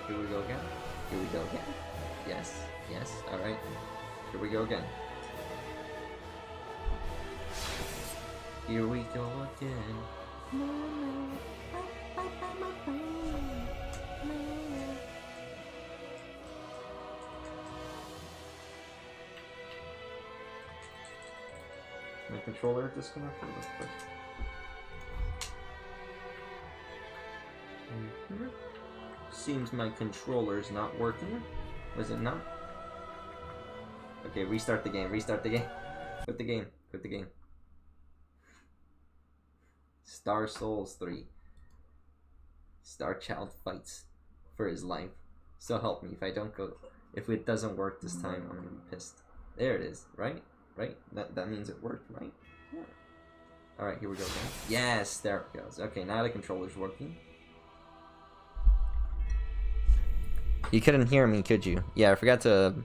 Here we go again. Here we go again. Yes, yes, alright. Here we go again. Here we go again. My controller disconnected. Let's push. Seems my controller's not working. Was it not? Okay, restart the game. Restart the game. Quit the game. Quit the game. Star Souls 3. Starchild fights for his life. So help me if I don't go. If it doesn't work this time, I'm gonna be pissed. There it is. Right? Right? That means it worked, right? Yeah. Alright, here we go again. Yes, there it goes. Okay, now the controller's working. You couldn't hear me, could you? Yeah, I forgot to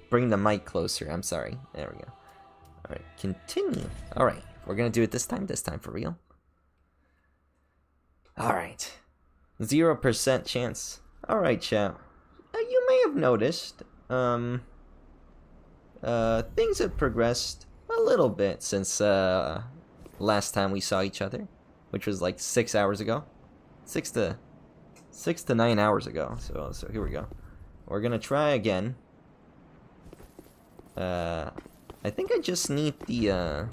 bring the mic closer. I'm sorry. There we go. Alright, continue. Alright, we're gonna do it this time for real. Alright. 0% chance. Alright, chat. You may have noticed, things have progressed a little bit since, last time we saw each other, which was like 6 hours ago. 6 to 9 hours ago. So here we go. We're gonna try again. I think I just need the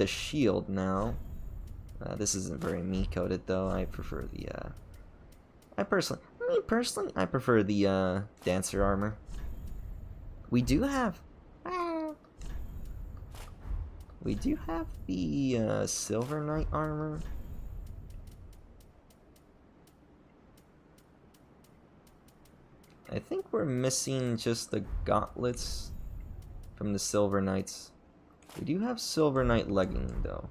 shield now. This isn't very me coded though. I prefer the I prefer the dancer armor. We do have the Silver Knight armor. I think we're missing just the gauntlets from the Silver Knights. We do have Silver Knight legging though.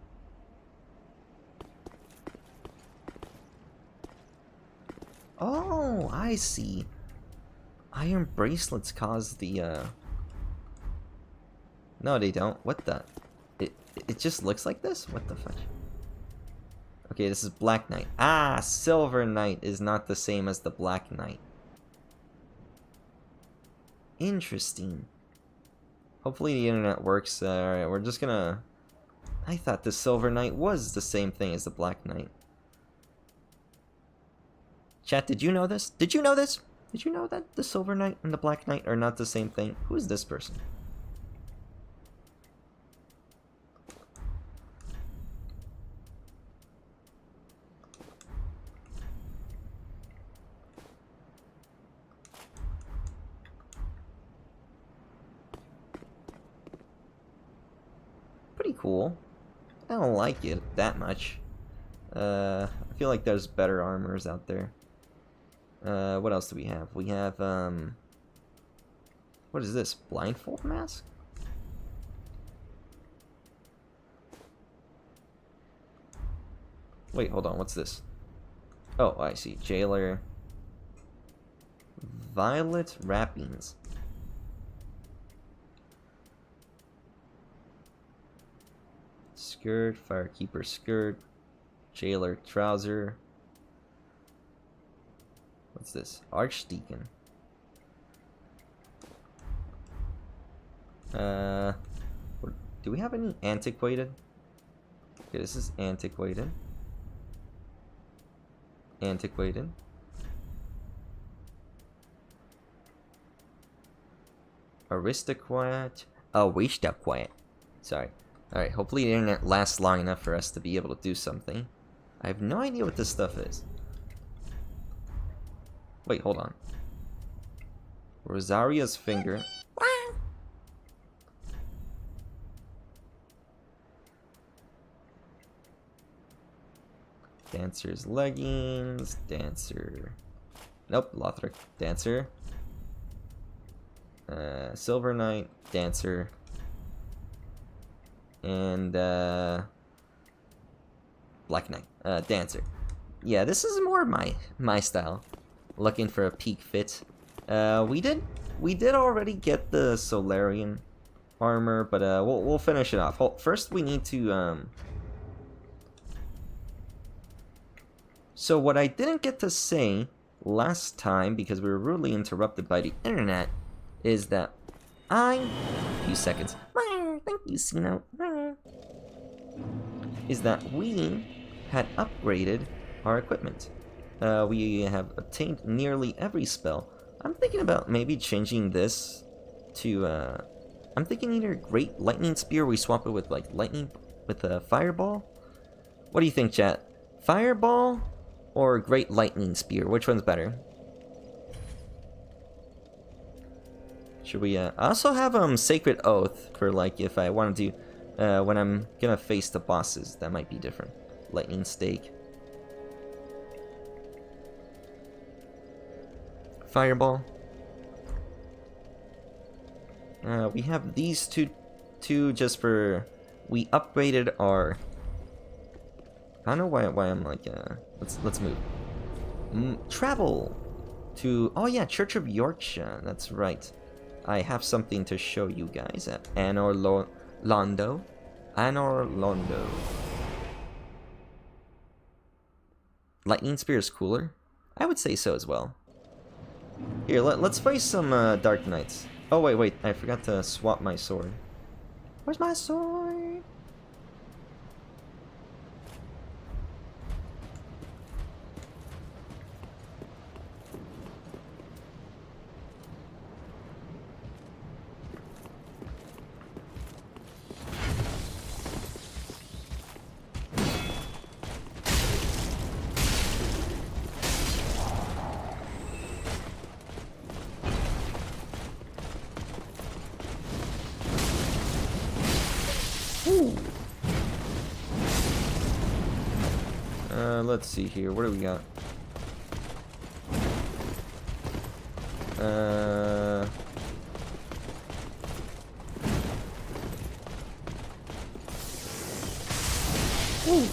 Oh, I see. Iron bracelets cause the No, they don't. What the? It just looks like this? What the fudge? Okay, this is Black Knight. Ah, Silver Knight is not the same as the Black Knight. Interesting. Hopefully the internet works. Alright, we're just gonna... I thought the Silver Knight was the same thing as the Black Knight. Chat, did you know this? Did you know this? Did you know that the Silver Knight and the Black Knight are not the same thing? Who is this person? Pretty cool. I don't like it that much. I feel like there's better armors out there. What else do we have? We have, what is this? Blindfold mask? Wait, hold on, what's this? Oh, I see. Jailer. Violet wrappings. Skirt, firekeeper skirt, jailer trouser. What's this? Archdeacon. Do we have any antiquated? Okay, this is antiquated. Antiquated. Aristocrat. Aristocrat. Sorry. Alright, hopefully the internet lasts long enough for us to be able to do something. I have no idea what this stuff is. Wait, hold on. Rosaria's finger. Dancer's leggings. Dancer. Nope, Lothric. Dancer. Silver Knight. Dancer. And Black Knight, Dancer. Yeah, this is more my style. Looking for a peak fit. We did already get the Solarian armor, but we'll finish it off. First, we need to So what I didn't get to say last time, because we were rudely interrupted by the internet, is that a few seconds, thank you, Sino, is that we had upgraded our equipment. We have obtained nearly every spell. I'm thinking about maybe changing this to, I'm thinking either Great Lightning Spear, we swap it with, like, lightning, with a Fireball? What do you think, chat? Fireball or Great Lightning Spear? Which one's better? Should we, I also have, Sacred Oath for, like, if I want to do, when I'm gonna face the bosses. That might be different. Lightning Stake. Fireball. We have these two just for... We upgraded our... I don't know why I'm like, let's move. Travel to... Oh yeah, Church of Yorkshire, that's right. I have something to show you guys at Anor Londo. Lightning Spear is cooler? I would say so as well. Here, let's face some Dark Knights. Oh wait, I forgot to swap my sword. Where's my sword? Let's see here. What do we got? Ooh.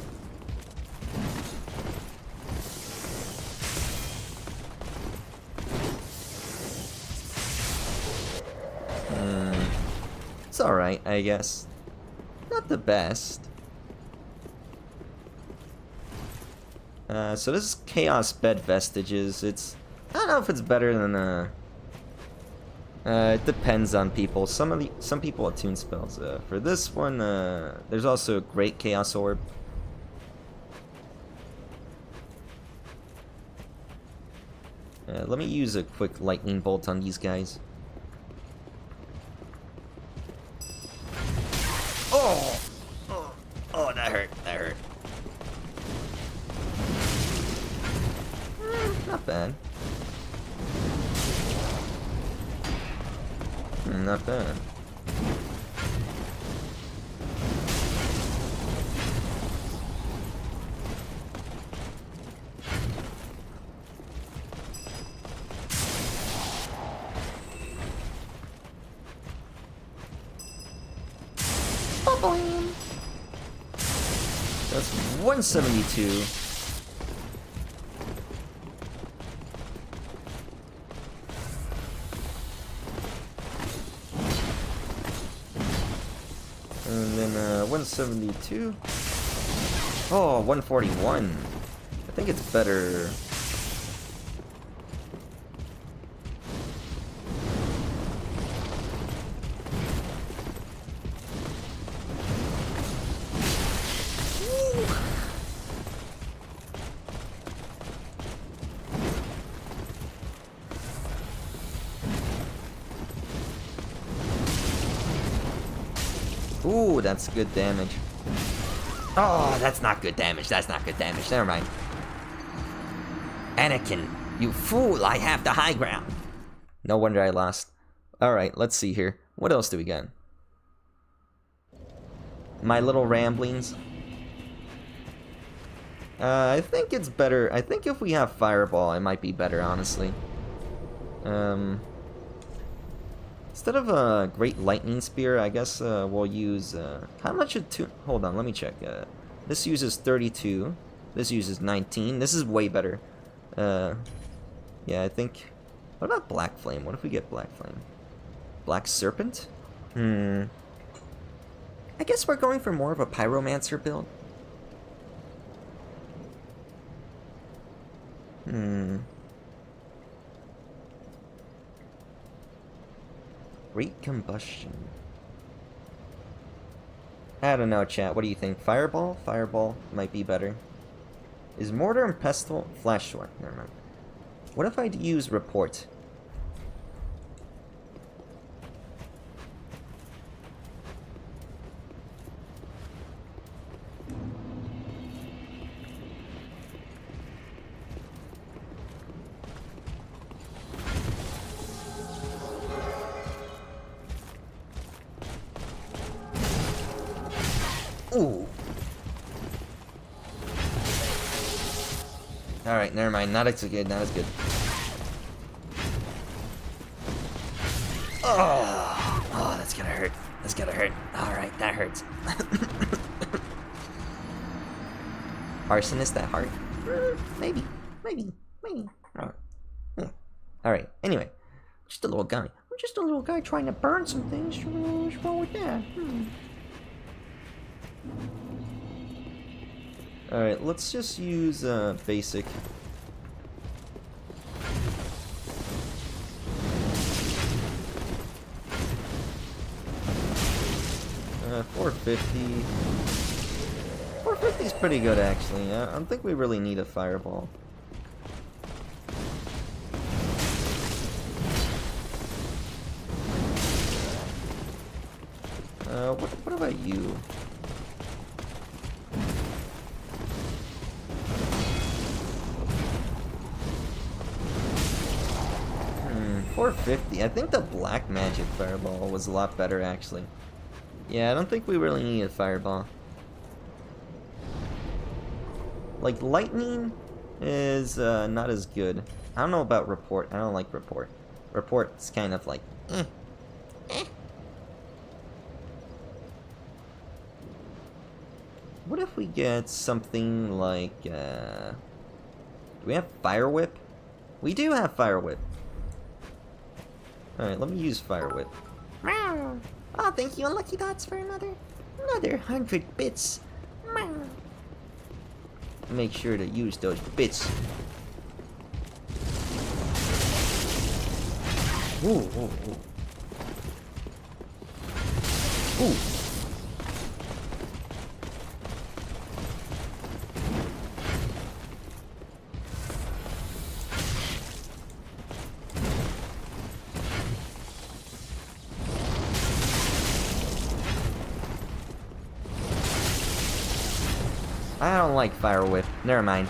It's alright, I guess. Not the best. So this is Chaos Bed Vestiges. It's... I don't know if it's better than, it depends on people. Some people attune spells. For this one, there's also a Great Chaos Orb. Let me use a quick Lightning Bolt on these guys. Oh! Oh, that hurt. That hurt. Not bad. Not bad. That's 172. And then 172. Oh, 141. I think it's better. Ooh, that's good damage. Oh, that's not good damage. That's not good damage. Never mind. Anakin, you fool, I have the high ground. No wonder I lost. Alright, let's see here. What else do we got? My little ramblings. I think it's better. I think if we have Fireball, it might be better, honestly. Instead of a Great Lightning Spear, I guess we'll use... how much of two... Hold on, let me check. This uses 32. This uses 19. This is way better. Yeah, I think... What about Black Flame? What if we get Black Flame? Black Serpent? I guess we're going for more of a Pyromancer build. Great combustion. I don't know, chat. What do you think? Fireball? Fireball might be better. Is mortar and pestle flash sword? Never mind. What if I use report? Ooh. Alright, never mind. Not as good, not as good. Oh, that's gonna hurt. That's gonna hurt. Alright, that hurts. Arsonist that hard? Maybe. Alright, anyway. Just a little guy. I'm just a little guy trying to burn some things. What's wrong with that? Alright, let's just use basic. 450. 450 is pretty good, actually. I don't think we really need a fireball. What about you? 450. I think the black magic fireball was a lot better, actually. Yeah, I don't think we really need a fireball. Like, lightning is not as good. I don't know about report. I don't like report. Report's kind of like, What if we get something like, do we have fire whip? We do have fire whip. Alright, let me use fire whip. Meow. Oh, thank you, Lucky Dots, for another 100 bits. Meow. Make sure to use those bits. Ooh, ooh, ooh. Ooh. I don't like fire whip. Never mind.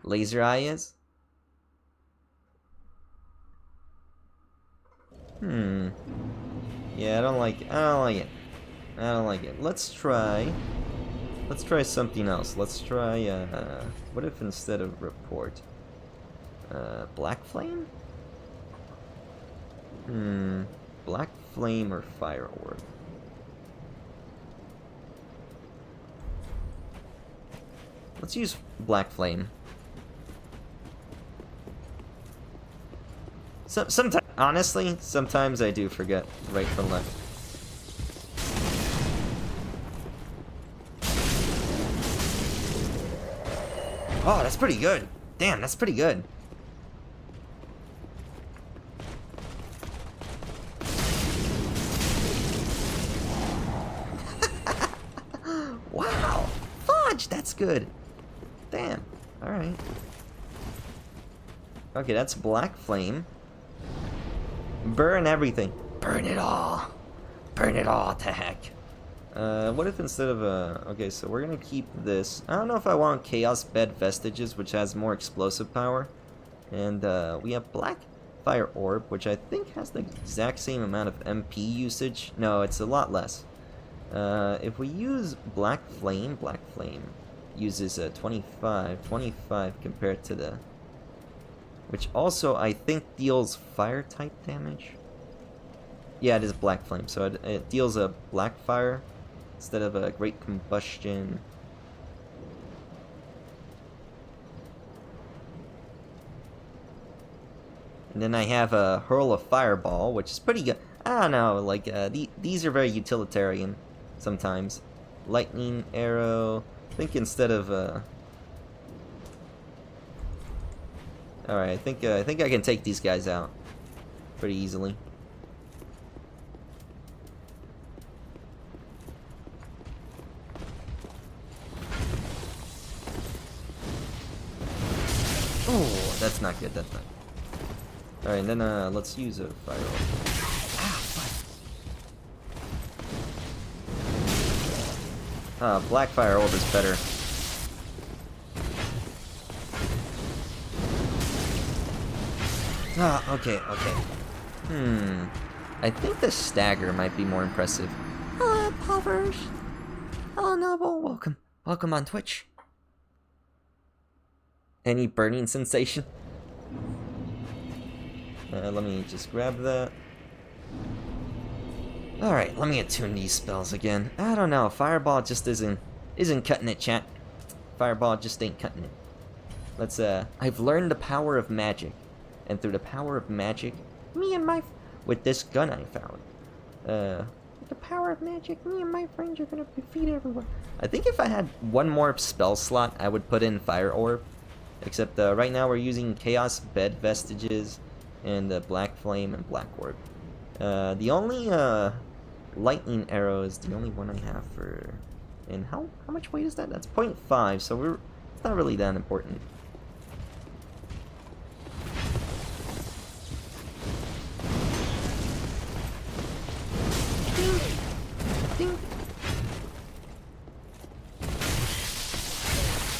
Laser eye is? Yeah, I don't like it. I don't like it. Let's try something else. Let's try, what if instead of report? Black flame? Black flame or fire orb? Let's use black flame. Sometimes, honestly, sometimes I do forget right from left. Oh, that's pretty good. Damn, that's pretty good. Wow, fudge, that's good. Damn. Alright. Okay, that's black flame. Burn everything. Burn it all. Burn it all to heck. What if instead of okay, so we're gonna keep this. I don't know if I want Chaos Bed Vestiges, which has more explosive power. And we have black fire orb, which I think has the exact same amount of MP usage. No, it's a lot less. If we use black flame uses 25 compared to the, which also I think deals fire type damage. Yeah, it is black flame, so it deals a black fire instead of a great combustion. And then I have a hurl of fireball, which is pretty good. I don't know, like these are very utilitarian sometimes. Lightning arrow. I think instead of Alright, I think I can take these guys out pretty easily. Oh, that's not good, that's not good. Alright, then let's use a fire orb. Black fire orb is better. Okay. I think the stagger might be more impressive. Hello, Povers. Hello, Noble. Welcome on Twitch. Any burning sensation? Let me just grab that. Alright, let me attune these spells again. I don't know, Fireball just isn't cutting it, chat. Fireball just ain't cutting it. Let's, I've learned the power of magic. And through the power of magic, with this gun I found, with the power of magic, me and my friends are gonna defeat everyone. I think if I had one more spell slot, I would put in Fire Orb. Except right now we're using Chaos Bed Vestiges and Black Flame and Black Orb. The only Lightning Arrow is the only one I have for... And how much weight is that? That's 0.5, so it's not really that important.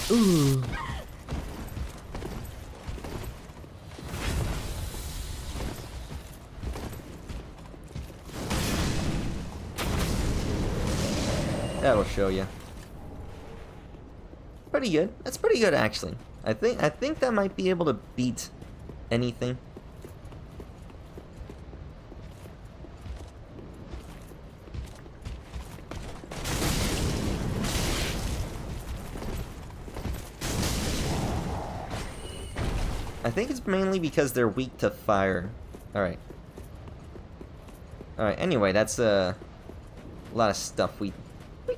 Ooh. That'll show you. Pretty good. That's pretty good, actually. I think that might be able to beat anything. I think it's mainly because they're weak to fire. Alright. Alright, anyway, that's a lot of stuff. We've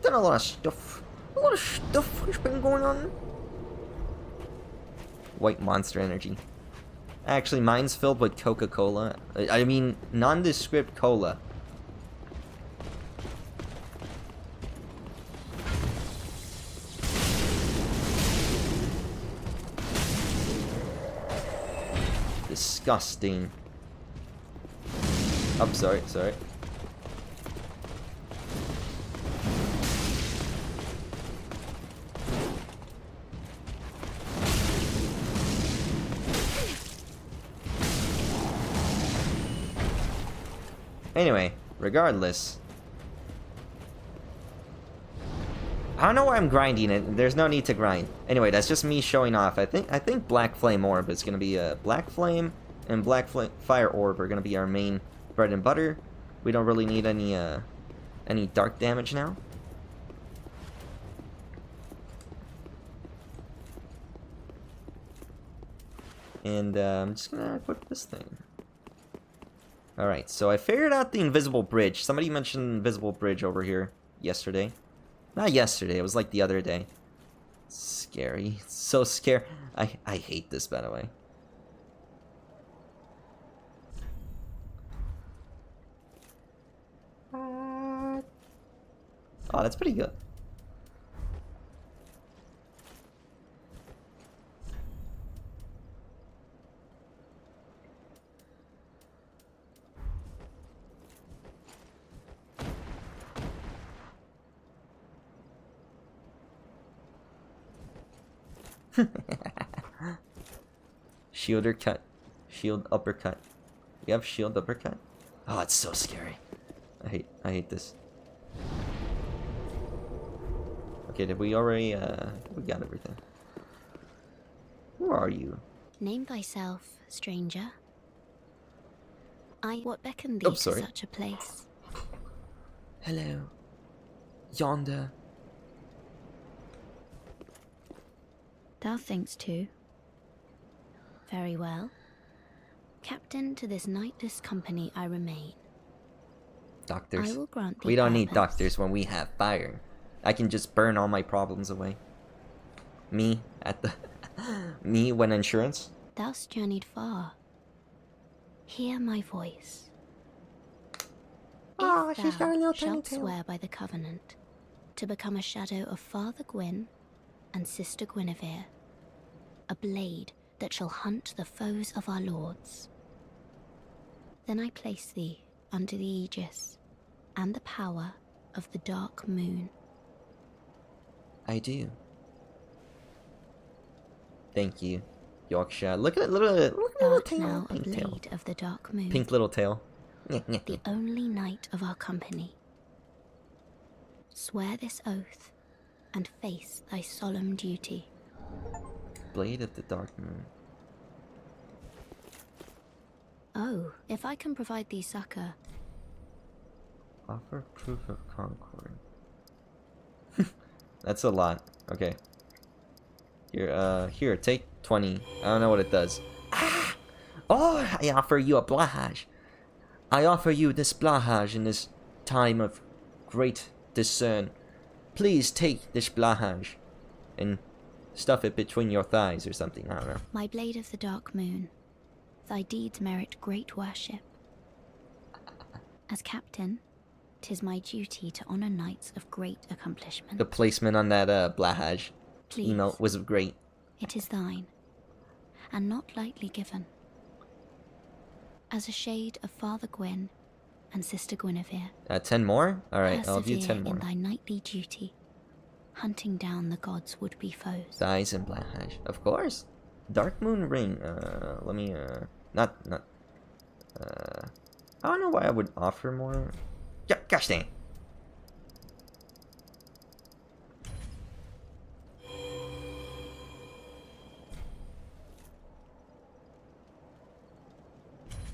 done a lot of stuff. A lot of stuff has been going on. White monster energy. Actually, mine's filled with Coca-Cola. I mean, nondescript cola. Disgusting. Oh, sorry. Anyway, regardless. I don't know why I'm grinding it. There's no need to grind. Anyway, that's just me showing off. I think Black Flame Orb is gonna be a Black Flame and Fire Orb are gonna be our main bread and butter. We don't really need any dark damage now. And I'm just gonna equip this thing. Alright, so I figured out the invisible bridge. Somebody mentioned invisible bridge over here yesterday. Not yesterday, it was like the other day. Scary. It's so scary. I hate this, by the way. Oh, that's pretty good. Shielder cut. Shield uppercut. We have shield uppercut? Oh, it's so scary. I hate this. Okay, did we already we got everything. Who are you? Name thyself, stranger. What beckoned thee to such a place? Hello. Yonder. Thou thinkst too. Very well. Captain to this knightless company I remain. Doctors. I will grant thee we don't need purpose. doctors when we have fire. I can just burn all my problems away. Me at the me when insurance. Thou'st journeyed far. Hear my voice. Oh, If she's got a little thou tiny shalt tail. swear by the covenant to become a shadow of Father Gwyn and Sister Guinevere, a blade that shall hunt the foes of our lords, then I place thee under the aegis and the power of the dark moon. I do. Thank you, Yorkshire. Look at that little Art tail. now a Pink blade tail. of the dark moon, Pink little tail. the only knight of our company. Swear this oath and face thy solemn duty. Blade of the Dark Moon. Oh, if I can provide thee succor. Offer proof of concord. That's a lot. Okay. Here, take 20. I don't know what it does. Ah! Oh, I offer you a blahage. I offer you this blahage in this time of great discern. Please take this blahage and stuff it between your thighs or something. I don't know. My blade of the dark moon, thy deeds merit great worship. As captain, 'tis my duty to honor knights of great accomplishment. The placement on that blahage Please, emote was great. it is thine, and not lightly given. As a shade of Father Gwyn and Sister Guinevere, 10 more? Alright, I'll do 10 persevere more. in thy knightly duty, hunting down the gods' would-be foes. Thighs and blahage. Of course. Dark Moon Ring. Let me, I don't know why I would offer more. Yeah, gosh dang.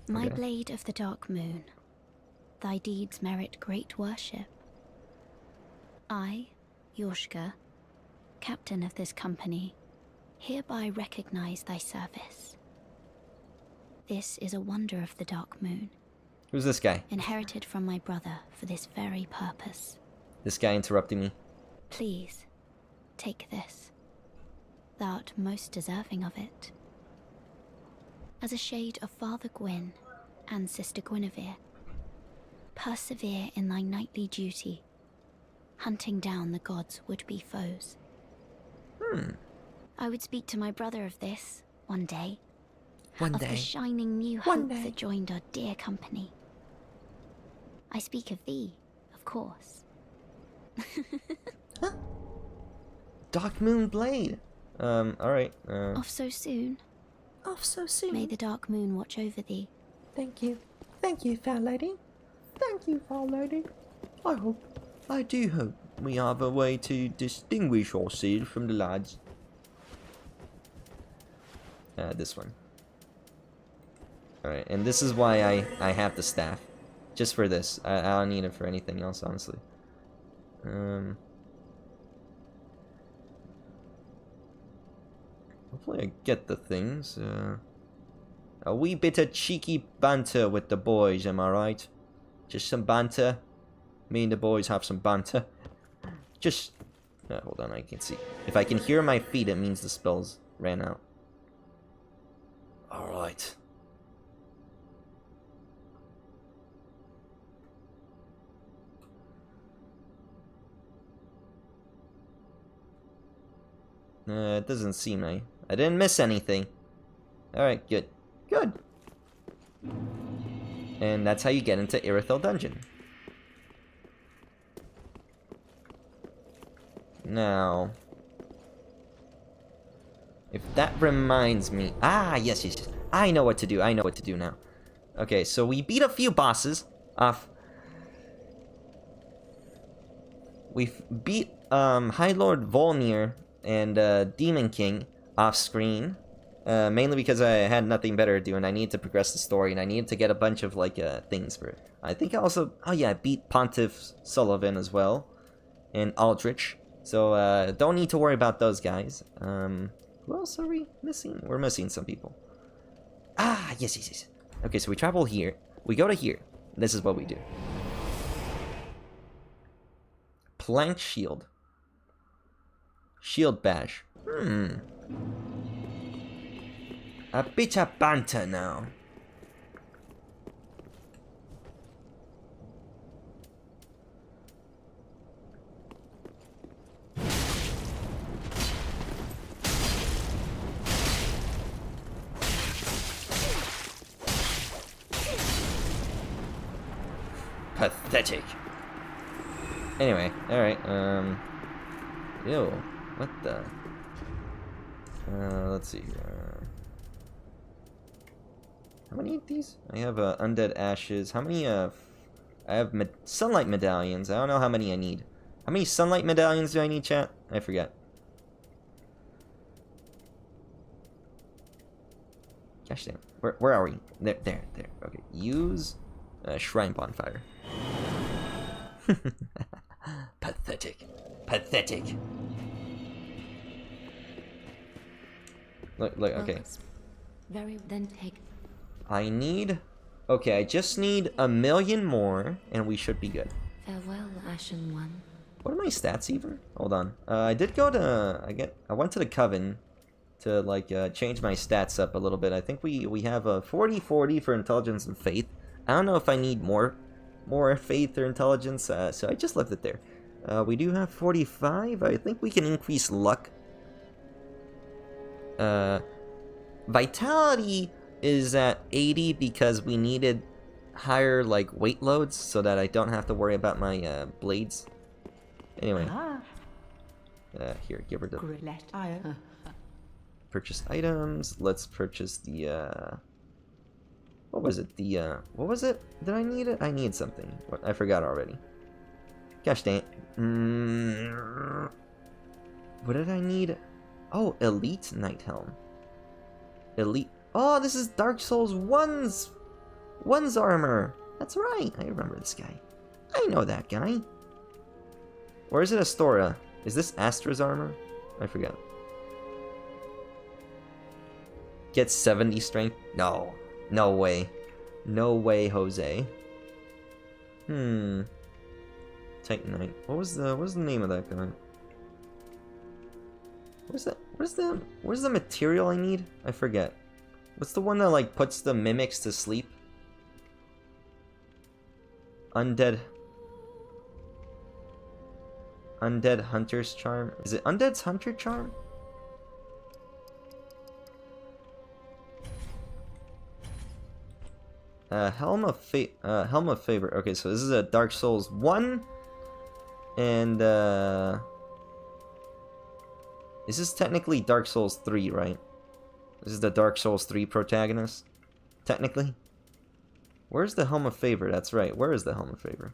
My Okay. blade of the dark moon, thy deeds merit great worship. I, Yorshka, captain of this company, hereby recognize thy service. This is a wonder of the dark moon, Who's this guy? inherited from my brother for this very purpose. This guy interrupting me. Please, take this. Thou'rt most deserving of it. As a shade of Father Gwyn and Sister Guinevere, persevere in thy knightly duty, hunting down the gods' would-be foes. I would speak to my brother of this one day. One Of the day. shining new One hope day. that joined our dear company. I speak of thee, of course. Dark Moon Blade. Alright. Off so soon. Off so soon. May the dark moon watch over thee. Thank you. Thank you, fair lady. Thank you, fair lady. I do hope we have a way to distinguish ourselves from the lads. This one. Alright, and this is why I have the staff. Just for this. I don't need it for anything else, honestly. Hopefully I get the things. A wee bit of cheeky banter with the boys, am I right? Just some banter. Me and the boys have some banter. Just... hold on, I can see. If I can hear my feet, it means the spells ran out. Alright. It doesn't seem I didn't miss anything. Alright, good. Good. And that's how you get into Irithel Dungeon. Now, if that reminds me... Ah, yes, yes, yes. I know what to do. I know what to do now. Okay, so we beat a few bosses off. We've beat High Lord Volnir and Demon King off screen. Mainly because I had nothing better to do and I needed to progress the story and I needed to get a bunch of like things for it. I think I also... Oh yeah, I beat Pontiff Sullivan as well. And Aldrich. So don't need to worry about those guys. Who else are we missing? We're missing some people. Ah, yes, yes, yes. Okay, so we travel here. We go to here. This is what we do. Plank shield. Shield bash. A bit of banter now. Pathetic. Anyway, alright, ew, what the? Let's see here. How many of these? I have, undead ashes. How many, I have sunlight medallions. I don't know how many I need. How many sunlight medallions do I need, chat? I forget. Gosh damn. Where are we? There. Okay, use, shrine bonfire. Pathetic. Look, okay. Very then take. I need... Okay, I just need 1,000,000 more, and we should be good. Farewell, Ashen One. What are my stats even? Hold on. I did go to... I went to the Coven to, like, change my stats up a little bit. I think we have a 40-40 for intelligence and faith. I don't know if I need more faith or intelligence, so I just left it there. We do have 45. I think we can increase luck. Vitality is at 80 because we needed higher, like, weight loads so that I don't have to worry about my blades. Anyway. Here, give her the purchase items. Let's purchase the what was it? What was it? Did I need it? I need something. What? I forgot already. Gosh dang it. What did I need? Oh, Elite Night Helm. Elite. Oh, this is Dark Souls 1's armor. That's right. I remember this guy. I know that guy. Or is it Astora? Is this Astra's armor? I forgot. Get 70 strength? No. No way. No way, Jose. Titanite. What was the name of that guy? Where's the material I need? I forget. What's the one that, like, puts the mimics to sleep? Undead Hunter's Charm? Is it Undead's Hunter Charm? Helm of Favor. Okay, so this is a Dark Souls 1. And, this is technically Dark Souls 3, right? This is the Dark Souls 3 protagonist, technically. Where's the Helm of Favor? That's right. Where is the Helm of Favor?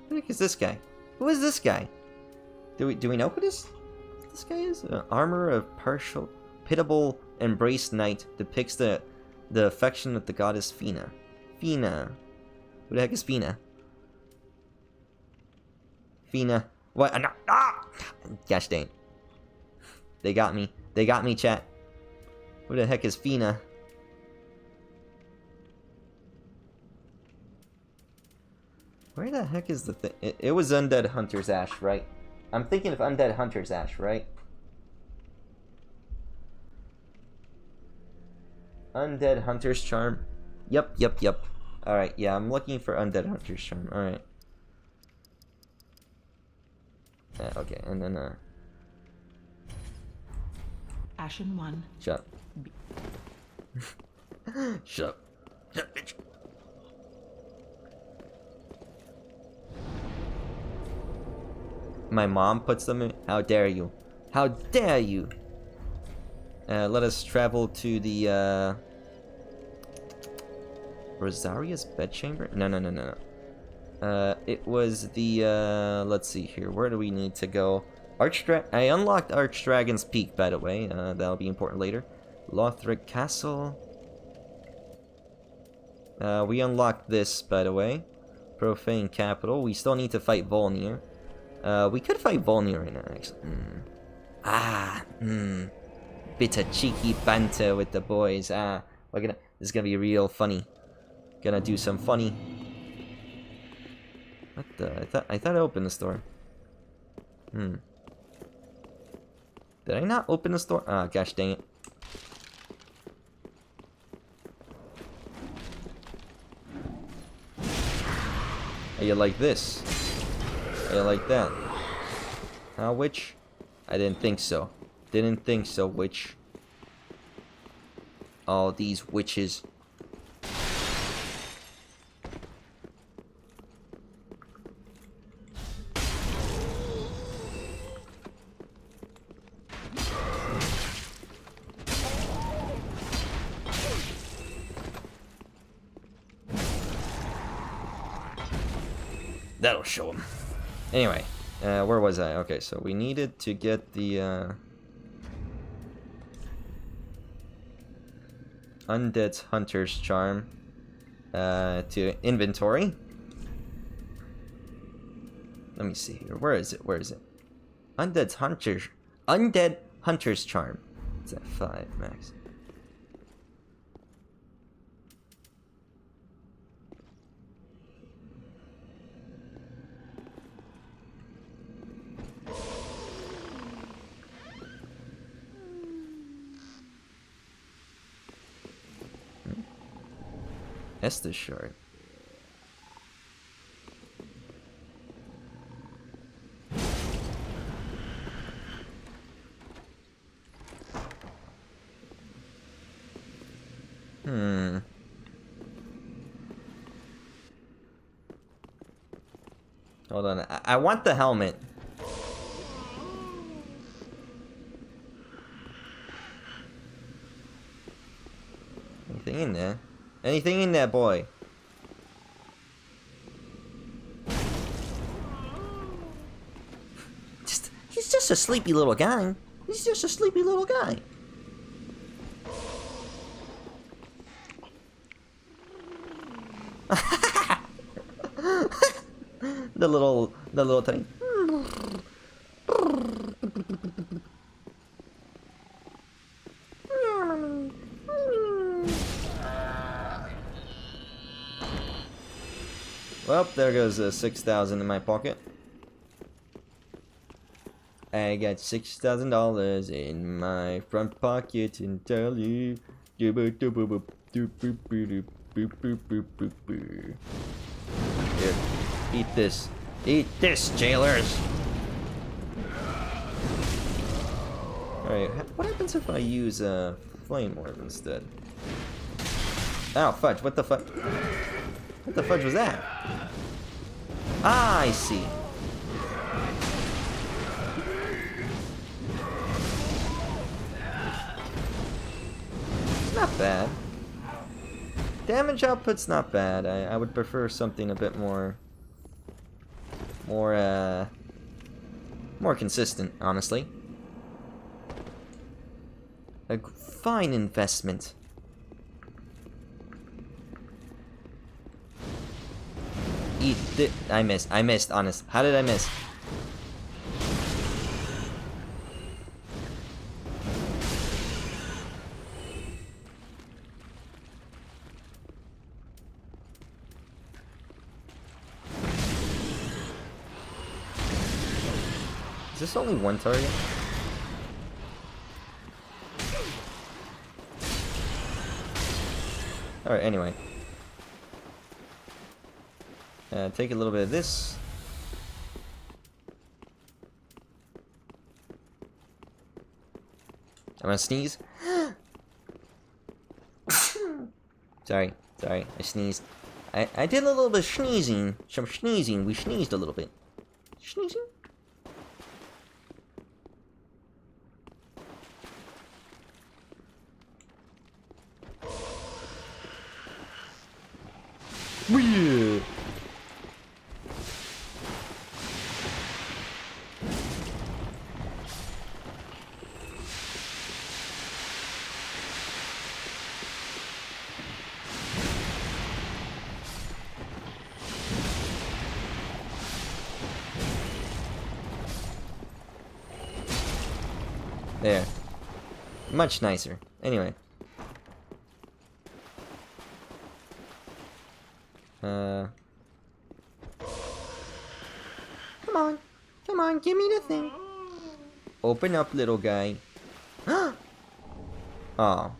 Who the heck is this guy? Who is this guy? Do we know who this guy is? Armor of partial pitiable embraced knight depicts the affection of the goddess Fina. Fina. Who the heck is Fina? Fina. What? No. Ah! Gosh dang. They got me. They got me, chat. Who the heck is Fina? Where the heck is the thing? It was Undead Hunter's Ash, right? I'm thinking of Undead Hunter's Ash, right? Undead Hunter's Charm. Yep. Alright, yeah, I'm looking for Undead Hunter's Charm. Alright. Okay, and then, Ashen One. Shut up. Shut up. Shut up, bitch. My mom puts them in? How dare you? How dare you? Let us travel to the, Rosaria's bedchamber? No. It was the, let's see here. Where do we need to go? I unlocked Archdragon's Peak, by the way. That'll be important later. Lothric Castle. We unlocked this, by the way. Profane Capital. We still need to fight Volnir. We could fight Volnir right now, actually. Bit of cheeky banter with the boys. We're This is gonna be real funny. Gonna do some funny. What the? I thought I opened the store. Did I not open the store? Ah, gosh dang it. How you like this? How you like that? Huh, witch? I didn't think so. Didn't think so, witch. All these witches. That'll show him. Anyway, where was I? Okay, so we needed to get the Undead Hunter's Charm to inventory. Let me see here. Where is it? Where is it? Undead Hunter's Charm. It's at 5 max. Estes shard. Hold on. I want the helmet. Anything in there? Anything in there, boy? He's just a sleepy little guy. He's just a sleepy little guy. The little thing. Well, there goes 6,000 in my pocket. I got $6,000 in my front pocket and tell you. Here, eat this. Eat this, jailers. Alright, what happens if I use flame orb instead? Oh, fudge, what the fuck? What the fudge was that? Ah, I see. Not bad. Damage output's not bad. I would prefer something a bit more consistent, honestly. A fine investment. Eat it. I missed, honest. How did I miss? Is this only one target? Alright, anyway. Take a little bit of this. I'm gonna sneeze. Sorry, I sneezed. I did a little bit of sneezing. Some sneezing. We sneezed a little bit. Sneezing? Weird. There. Much nicer. Anyway. Come on, give me the thing. Open up, little guy. Oh.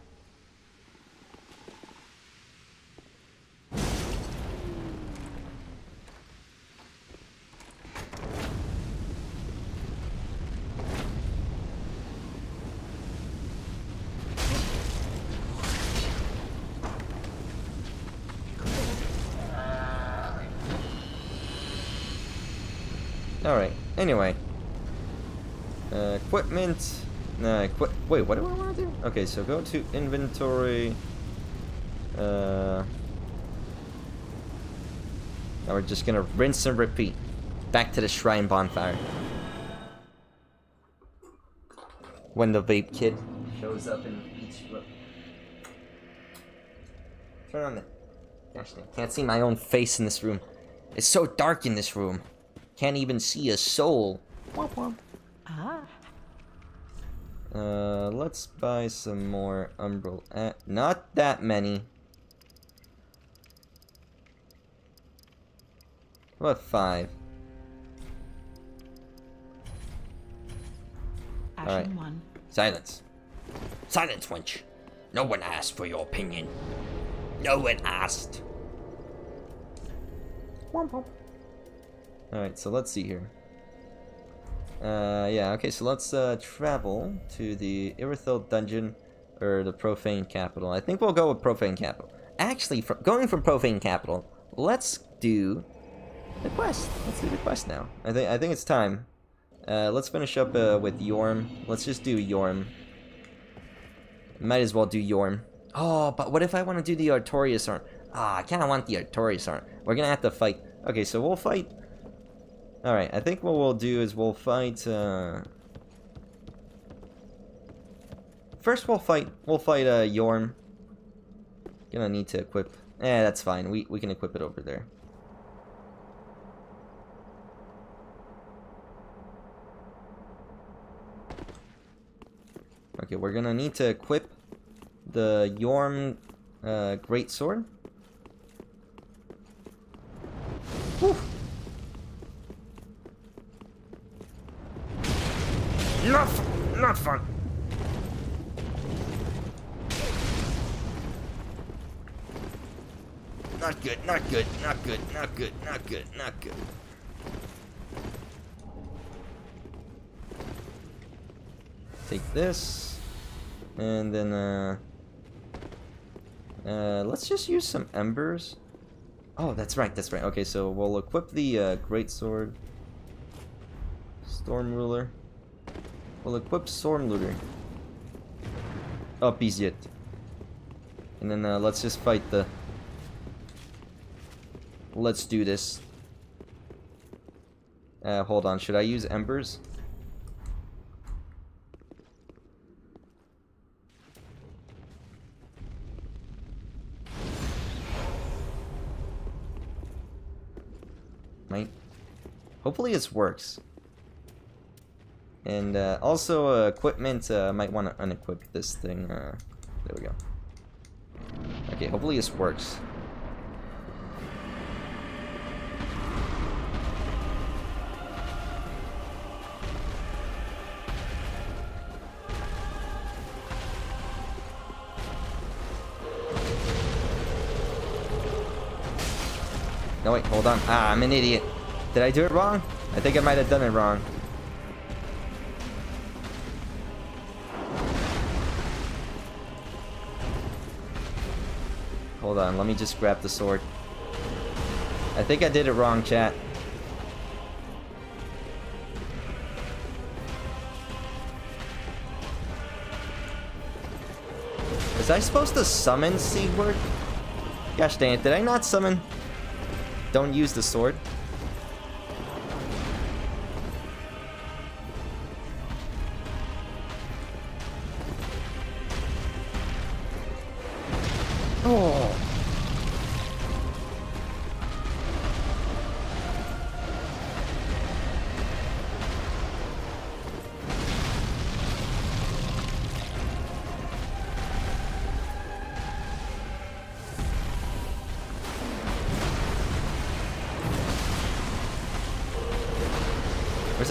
Alright, anyway. Equipment. Wait, what do I want to do? Okay, so go to inventory. Now we're just gonna rinse and repeat. Back to the shrine bonfire. When the vape kid shows up in each room. Turn on the... Gosh dang, can't see my own face in this room. It's so dark in this room. Can't even see a soul. Womp womp. Ah. Let's buy some more umbrella. Not that many. What, 5? Ashen Alright. 1. Silence. Silence, wench. No one asked for your opinion. No one asked. Womp womp. Alright, so let's see here. Yeah, okay, so let's travel to the Irithil dungeon, or the Profane Capital. I think we'll go with Profane Capital. Actually, going from Profane Capital, let's do the quest. Let's do the quest now. I think it's time. Let's finish up with Yorm. Let's just do Yorm. Might as well do Yorm. Oh, but what if I want to do the Artorias arm? Ah, I kind of want the Artorias arm. We're gonna have to fight. Okay, so we'll fight. Alright, I think what we'll do is we'll fight, First we'll fight Yorm. Gonna need to equip... that's fine, we can equip it over there. Okay, we're gonna need to equip the Yorm, Greatsword. Whew. Not fun. Not good, not good, not good, not good, not good, not good. Take this. And then, let's just use some embers. Oh, that's right, that's right. Okay, so we'll equip the, Greatsword. Storm Ruler. We'll equip Storm Looter. Up easy it. And then let's just fight the... Let's do this. Hold on, should I use embers? Might. Hopefully this works. And also equipment, might want to unequip this thing. There we go. Okay, hopefully this works. No wait, hold on. Ah, I'm an idiot. Did I do it wrong? I think I might have done it wrong. Hold on, let me just grab the sword. I think I did it wrong, chat. Was I supposed to summon Seedward? Gosh dang it, did I not summon? Don't use the sword. Oh.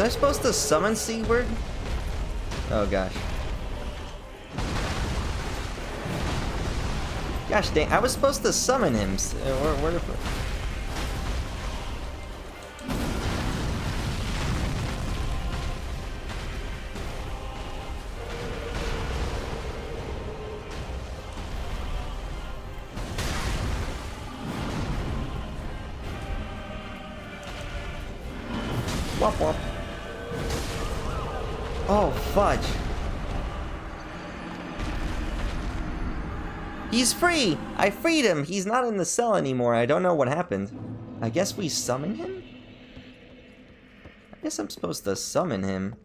Was I supposed to summon Seaward? Oh gosh. Gosh dang, I was supposed to summon him. Where the Wop wop. Oh, fudge. He's free! I freed him! He's not in the cell anymore. I don't know what happened. I guess we summon him? I guess I'm supposed to summon him.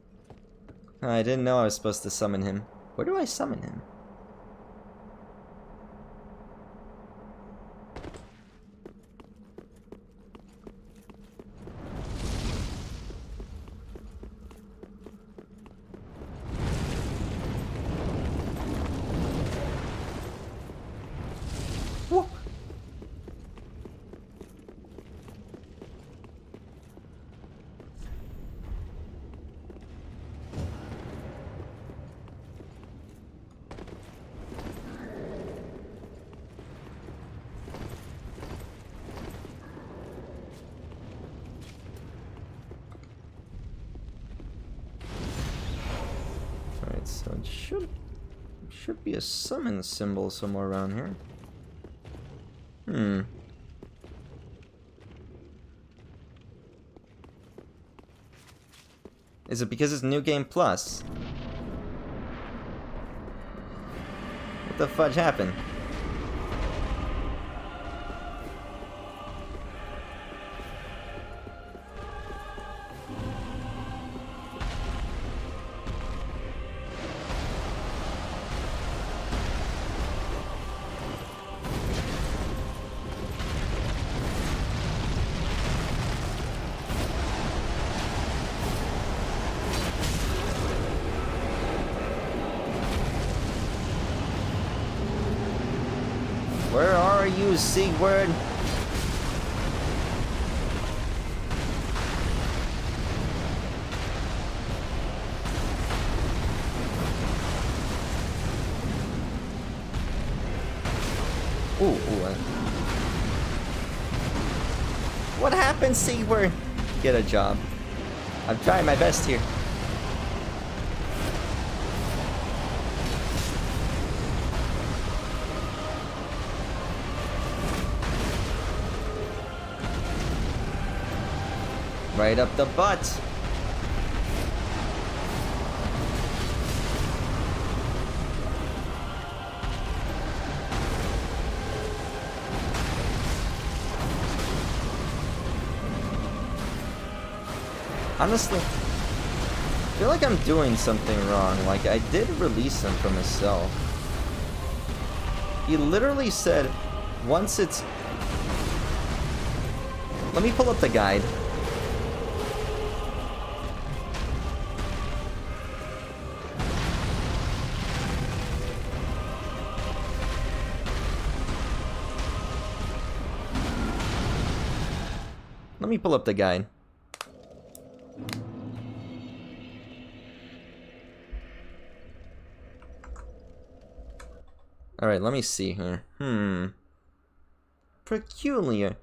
I didn't know I was supposed to summon him. Where do I summon him? Whoop. Alright, so it should be a summon symbol somewhere around here. Is it because it's New Game Plus? What the fudge happened? Where are you, Sigurd? What happened, Sigurd? Get a job. I'm trying my best here. Right up the butt. Honestly, I feel like I'm doing something wrong. Like, I did release him from his cell. He literally said, once it's... Let me pull up the guide. Let me pull up the guide. Alright, let me see here. Peculiar.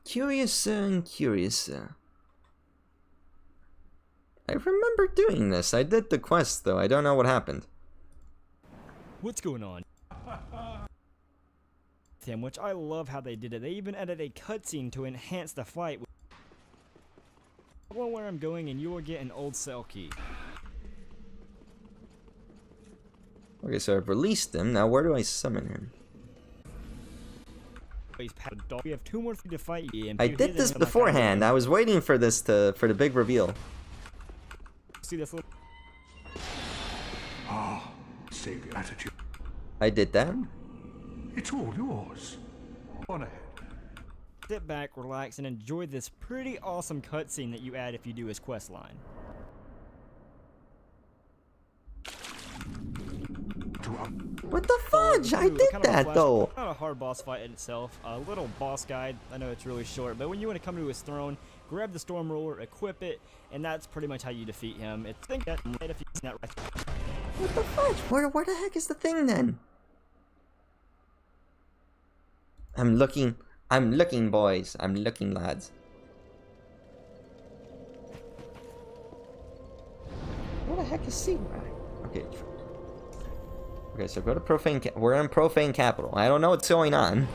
Curiouser and curiouser. I remember doing this. I did the quest, though. I don't know what happened. What's going on? Which I love how they did it. They even added a cutscene to enhance the fight. I know where I'm going, and you will get an old cell key. Okay, so I've released him. Now, where do I summon him? We have 2 more to fight you. I did this beforehand. I was waiting for this for the big reveal. See this little... Ah, save your attitude. I did that. It's all yours. On ahead. Sit back, relax, and enjoy this pretty awesome cutscene that you add if you do his quest line. What the fudge? I did that though. Not a hard boss fight in itself. A little boss guide. I know it's really short, but when you want to come to his throne, grab the storm roller, equip it, and that's pretty much how you defeat him. It's think that if you that right. What the fudge? Where the heck is the thing then? I'm looking, boys. I'm looking, lads. Where the heck is Sigmar? Okay. Okay, so go to Profane we're in Profane Capital. I don't know what's going on.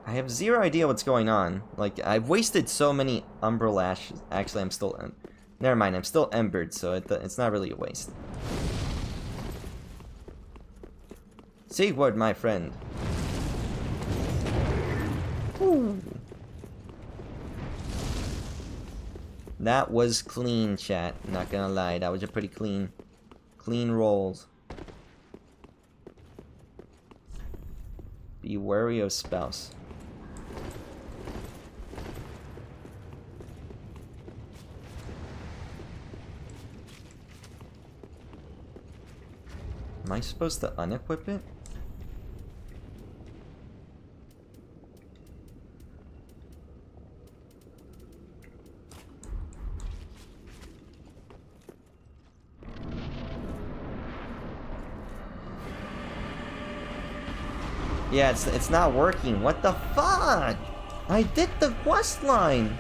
I have zero idea what's going on. Like, I've wasted so many Umbral Lashes. Actually, I'm still... never mind, I'm still embered, so it's not really a waste. Sigurd, my friend. Ooh. That was clean, chat. Not gonna lie, that was a pretty clean rolls. Be wary of spouse. Am I supposed to unequip it? Yeah, it's not working. What the fuck? I did the quest line.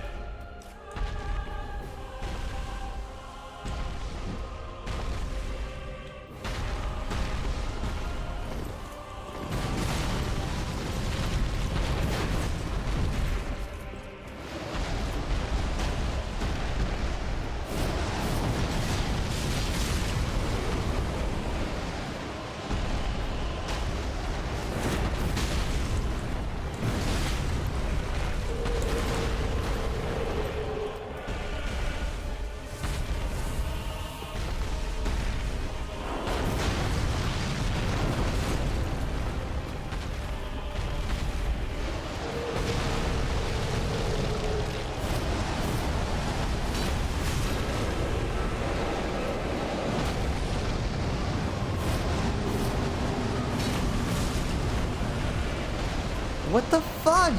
What the fudge?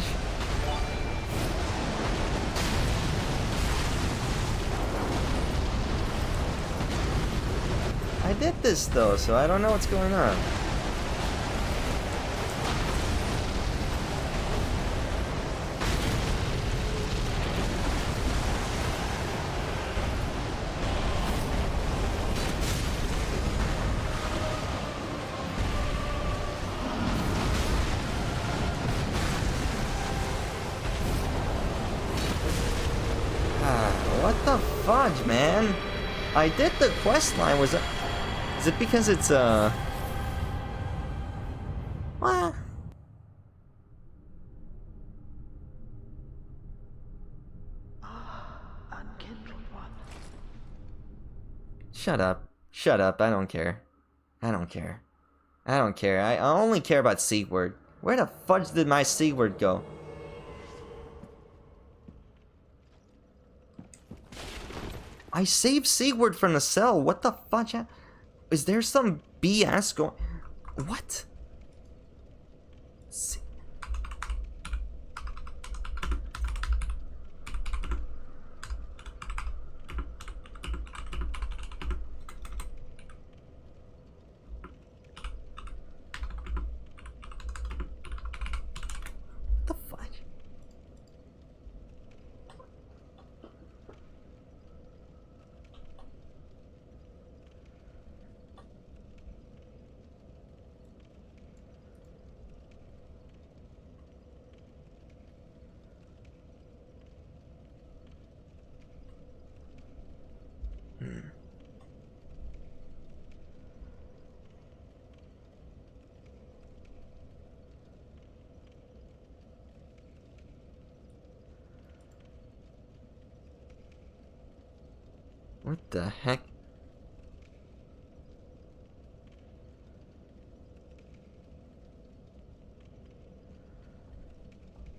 I did this though, so I don't know what's going on. What the fudge, man? I did the quest line. Is it because it's what? Shut up. Shut up. I don't care. I don't care. I don't care. I only care about Sigurd. Where the fudge did my Sigurd go? I saved Sigurd from the cell. What the fudge? Is there some BS going? What? The fudge? What the heck?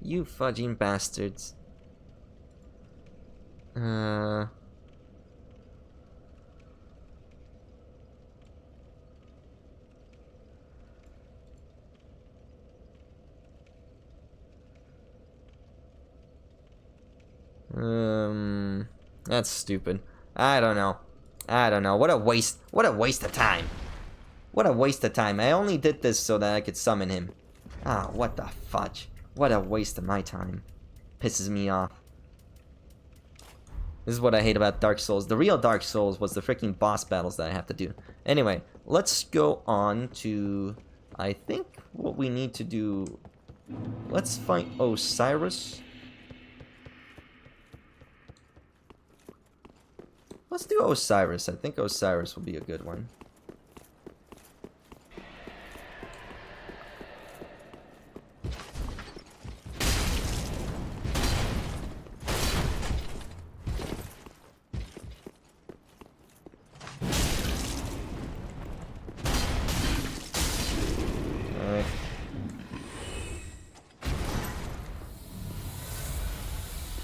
You fudging bastards. That's stupid. I don't know. What a waste. What a waste of time. What a waste of time. I only did this so that I could summon him. Ah, what the fudge. What a waste of my time. Pisses me off. This is what I hate about Dark Souls. The real Dark Souls was the freaking boss battles that I have to do. Anyway, let's go on to... I think what we need to do... Let's fight Osiris. Let's do Osiris. I think Osiris will be a good one. Alright.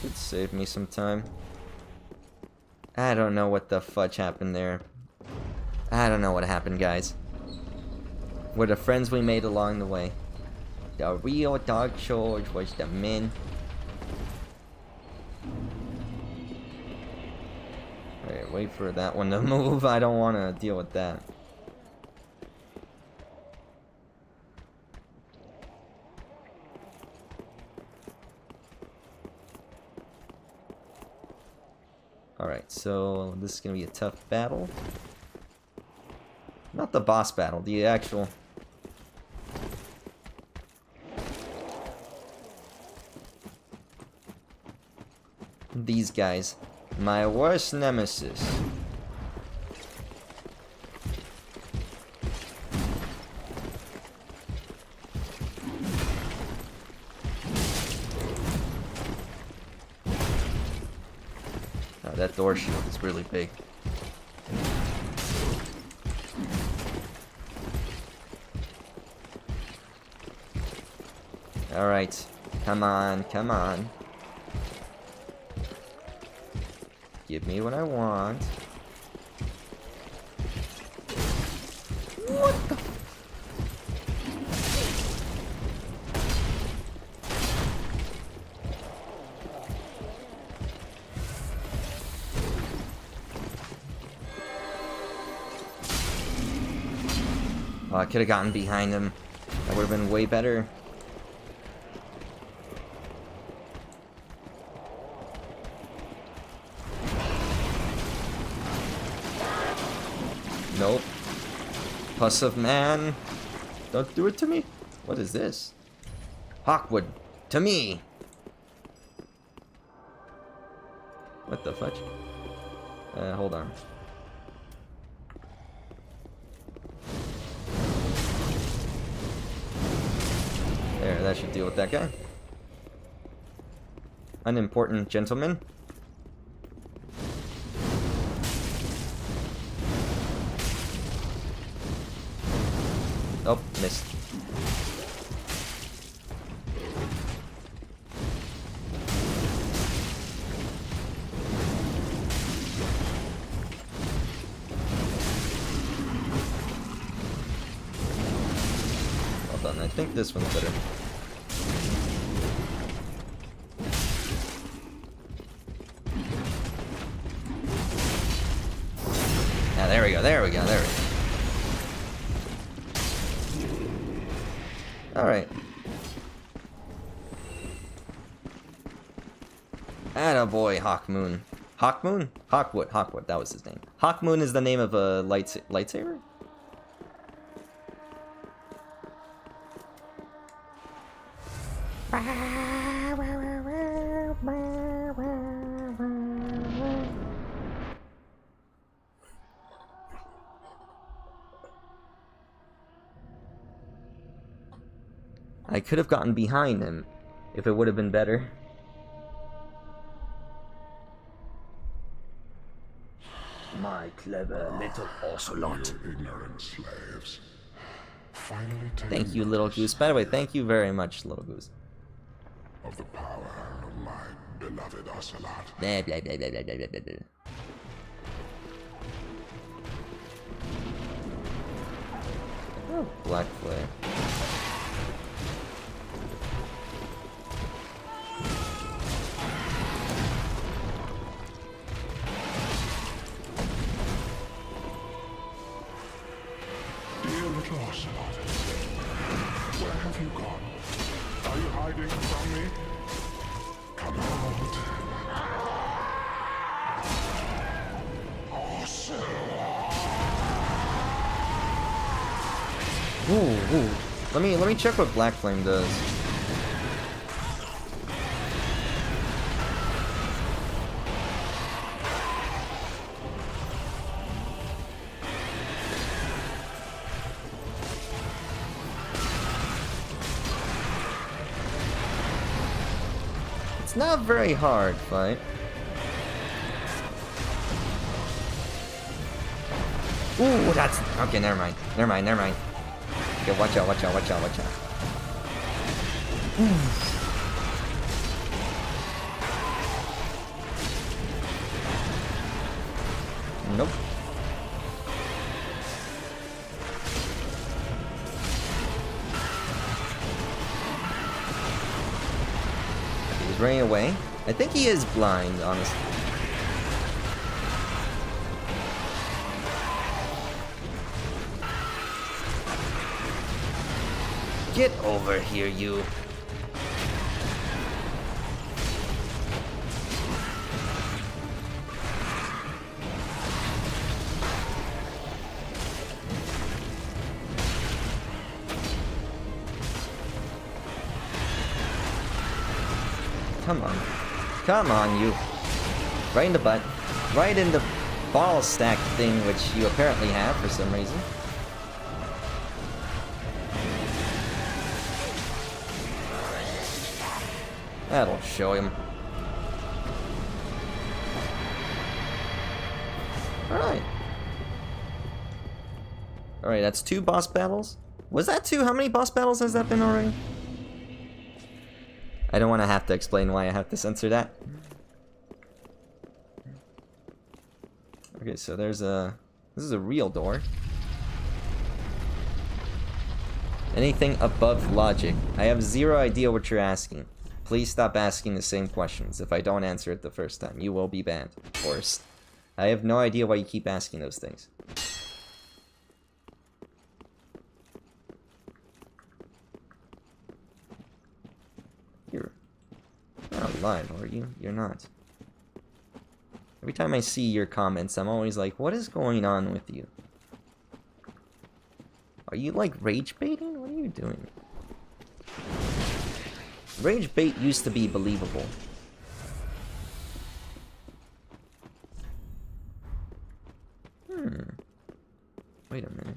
Could save me some time. I don't know what the fudge happened there. I don't know what happened, guys. We're the friends we made along the way. The real Dark Souls was the man. Alright, wait for that one to move. I don't want to deal with that. Alright, so this is going to be a tough battle. Not the boss battle, the actual... These guys. My worst nemesis. That door shield is really big. Alright. Come on, come on. Give me what I want. What the... Oh, I could have gotten behind him. That would have been way better. Nope. Puss of man. Don't do it to me. What is this? Hawkwood. To me. What the fudge? Hold on. There, that should deal with that guy. Unimportant gentleman. Oh, missed. Well done. I think this one's better. Yeah, there we go, there we go, there we go. Alright. Attaboy, Hawkmoon. Hawkmoon? Hawkwood. Hawkwood, that was his name. Hawkmoon is the name of a lightsaber? I could have gotten behind him if it would have been better. My clever little ocelot. You ignorant slaves. Finally Thank you, Little Goose. By the way, thank you very much, Little Goose. of the power of my beloved Ocelot. Blah, blah, blah, blah, blah, blah, blah, blah. Oh, black flare. Dear little Ocelot, where have you gone? Are you hiding from me? Come out. Ooh. Let me check what Black Flame does. It's not very hard fight. Ooh, that's okay. Never mind. Okay, watch out. Nope. He's running away. I think he is blind, honestly. Get over here, you. Come on, you. Right in the butt. Right in the ball stack thing, which you apparently have for some reason. That'll show him. Alright. Alright, that's 2 boss battles. Was that 2? How many boss battles has that been already? I don't want to have to explain why I have to censor that. Okay, so there's a... This is a real door. Anything above logic? I have zero idea what you're asking. Please stop asking the same questions. If I don't answer it the first time, you will be banned. Of course. I have no idea why you keep asking those things. You're not alive, are you? You're not. Every time I see your comments, I'm always like, what is going on with you? Are you like rage baiting? What are you doing? Rage bait used to be believable. Wait a minute.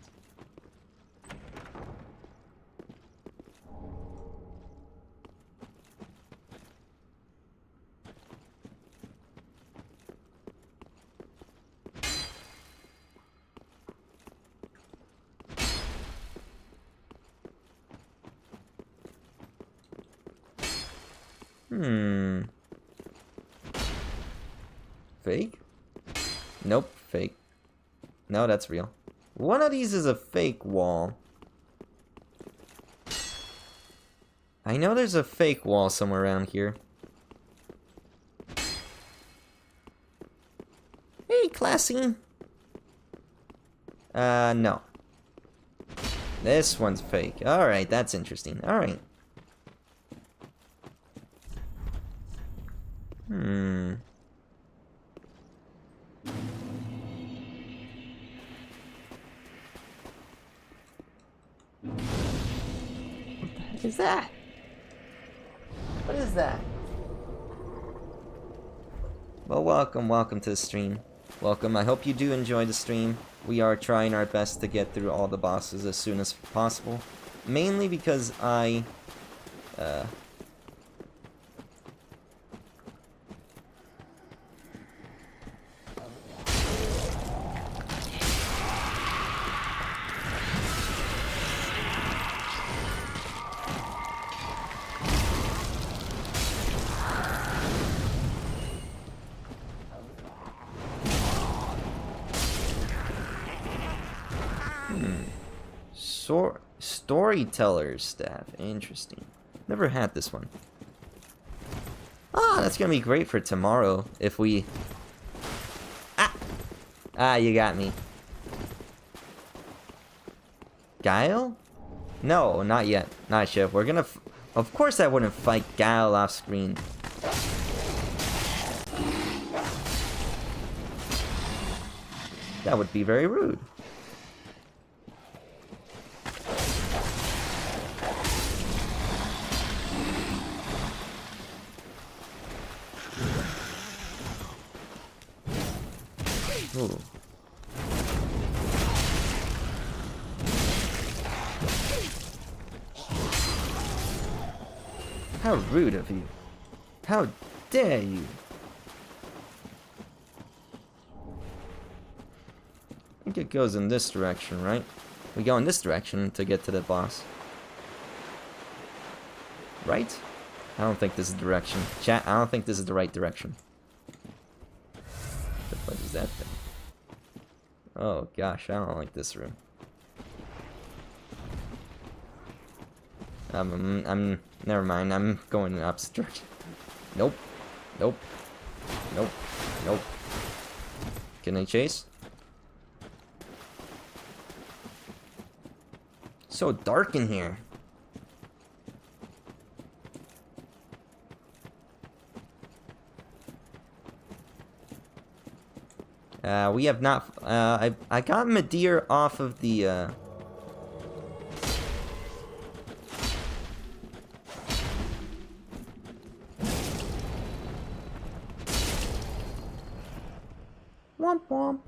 Fake? Nope, fake. No, that's real. One of these is a fake wall. I know there's a fake wall somewhere around here. Hey, classy. No. This one's fake. Alright, that's interesting. Alright. What is that? What is that? Well, welcome to the stream. Welcome. I hope you do enjoy the stream. We are trying our best to get through all the bosses as soon as possible. Mainly because I... Storyteller staff. Interesting. Never had this one. Ah, that's gonna be great for tomorrow if we... Ah, you got me. Guile? No, not yet. Not Chef. We're gonna... Of course I wouldn't fight Guile off screen. That would be very rude. Ooh. How rude of you. How dare you. I think it goes in this direction, right? We go in this direction to get to the boss. Right? I don't think this is the direction. Chat, I don't think this is the right direction. What is that thing? Oh gosh, I don't like this room. Never mind, I'm going upstairs. Nope. Nope. Nope. Nope. Can I chase? So dark in here. We have not, I got Madeir off of the, Womp womp.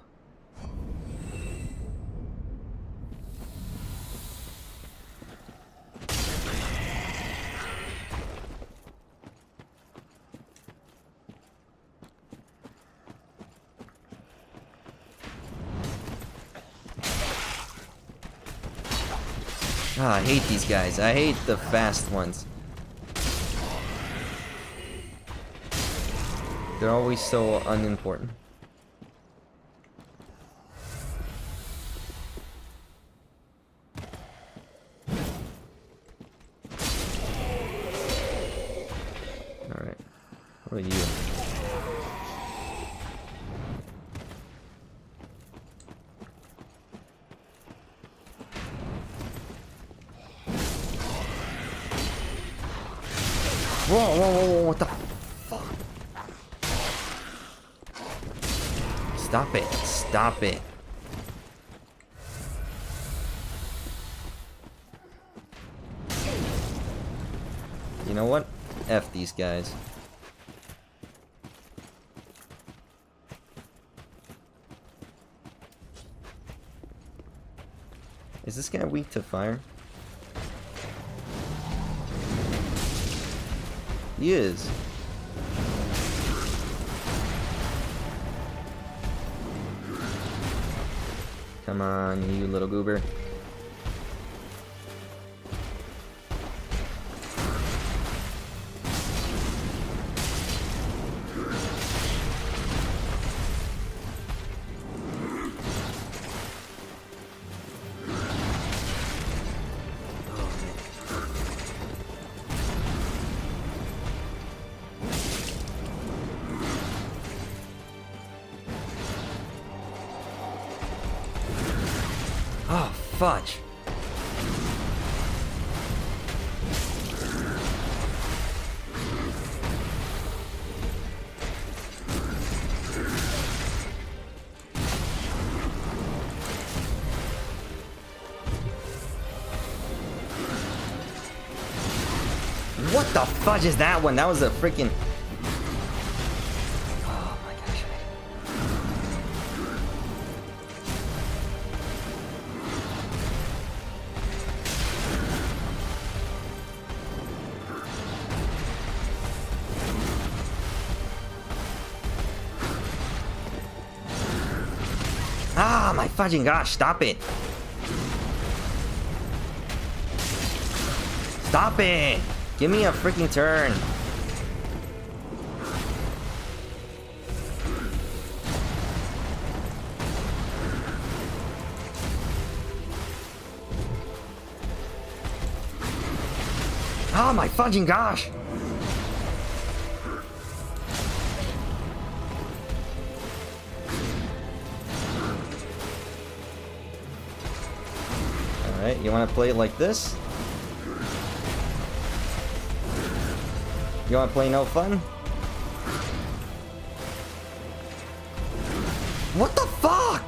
Ah, I hate these guys. I hate the fast ones. They're always so unimportant. Alright. What are you? Whoa, what the fuck? Stop it, stop it. You know what? F these guys. Is this guy weak to fire? He is. Come on, you little goober. Oh, fudge. What the fudge is that one? That was a freaking... Oh my gosh. Ah, my fudging gosh, stop it. Stop it. Give me a freaking turn. Oh my fucking gosh! Alright, you wanna play it like this? You wanna play no fun? What the fuck?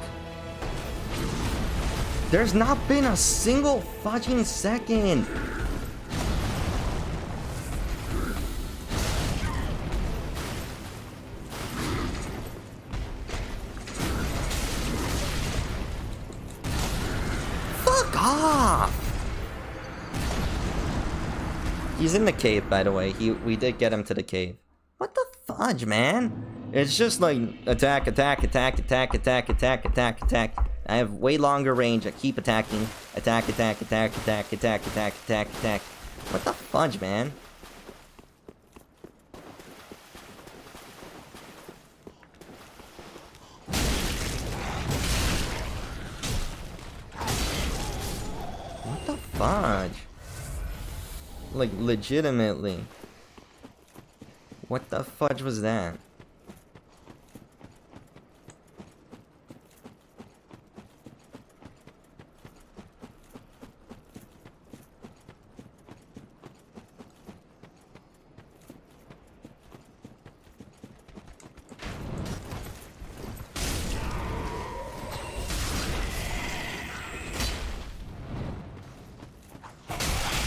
There's not been a single fucking second. Fuck off! He's in the cave, by the way. We did get him to the cave. What the fudge, man? It's just like attack, attack, attack, attack, attack, attack, attack, attack. I have way longer range. I keep attacking. Attack, attack, attack, attack, attack, attack, attack, attack. What the fudge, man? What the fudge? Like, legitimately. What the fudge was that?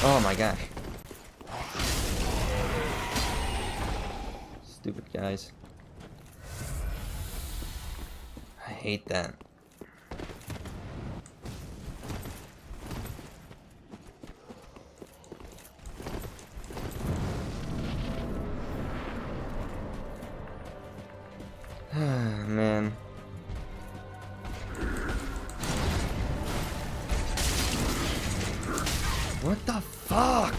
Oh my gosh. Stupid guys. I hate that. Man. What the fuck?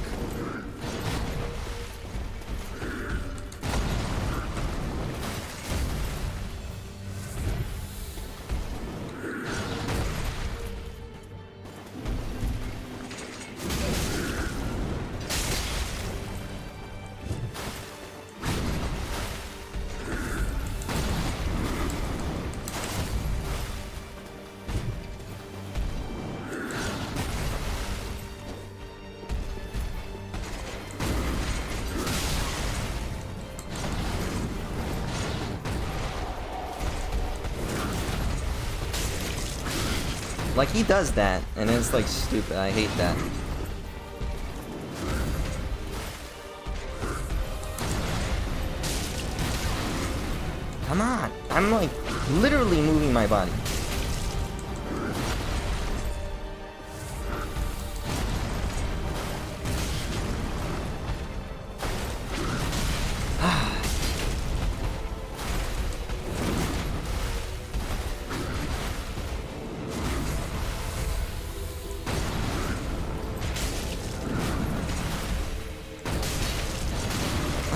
Like, he does that, and it's like stupid. I hate that. Come on! I'm like literally moving my body.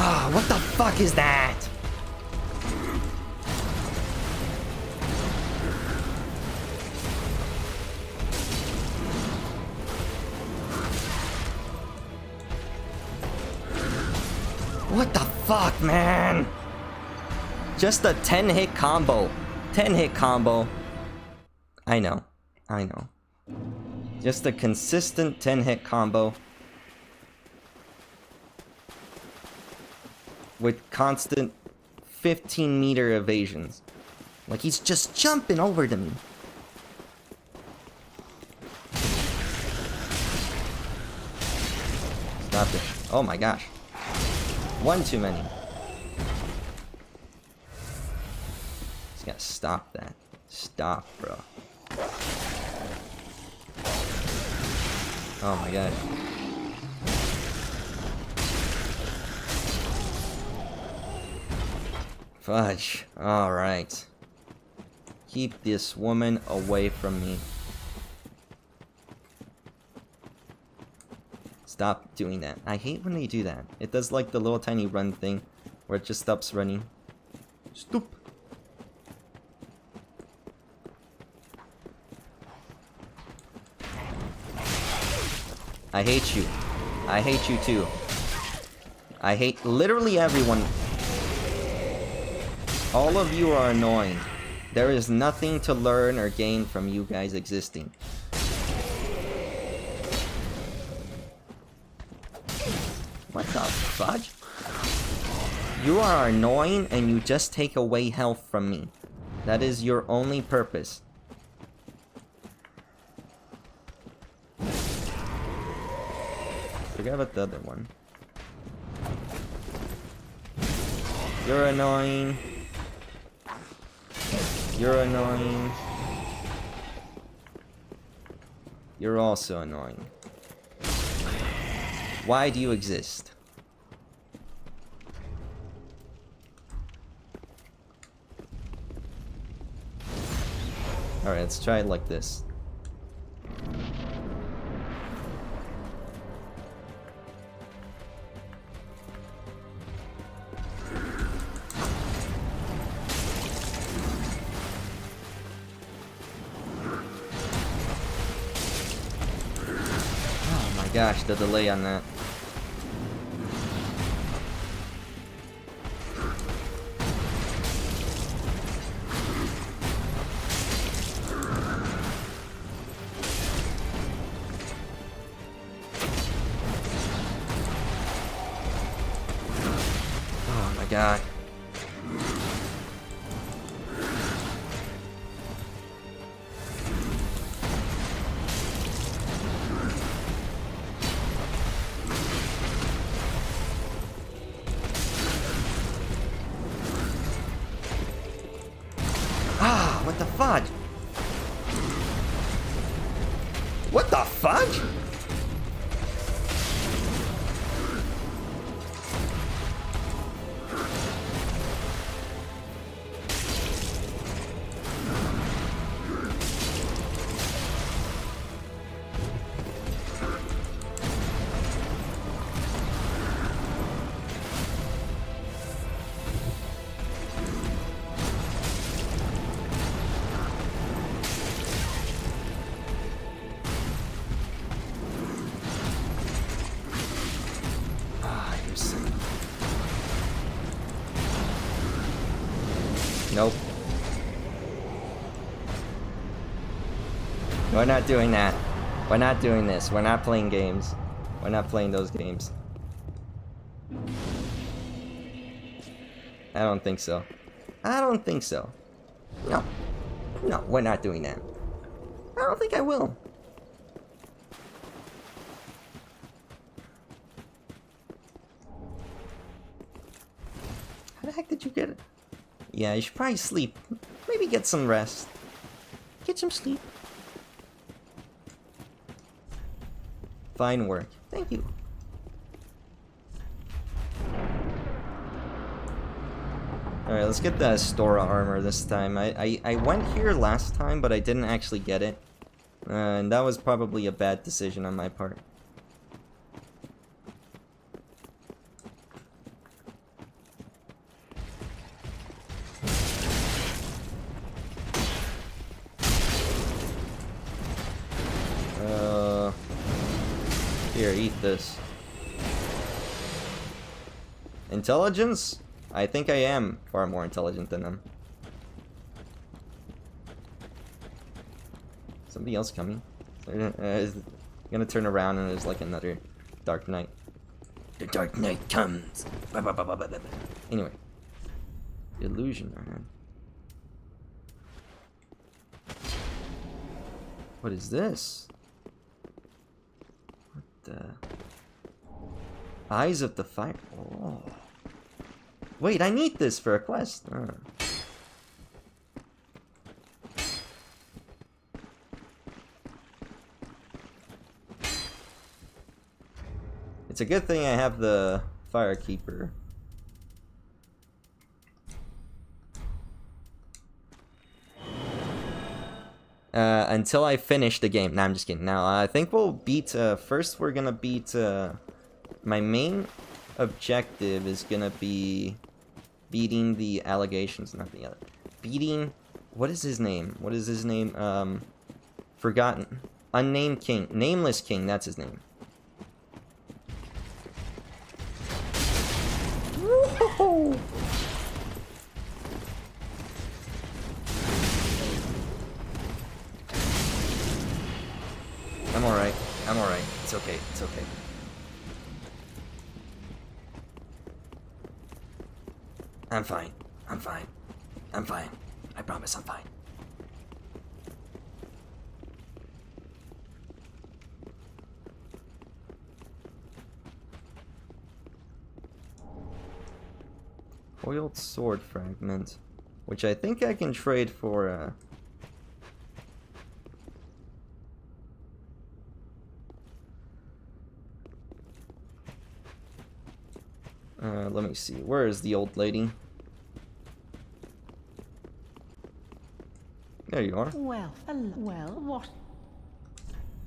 Ah, what the fuck is that? What the fuck, man? Just a 10-hit combo. 10-hit combo. I know. I know. Just a consistent 10-hit combo. With constant 15-meter evasions. Like, he's just jumping over to me. Stop it. Oh my gosh. One too many. Just gotta stop that. Stop, bro. Oh my god. Fudge. Alright. Keep this woman away from me. Stop doing that. I hate when they do that. It does like the little tiny run thing where it just stops running. Stop. I hate you. I hate you too. I hate literally everyone. All of you are annoying. There is nothing to learn or gain from you guys existing. What the fudge? You are annoying and you just take away health from me. That is your only purpose. Forget about the other one. You're annoying. You're annoying. You're also annoying. Why do you exist? Alright, let's try it like this. Oh my gosh, the delay on that. God. Ah, what the fudge? What the fudge? Nope. We're not doing that. We're not doing this. We're not playing games. We're not playing those games. I don't think so. I don't think so. No. No, we're not doing that. I don't think I will. How the heck did you get it? Yeah, you should probably sleep. Maybe get some rest. Get some sleep. Fine work. Thank you. Alright, let's get the Stora armor this time. I went here last time, but I didn't actually get it. And that was probably a bad decision on my part. Here, eat this. Intelligence? I think I am far more intelligent than them. Somebody else coming? Is gonna turn around and there's like another Dark Knight. The Dark Knight comes. Anyway, illusion, man. What is this? Eyes of the Fire. Oh. Wait, I need this for a quest. Oh. It's a good thing I have the Firekeeper. Until I finish the game. Nah, I'm just kidding. Now, I think we'll beat, first we're gonna beat, my main objective is gonna be beating the allegations, not the other. Beating, what is his name? What is his name? Forgotten. Unnamed King. Nameless King, that's his name. It's okay. It's okay. I'm fine. I'm fine. I'm fine. I promise I'm fine. Foiled sword fragment, which I think I can trade for let me see. Where is the old lady? There you are. Well, what?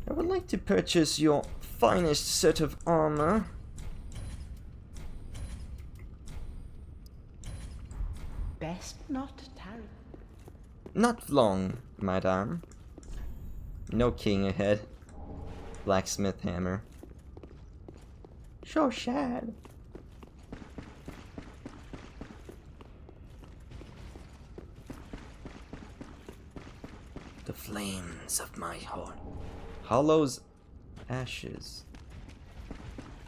I would like to purchase your finest set of armor. Best not tarry. Not long, madame. No king ahead. Blacksmith hammer. So sad. The flames of my heart. Hollow's ashes.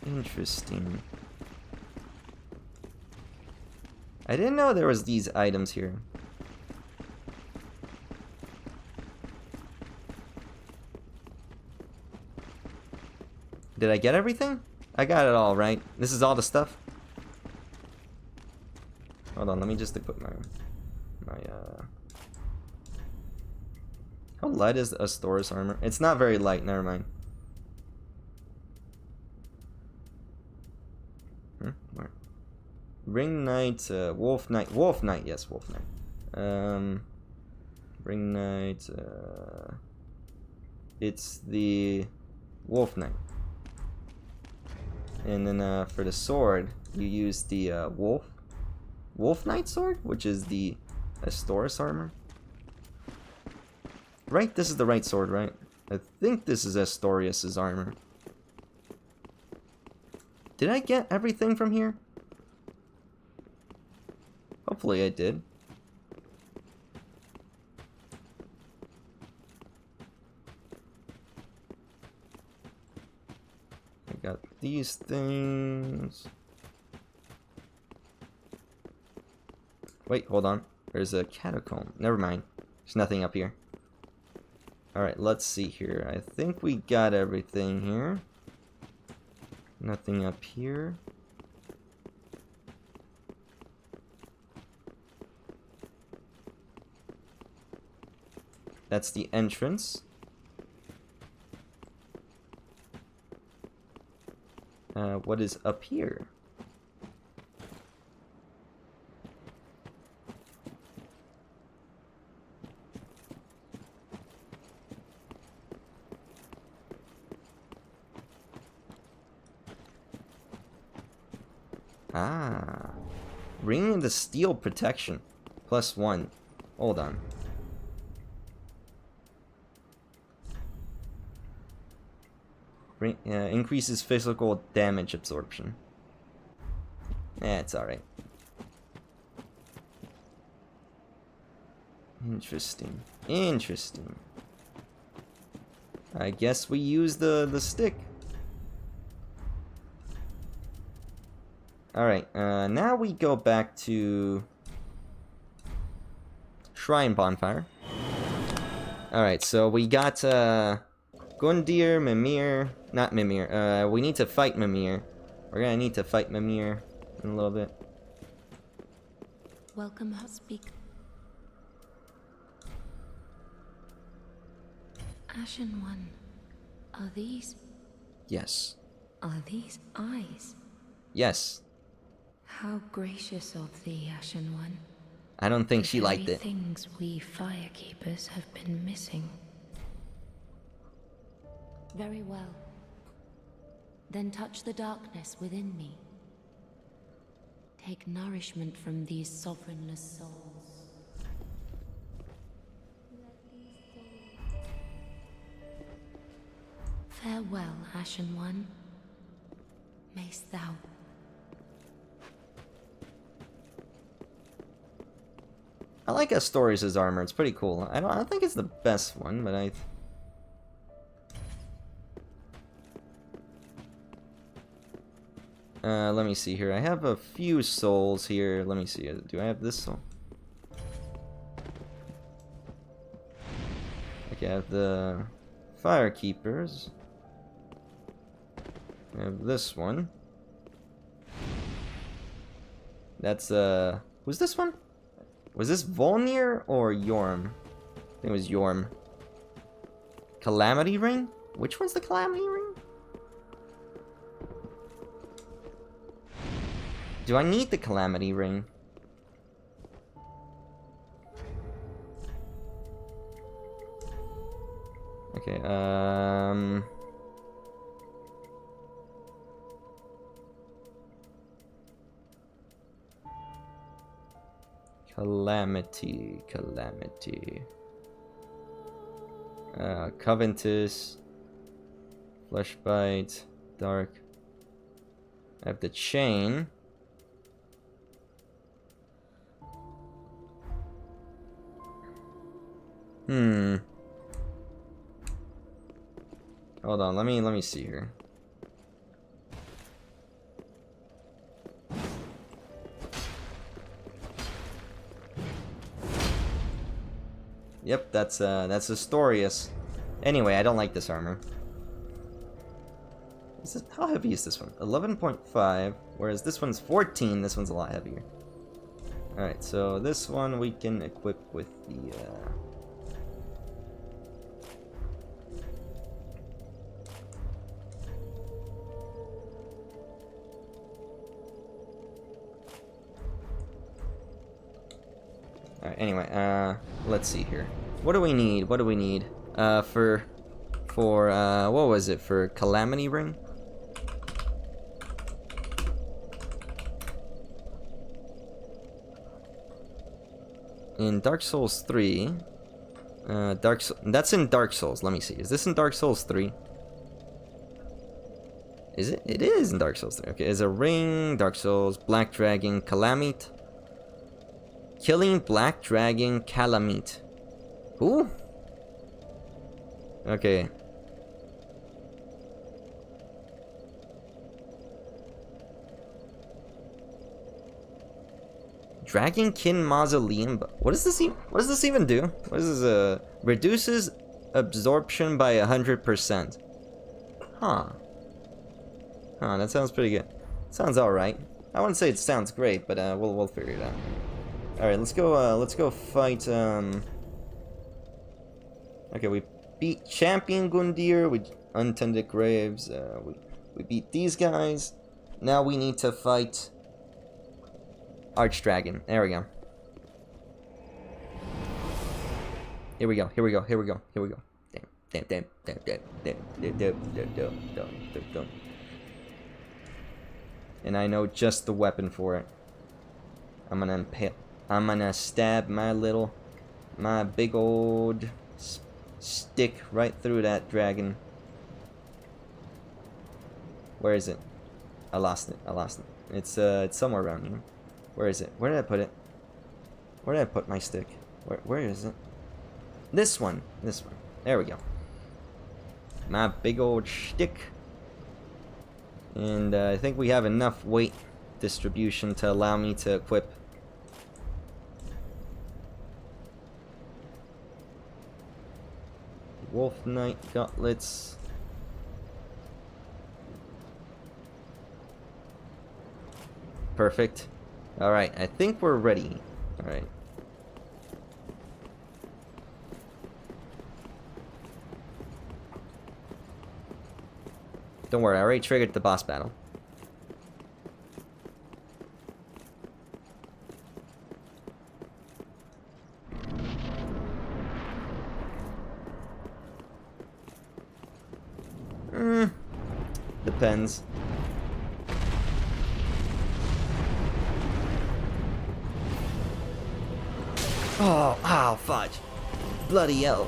Interesting. I didn't know there was these items here. Did I get everything? I got it all, right? This is all the stuff? Hold on, let me just equip my How light is Astora's armor? It's not very light, never mind. Where? Ring Knight, Wolf Knight, yes, Wolf Knight. Ring Knight, it's the Wolf Knight. And then for the sword, you use the Wolf Knight sword, which is the Astora's armor. Right? This is the right sword, right? I think this is Astorius's armor. Did I get everything from here? Hopefully I did. I got these things. Wait, hold on. There's a catacomb. Never mind. There's nothing up here. Alright, let's see here. I think we got everything here. Nothing up here. That's the entrance. What is up here? Ah, bringing the steel protection, +1. Hold on. Increases physical damage absorption. It's alright. Interesting. Interesting. I guess we use the stick. Alright, now we go back to Shrine Bonfire. Alright, so we got Gundyr, Mimir, not Mimir, we need to fight Mimir. We're gonna need to fight Mimir in a little bit. Welcome, speak. Ashen One, are these Yes. eyes? Yes. How gracious of thee, Ashen One. I don't think The she liked very it. things we firekeepers have been missing. Very well. Then touch the darkness within me. Take nourishment from these sovereignless souls. Farewell, Ashen One. Mayst thou. I like Astorius' armor, it's pretty cool. I don't think it's the best one, but Let me see here. I have a few souls here. Let me see. Do I have this soul? Okay, I have the Firekeepers. I have this one. That's, who's this one? Was this Volnir or Yorm? I think it was Yorm. Calamity Ring? Which one's the Calamity Ring? Do I need the Calamity Ring? Okay, Calamity. Coventus. Fleshbite. Dark. I have the chain. Hold on, let me see here. Yep, that's Astorius. Anyway, I don't like this armor. How heavy is this one? 11.5, whereas this one's 14. This one's a lot heavier. Alright, so this one we can equip with the Alright, anyway, let's see here. What do we need? What was it? For Calamity Ring? In Dark Souls 3, that's in Dark Souls. Let me see. Is this in Dark Souls 3? Is it? It is in Dark Souls 3. Okay, is a ring, Dark Souls, Black Dragon, Calamite. Killing Black Dragon Calamite. Who? Okay. Dragonkin Mausoleum. What does this even do? What is this? Reduces absorption by 100%. Huh. Huh, that sounds pretty good. Sounds alright. I wouldn't say it sounds great, but we'll figure it out. Alright, let's go fight, Okay, we beat Champion Gundyr, we Untended Graves, we beat these guys. Now we need to fight Archdragon. There we go. Here we go. Damn. And I know just the weapon for it. I'm gonna stab my big old stick right through that dragon. Where is it? I lost it. It's somewhere around here. Where is it? Where did I put it? Where did I put my stick? Where is it? This one. There we go. My big old stick. And I think we have enough weight distribution to allow me to equip Wolf Knight gauntlets. Perfect. Alright, I think we're ready. Alright. Don't worry, I already triggered the boss battle. Depends. Oh, ow, fudge. Bloody hell.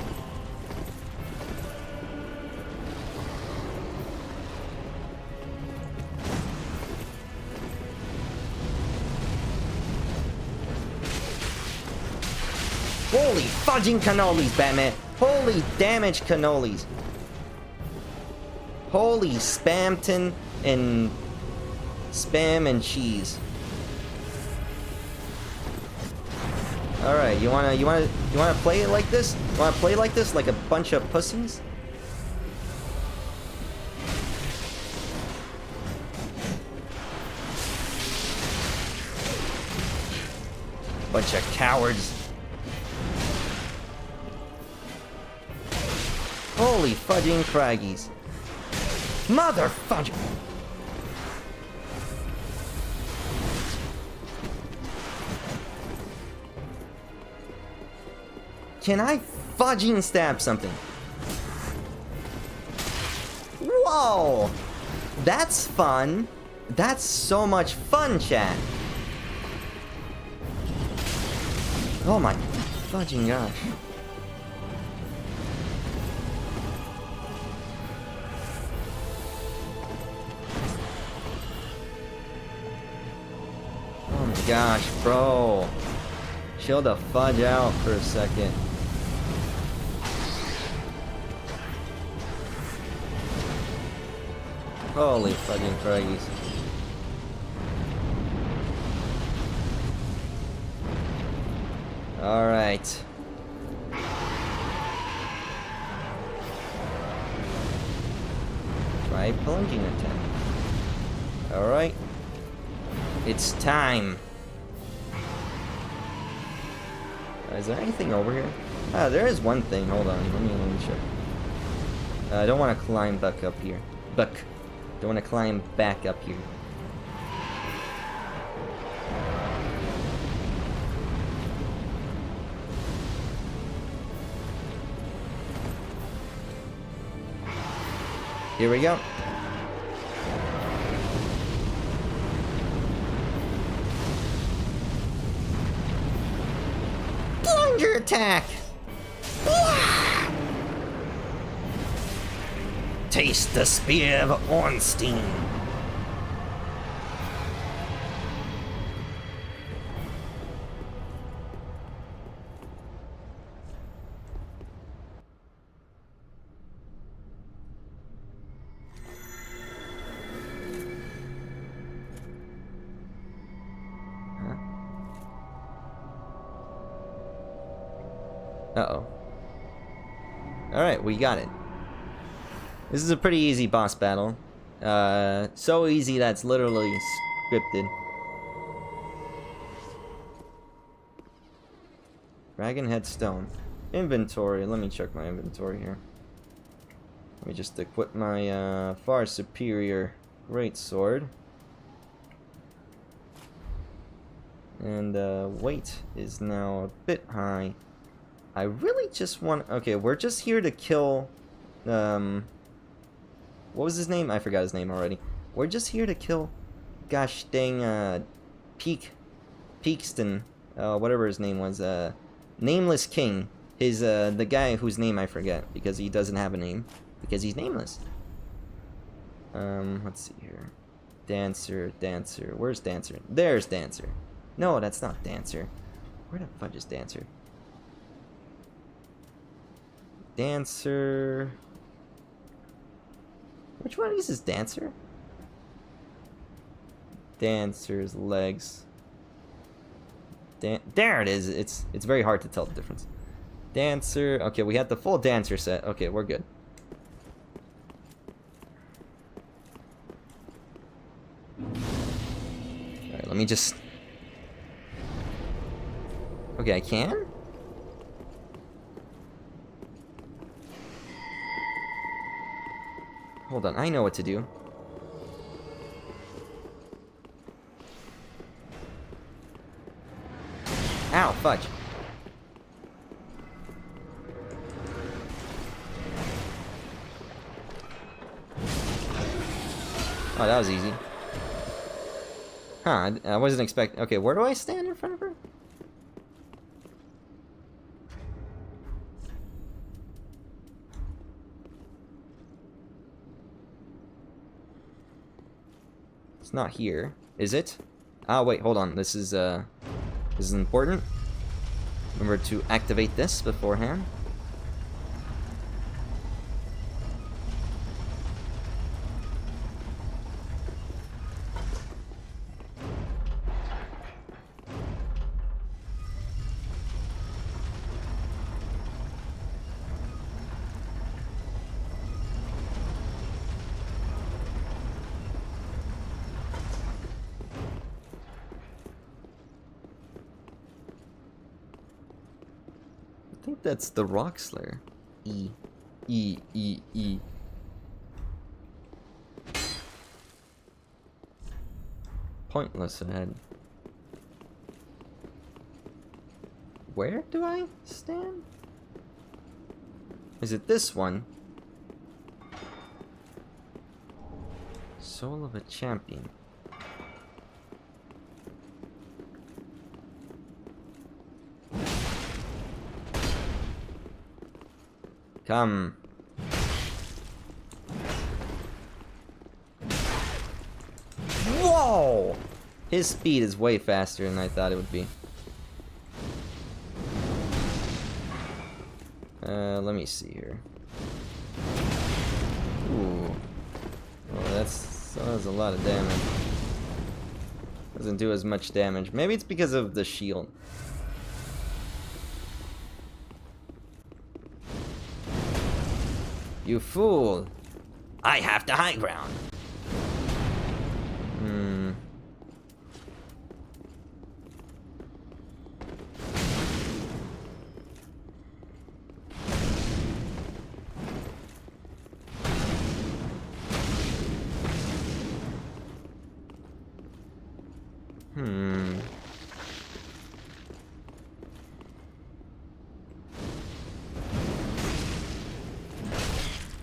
Holy fudging cannolis, Batman. Holy damage cannolis. Holy Spamton and Spam and cheese. Alright, you wanna play it like this? You wanna play like this? Like a bunch of pussies? Bunch of cowards. Holy fudging craggies. Mother fudging. Can I fudging stab something? Whoa! That's fun. That's so much fun, chat. Oh my fudging gosh. Oh my gosh, bro. Chill the fudge out for a second. Holy fudging craggies. Alright. Try plunging attack. Alright. It's time. Is there anything over here? Ah, there is one thing. Hold on. Let me check. I don't want to climb back up here. Don't want to climb back up here. Here we go. Plunger attack! Taste the spear of Ornstein. Uh-oh. Alright, we got it. This is a pretty easy boss battle. So easy that's literally scripted. Dragon Headstone. Inventory. Let me check my inventory here. Let me just equip my far superior greatsword. And weight is now a bit high. I really just want... Okay, we're just here to kill... what was his name? I forgot his name already. We're just here to kill... Gosh dang, Peakston. Whatever his name was. Nameless King. His, the guy whose name I forget. Because he doesn't have a name. Because he's nameless. Let's see here. Dancer. Where's Dancer? There's Dancer. No, that's not Dancer. Where the fudge is Dancer? Dancer. Which one of these is Dancer? Dancer's legs. There it is. It's very hard to tell the difference. Dancer. Okay, we had the full Dancer set. Okay, we're good. Alright, let me just... Okay, I can? Hold on, I know what to do. Ow, fudge. Oh, that was easy. Huh, I wasn't expecting... Okay, where do I stand in front of her? It's not here, is it? Ah, wait, hold on. This is important. Remember to activate this beforehand. think that's the Rock Slayer. E. E. E. E. Pointless ahead. Where do I stand? Is it this one? Soul of a champion. Come. Whoa! His speed is way faster than I thought it would be. Let me see here. Ooh. Oh, that was a lot of damage. Doesn't do as much damage. Maybe it's because of the shield. You fool! I have the high ground! Hmm.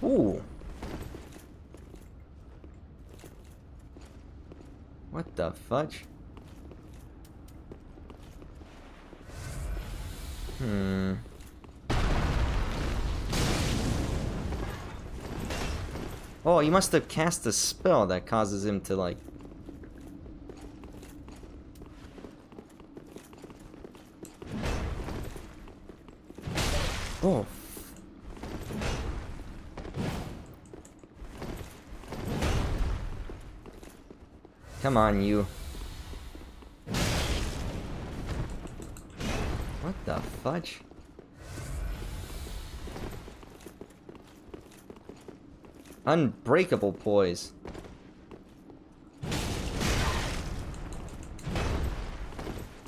Ooh. What the fudge? Oh, he must have cast a spell that causes him to, like... Oh. Come on, you. What the fudge? Unbreakable poise.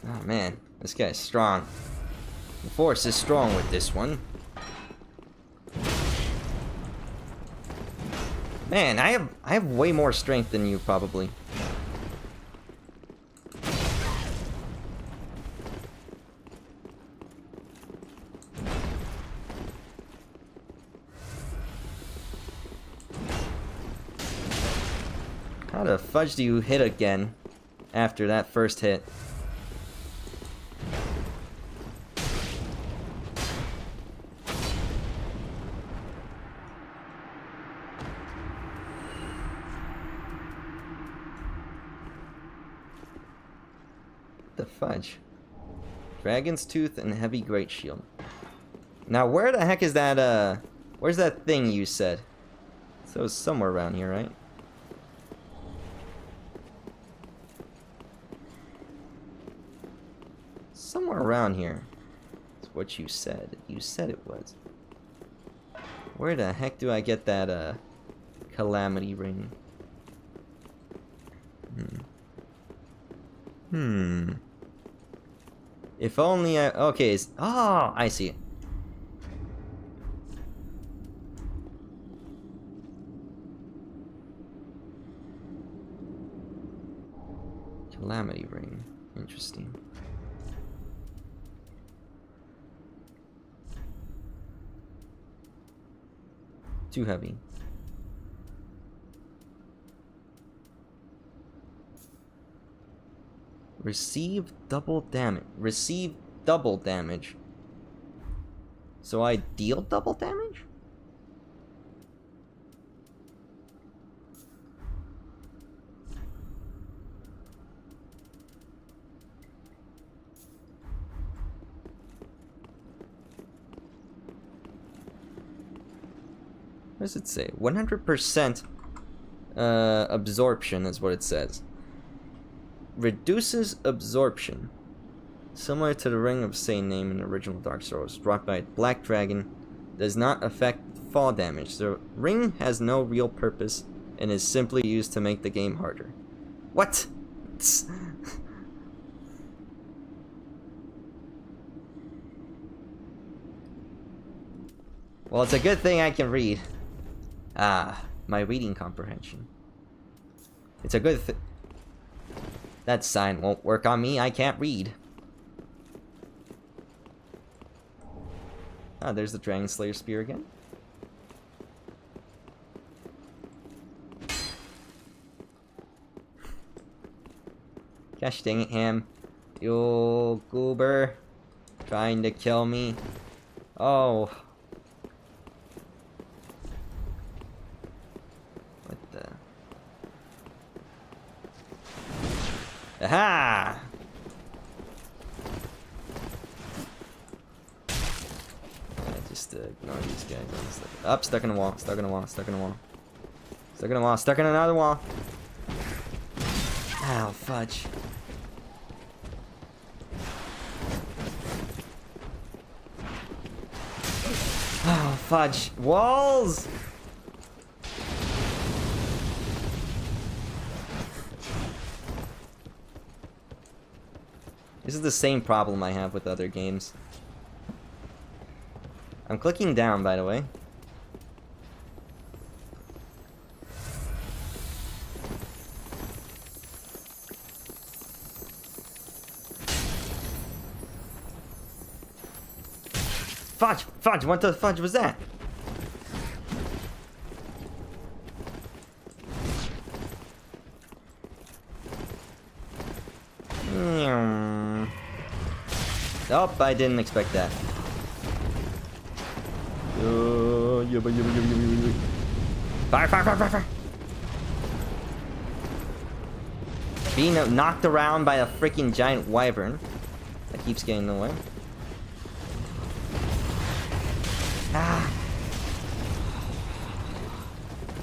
Oh man, this guy's strong. The force is strong with this one. Man, I have way more strength than you probably. How the fudge do you hit again after that first hit? The fudge. Dragon's Tooth and Heavy Great Shield. Now where the heck is that, where's that thing you said? So it's somewhere around here, right? Somewhere around here. That's what you said. You said it was. Where the heck do I get that, calamity ring? If only I... Okay, oh, I see it. Calamity ring. Interesting. Too heavy. Receive double damage. Receive double damage. So I deal double damage? What does it say? 100% absorption is what it says. Reduces absorption. Similar to the ring of same name in the original Dark Souls, brought by Black Dragon, does not affect fall damage. The ring has no real purpose and is simply used to make the game harder. What? Well, it's a good thing I can read. Ah, my reading comprehension. It's a good thing. That sign won't work on me. I can't read. Ah, there's the Dragon Slayer spear again. Gosh dang it, Ham. You goober. Trying to kill me. Oh. What the? Aha! Just ignore these guys. Up, stuck in a wall, stuck in a wall, stuck in a wall. Stuck in a wall, stuck in another wall. Ow, fudge. Oh, fudge. Walls! This is the same problem I have with other games. I'm clicking down, by the way. Fudge! Fudge! What the fudge was that? Nope, I didn't expect that. Fire, fire, fire, fire, fire! Being knocked around by a freaking giant wyvern that keeps getting in the way. Ah.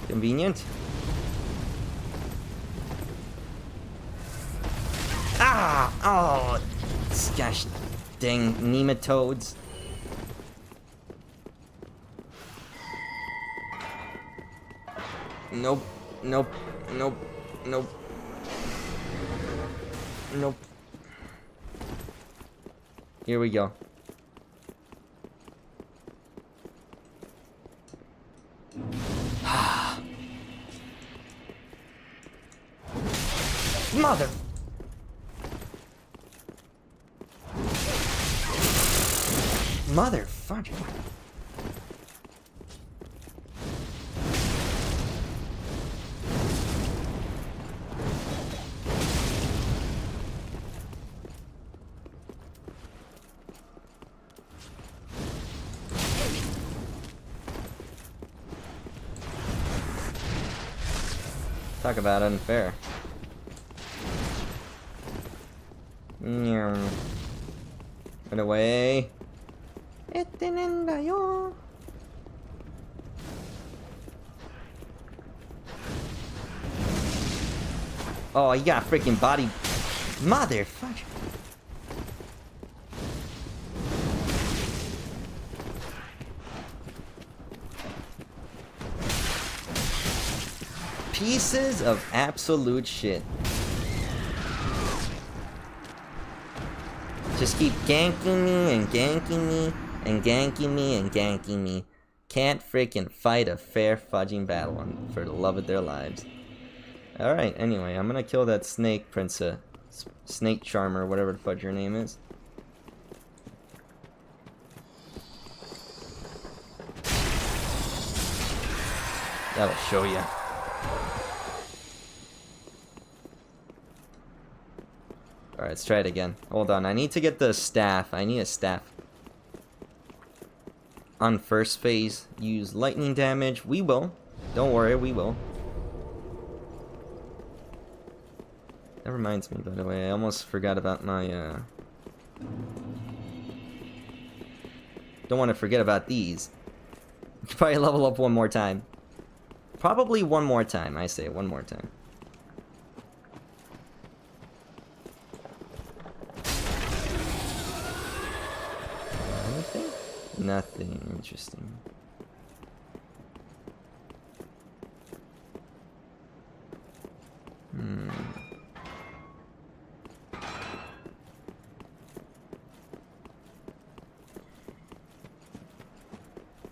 Convenient. Ah! Oh! Gosh dang nematodes. Nope. Nope. Nope. Nope. Nope. Here we go. Mother. Motherfucker. Talk about unfair. Run away. Oh, you got a freaking body. Motherfucker. Pieces of absolute shit. Just keep ganking me and ganking me and ganking me and ganking me. Can't freaking fight a fair fudging battle for the love of their lives. Alright, anyway, I'm gonna kill that snake princess. Snake charmer, whatever the fudge your name is. That'll show ya. Alright, let's try it again. Hold on, I need to get the staff. I need a staff. On first phase, use lightning damage. We will. Don't worry, we will. That reminds me, by the way, I almost forgot about my, Don't want to forget about these. We could probably level up one more time. Probably one more time, I say, one more time. Anything? Nothing interesting.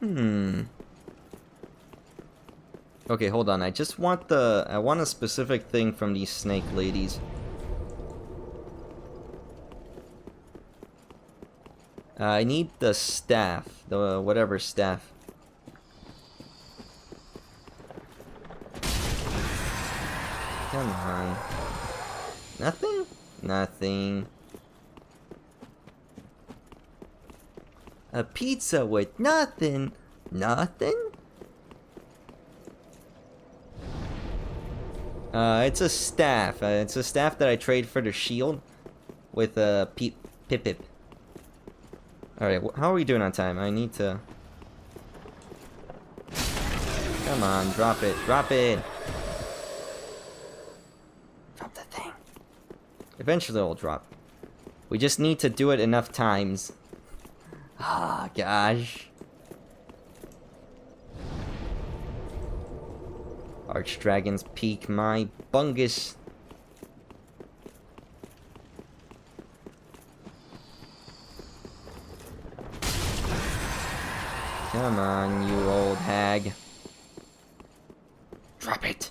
Okay, hold on. I just want I want a specific thing from these snake ladies. I need the staff. The whatever staff. Come on. Nothing? Nothing. A pizza with nothing? Nothing? It's a staff. It's a staff that I trade for the shield with a pip. Alright, how are we doing on time? I need to... Come on, drop it. Drop it! Drop the thing. Eventually it'll drop. We just need to do it enough times. Ah, gosh. Archdragons pique my bungus. Come on, you old hag. Drop it.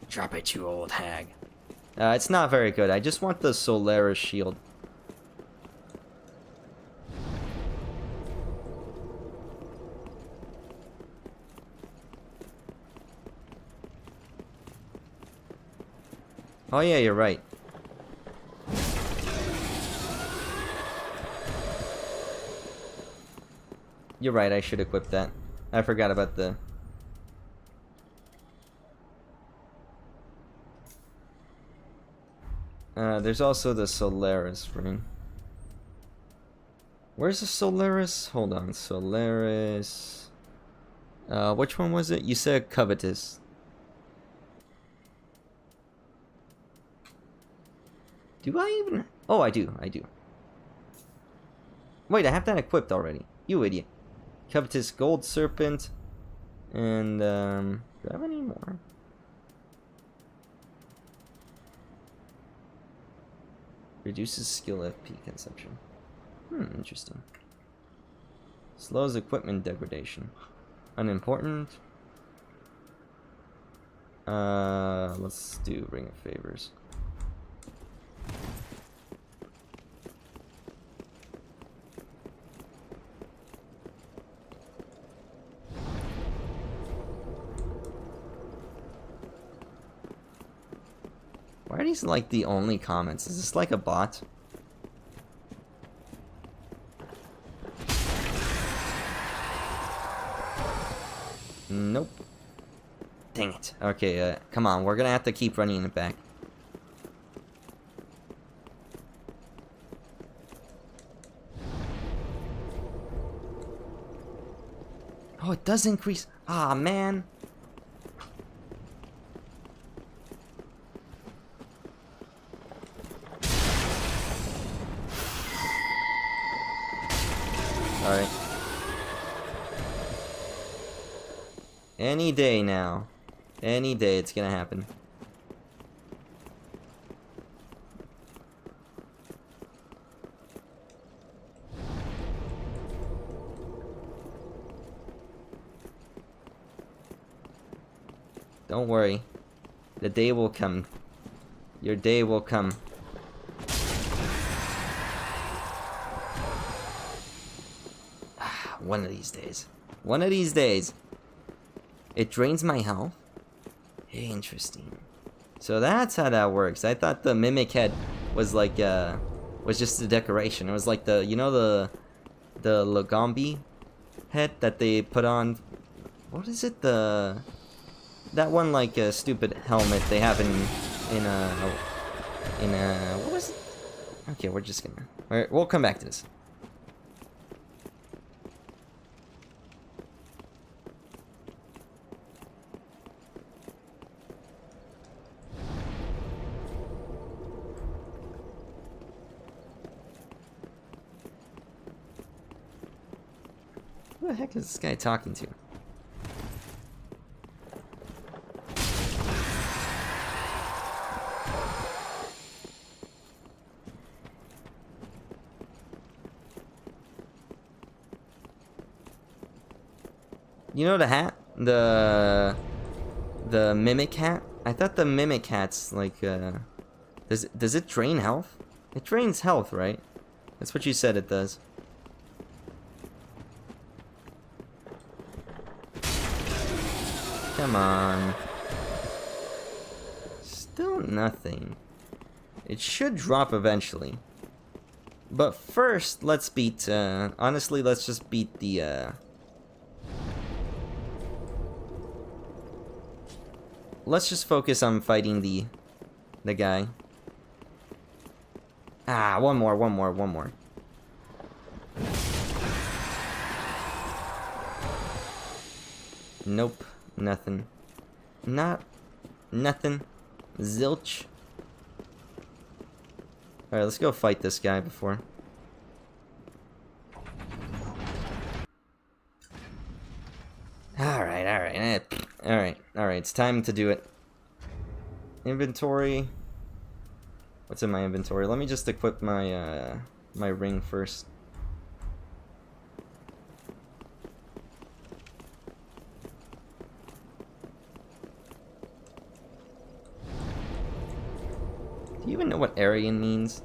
Drop it, you old hag. It's not very good. I just want the Solaris shield. Oh yeah, you're right. You're right, I should equip that. I forgot about the... there's also the Solaris ring. Where's the Solaris? Hold on, Solaris... which one was it? You said Covetous. Do I even... Oh, I do. Wait, I have that equipped already. You idiot. Covetous Gold Serpent. And, do I have any more? Reduces skill FP consumption. Interesting. Slows equipment degradation. Unimportant. Let's do Ring of Favors. Why are these like the only comments? Is this like a bot? Nope. Dang it. Okay, come on. We're gonna have to keep running it back. Oh, it does increase. Ah, man. Alright. Any day now. Any day it's gonna happen. Don't worry. The day will come. Your day will come. One of these days. One of these days. It drains my health? Interesting. So that's how that works. I thought the mimic head was like, was just a decoration. It was like the, you know, the Lagombi head that they put on. What is it? That one like a stupid helmet they have in what was it? Okay, we're just gonna. We'll come back to this. Who the heck is this guy talking to? You know the hat? The mimic hat? I thought the mimic hat's like does it drain health? It drains health, right? That's what you said it does. Come on. Still nothing. It should drop eventually. But first, let's beat, honestly, let's just beat the, let's just focus on fighting the guy. Ah, one more. Nope, nothing. Nothing. Zilch. Alright, let's go fight this guy before. Alright, it's time to do it. Inventory. What's in my inventory? Let me just equip my, my ring first. Do you even know what Aryan means?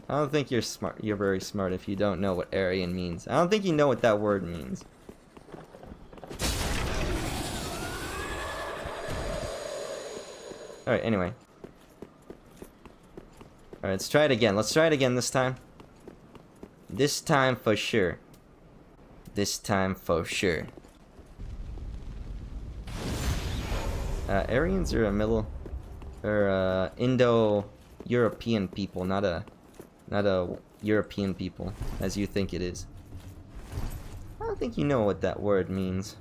I don't think you're smart. You're very smart if you don't know what Aryan means. I don't think you know what that word means. Alright, anyway. Alright, let's try it again. Let's try it again this time. This time for sure. This time for sure. Aryans are a middle... They're Indo-European people, not a European people, as you think it is. I don't think you know what that word means.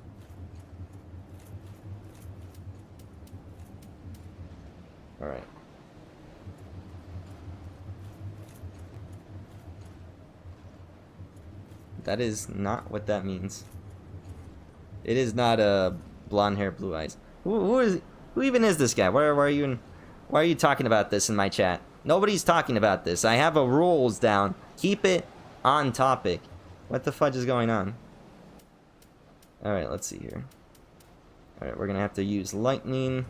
Alright. That is not what that means. It is not blonde hair, blue eyes. Who even is this guy? Why are you talking about this in my chat? Nobody's talking about this. I have a rules down. Keep it on topic. What the fudge is going on? Alright, let's see here. Alright, we're gonna have to use lightning.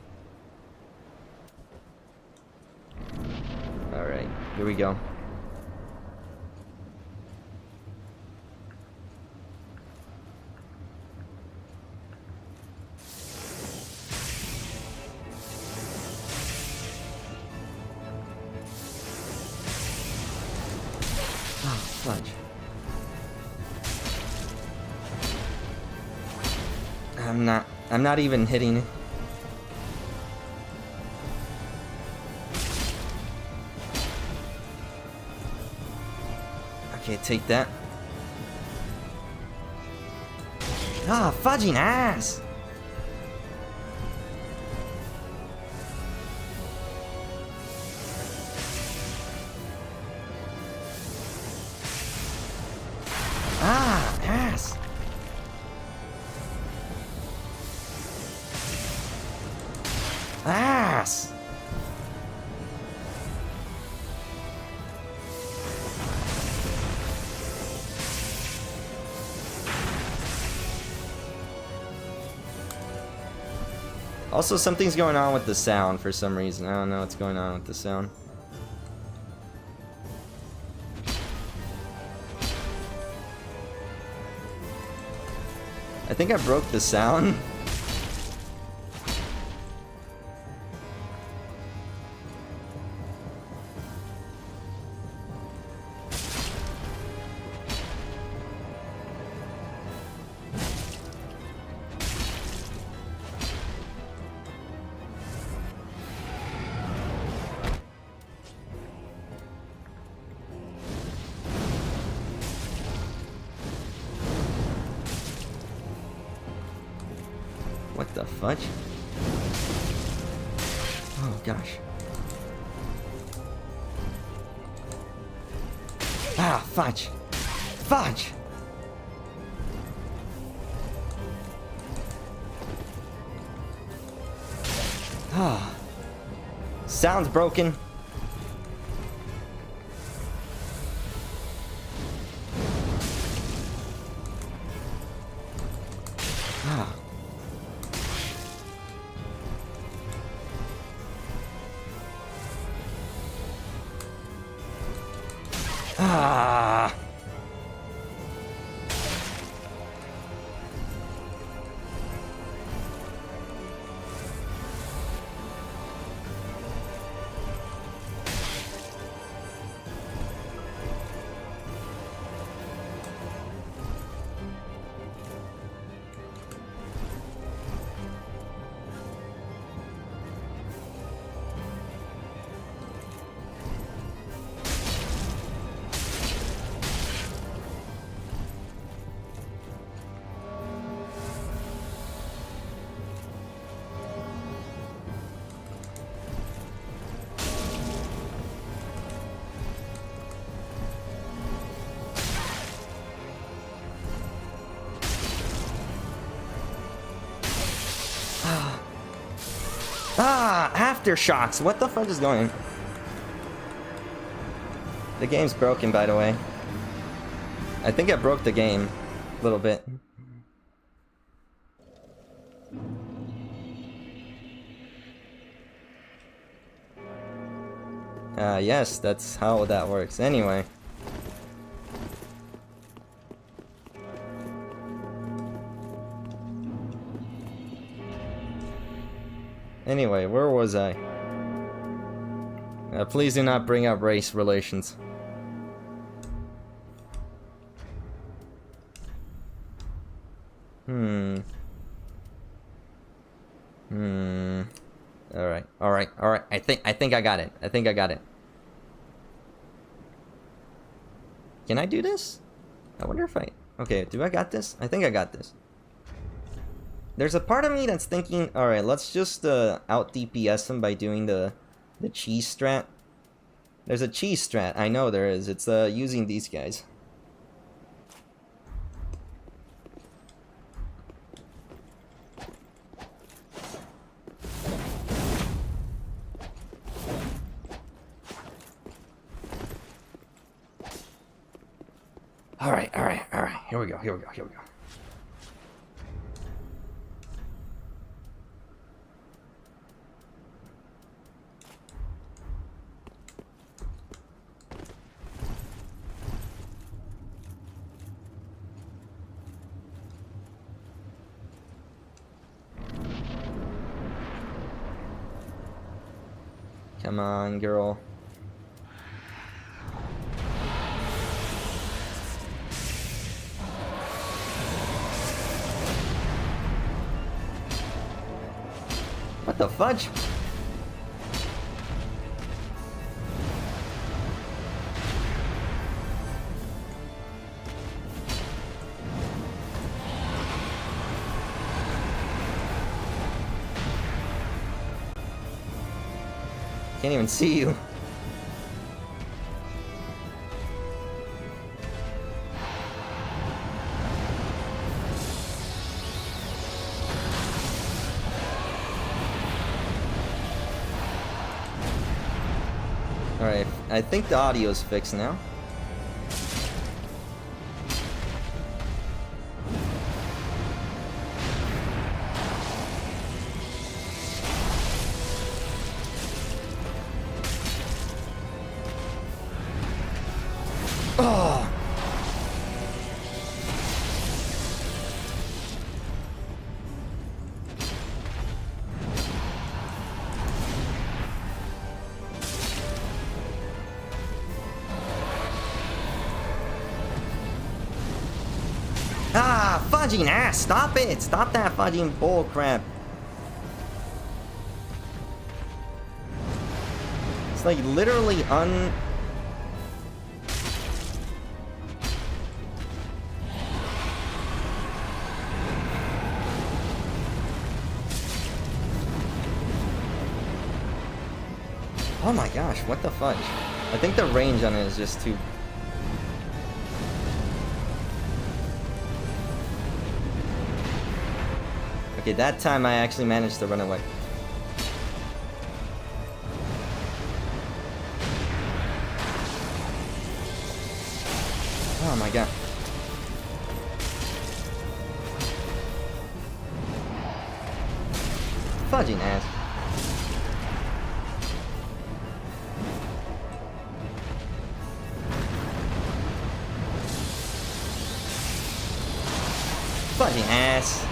Alright, here we go. Fudge. I'm not even hitting it. Okay, take that. Ah, fudging ass! Ah, ass! Ass! Also, something's going on with the sound for some reason. I don't know what's going on with the sound. I think I broke the sound. What the fudge? Oh gosh. Ah, fudge! Fudge! Ah. Sound's broken. Ah. Ah. Ah, aftershocks. What the fuck is going on? The game's broken, by the way. I think I broke the game a little bit. Yes, that's how that works. Anyway. Anyway, where was I? Please do not bring up race relations. Alright. I think I got it. Can I do this? I wonder if I... Okay, do I got this? I think I got this. There's a part of me that's thinking, alright, let's just out DPS him by doing the cheese strat. There's a cheese strat, I know there is. It's using these guys. Alright. Here we go. Come on, girl. What the fudge? Can't even see you. Alright, I think the audio's fixed now. Oh. Ah, fudging ass! Stop it! Stop that fudging bullcrap! It's like literally Oh my gosh, what the fudge? I think the range on it is just too... Okay, that time I actually managed to run away. Oh my god. fudging ass. Fudging ass.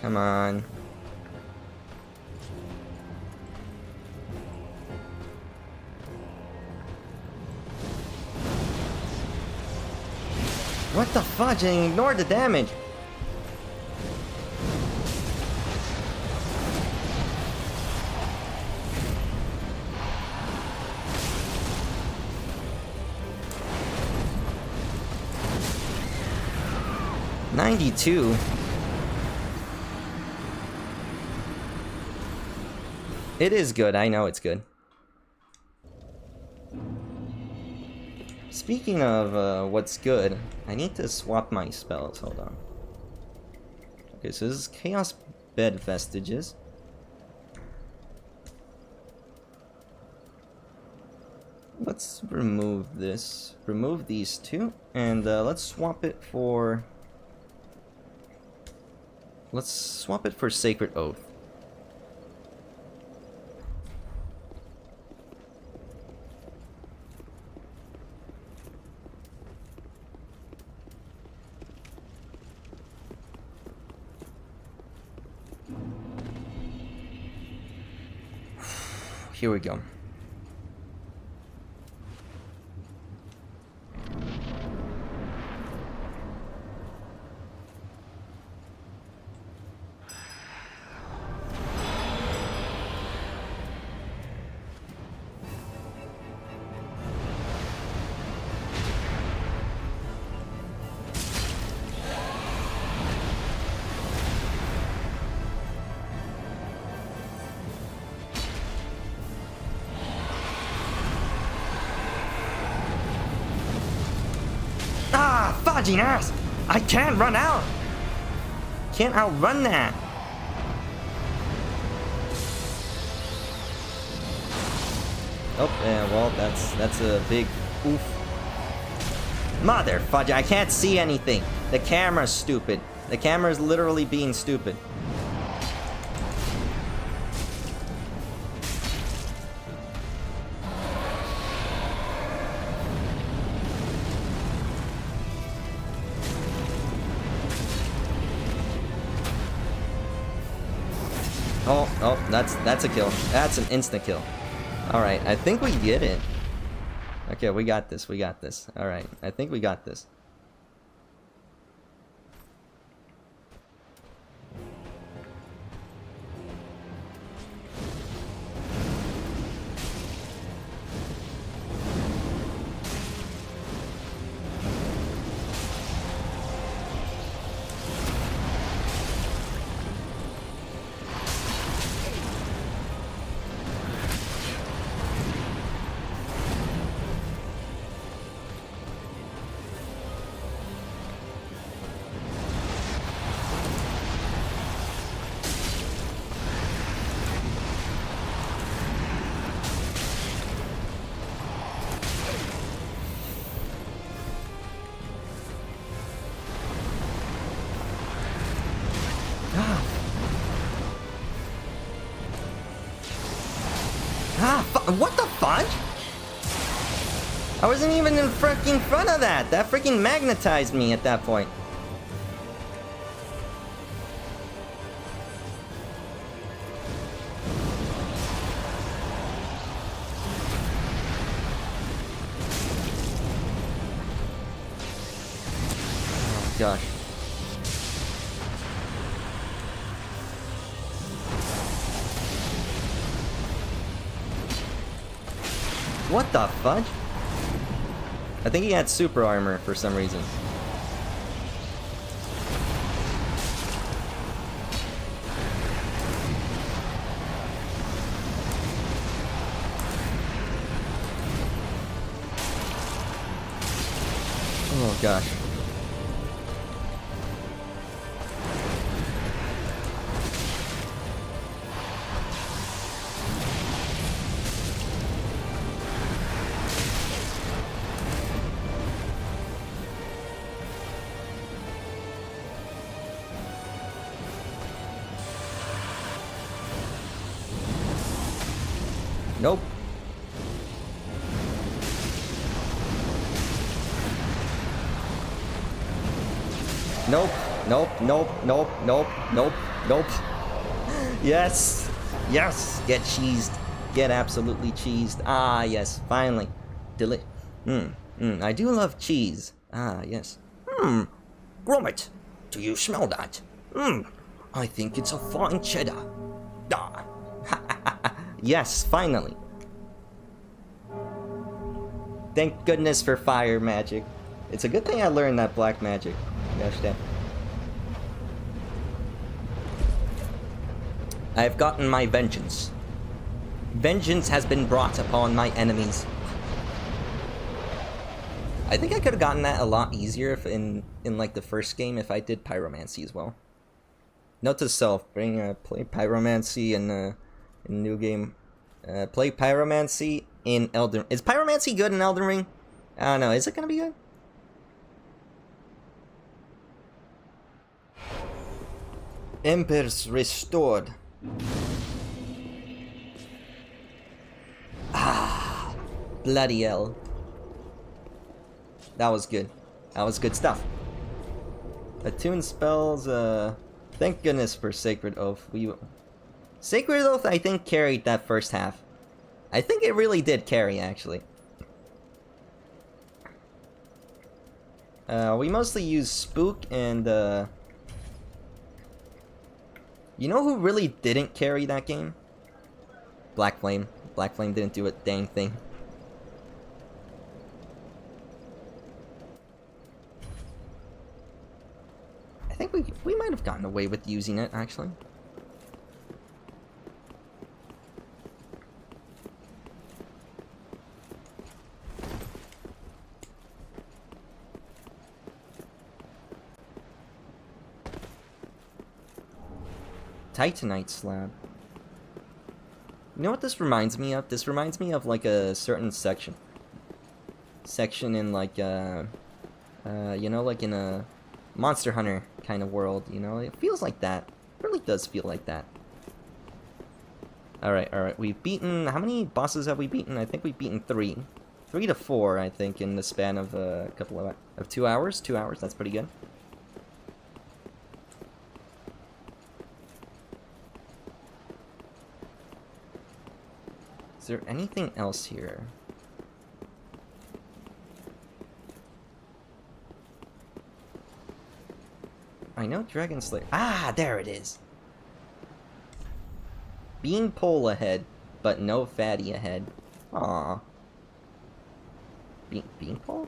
Come on. What the fudge? I ignored the damage. $92. It is good, I know it's good. Speaking of what's good, I need to swap my spells, hold on. Okay, so this is Chaos Bed Vestiges. Let's remove this, remove these two, and let's swap it for... Let's swap it for Sacred Oath. Here we go. Fudging ass! I can't run out! Can't outrun that! Oh, yeah, well, that's a big oof. Mother fudge, I can't see anything! The camera's stupid. The camera's literally being stupid. Oh, that's a kill. That's an instant kill. Alright, I think we get it. Okay, we got this, we got this. Alright, I think we got this. What the fudge? I wasn't even in freaking front of that. That freaking magnetized me at that point. Oh gosh. What the fudge? I think he had super armor for some reason. Oh gosh. Nope. Nope. Nope. Nope. Nope. Nope. Nope. Nope. Yes. Yes. Get cheesed. Get absolutely cheesed. Ah, yes. Finally. I do love cheese. Ah, yes. Gromit, do you smell that? I think it's a fine cheddar. Ah. Yes, finally. Thank goodness for fire magic. It's a good thing I learned that black magic. Gosh damn. I have gotten my vengeance. Vengeance has been brought upon my enemies. I think I could have gotten that a lot easier if in like the first game if I did pyromancy as well. Note to self: play pyromancy in new game. Play pyromancy in Elden. Is pyromancy good in Elden Ring? I don't know. Is it gonna be good? Embers restored. Ah, bloody hell. That was good. That was good stuff. Attune spells, thank goodness for Sacred Oath. Sacred Oath, I think, carried that first half. I think it really did carry, actually. We mostly use Spook and, you know who really didn't carry that game? Black Flame. Black Flame didn't do a dang thing. I think we might have gotten away with using it, actually. Titanite slab. You know what this reminds me of? This reminds me of like a certain section in like you know, like in a Monster Hunter kind of world, you know? It feels like that. It really does feel like that. Alright, we've beaten... How many bosses have we beaten? I think we've beaten 3. 3 to 4, I think, in the span of a couple of 2 hours? 2 hours, that's pretty good. Is there anything else here? I know Dragon Slayer. Ah, there it is. Beanpole ahead, but no fatty ahead. Aww. Beanpole?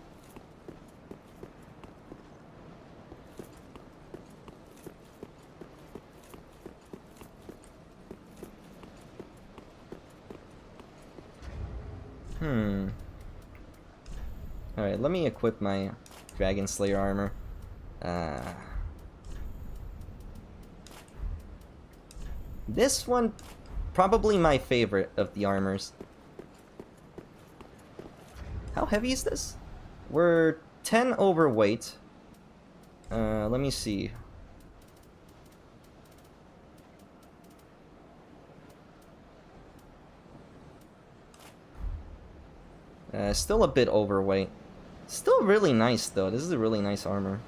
Alright, let me equip my Dragon Slayer armor. This one, probably my favorite of the armors. How heavy is this? We're 10 overweight. Let me see. Still a bit overweight. Still really nice, though. This is a really nice armor.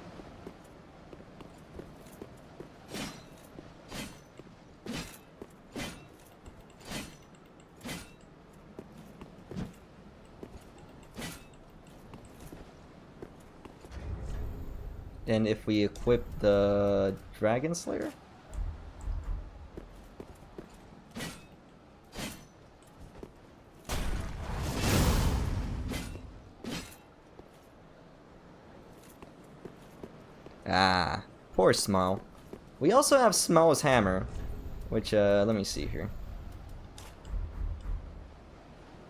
And if we equip the Dragon Slayer? Ah, poor Small. We also have Small's hammer, which, let me see here.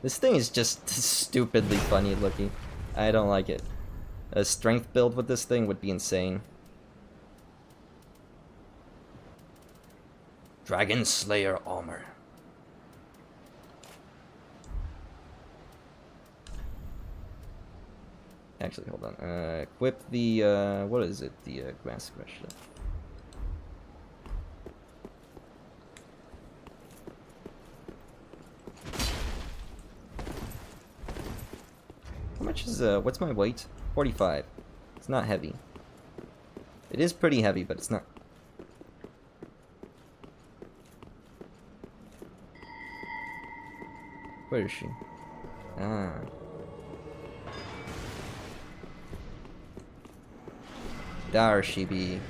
This thing is just stupidly funny looking. I don't like it. A strength build with this thing would be insane. Dragon Slayer armor. Actually, hold on. Equip the, what is it? The, grass crusher. How much is, what's my weight? 45. It's not heavy. It is pretty heavy, but it's not. Where is she? Ah. There she be.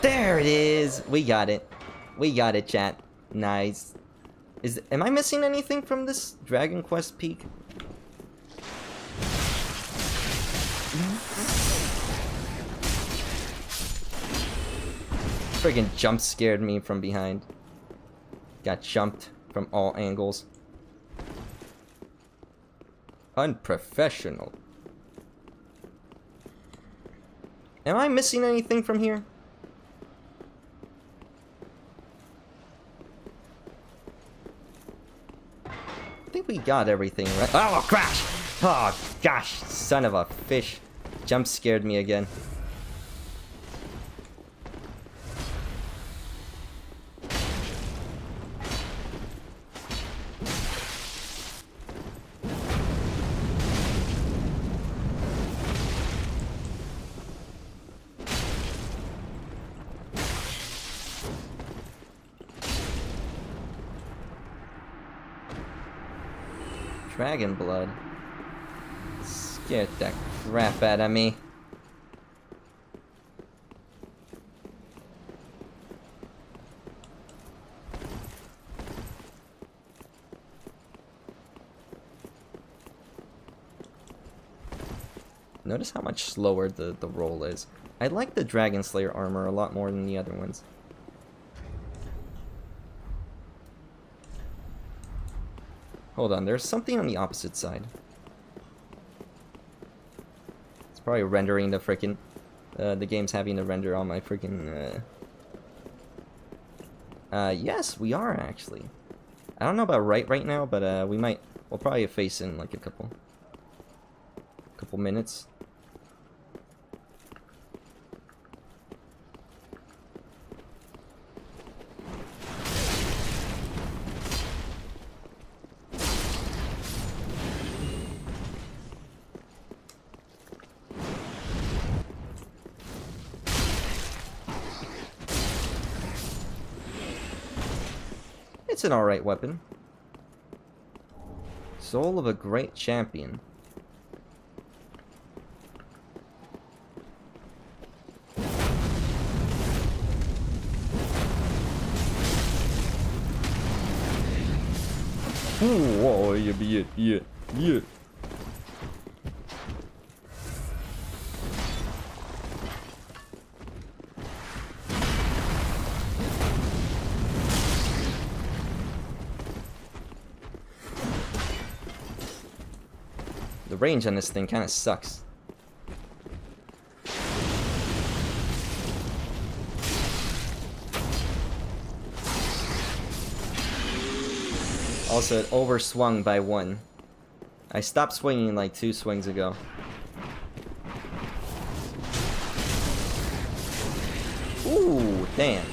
There it is! We got it. We got it, chat. Nice. Am I missing anything from this Dragon Quest peak? Friggin' jump scared me from behind. Got jumped from all angles. Unprofessional. Am I missing anything from here? I think we got everything right. Oh, crash! Oh, gosh, son of a fish. Jump scared me again. Dragon blood. Scared the crap out of me. Notice how much slower the roll is. I like the Dragon Slayer armor a lot more than the other ones. Hold on, there's something on the opposite side. It's probably rendering the frickin'... the game's having to render all my frickin'... yes, we are actually. I don't know about right now, but we'll probably face in like a couple minutes. It's an alright weapon. Soul of a great champion. Ooh, oh, yeah. The range on this thing kind of sucks. Also, it overswung by 1. I stopped swinging like 2 swings ago. Ooh, damn.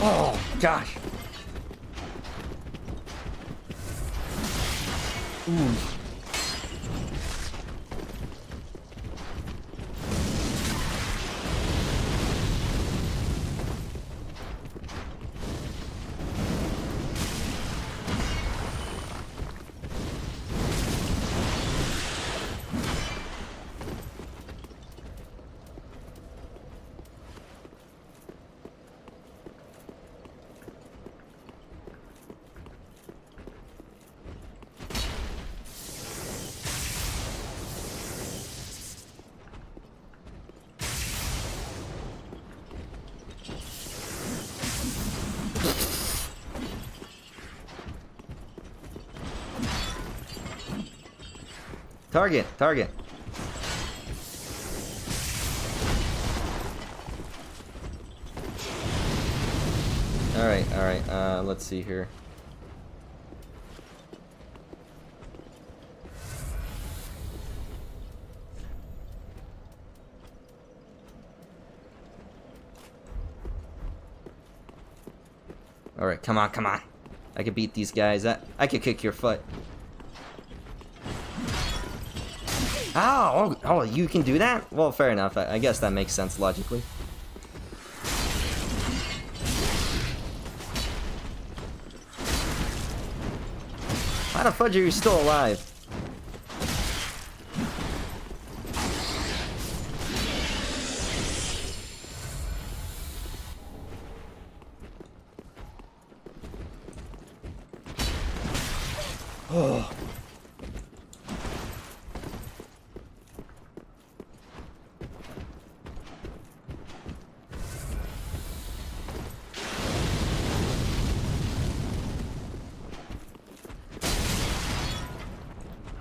Oh, gosh. Ooh. Target, target. Alright, let's see here. Alright, come on, come on. I could beat these guys. I could kick your foot. Oh, you can do that? Well, fair enough. I guess that makes sense logically. How the fudge are you still alive? Oh.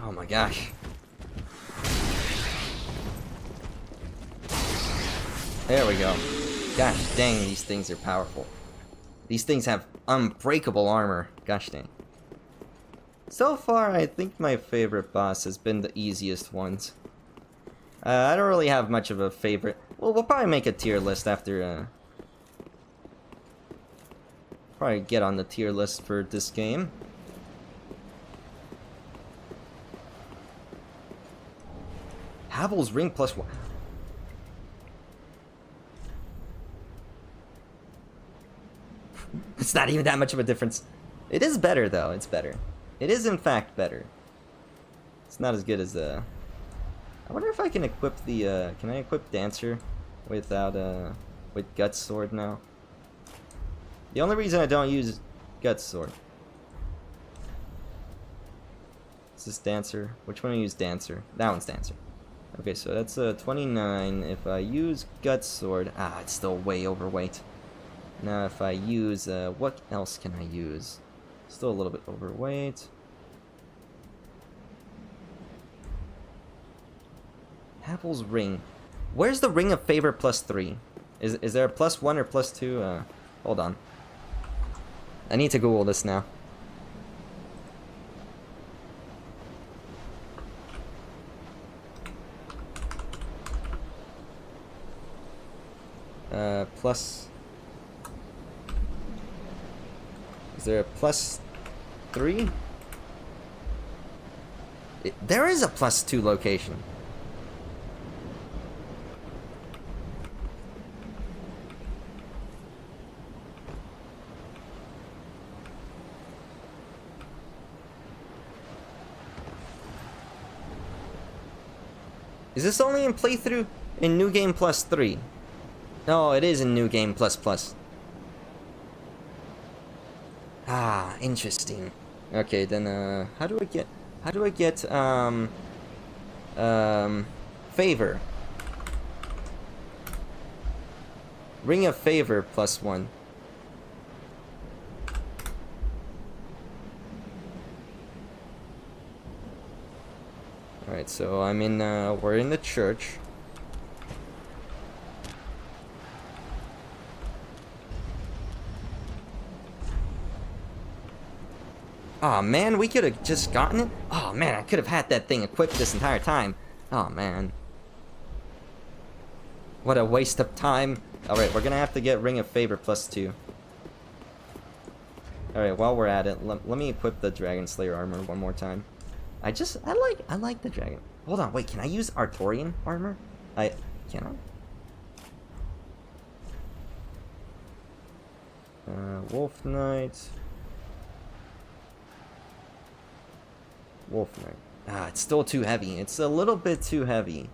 Oh my gosh. There we go. Gosh dang, these things are powerful. These things have unbreakable armor. Gosh dang. So far, I think my favorite boss has been the easiest ones. I don't really have much of a favorite. Well, we'll probably make a tier list after, probably get on the tier list for this game. Havel's ring plus one. It's not even that much of a difference. It is better, though. It's better. It is, in fact, better. It's not as good as, I wonder if I can equip the, can I equip Dancer without, with Guts Sword now? The only reason I don't use Guts Sword. Is this Dancer? Which one do I use Dancer? That one's Dancer. Okay, so that's, 29. If I use Guts Sword, it's still way overweight. Now, if I use, what else can I use? Still a little bit overweight. Havel's ring. Where's the ring of favor plus 3? Is there a plus 1 or plus 2? Hold on. I need to Google this now. Plus... Is there a plus 3? There is a plus 2 location. Is this only in playthrough in New Game Plus 3? No, it is in New Game Plus Plus. Ah, interesting. Okay, then how do I get favor? Ring of favor plus 1. Alright, so I'm in we're in the church. Aw, oh, man, we could have just gotten it. Oh, man, I could have had that thing equipped this entire time. Oh, man. What a waste of time. Alright, we're gonna have to get Ring of Favor plus 2. Alright, while we're at it, let me equip the Dragon Slayer armor one more time. I like the dragon. Hold on, wait, can I use Artorian armor? Can I? Wolf Knight. Wolf Knight. It's still too heavy. It's a little bit too heavy.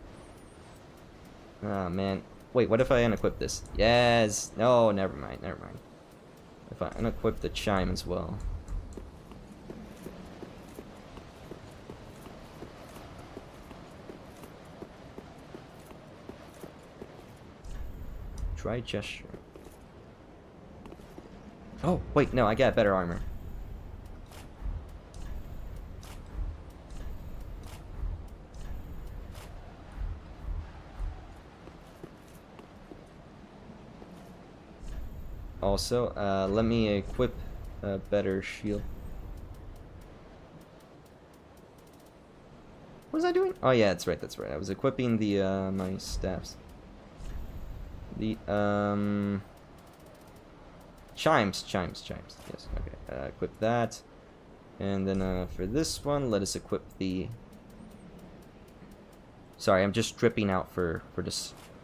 Man. Wait, what if I unequip this? Yes! No, never mind, never mind. If I unequip the chime as well. Try gesture. Oh, wait, no, I got better armor. also. Let me equip a better shield. What was I doing? Oh yeah, that's right, that's right. I was equipping the my staffs. The chimes. Yes, okay. Equip that. And then for this one, let us equip the. Sorry, I'm just dripping out for the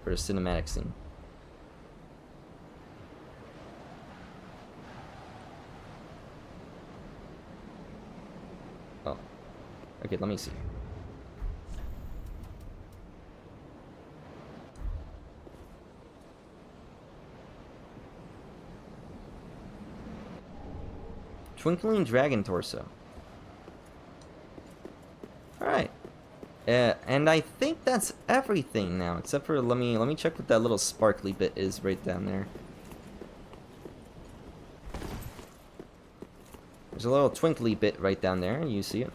cinematic scene. Oh, okay. Let me see. Twinkling Dragon Torso. Alright. And I think that's everything now, except for let me check what that little sparkly bit is right down there. There's a little twinkly bit right down there, you see it.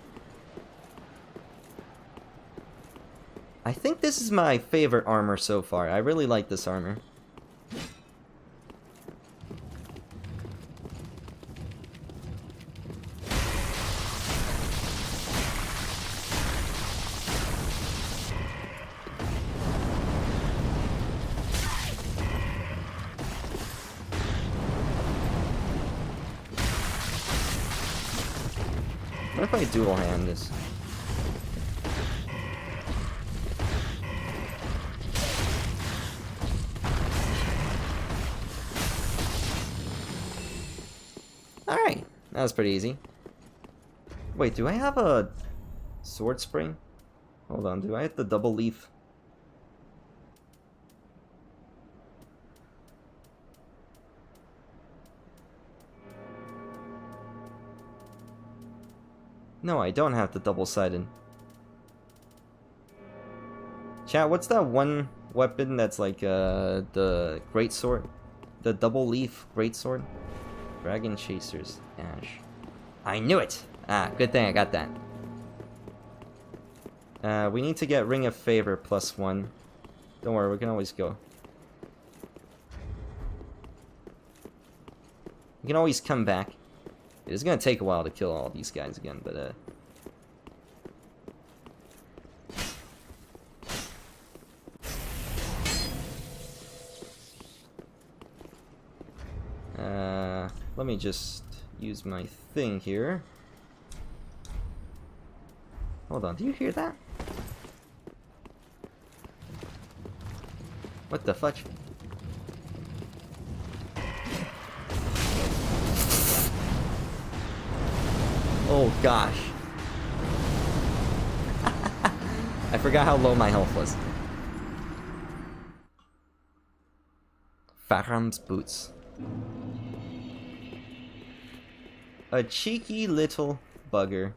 I think this is my favorite armor so far. I really like this armor. What if I dual hand this? Alright, that was pretty easy. Wait, do I have a sword spring? Hold on, do I have the double leaf? No, I don't have the double-sided. Chat, what's that one weapon that's like the great sword? The double leaf great sword? Dragon Chasers Ash. I knew it! Ah, good thing I got that. We need to get Ring of Favor +1. Don't worry, we can always go. We can always come back. It's gonna take a while to kill all these guys again, but let me just use my thing here. Hold on, do you hear that? What the fudge? Oh gosh. I forgot how low my health was. Faram's boots. A cheeky little bugger.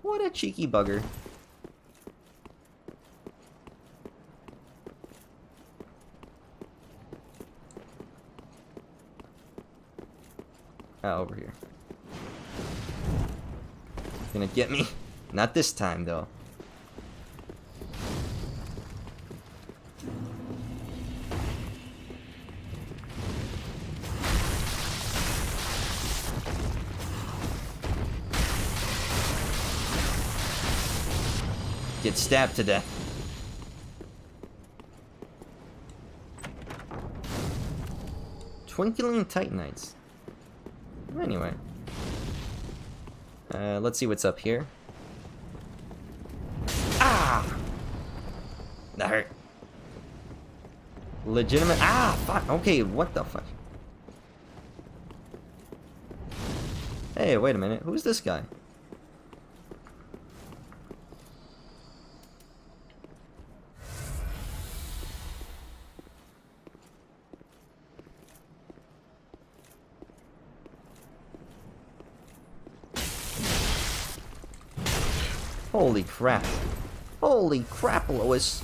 What a cheeky bugger. Ah, over here. Gonna get me. Not this time, though. Get stabbed to death. Twinkling Titanites. Anyway. Let's see what's up here. Ah! That hurt. Legitimate. Ah, fuck. Okay, what the fuck? Hey, wait a minute. Who's this guy? Holy crap. Holy crap, Lois.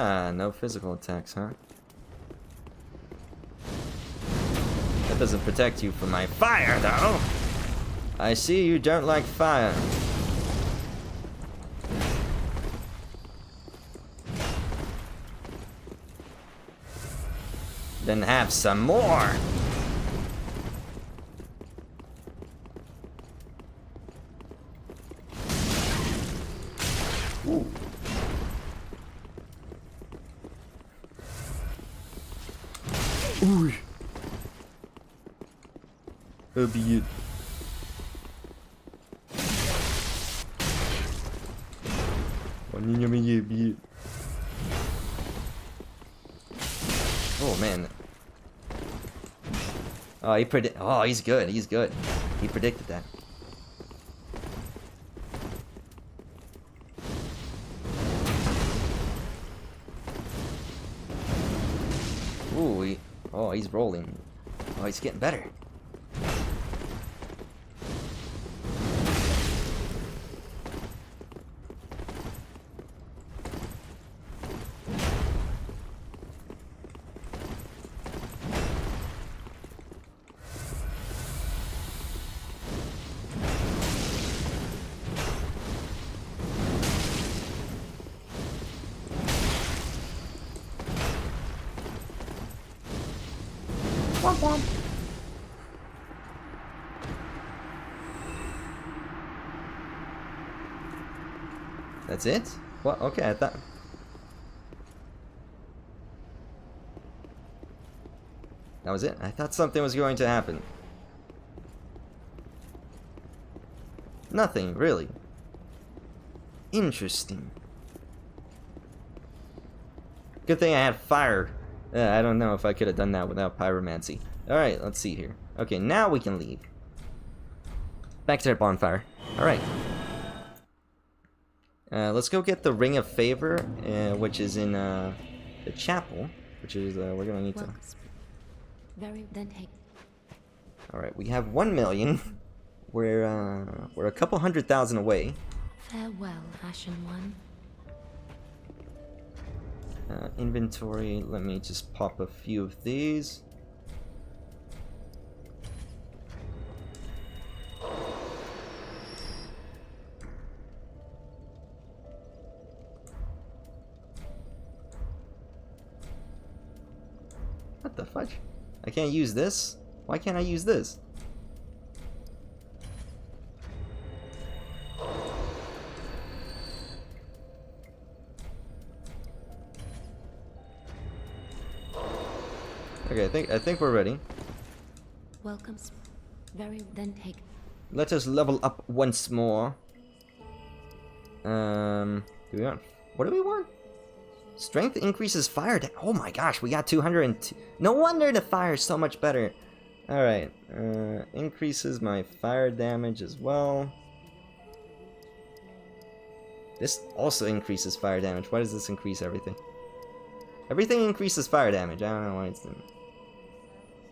Ah, no physical attacks, huh? That doesn't protect you from my fire, though! I see you don't like fire. Then have some more! Ooh. Ooh. That'll be it. Oh man. Oh, he's good. He's good. He predicted that. Ooh, oh, he's rolling. Oh, he's getting better. Womp womp. That's it? What? Okay, I thought... That was it? I thought something was going to happen. Nothing, really. Interesting. Good thing I had fire. I don't know if I could have done that without pyromancy. Alright, let's see here. Okay, now we can leave. Back to our bonfire. Alright. Let's go get the Ring of Favor, which is in the chapel. Which is, we're gonna need to... Alright, we have 1 million. We're a couple 100,000 away. Farewell, Ashen One. Inventory, let me just pop a few of these. What the fudge? I can't use this? Why can't I use this? Okay, I think we're ready. Welcome. Then take. Let us level up once more. Do we want? What do we want? Strength increases fire. Oh my gosh, we got 202. No wonder the fire is so much better. All right, increases my fire damage as well. This also increases fire damage. Why does this increase everything? Everything increases fire damage. I don't know why it's doing.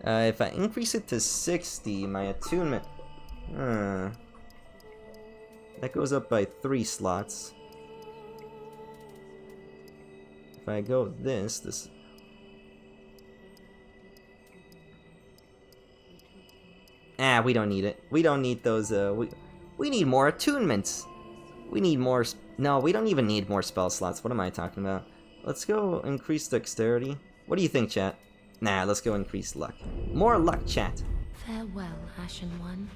If I increase it to 60, my attunement... that goes up by 3 slots. If I go this... we don't need it. We don't need those, we need more attunements. We need more... No, we don't even need more spell slots. What am I talking about? Let's go increase dexterity. What do you think, chat? Nah, let's go increase luck. More luck, chat. Farewell, Ashen One.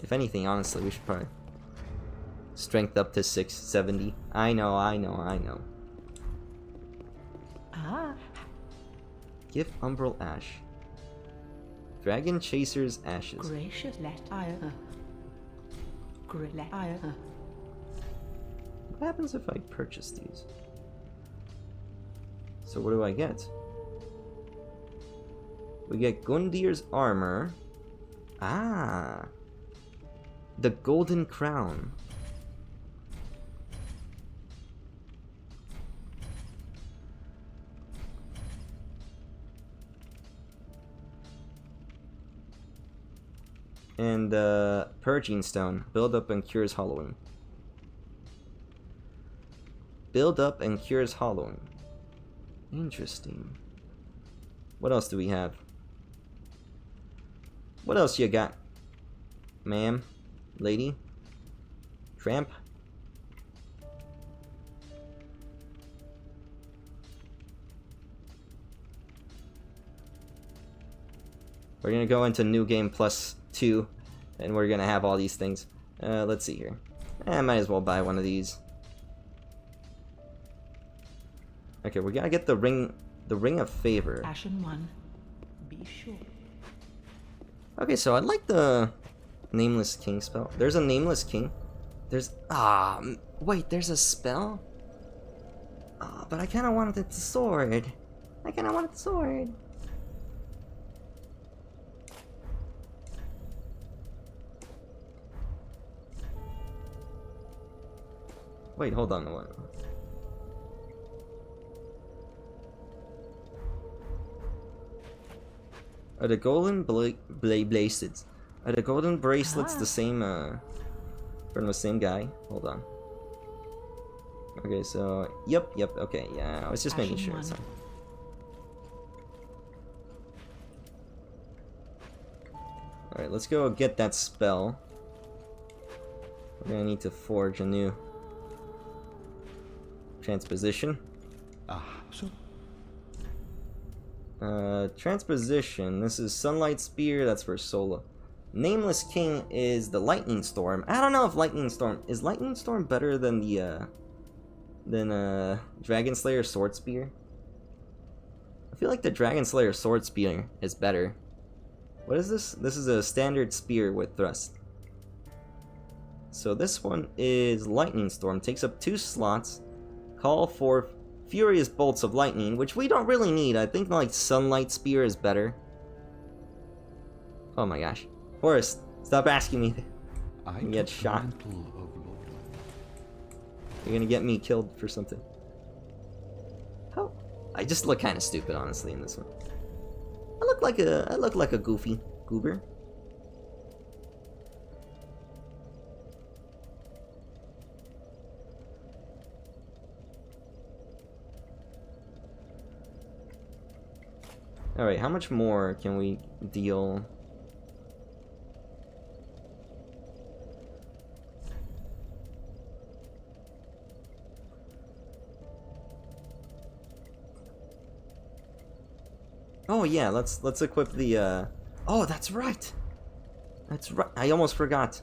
If anything, honestly, we should probably... Strength up to 670. I know. Ah. Gift Umbral Ash. Dragon Chaser's Ashes. Gracious, let I. What happens if I purchase these? So what do I get? We get Gundir's armor. Ah! The Golden Crown. And Purging Stone. Build up and cures Halloween. Build up and cures hollowing. Interesting. What else do we have? What else you got? Ma'am? Lady? Tramp? We're gonna go into New Game Plus 2, and we're gonna have all these things. Let's see here. I might as well buy one of these. Okay, we gotta get the ring of favor. Ashen one, be sure. Okay, so I like the Nameless King spell. There's a Nameless King. There's wait, there's a spell? But I kinda wanted the sword. I kinda wanted the sword. Wait, hold on one. Are the golden bracelets? Are the golden bracelets the same from the same guy? Hold on. Okay, so yep, okay, yeah, I was just making sure. So. Alright, let's go get that spell. We're gonna need to forge a new transposition. Transposition. This is Sunlight Spear. That's for Sola. Nameless King is the Lightning Storm. I don't know if Lightning Storm is Lightning Storm better than the Dragon Slayer Sword Spear. I feel like the Dragon Slayer Sword Spear is better. What is this? This is a standard spear with thrust. So this one is Lightning Storm. Takes up 2 slots. Call for Furious Bolts of Lightning, which we don't really need. I think like Sunlight Spear is better. Oh my gosh. Forrest, stop asking me. I get shot. You're gonna get me killed for something. How? I just look kind of stupid, honestly, in this one. I look like a goofy goober. Alright, how much more can we deal? Oh yeah, let's equip the oh, that's right. That's right. I almost forgot.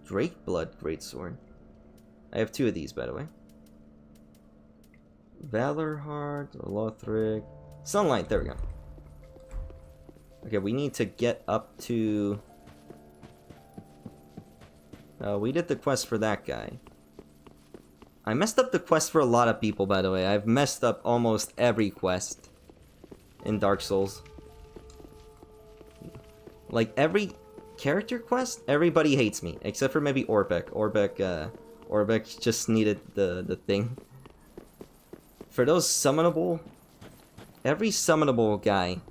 Drake Blood Greatsword. I have 2 of these, by the way. Valorheart, Lothric, Sunlight, there we go. Okay, we need to get up to... we did the quest for that guy. I messed up the quest for a lot of people, by the way. I've messed up almost every quest in Dark Souls. Like, every character quest, everybody hates me, except for maybe Orbeck. Orbeck just needed the thing. For those summonable... Every summonable guy.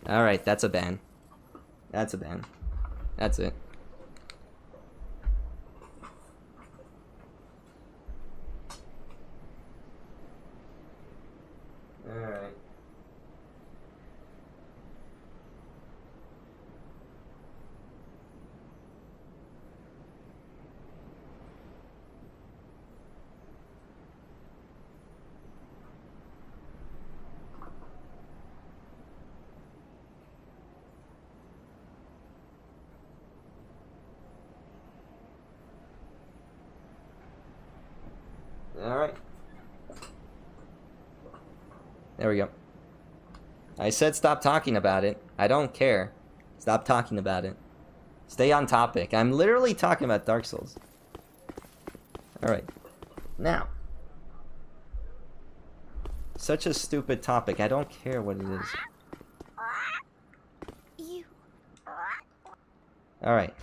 Alright, that's a ban. That's a ban. That's it. Alright. Alright. There we go. I said stop talking about it. I don't care. Stop talking about it. Stay on topic. I'm literally talking about Dark Souls. Alright. Now. Such a stupid topic. I don't care what it is. Alright.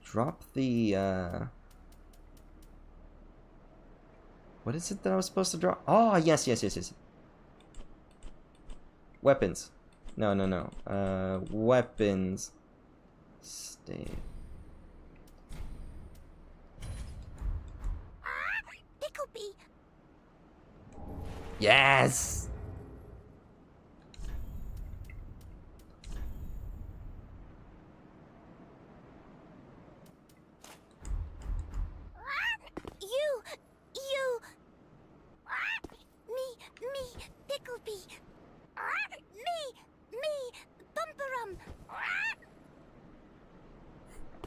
Drop the, what is it that I was supposed to drop? Oh, yes. Weapons. No. Weapons. Stay. Picklebee. Yes! You. Me, Picklebee. Me, Bumperum.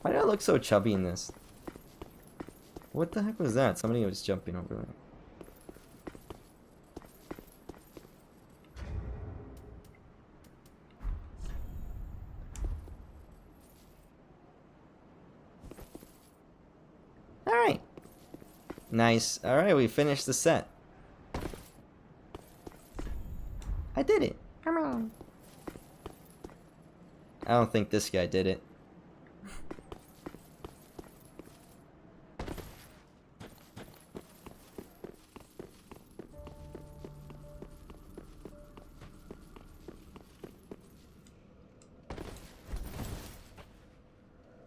Why do I look so chubby in this? What the heck was that? Somebody was jumping over there. Alright. Nice. Alright, we finished the set. I did it. Come on. I don't think this guy did it.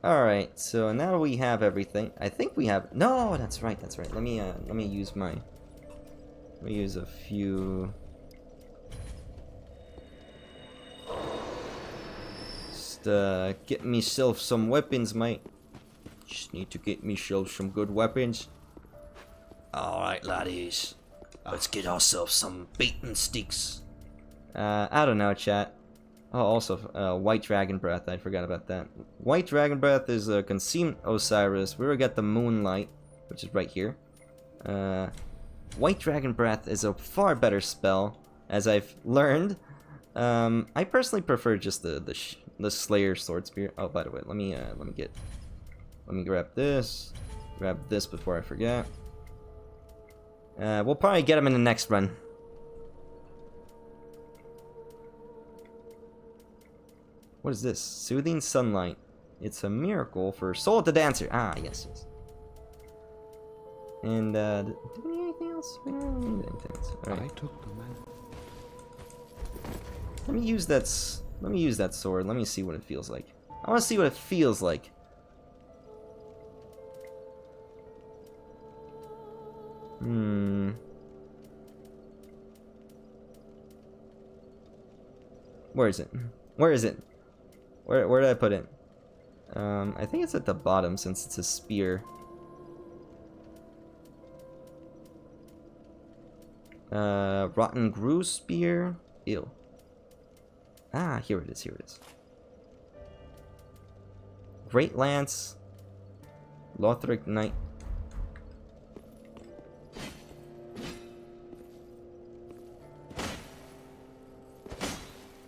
Alright, so now we have everything. I think we have... No, that's right. Let me use my... Let me use a few... Just, get myself some weapons, mate. Just need to get myself some good weapons. Alright, laddies. Let's get ourselves some bait sticks. I don't know, chat. Oh, also, White Dragon Breath. I forgot about that. White Dragon Breath is a Consume Osiris. We already got the Moonlight, which is right here. White Dragon Breath is a far better spell, as I've learned. I personally prefer just the Slayer Sword Spear. Oh, by the way, let me grab this. Grab this before I forget. We'll probably get him in the next run. What is this? Soothing Sunlight. It's a miracle for Soul of the Dancer. Ah, yes. And, do we need anything else? We don't need anything else. Alright. I took the man. Let me use that sword. Let me see what it feels like. I want to see what it feels like. Where is it? Where is it? Where did I put it? I think it's at the bottom since it's a spear. Rotten Grew Spear. Ew. Ah, here it is. Great Lance. Lothric Knight.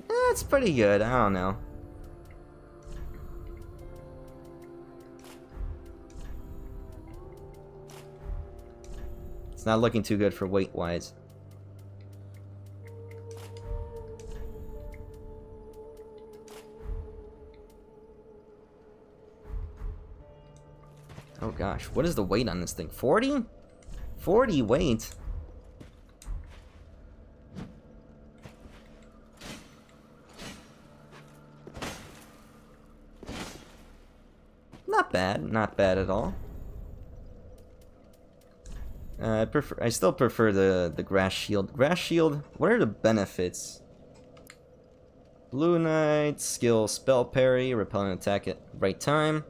That's pretty good. I don't know. It's not looking too good for weight-wise. Oh gosh, what is the weight on this thing? 40? 40 weight? Not bad at all. I still prefer the grass shield. Grass shield, what are the benefits? Blue Knight, skill spell parry, repel an attack at right time.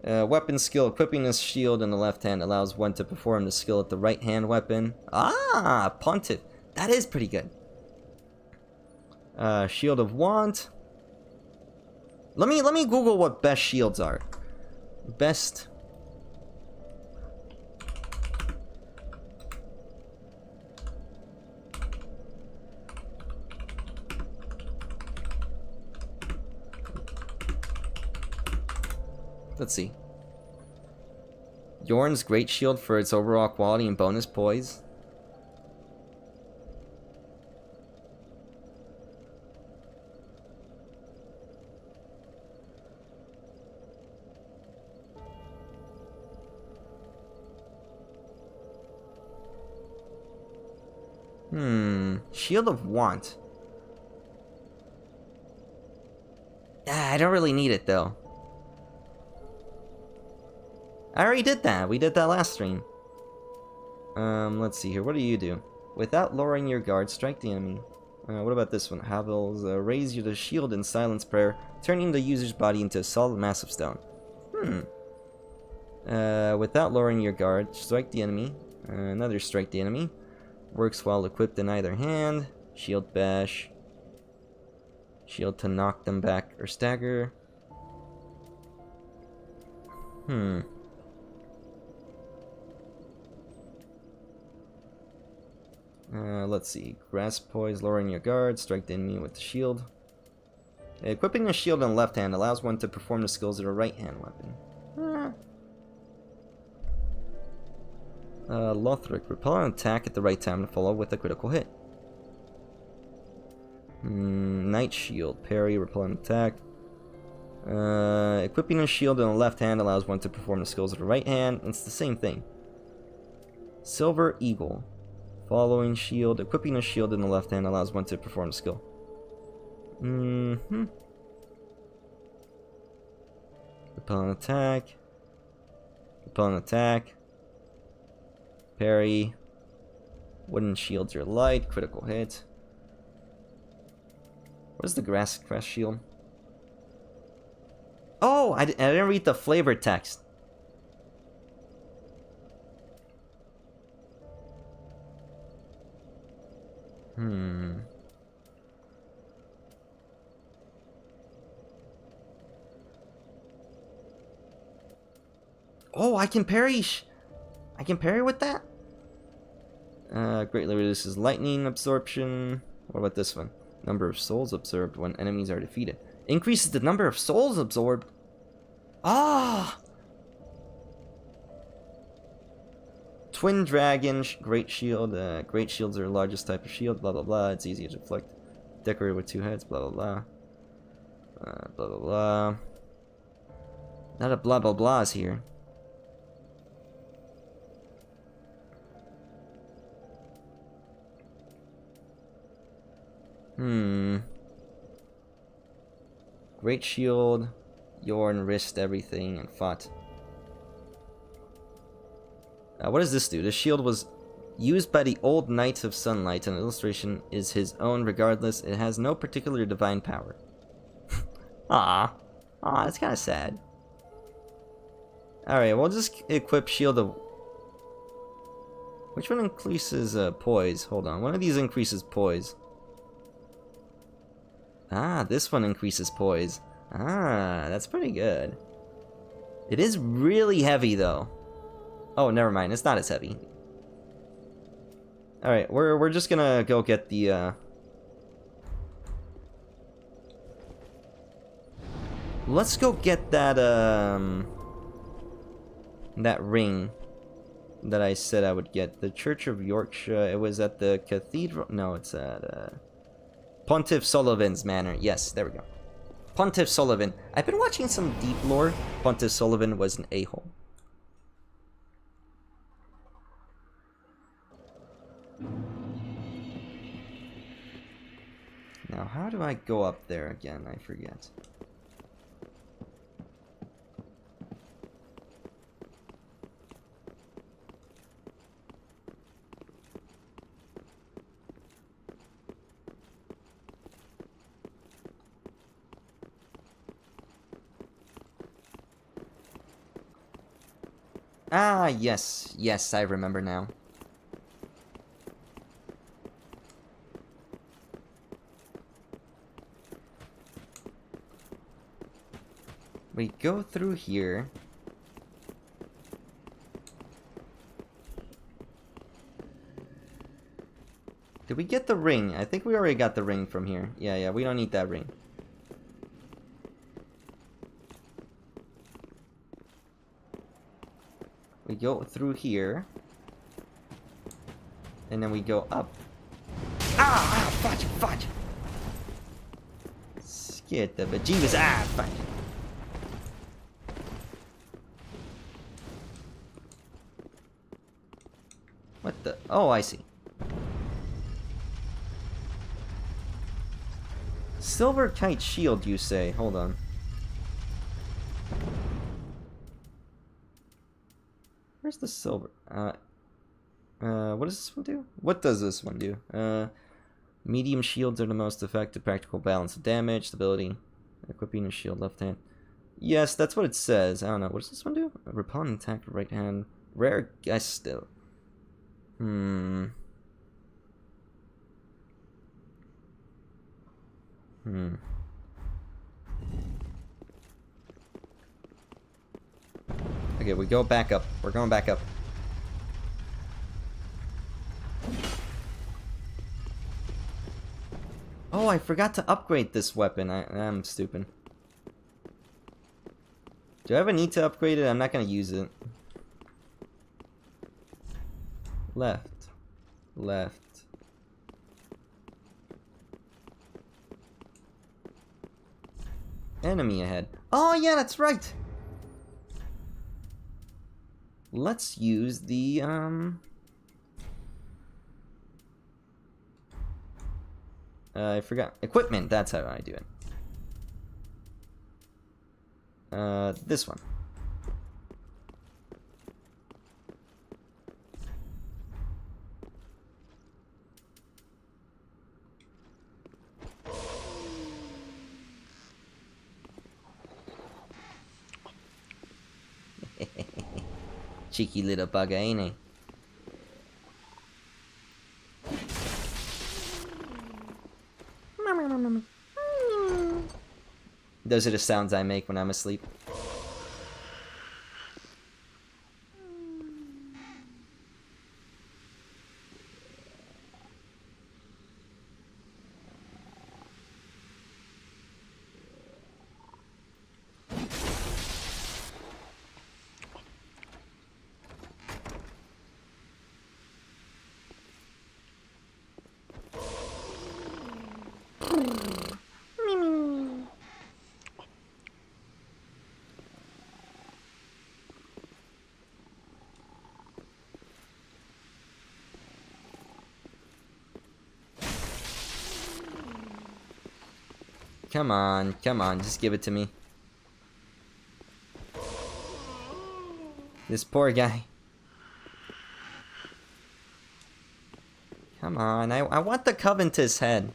Weapon skill, equipping this shield in the left hand allows one to perform the skill at the right hand weapon. Ah, Pontiff. That is pretty good. Shield of Want. Let me Google what best shields are. Best. Let's see. Yorn's Great Shield for its overall quality and bonus poise. Shield of Want. I don't really need it though. I already did that. We did that last stream. Let's see here. What do you do? Without lowering your guard, strike the enemy. What about this one? Havels, raise the shield in silence prayer, turning the user's body into a solid mass of stone. Without lowering your guard, strike the enemy. Another strike the enemy. Works while equipped in either hand. Shield bash. Shield to knock them back or stagger. Let's see. Grasp poise, lowering your guard, strike the enemy with the shield. Equipping a shield in the left hand allows one to perform the skills of a right hand weapon. Lothric, repel an attack at the right time to follow with a critical hit. Knight shield, parry, repel an attack. Equipping a shield in the left hand allows one to perform the skills of the right hand. It's the same thing. Silver eagle. Following shield. Equipping a shield in the left hand allows one to perform the skill. Repel an attack. Repel an attack. Parry. Wooden shields are light. Critical hit. What is the grass shield? Oh, I didn't read the flavor text. Oh, I can parry. I can parry with that? Greatly reduces lightning absorption. What about this one? Number of souls absorbed when enemies are defeated. Increases the number of souls absorbed. Ah! Twin dragon, great shield. Great shields are the largest type of shield. Blah blah blah. It's easier to deflect. Decorated with 2 heads. Blah blah blah. Blah blah blah. Not a blah blah blahs here. Great shield, Yorn risked everything and fought. What does this do? This shield was used by the old Knights of Sunlight, and the illustration is his own regardless. It has no particular divine power. Aw, that's kind of sad. Alright, we'll just equip shield of... Which one increases poise? Hold on, one of these increases poise. Ah, this one increases poise. Ah, that's pretty good. It is really heavy, though. Oh, never mind. It's not as heavy. Alright, we're just gonna go get the, Let's go get that, that ring that I said I would get. The Church of Yorkshire. It was at the cathedral. No, it's at, Pontiff Sullivan's manor. Yes, there we go. Pontiff Sullivan. I've been watching some deep lore. Pontiff Sullivan was an a-hole. Now, how do I go up there again? I forget. Ah, yes. Yes, I remember now. We go through here. Did we get the ring? I think we already got the ring from here. Yeah, we don't need that ring. We go through here. And then we go up. Fudge! Scared the bejeebus. Fudge. What the? Oh, I see. Silver kite shield, you say? Hold on. Where's the silver? What does this one do? What does this one do? Medium shields are the most effective. Practical balance of damage, stability. Equipping a shield left hand. Yes, that's what it says. I don't know. What does this one do? Repel an attack with right hand. Rare guess still. Okay, we go back up. We're going back up. Oh, I forgot to upgrade this weapon. I'm stupid. Do I ever need to upgrade it? I'm not gonna use it. Left. Left. Enemy ahead. Oh yeah, that's right! Let's use the, I forgot. Equipment, that's how I do it. This one. Cheeky little bugger, ain't he? Those are the sounds I make when I'm asleep. Come on, just give it to me. This poor guy. Come on, I want the Coventus head.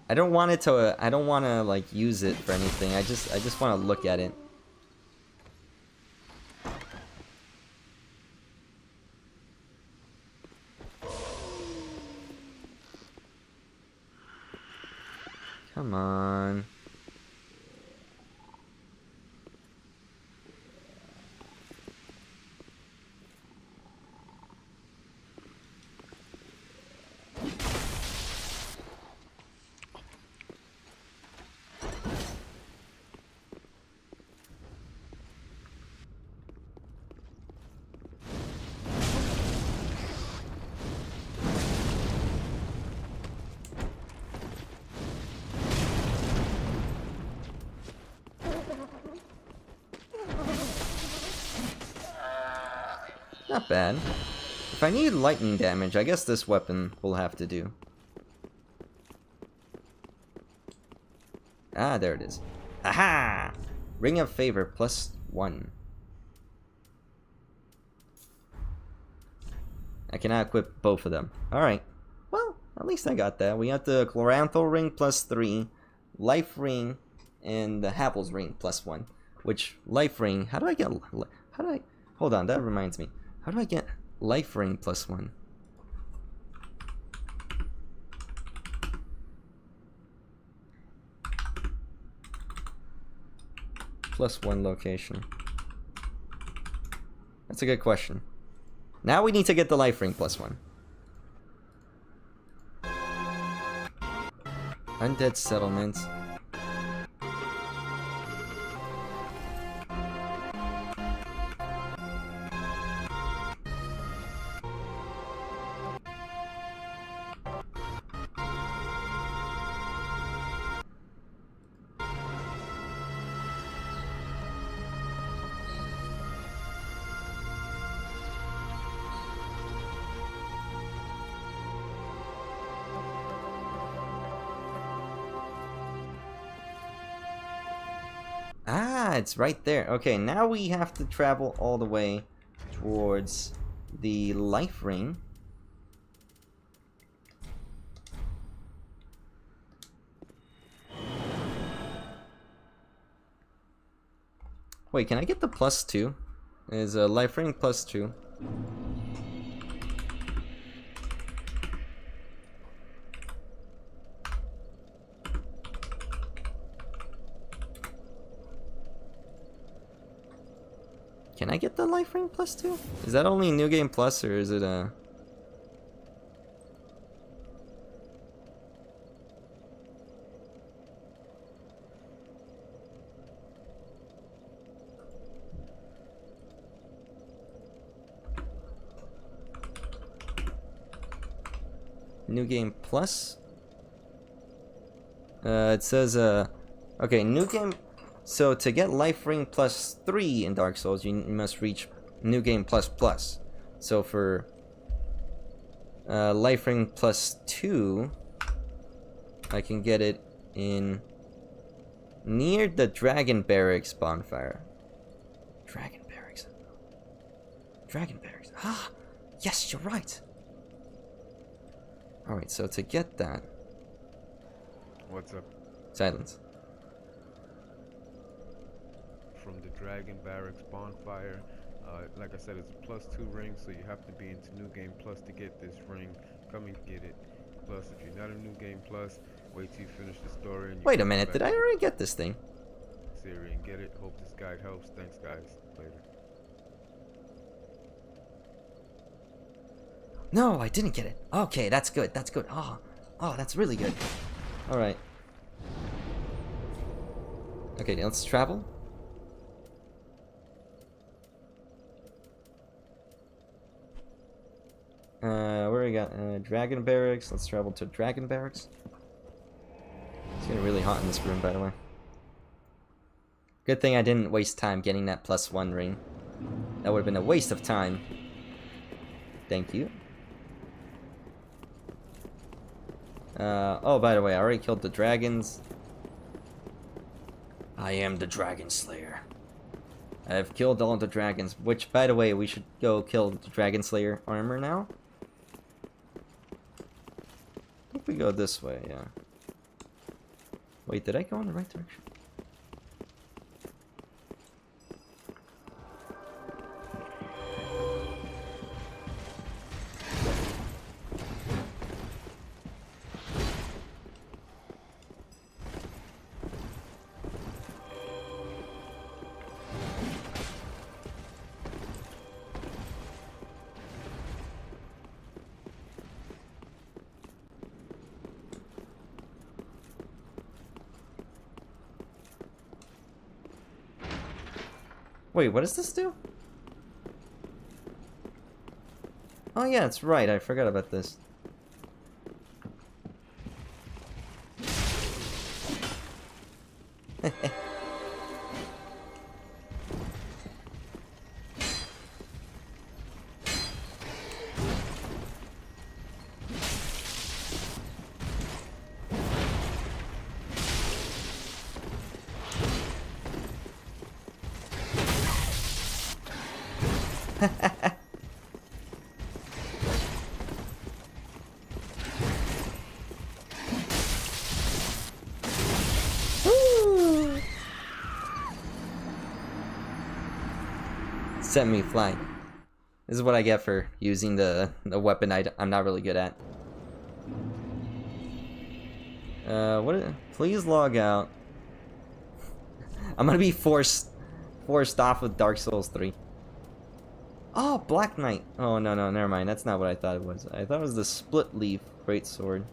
I don't want it to, I don't want to like use it for anything. I just want to look at it. Come on. Not bad. If I need lightning damage, I guess this weapon will have to do. Ah, there it is. Aha! Ring of Favor +1. I cannot equip both of them. Alright. Well, at least I got that. We got the Chloranthal Ring +3, Life Ring, and the Happel's Ring +1. Which, Life Ring, how do I get... How do I... Hold on, that reminds me. How do I get Life Ring +1? +1 location. That's a good question. Now we need to get the Life Ring +1. Undead Settlement. Ah, it's right there. Okay, now we have to travel all the way towards the life ring. Wait, can I get the +2? Is a life ring +2? Can I get the life ring +2? Is that only New Game Plus, or is it a... New Game Plus? It says, okay, New Game... So, to get Life Ring +3 in Dark Souls, you must reach New Game Plus. So, for Life Ring +2, I can get it in... near the Dragon Barracks bonfire. Dragon Barracks. Dragon Barracks. Ah! Yes, you're right! Alright, so to get that... What's up? Silence. From the Dragon Barracks bonfire, like I said, it's a +2 ring, so you have to be into New Game Plus to get this ring. Come and get it. Plus, if you're not in New Game Plus, wait till you finish the story. And you Wait a minute, did I already get this thing? Siri and get it. Hope this guide helps. Thanks, guys. Later. No, I didn't get it. Okay, that's good. That's good. Oh, that's really good. All right. Okay, let's travel. Where we got Dragon Barracks. Let's travel to Dragon Barracks. It's getting really hot in this room, by the way. Good thing I didn't waste time getting that +1 ring. That would have been a waste of time. Thank you. Oh, by the way, I already killed the dragons. I am the Dragon Slayer. I have killed all the dragons, which, by the way, we should go kill the Dragon Slayer armor now. I think we go this way, yeah. Wait, did I go in the right direction? Wait, what does this do? Oh yeah, that's right, I forgot about this. Set me flying. This is what I get for using the weapon I'm not really good at. Please log out. I'm gonna be forced off with Dark Souls 3. Oh, Black Knight. Oh, no, never mind. That's not what I thought it was. I thought it was the Split Leaf Greatsword.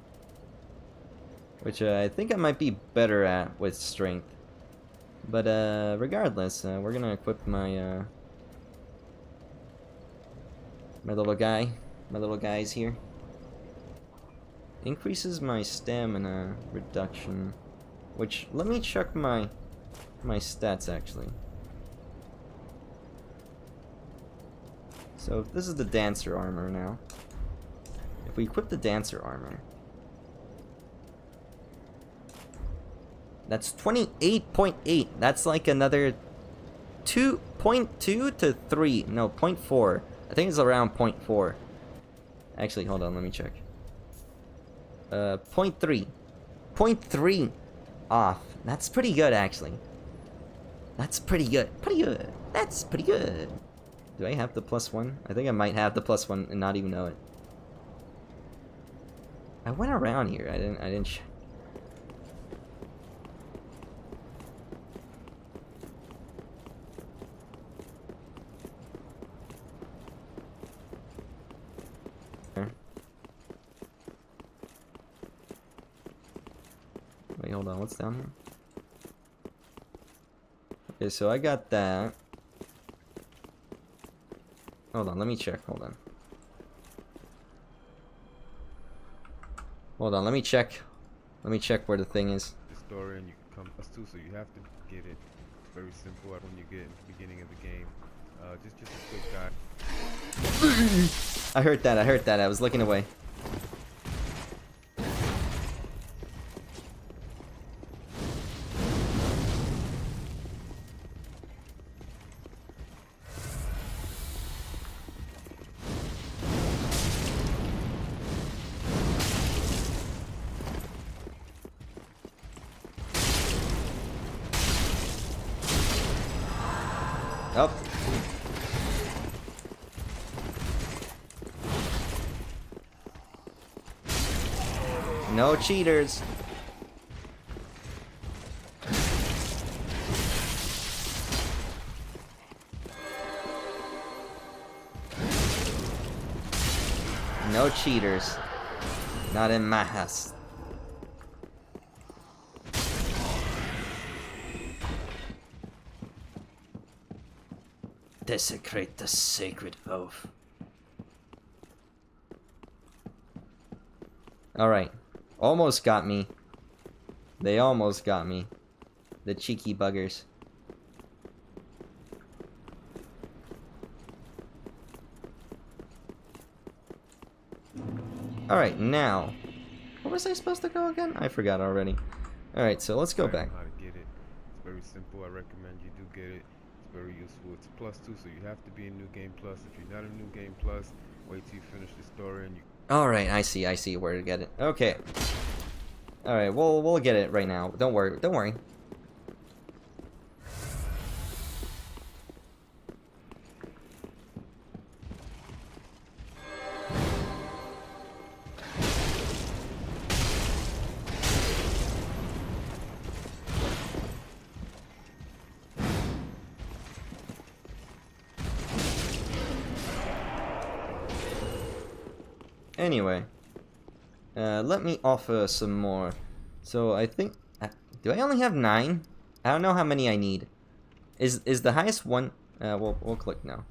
Which I think I might be better at with strength. But regardless, we're gonna equip my my little guys here. Increases my stamina reduction. Which, let me check my stats actually. So this is the Dancer armor now. If we equip the Dancer armor, That's 28.8. That's like another 2.2 to 3. No, 0.4. I think it's around 0.4. Actually, hold on, let me check. 0.3. 0.3 off. That's pretty good, actually. That's pretty good. Pretty good. That's pretty good. Do I have the +1? I think I might have the +1 and not even know it. I went around here. I didn't. Wait, hold on. What's down here? Okay, so I got that. Hold on, let me check. Hold on. Hold on, let me check. Let me check where the thing is. The story and you can come plus 2, so you have to get it. It's very simple when you get in the beginning of the game. Just a quick guide. I heard that. I heard that. I was looking away. Oh. No cheaters. No cheaters. Not in my house. Desecrate the sacred oath. Alright. Almost got me. They almost got me. The cheeky buggers. Alright, now. Where was I supposed to go again? I forgot already. Alright, so let's go back. How to get it. It's very simple. I recommend you do get it. It's very useful. It's +2, so you have to be in New Game Plus. If you're not in New Game Plus, wait till you finish the story and you... Alright, I see where to get it. Okay. Alright, we'll get it right now. Don't worry, don't worry. Anyway, let me offer some more. So I think, do I only have 9? I don't know how many I need. Is the highest one? We'll click now.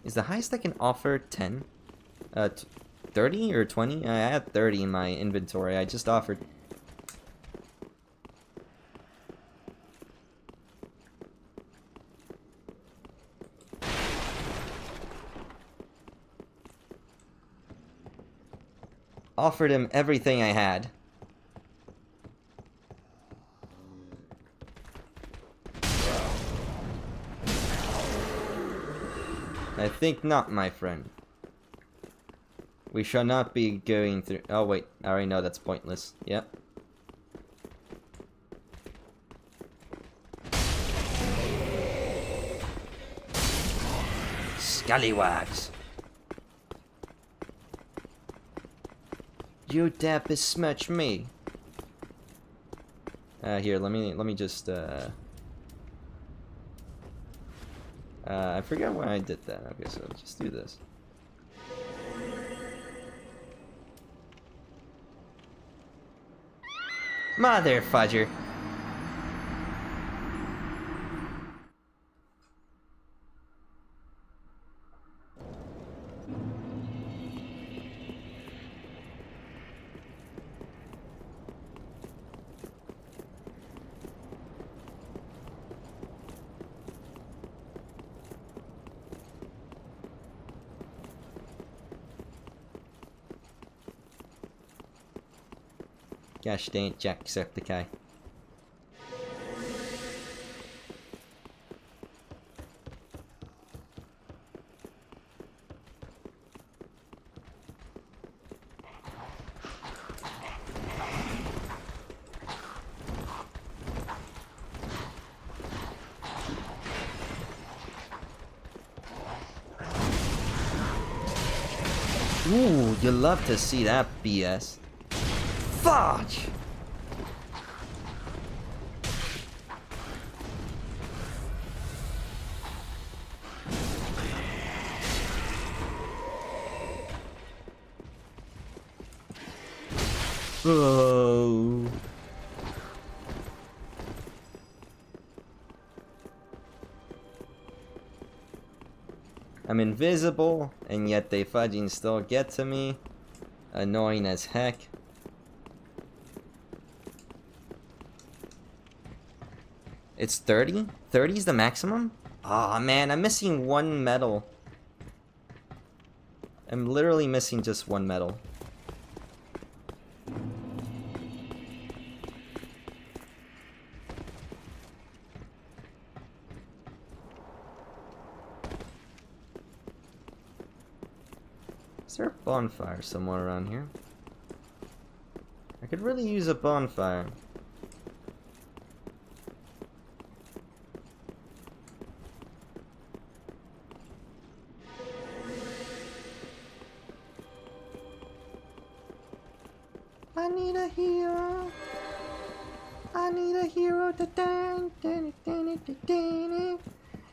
Is the highest I can offer 10? 30 or 20? I had 30 in my inventory. I just offered. Offered him everything I had. I think not, my friend. We shall not be going through... Oh, wait. I already know that's pointless. Yep. Scallywags. You dare besmirch me. Here, let me just, I forgot why I did that. Okay, so just do this. Mother fudger. Gosh dang it, Jacksepticeye. Ooh, you love to see that BS. Fudge! Oh. I'm invisible, and yet they fudging still get to me. Annoying as heck. It's 30? 30 is the maximum? Aw, man, I'm missing one medal. I'm literally missing just one medal. Is there a bonfire somewhere around here? I could really use a bonfire. I need a hero. I need a hero to dang, dang, dang, dang, dang.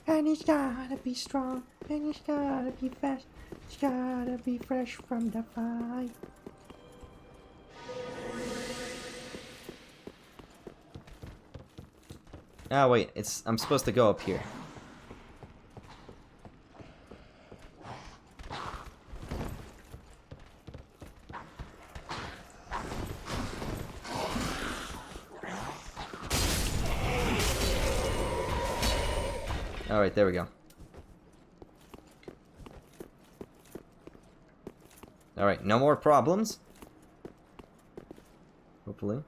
And he's gotta be strong, and he's gotta be fast. He's gotta be fresh from the fight. Ah, wait, I'm supposed to go up here. Alright, there we go. Alright, no more problems. Hopefully.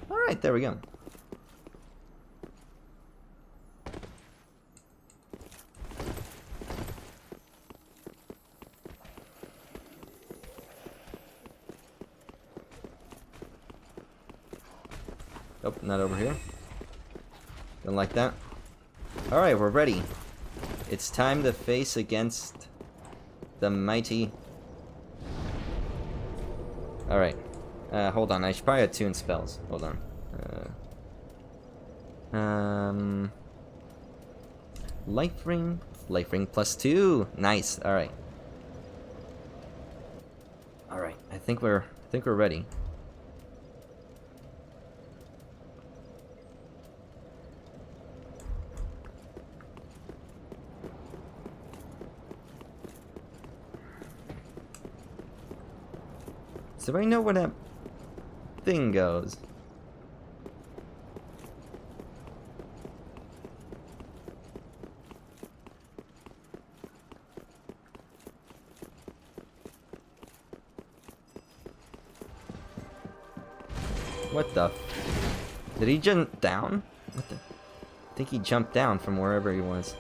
Alright, there we go. Oh, not over here. Don't like that. Alright, we're ready. It's time to face against the mighty... Alright. Hold on, I should probably attune spells. Hold on. Life ring. Life ring +2. Nice. Alright. Alright, I think we're ready. So I know where that thing goes. What the? Did he jump down? What the? I think he jumped down from wherever he was.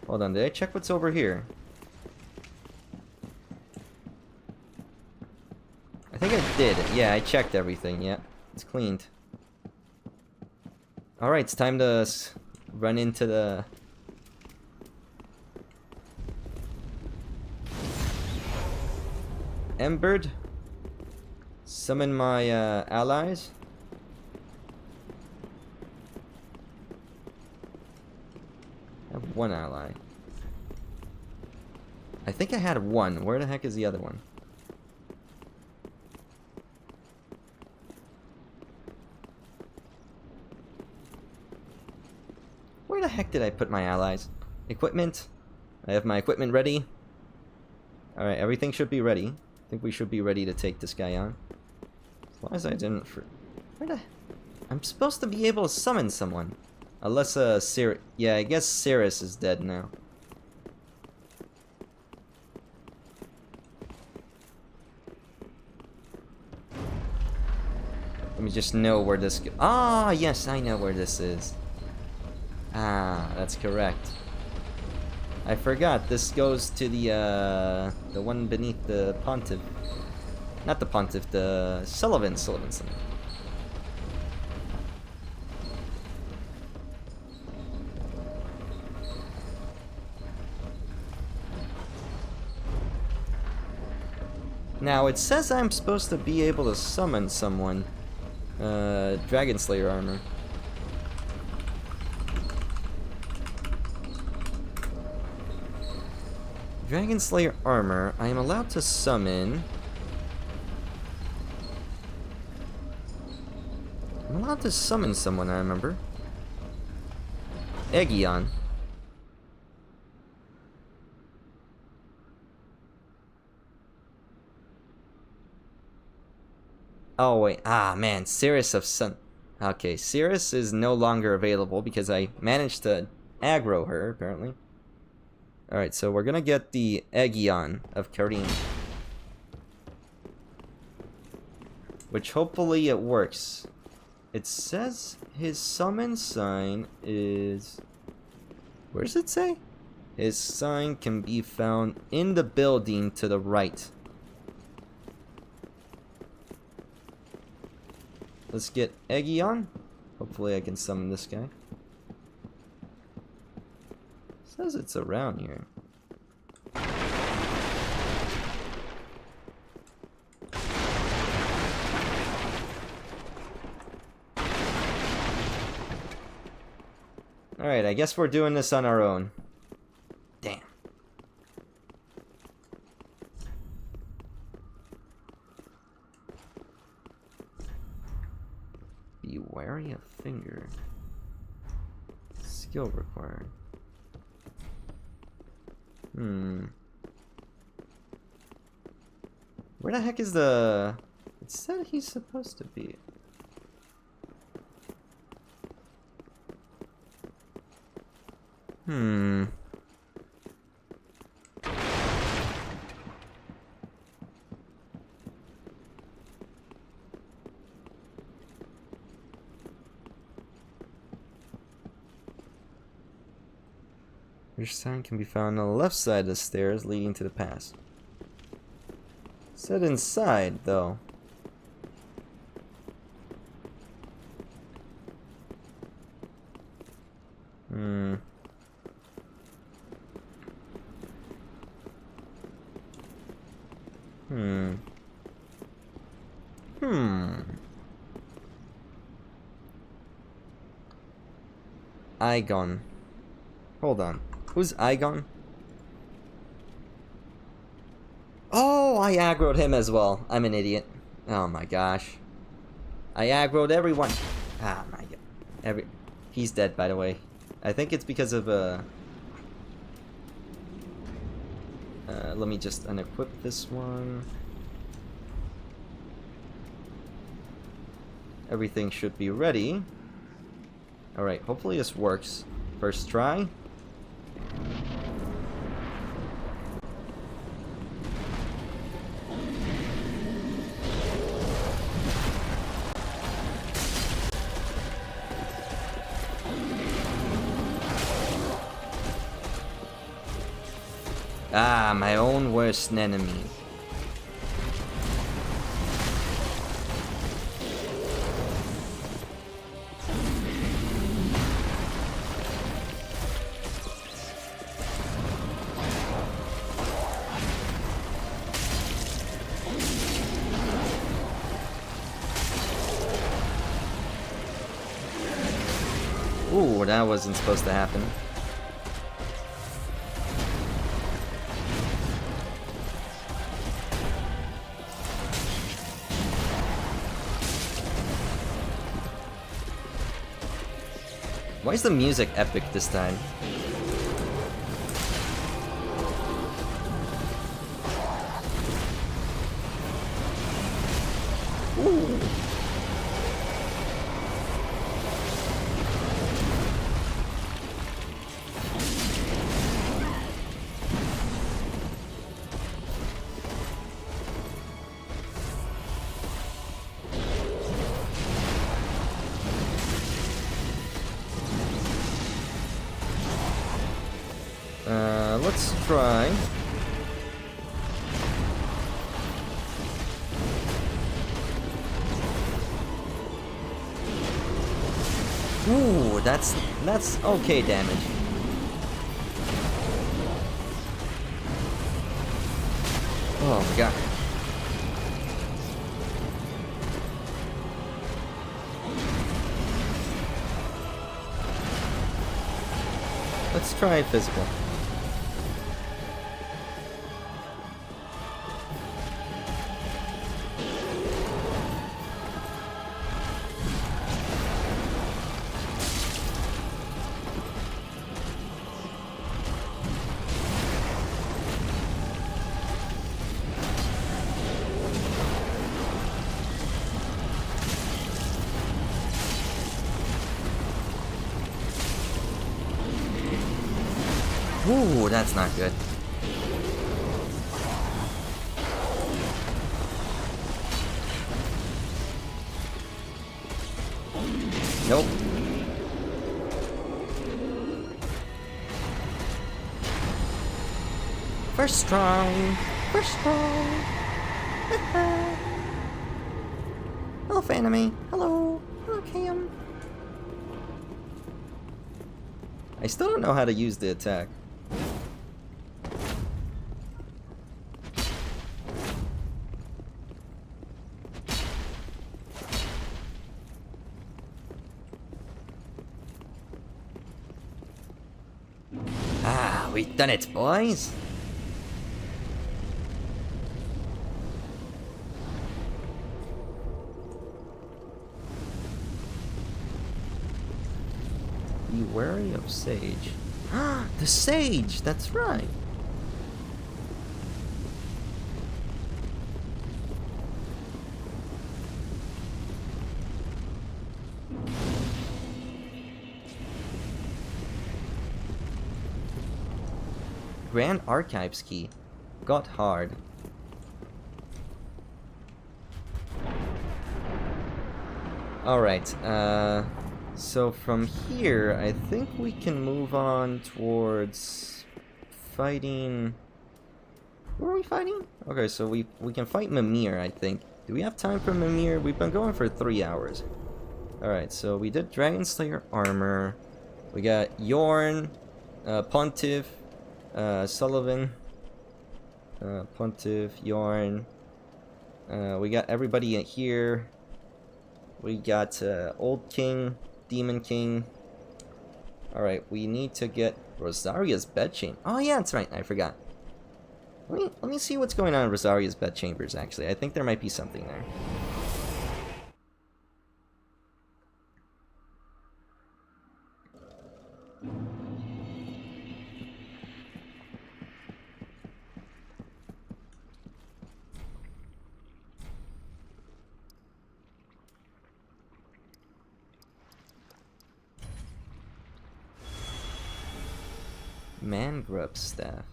Hold on, did I check what's over here? I think I did. Yeah, I checked everything. Yeah, it's cleaned. Alright, it's time to run into the... Embered. Summon my allies. I have one ally. I think I had one. Where the heck is the other one? Where the heck did I put my allies? Equipment. I have my equipment ready. Alright, everything should be ready. I think we should be ready to take this guy on. As long as I didn't... Where the... I'm supposed to be able to summon someone. Unless, yeah, I guess Cirrus is dead now. Let me just know where this go- Ah, yes, I know where this is. Ah, that's correct. I forgot, this goes to the one beneath the Pontiff. Not the Pontiff, the Sullivan. Now, it says I'm supposed to be able to summon someone. Dragon Slayer armor. Dragon Slayer armor, I am allowed to summon... I'm allowed to summon someone, I remember. Egion. Oh wait, ah man, Cirrus of Sun. Okay, Cirrus is no longer available because I managed to aggro her, apparently. Alright, so we're gonna get the Egion of Karim. Which hopefully it works. It says his summon sign is... Where does it say? His sign can be found in the building to the right. Let's get Egion. Hopefully I can summon this guy. Says it's around here. Alright, I guess we're doing this on our own. Damn. Be wary of finger. Skill required. Where the heck is the... It said he's supposed to be. Your sign can be found on the left side of the stairs leading to the pass. Said inside, though. Igon. Hold on. Who's Igon? Oh, I aggroed him as well. I'm an idiot. Oh my gosh. I aggroed everyone. Ah my god. He's dead, by the way. I think it's because of let me just unequip this one. Everything should be ready. Alright, hopefully this works. First try. Ah, my own worst enemy. Ooh, that wasn't supposed to happen. Why is the music epic this time? Ooh. let's try. Ooh, that's okay damage. Oh my god. Let's try physical. Ooh, that's not good. Nope. First strong. First strong. Hello, Fanime. Hello. Hello, Cam. I still don't know how to use the attack. Ah, we've done it, boys! Be wary of Sage. Ah, the Sage! That's right! Grand Archives key. Got hard. Alright, so from here, I think we can move on towards fighting... Who are we fighting? Okay, so we can fight Mimir, I think. Do we have time for Mimir? We've been going for 3 hours. Alright, so we did Dragon Slayer armor. We got Yorn, Pontiff, Sullivan, Pontiff, Yorn. We got everybody in here. We got Old King, Demon King. Alright, we need to get Rosaria's bed chamber. Oh yeah, that's right, I forgot. Let me see what's going on in Rosaria's bed chambers, actually. I think there might be something there. Mangrove staff.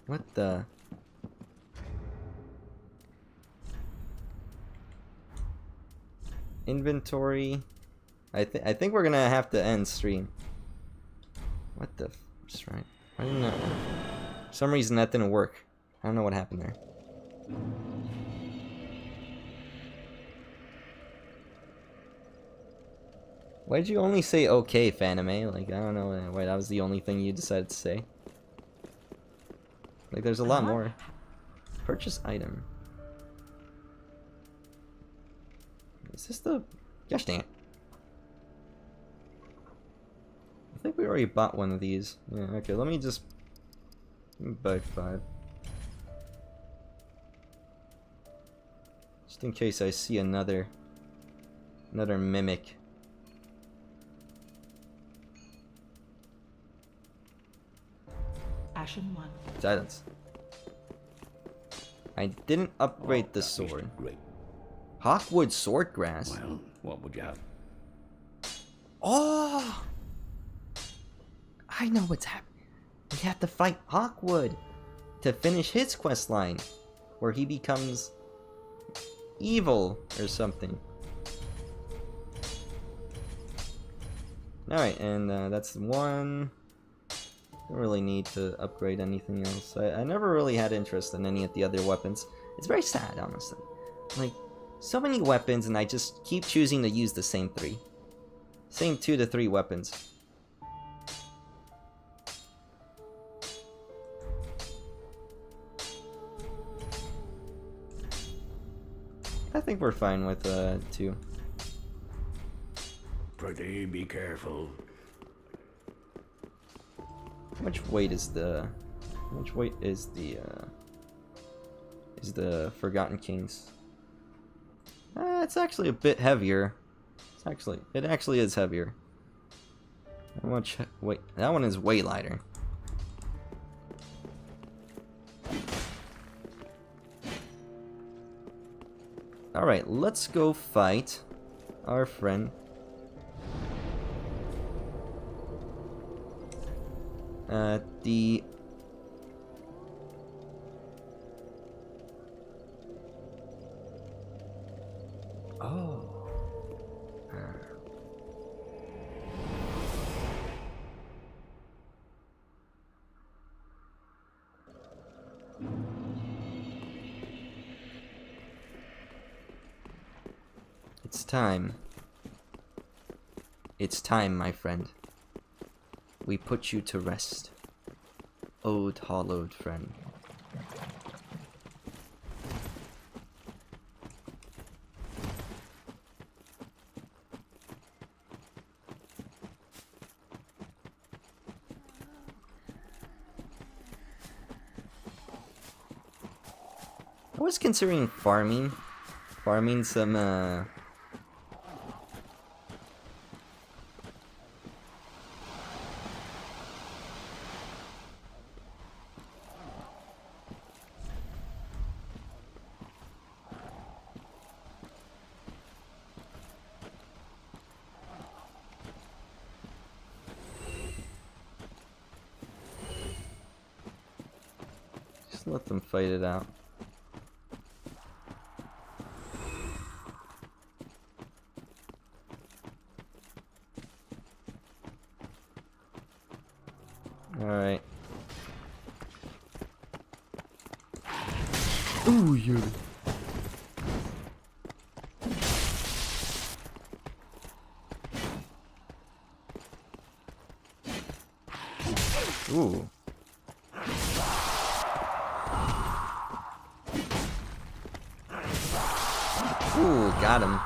What the? Inventory. I think we're gonna have to end stream. What the? That's right. I didn't know. For some reason that didn't work. I don't know what happened there. Why'd you only say okay, Fanime? Like, I don't know why that was the only thing you decided to say. Like, there's a lot more. Purchase item. Is this the... Gosh dang it. I think we already bought one of these. Yeah, okay, let me just... buy 5. Just in case I see another mimic. Ashen 1. Silence. I didn't upgrade the sword. Great. Hawkwood swordgrass. Well, what would you have? Oh! I know what's happening. We have to fight Hawkwood to finish his quest line, where he becomes evil or something. Alright, and that's one. Don't really need to upgrade anything else. I never really had interest in any of the other weapons. It's very sad, honestly. Like, so many weapons, and I just keep choosing to use the same 3. Same 2 to 3 weapons. I think we're fine with 2. Pretty, be careful. How much weight is the... How much weight is the Forgotten Kings? It's actually a bit heavier. It actually is heavier. How much weight? That one is way lighter. Alright, let's go fight our friend. The... Oh. It's time. It's time, my friend. We put you to rest. Ode hollowed friend. I was considering farming some just let them fight it out. Alright. Ooh, you. Ooh. Ooh, got him.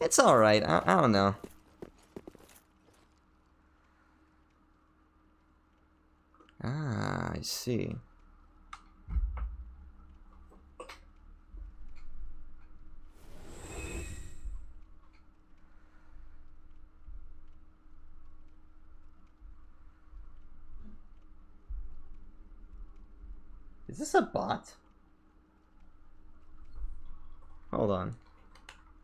It's alright, I don't know. Ah, I see. Is this a bot? Hold on.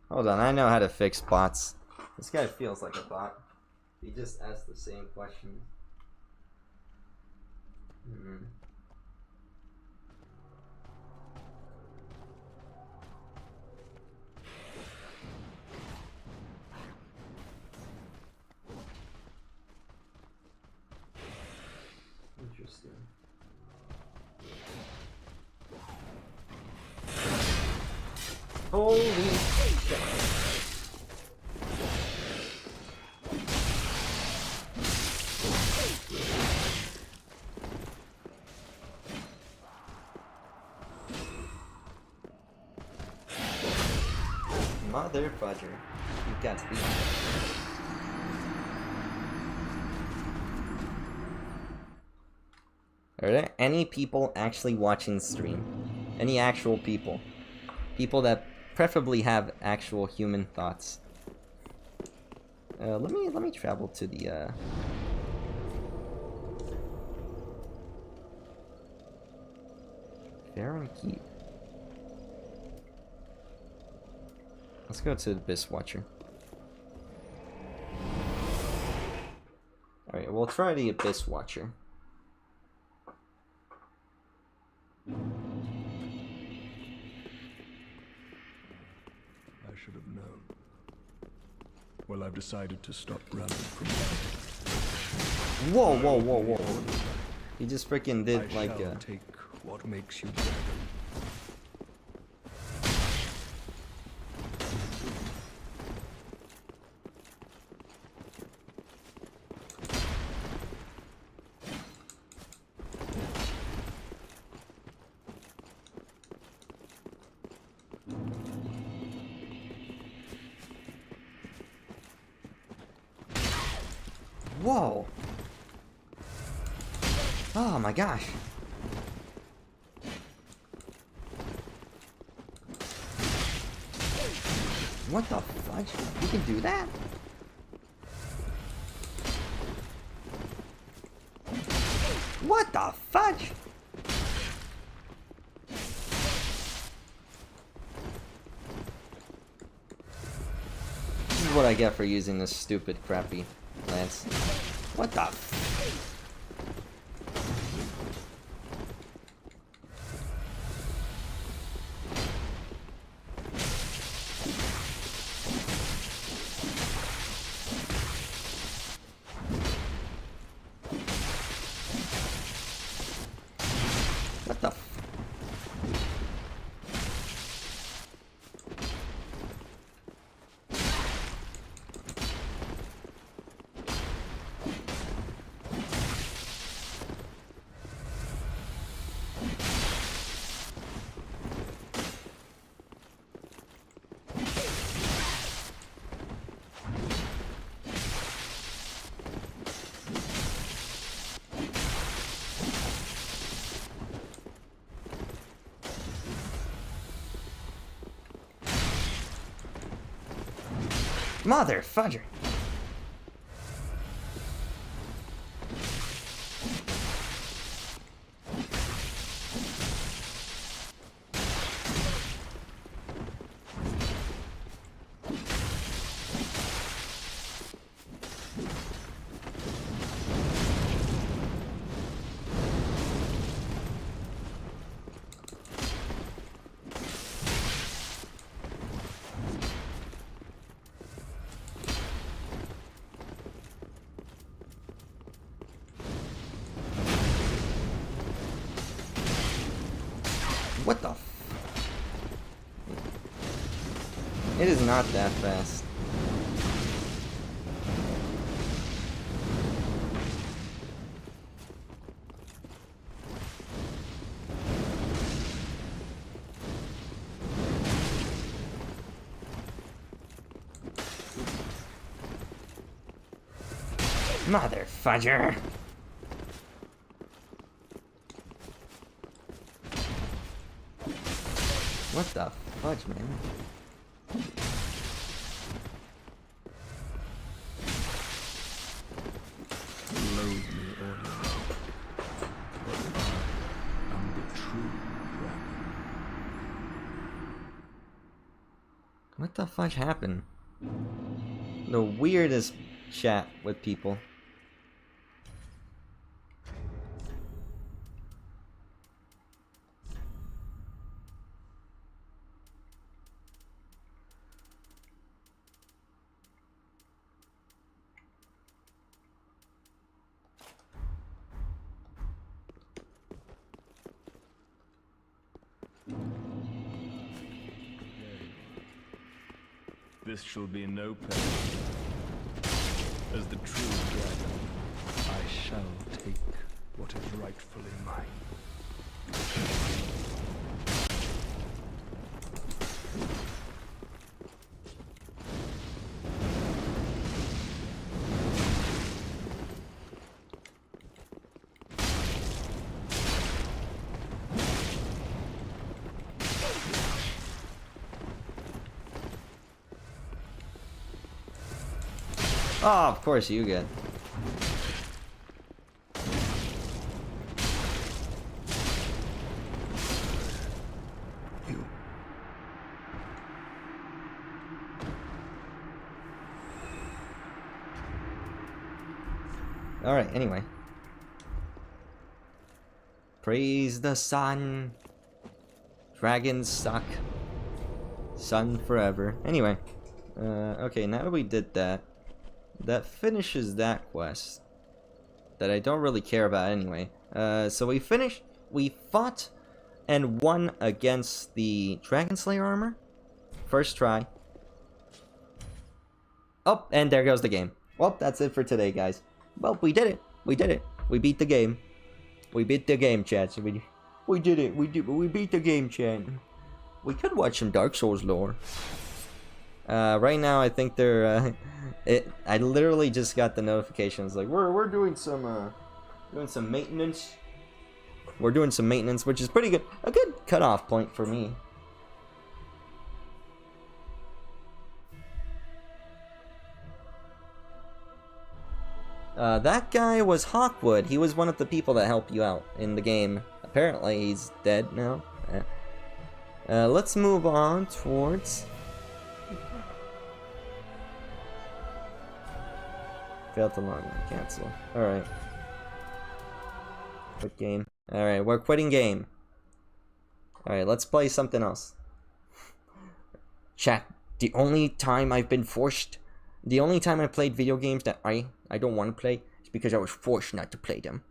Hold on, I know how to fix bots. This guy feels like a bot. He just asked the same question. Interesting. Holy shit. Mother fudger. You've got to be. Are there any people actually watching the stream? Any actual people? People that preferably have actual human thoughts. Let me travel to the Baron Keep. Let's go to the Abyss Watcher. Alright, we'll try the Abyss Watcher. should have known. Well, I've decided to stop running from Whoa, whoa, whoa, whoa. He just freaking did I like shall take what makes you dragon. Whoa. Oh my gosh. What the fudge? You can do that? What the fudge? This is what I get for using this stupid, crappy lance. What the? What the? Mother fudger. What the f? It is not that fast. Mother fudger! What the fudge, man? Loathe me all you want, but I am the true dragon. What the fudge happened? The weirdest chat with people. This shall be no pain. As the true dragon, I shall take what is rightfully mine. Oh, of course you get. Alright, anyway. Praise the sun. Dragons suck. Sun forever. Anyway, okay, now that we did that, that finishes that quest that I don't really care about anyway. So we fought and won against the Dragon Slayer armor. First try. Oh, and there goes the game. Well, that's it for today, guys. Well, we did it. We did it. We beat the game. We beat the game, chat. We did it. We beat the game, chat. We could watch some Dark Souls lore. Right now, I think they're. I literally just got the notifications like we're doing some maintenance. We're doing some maintenance, which is pretty good. A good cutoff point for me. That guy was Hawkwood. He was one of the people that helped you out in the game. Apparently, he's dead now. Let's move on towards... Failed to log in. Cancel. Alright. Quit game. Alright, we're quitting game. Alright, let's play something else. Chat, the only time I've been forced... The only time I played video games that I don't want to play is because I was forced not to play them.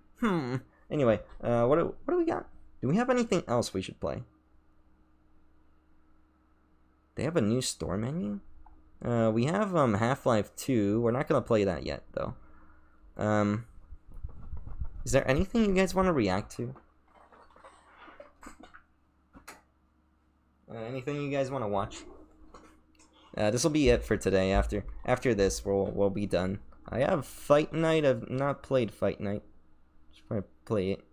Anyway, what do we got? Do we have anything else we should play? They have a new store menu? We have Half-Life 2. We're not gonna play that yet, though. Is there anything you guys want to react to? Anything you guys want to watch? This will be it for today. After this, we'll be done. I have Fight Night. I've not played Fight Night. Should probably play it.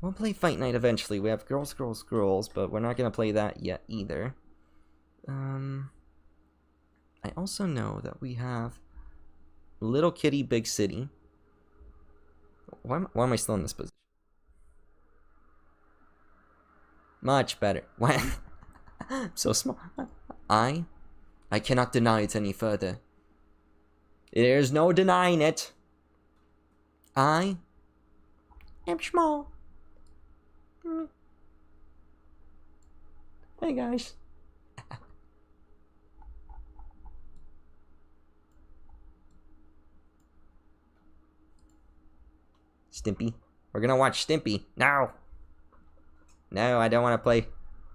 We'll play Fight Night eventually. We have Girls, Girls, Girls, but we're not gonna play that yet either. I also know that we have Little Kitty, Big City. Why am I still in this position? Much better. Why? So small. I cannot deny it any further. There's no denying it. I am small. Hey guys. Stimpy. We're gonna watch Stimpy. No! No, I don't want to play.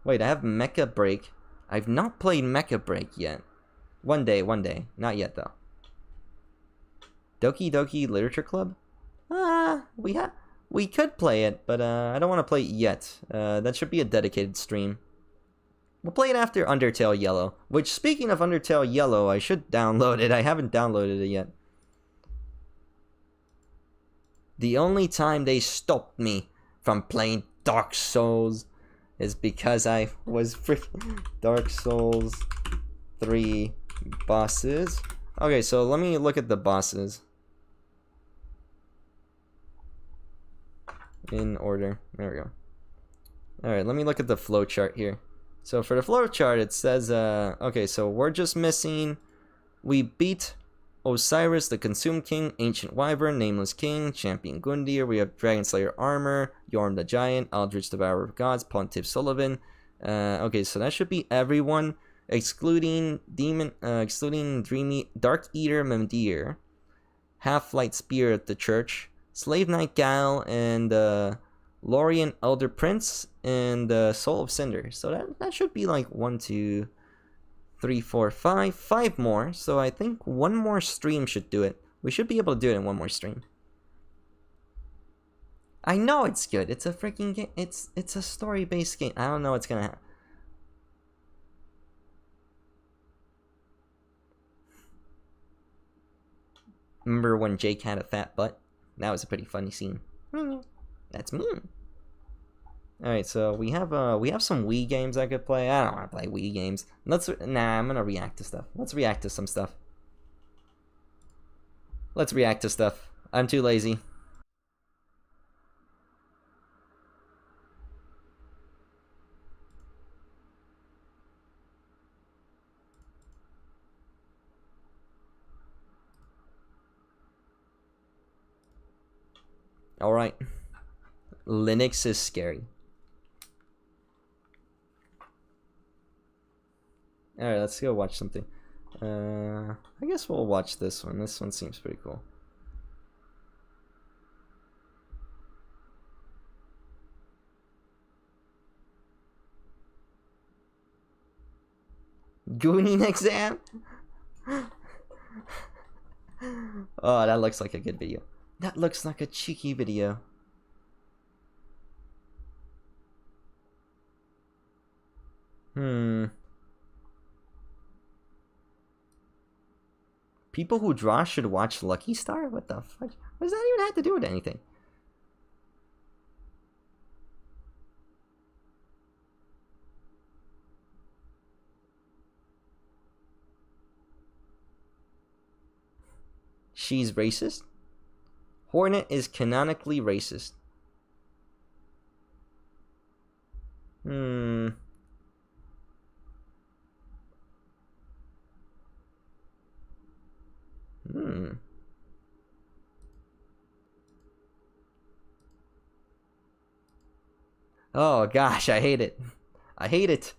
Wait, I have Mecha Break. I've not played Mecha Break yet. One day. Not yet, though. Doki Doki Literature Club? We could play it, but I don't want to play it yet. That should be a dedicated stream. We'll play it after Undertale Yellow. Which, speaking of Undertale Yellow, I should download it. I haven't downloaded it yet. The only time they stopped me from playing Dark Souls is because I was freaking Dark Souls 3 bosses. Okay, so let me look at the bosses in order. There we go. Alright, let me look at the flowchart here. So for the flowchart, it says, okay, so we're just missing, we beat Osiris, the Consumed King, Ancient Wyvern, Nameless King, Champion Gundyr. We have Dragon Slayer Armor, Yorm the Giant, Aldrich Devourer of Gods, Pontiff Sullivan. Okay, so that should be everyone, excluding Dark Eater Memdir, Half-Light Spear at the Church, Slave Knight Gal, and Lorien Elder Prince, and Soul of Cinder. So that should be like 1, 2, 3, 4, 5 more. So I think one more stream should do it. We should be able to do it in one more stream. I know it's good. It's a freaking game. It's a story-based game. I don't know what's gonna happen. Remember when Jake had a fat butt? That was a pretty funny scene. That's me. Alright, so we have some Wii games I could play. I don't want to play Wii games. Nah, I'm gonna react to stuff. Let's react to some stuff. Let's react to stuff. I'm too lazy. Alright. Linux is scary. Alright, let's go watch something. I guess we'll watch this one. This one seems pretty cool. Gooning exam? Oh, that looks like a good video. That looks like a cheeky video. People who draw should watch Lucky Star? What the fuck? What does that even have to do with anything? She's racist? Hornet is canonically racist. Oh gosh, I hate it. I hate it.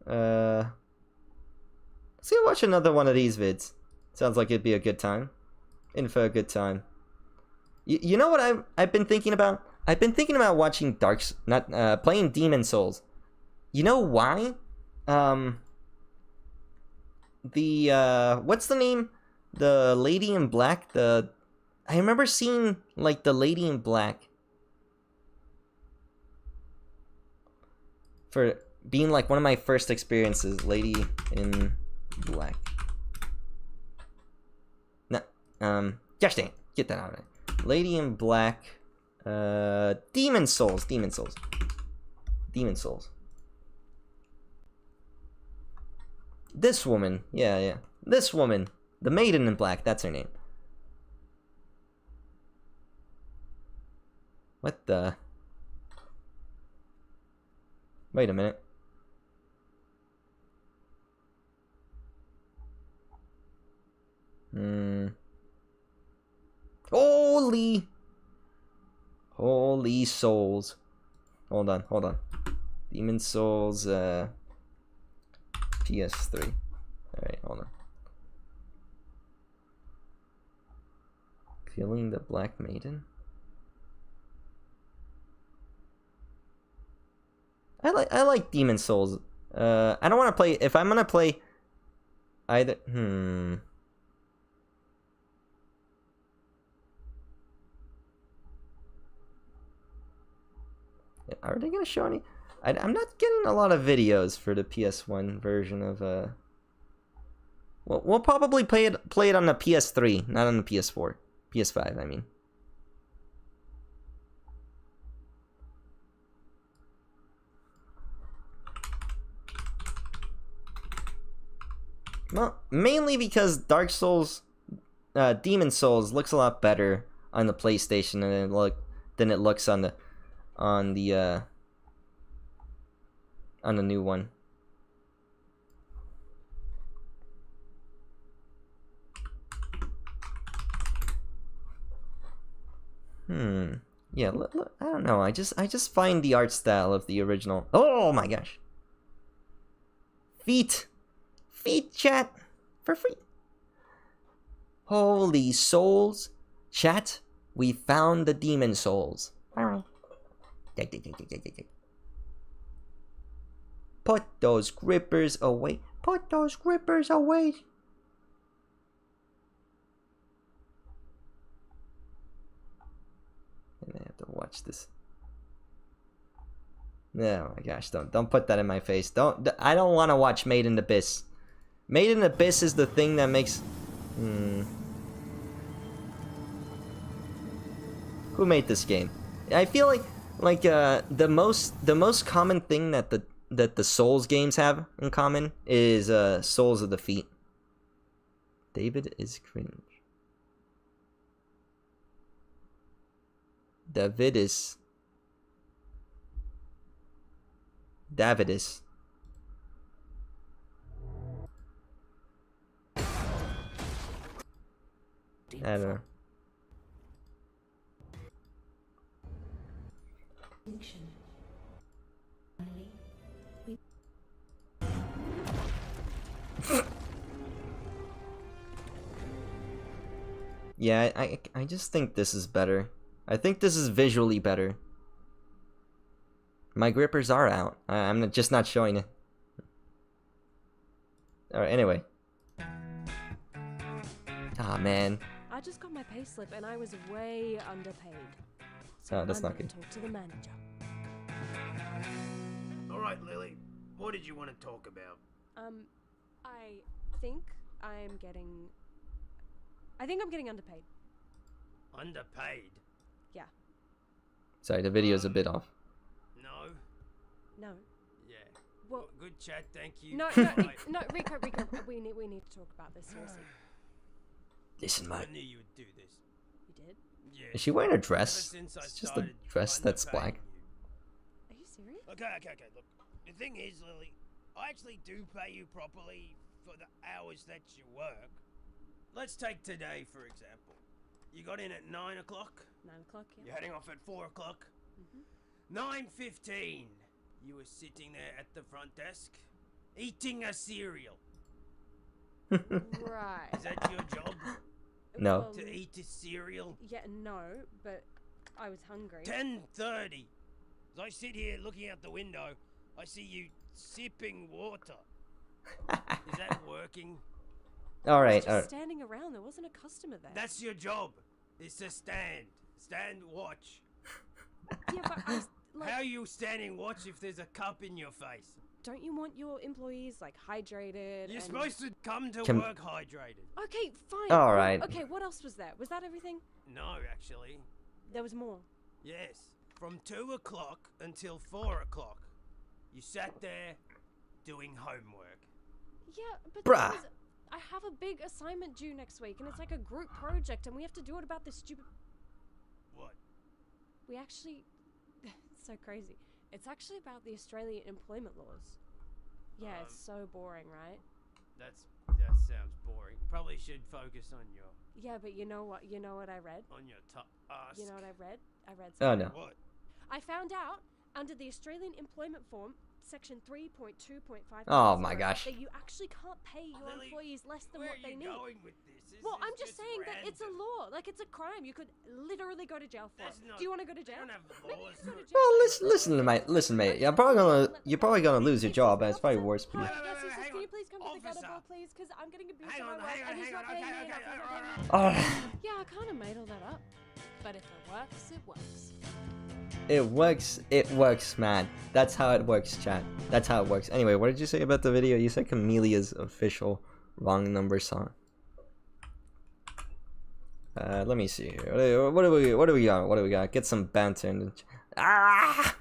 Let's go watch another one of these vids. Sounds like it'd be a good time. In for a good time. You know what I've been thinking about? I've been thinking about watching playing Demon Souls. You know why? What's the name? The Lady in Black. I remember seeing like the Lady in Black for being like one of my first experiences. Lady in Black. No, gosh dang, get that out of it. Lady in Black. Demon Souls. Demon Souls. Demon Souls. This woman, yeah. This woman, the Maiden in Black, that's her name. What the? Wait a minute. Holy souls. Hold on. Demon Souls, PS3. Alright, hold on. Killing the Black Maiden? I like Demon Souls. I don't want to play. If I'm gonna play either, are they gonna show any? I'm not getting a lot of videos for the PS1 version of we'll probably play it on the PS3, not on the PS4, PS5. I mean. Well, mainly because Dark Souls, Demon Souls looks a lot better on the PlayStation than it looks on the new one. Yeah, I don't know. I just find the art style of the original. Oh my gosh. Feet chat for free. Holy souls, chat. We found the Demon Souls. Put those grippers away. Put those grippers away. And I have to watch this. Oh my gosh, don't put that in my face. I don't want to watch Made in Abyss. Made in Abyss is the thing that makes Who made this game? I feel like the most common thing that the Souls games have in common is Souls of the Feet. David is cringe. Davidus. I don't know. Yeah, I just think this is better. I think this is visually better. My grippers are out. I'm just not showing it. Alright, anyway. Ah, man. I just got my payslip and I was way underpaid. So Oh, that's I'm not gonna good. talk to the manager. Alright, Lily. What did you want to talk about? I think I'm getting... I think I'm getting underpaid. Underpaid? Yeah. Sorry, the video's a bit off. No? No. Yeah. Well, Good chat, thank you. no, no, Rico, we need to talk about this seriously. Listen, I mate. knew you would do this. You did? Yeah. Is she wearing a Ever dress? since I It's just a started dress that's underpaying black. you. Are you serious? Okay. Look, the thing is, Lily, I actually do pay you properly for the hours that you work. Let's take today, for example. You got in at 9 o'clock. 9 o'clock, yeah. You're heading off at 4 o'clock. Mm-hmm. 9:15. You were sitting there at the front desk, eating a cereal. Right. Is that your job? No. Well, To eat a cereal? yeah, no, but I was hungry. 10:30. As I sit here looking out the window, I see you sipping water. Is that working? I Alright, was just standing around. There wasn't a customer there. That's your job. Is to stand. Stand watch. Yeah, but I was like, How are you standing watch if there's a cup in your face? don't you want your employees like hydrated? You're and... supposed to come to Can- work hydrated. Okay, fine. All Well, right. Okay, what else was there? Was that everything? No, actually. There was more. Yes. From 2 o'clock until 4 o'clock, you sat there doing homework. Yeah, but Bruh. there was- I have a big assignment due next week, and it's like a group project, and we have to do it about this stupid. What? We actually. It's so crazy. It's actually about the Australian employment laws. Yeah, it's so boring, right? That sounds boring. Probably should focus on your Yeah, but you know what? You know what I read? top ass. You know what I read? I read Oh, something. no. What? I found out under the Australian Employment Form, section 3.2.5. Oh my gosh. That you actually can't pay your Lily, employees less than Where what are they you need. going with this? Well, This I'm is just saying that it's a random. law. Like, it's a crime. You could literally go to jail for That's it. not- Do you want to go to they jail? don't have Maybe you laws. could go to jail. Well, listen, mate. You're probably gonna lose your job, and it's probably worse for you. Hi, Wait, yes, yes, hang can on. you please come to the gutter Officer. ball, please? Because I'm getting abused Hang at my on, work, hang on, and he's hang not on. paying me Okay, enough. He's not right, paying me right, enough. Oh, Yeah, I kind of made all that up. But if it works, it works. it works, man. That's how it works, chat. That's how it works. Anyway, what did you say about the video? You said Chamelea's official wrong number song. Let me see here. What do we got? Get some banter in the ah!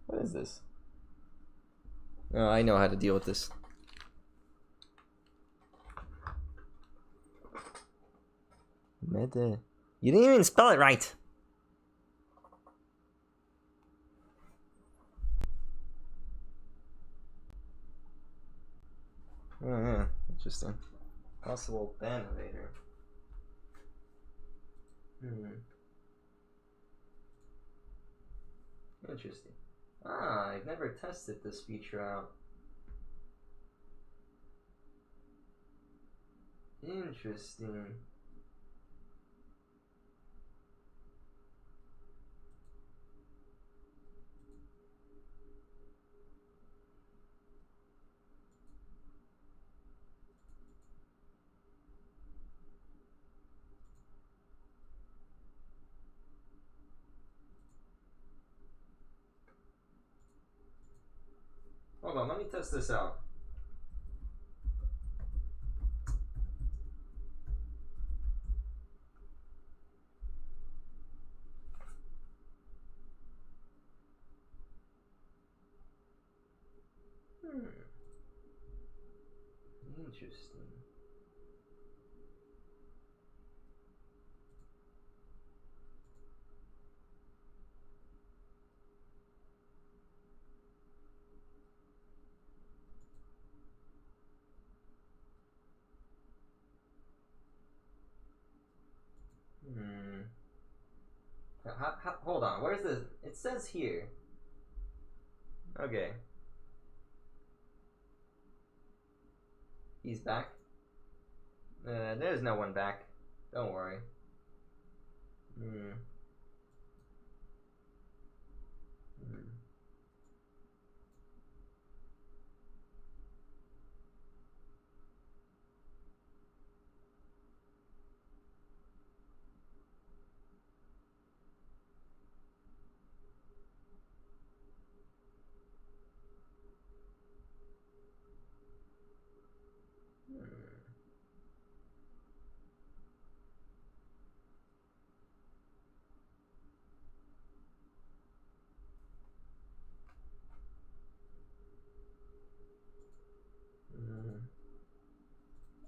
What is this? Oh, I know how to deal with this. Meta. You didn't even spell it right. Oh yeah, interesting. Possible ban evader. Interesting. Ah, I've never tested this feature out. Interesting. Hold on, let me test this out. Interesting. Hold on, where's the... It says here. Okay. He's back? There's no one back. Don't worry.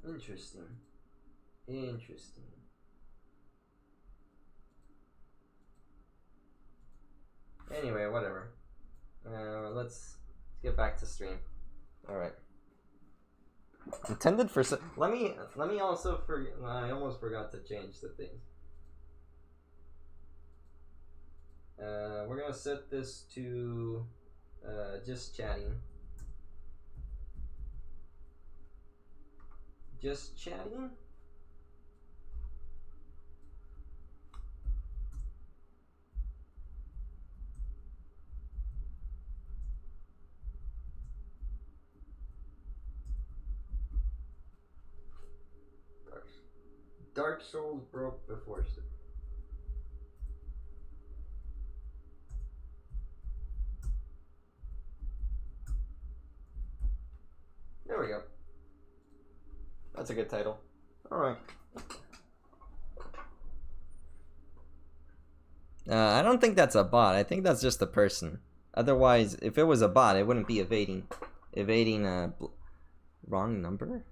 Interesting. Interesting. Anyway, whatever. Let's get back to stream. All right. Intended for let me also I almost forgot to change the things. We're gonna set this to just chatting. Just chatting. Dark Souls broke before. There we go. That's a good title. Alright. I don't think that's a bot. I think that's just a person. Otherwise, if it was a bot, it wouldn't be evading. Wrong number?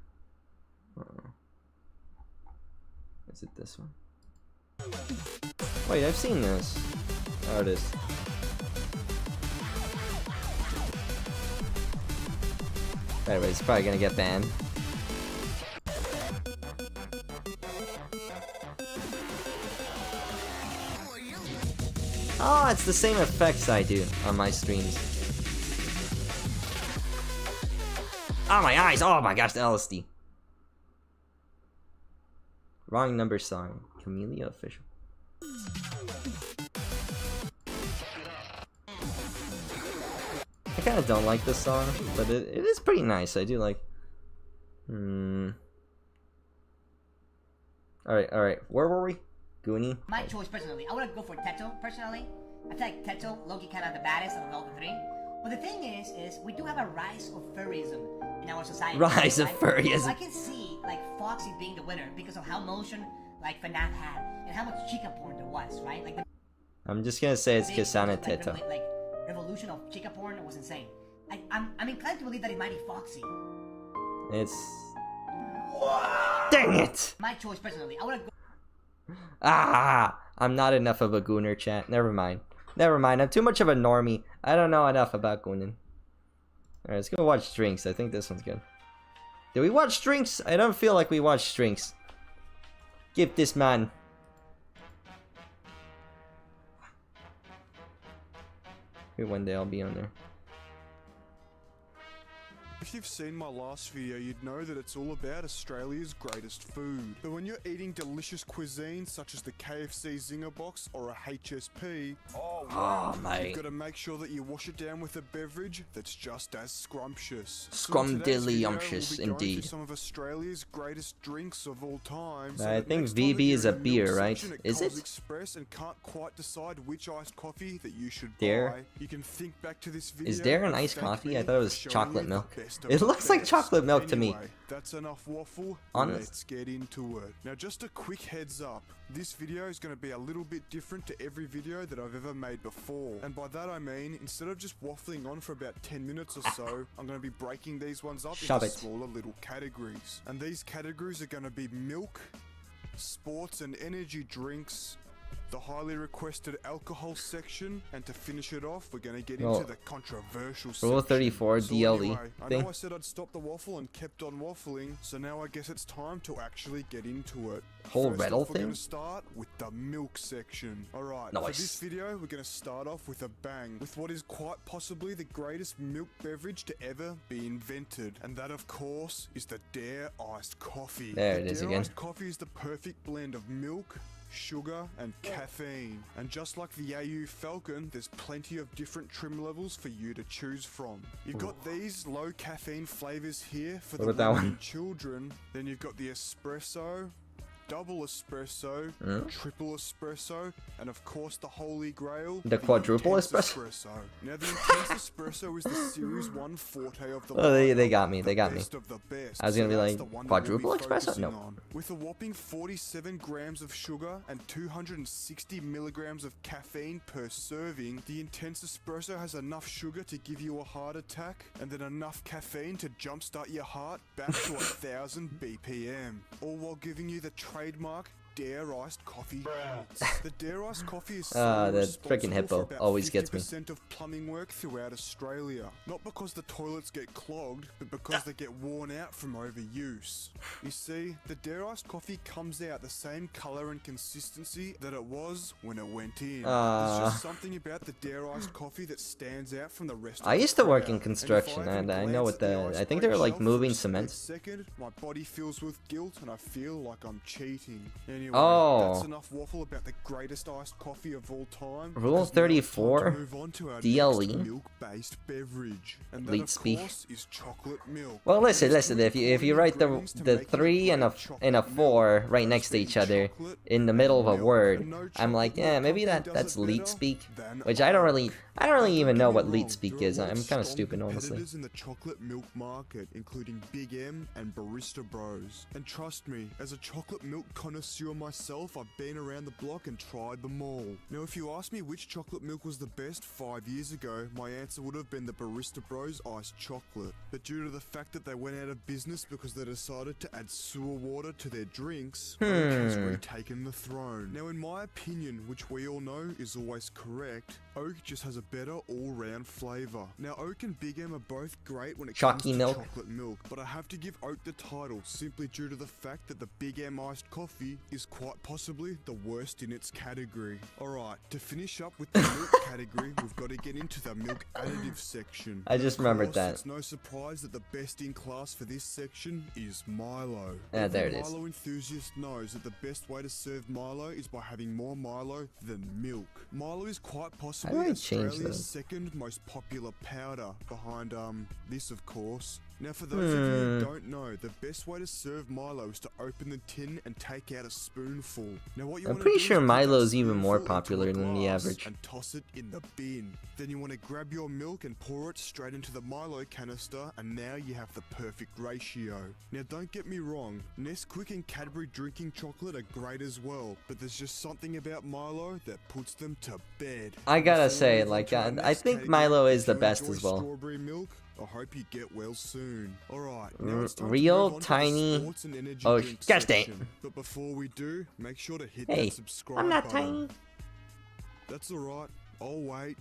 Is it this one? Wait, I've seen this. Oh, it is. Anyway, it's probably gonna get banned. Oh, it's the same effects I do on my streams. Oh, my eyes! Oh my gosh, the LSD. Wrong number song. Camellia official. I kind of don't like this song, but it is pretty nice. I do like. Alright. Where were we? Goonie? My choice personally, I would go for Teto personally. I feel like Teto, Loki, kind of the baddest of all the three. But the thing is we do have a rise of furryism in our society. Rise of furryism. So I can see like Foxy being the winner because of how motion like FNAF had and how much chica porn there was, right? Like I'm just gonna say it's Kisana Teto. Like revolution of chica porn was insane. I'm inclined to believe that it might be Foxy. It's. Dang it! My choice personally, I would go. I'm not enough of a gooner, chat. Never mind. I'm too much of a normie. I don't know enough about gooning. Alright, let's go watch Drinks. I think this one's good. Did we watch Drinks? I don't feel like we watched Drinks. Give this man. Maybe one day I'll be on there. If you've seen my last video, you'd know that it's all about Australia's greatest food. But when you're eating delicious cuisine such as the KFC Zinger Box or a HSP, mate, you've got to make sure that you wash it down with a beverage that's just as scrumptious. Scrumdiddlyumptious, indeed. Some of Australia's greatest drinks of all time. I think VB is a beer, right? Is it? Express and can't quite decide which iced coffee that you should buy. You can think back to this video. Is there an iced coffee? I thought it was chocolate milk. It looks like chocolate milk to me. That's enough waffle. Honest. Let's get into it. Now, just a quick heads up. This video is going to be a little bit different to every video that I've ever made before. And by that I mean, instead of just waffling on for about 10 minutes or so, I'm going to be breaking these ones up into smaller little categories. And these categories are going to be milk, sports and energy drinks, the highly requested alcohol section, and to finish it off, we're gonna get Well, into the controversial section. Rule 34 So DLE anyway, I thing. know I said I'd stop the waffle and kept on waffling, so now I guess it's time to actually get into it. Whole First riddle off, we're thing? gonna start with the milk section. Alright, Nice. for this video, we're gonna start off with a bang, with what is quite possibly the greatest milk beverage to ever be invented. And that, of course, is the Dare Iced Coffee. There The it is Dare again. Iced Coffee is the perfect blend of milk, sugar, and caffeine. And just like the AU Falcon, there's plenty of different trim levels for you to choose from. You've got these low caffeine flavors here for What the about that women one? and children. Then you've got the espresso, double espresso, triple espresso, and of course the holy grail, The quadruple intense espresso? Now the intense espresso is the series 1 forte of the Oh, they lineup, got me, they the got me. best of the best. I was gonna be So like, that's the one quadruple we'll be espresso? focusing Nope. on. With a whopping 47 grams of sugar and 260 milligrams of caffeine per serving, the intense espresso has enough sugar to give you a heart attack, and then enough caffeine to jumpstart your heart back to 1000 BPM, all while giving you the trademark Dare Iced Coffee hits. The Dare Iced Coffee is solely the responsible frickin' hippo for about always gets me. 50% of plumbing work throughout Australia. Not because the toilets get clogged, but because they get worn out from overuse. You see, the Dare Iced Coffee comes out the same colour and consistency that it was when it went in. There's just something about the Dare Iced Coffee that stands out from the rest of I the used to work crowd. in construction, And if and I even know glance what at the. ice I think cream they're like shelf for moving a split cement. second, my body fills with guilt and I feel like I'm cheating. Anyway, Oh. that's enough waffle about the greatest iced coffee of all time. Rule because now it's time to 34, move on to our DLE. next milk-based beverage, and that Leet of speak. course is chocolate milk. Well, listen. There's two If you important write the ingredients to the making 3 and a great chocolate and a milk. 4 right Those next to being each other chocolate in the middle of a and milk. word, And no I'm like, chocolate yeah, milk maybe company that's does it leet better speak, than which I don't really even know what leet wrong, speak there are is. a lot I'm of kind of strong stupid, honestly. competitors in the chocolate milk market, including Big M and Barista Bros. And trust me, as a chocolate milk connoisseur myself, I've been around the block and tried them all. Now, if you asked me which chocolate milk was the best 5 years ago, my answer would have been the Barista Bros iced chocolate. But due to the fact that they went out of business because they decided to add sewer water to their drinks, Oak has retaken the throne. Now, in my opinion, which we all know is always correct, Oak just has a better all-round flavour. Now, Oak and Big M are both great when it comes Chalky to milk. chocolate milk, but I have to give Oak the title simply due to the fact that the Big M iced coffee is quite possibly the worst in its category. Alright, to finish up with the milk category, we've got to get into the milk additive section. I just Of remembered course, that. It's no surprise that the best in class for this section is Milo. Ah, there Every it is. Milo enthusiast knows that the best way to serve Milo is by having more Milo than milk. Milo is quite possibly How do I change Australia's that? second most popular powder, behind this of course. Now, for those of you who don't know, the best way to serve Milo is to open the tin and take out a spoonful. Now, what you I'm wanna pretty do sure is put that Milo's even more spoonful into popular a than the glass average. and toss it in the bin. Then you want to grab your milk and pour it straight into the Milo canister, and now you have the perfect ratio. Now, don't get me wrong, Nesquik and Cadbury drinking chocolate are great as well, but there's just something about Milo that puts them to bed. I gotta Before we say, move on like, to our I next think category, Milo is if the you best enjoy as well. Strawberry milk, I hope you get well soon. Alright, now it's time to Real move on to the tiny. sports and energy Oh, drink gosh dang. section. But before we do, make sure to hit Hey, that subscribe I'm not button. tiny. That's alright, I'll wait.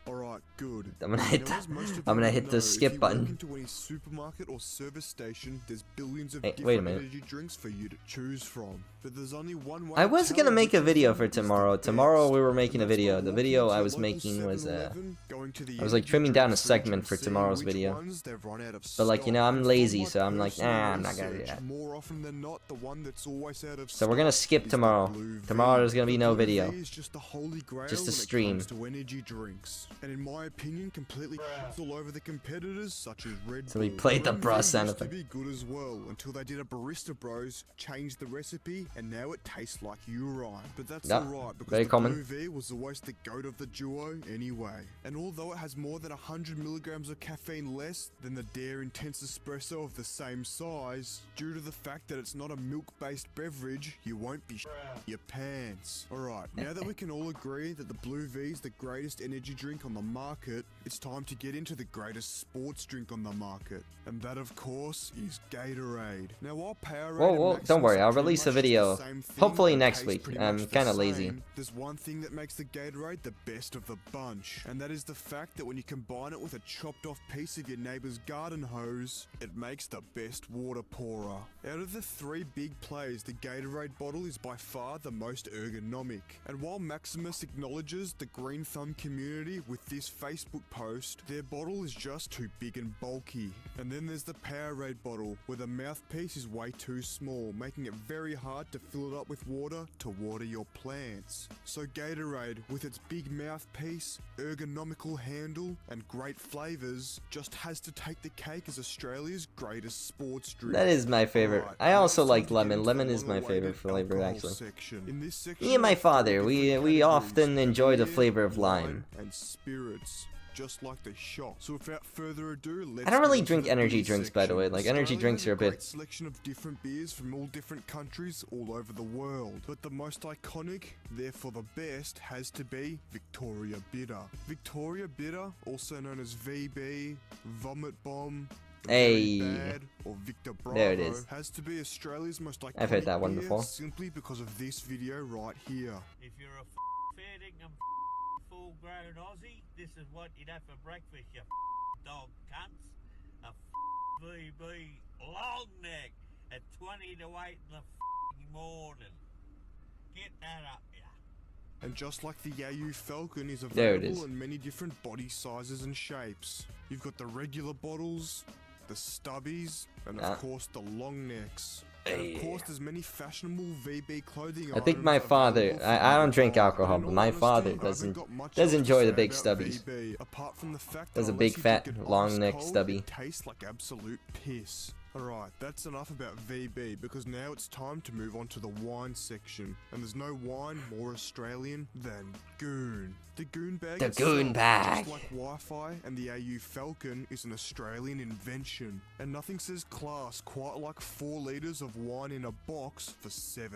Alright, good. I'm gonna hit Now, that. as most of I'm you gonna will hit know, the if skip you button. walk into any supermarket or service station, there's billions of Hey, wait a different minute. energy drinks for you to choose from. But there's only one way I to was tell gonna make which a of video them for is the tomorrow. best. Tomorrow we were making a And that's by video. The walking video into I your was local making was 7-Eleven, going to the I was like energy trimming drink down a fridge segment and for seeing tomorrow's which video. ones they've run out of But like, you know, stock. I'm And from lazy, my so I'm like, personal I'm not gonna do research, that. More often than not, the one that's always out of So we're gonna stock skip is the tomorrow. Blue V. Tomorrow there's gonna be The no Blue video. V is just the holy grail Just a when it stream. comes to energy drinks, and in my opinion, completely shits all over the competitors such as Red So Bull. we played the Blue bra V sound used to effect. be good as well until they did a Barista Bros, changed the recipe, and now it tastes like urine. But that's Yep, alright because very the common. Blue V was always the goat of the duo anyway. And although it has more than 100 milligrams of caffeine less than the Dare Intense Espresso of the same size, due to the fact that it's not a milk-based beverage, you won't be your pants. Alright, now that we can all agree that the Blue V is the greatest energy drink on on the market, it's time to get into the greatest sports drink on the market. And that, of course, is Gatorade. Now, while Powerade Whoa, and don't worry, Maximus I'll are pretty release a much video, the same thing hopefully and next taste week. pretty I'm much the kind of lazy. same, there's one thing that makes the Gatorade the best of the bunch, and that is the fact that when you combine it with a chopped off piece of your neighbor's garden hose, it makes the best water pourer. Out of the 3 big players, the Gatorade bottle is by far the most ergonomic. And while Maximus acknowledges the Green Thumb community with this Facebook post, their bottle is just too big and bulky. And then there's the Powerade bottle, where the mouthpiece is way too small, making it very hard to fill it up with water to water your plants. So Gatorade, with its big mouthpiece, ergonomical handle, and great flavors, just has to take the cake as Australia's greatest sports drink. That is my favorite. Alright, I also now it's like time to get lemon. into Lemon the is my favorite long-awaited flavor, alcohol actually. section. In this section, Me and my there are father, 4 we different often categories: enjoy the beer, flavor of wine, lime. and spirits. Just like the shot. So without further ado, let's I don't really get into drink the energy beer drinks, by the section. way. Like, energy Australia drinks has are a a great bit... selection of different beers from all different countries all over the world. But the most iconic, therefore the best, has to be Victoria Bitter. Victoria Bitter, also known as VB, Vomit Bomb, Hey. Very Bad, or Victor Bravo, There it is. has to be Australia's most iconic I've heard that one beer before. simply because of this video right here. If you're a fair dinkum full-grown Aussie, this is what you'd have for breakfast, you dog cunts. A VB long neck at 20 to 8 in the morning. Get that up, yeah. And just like the AU Falcon is There it is. available in many different body sizes and shapes. You've got the regular bottles, the stubbies, and of course the long necks. And of course, there's many fashionable VB clothing I think my father... I don't drink alcohol, but my father does enjoy the big stubbies. Apart from the fact There's that a big unless you fat drink it long ice neck cold, stubby. It tastes like absolute piss. Alright, that's enough about VB, because now it's time to move on to the wine section. And there's no wine more Australian than Goon. The Goon bag The itself, Goon bag. just like Wi-Fi and the AU Falcon, is an Australian invention. And nothing says class quite like 4 litres of wine in a box for $7.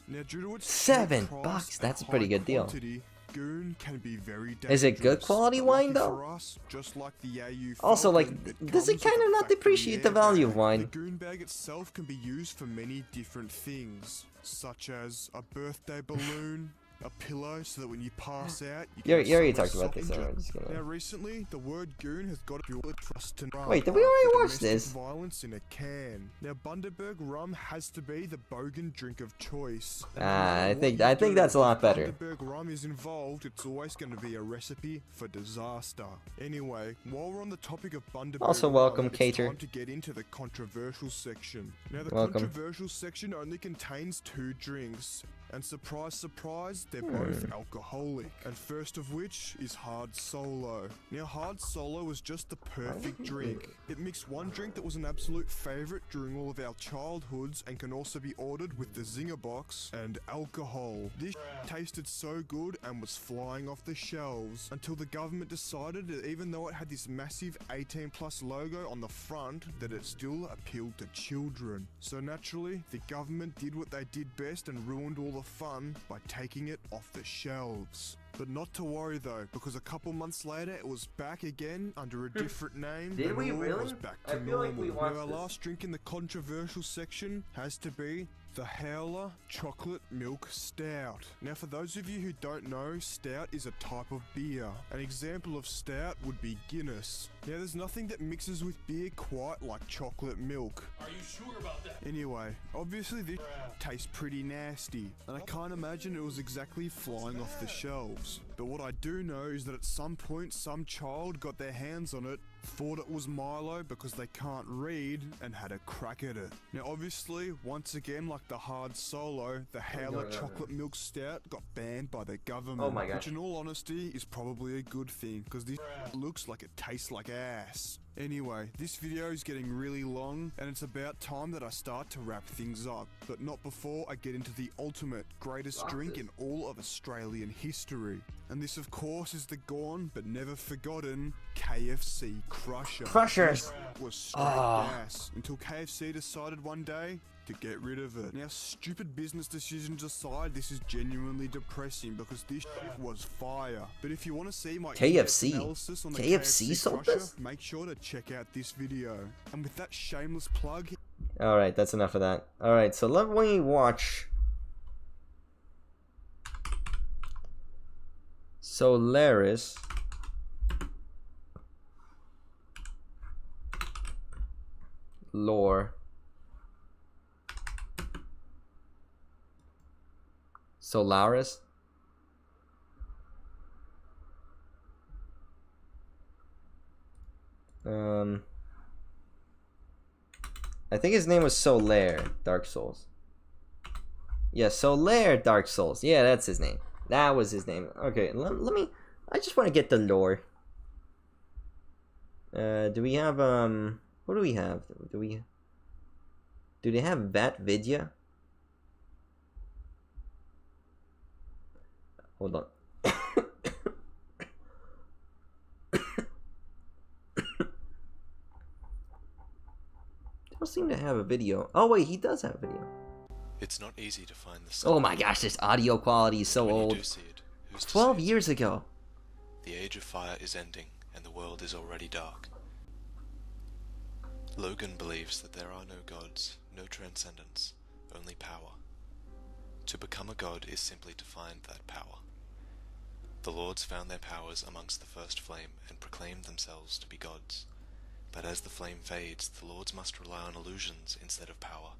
Now due to its cheap $7? price That's a and pretty high good deal. quantity, Goon can be very dangerous. Is it good quality But wine, lucky though? for us, just like the AU Also, like, Falcon, does it comes with kind a of not factory depreciate the airbag. value of wine? The Goon bag itself can be used for many different things, such as a birthday balloon, a pillow so that when you pass out, you You can already have talked somewhere about this, soft so I'm injured. just gonna... Now recently, the word goon has got a trust and rum. Wait, did we already for watch domestic this? Violence in a can. Now Bundaberg rum has to be the bogan drink of choice. And no Ah, matter I what think you do, that's a lot if better. Bundaberg rum is involved, it's always going to be a recipe for disaster. Anyway, while we're on the topic of Bundaberg Also, welcome, rum, Cater. it's time to get into the controversial section. Now the Welcome. controversial section only contains 2 drinks. And surprise, surprise, they're both alcoholic. And first of which is Hard Solo. Now, Hard Solo was just the perfect drink. It mixed one drink that was an absolute favorite during all of our childhoods and can also be ordered with the Zinger box, and alcohol. This tasted so good and was flying off the shelves until the government decided that even though it had this massive 18+ logo on the front, that it still appealed to children. So naturally, the government did what they did best and ruined all the fun by taking it off the shelves. But not to worry though, because a couple months later it was back again under a different name. Did and we all really? was back I to feel like we normal. watched Now our this. last drink in the controversial section has to be the Howler Chocolate Milk Stout. Now for those of you who don't know, stout is a type of beer. An example of stout would be Guinness. Now there's nothing that mixes with beer quite like chocolate milk. Are you sure about that? Anyway, obviously this tastes pretty nasty, and I can't imagine it was exactly flying off the shelves. But what I do know is that at some point some child got their hands on it, thought it was Milo because they can't read, and had a crack at it. Now obviously, once again like the Hard Solo, the Howler Chocolate Milk Stout got banned by the government. Oh my gosh. Which in all honesty is probably a good thing, because this looks like it tastes like ass. Anyway, this video is getting really long, and it's about time that I start to wrap things up. But not before I get into the ultimate greatest drink in all of Australian history. And this of course is the gone but never forgotten KFC Crusher. Crushers! was straight gas until KFC decided one day to get rid of it. Now, stupid business decisions aside, this is genuinely depressing because this shit was fire. But if you want to see my KFC analysis on the KFC sold Crusher, this? make sure to check out this video. And with that shameless plug, Alright, that's enough of that. Alright, so let me watch Solaris. Lore. Solaris. I think his name was Solaire Dark Souls. Yeah, Solaire Dark Souls. Yeah, that's his name. That was his name. Okay, let me. I just want to get the lore. Do we have what do we have? Do they have Vidya? Hold on. Don't seem to have a video. Oh wait, he does have a video. It's not easy to find the sun. Oh my gosh, this audio quality is so old. 12 years ago. The age of fire is ending, and the world is already dark. Logan believes that there are no gods, no transcendence, only power. To become a god is simply to find that power. The lords found their powers amongst the first flame and proclaimed themselves to be gods. But as the flame fades, the lords must rely on illusions instead of power,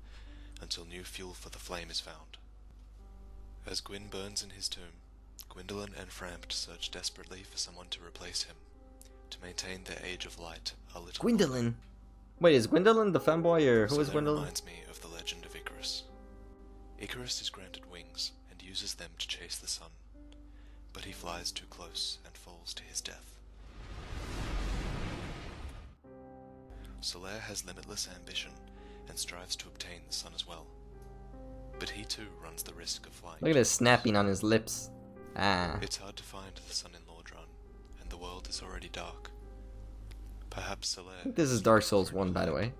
until new fuel for the flame is found. As Gwyn burns in his tomb, Gwendolyn and Frampt search desperately for someone to replace him, to maintain their age of light a little. Gwendolyn? Wait, is Gwendolyn the femboy, or who is Gwendolyn? Reminds me of the legend of Icarus. Icarus is granted wings and uses them to chase the sun, but he flies too close and falls to his death. Solaire has limitless ambition and strives to obtain the sun as well, but he too runs the risk of flying. Look at this snapping on his lips. Ah. It's hard to find the sun in Lordran, and the world is already dark. Perhaps Solaire... This is Dark Souls 1, by the way.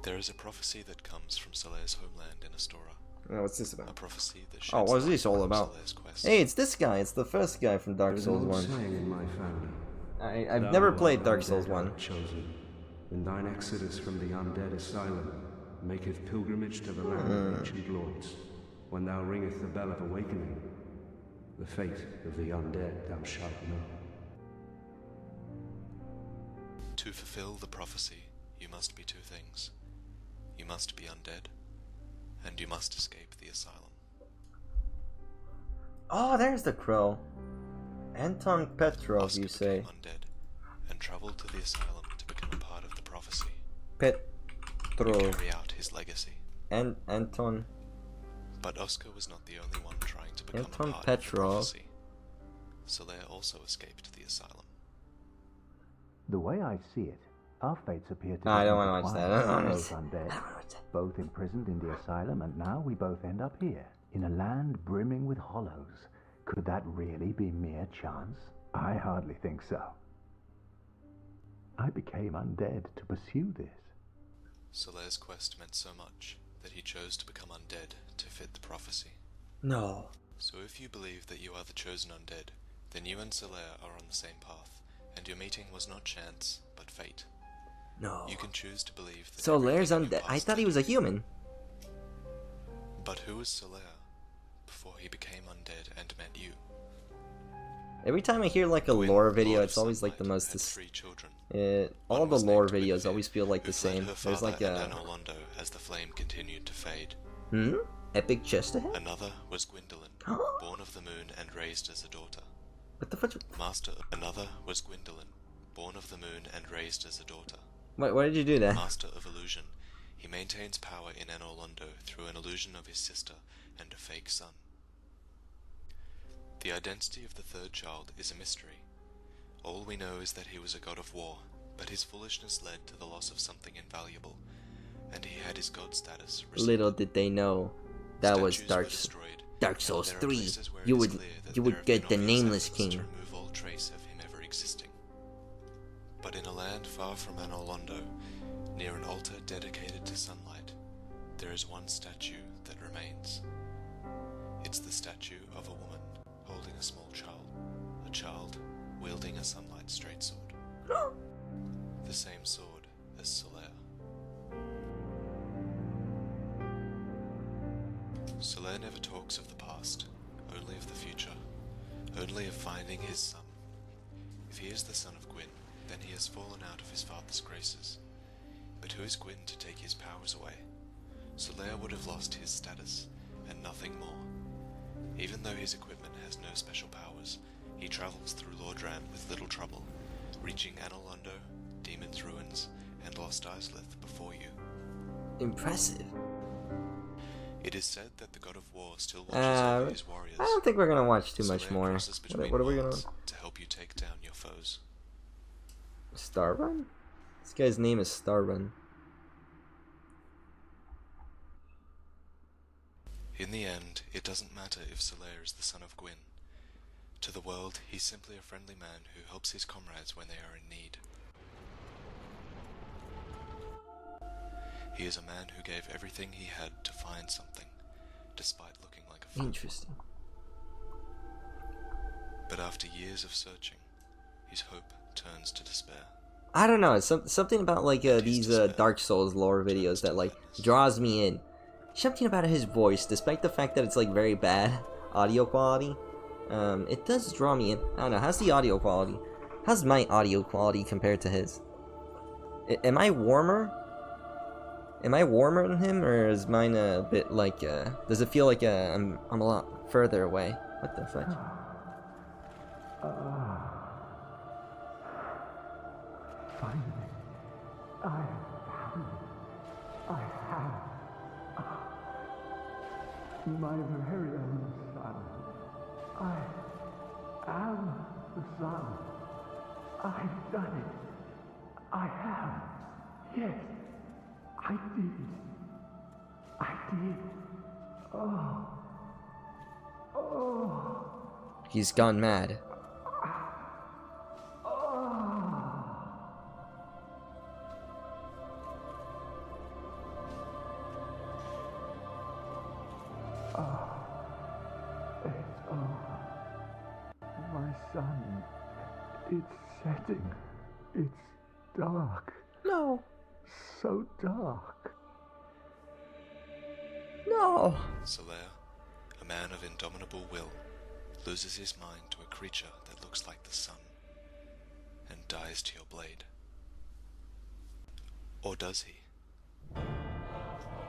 There is a prophecy that comes from Solaire's homeland in Astora. Oh, what's this about? A prophecy that oh, what's this all about? Hey, it's this guy. It's the first guy from Dark Souls 1. I've never played Dark Souls 1. Chosen. In thine exodus from the undead asylum, maketh pilgrimage to the land of ancient lords. When thou ringeth the bell of awakening, the fate of the undead thou shalt know. To fulfill the prophecy, you must be two things. You must be undead, and you must escape the asylum. Oh, there's the crow. Anton Petrov, Oscar you say. Undead, and travel to the asylum to become a part of the prophecy. Petrov. Carry out his legacy. And Anton. But Oscar was not the only one trying to become Anton a part Petrov. of the prophecy. Solaire also escaped the asylum. The way I see it, our fates appear to be I don't want to watch that. I don't both undead, both imprisoned in the asylum, and now we both end up here, in a land brimming with hollows. Could that really be mere chance? I hardly think so. I became undead to pursue this. Solaire's quest meant so much that he chose to become undead to fit the prophecy. No. So if you believe that you are the chosen undead, then you and Solaire are on the same path, and your meeting was not chance, but fate. No. You can choose to believe that Solaire's undead. I thought he was a human. But who was Solaire before he became undead and met you? Every time I hear like a lore video, it's always like the most. All the lore videos always feel like the same. There's like a. As the flame continued to fade. Epic chest ahead? Another was Gwendolyn, born of the moon and raised as a daughter. What the fuck? Another was Gwendolyn, born of the moon and raised as a daughter. Wait, why did you do that? Master of illusion, he maintains power in Anor Londo through an illusion of his sister and a fake son. The identity of the third child is a mystery. All we know is that he was a god of war, but his foolishness led to the loss of something invaluable, and he had his god status restored. Little did they know that was Dark Souls 3. You would get the Nameless King. To remove all trace of him ever existing. But in a land far from Anolondo, near an altar dedicated to sunlight, there is one statue that remains. It's the statue of a woman holding a small child, a child wielding a sunlight straight sword. The same sword as Solaire. Solaire never talks of the past, only of the future, only of finding his son. If he is the son of Gwyn, then he has fallen out of his father's graces. But who is Gwyn to take his powers away? Solaire would have lost his status, and nothing more. Even though his equipment has no special powers, he travels through Lordran with little trouble, reaching Anolondo, Demon's Ruins, and Lost Islith before you. Impressive. It is said that the god of war still watches over his warriors. I don't think we're gonna watch too much Solaire more. crosses between What are we gonna... worlds to help you take down your foes. Starrun? This guy's name is Starrun. In the end, it doesn't matter if Solaire is the son of Gwyn. To the world, he's simply a friendly man who helps his comrades when they are in need. He is a man who gave everything he had to find something, despite looking like a fool. Interesting. But after years of searching, his hope turns to despair. I don't know, it's something about like these Dark Souls lore videos that like draws me in. Something about his voice, despite the fact that it's like very bad audio quality, it does draw me in. I don't know, how's the audio quality? How's my audio quality compared to his? Am I warmer? Am I warmer than him, or is mine a bit like, does it feel like I'm a lot further away? What the fuck? Finally, I have my very own son. I am the son. I've done it. I have. Yes, I did. I did. Oh. Oh. He's gone mad. It's over. My son. It's setting. It's dark. No. So dark. No. Solaire, a man of indomitable will, loses his mind to a creature that looks like the sun, and dies to your blade. Or does he?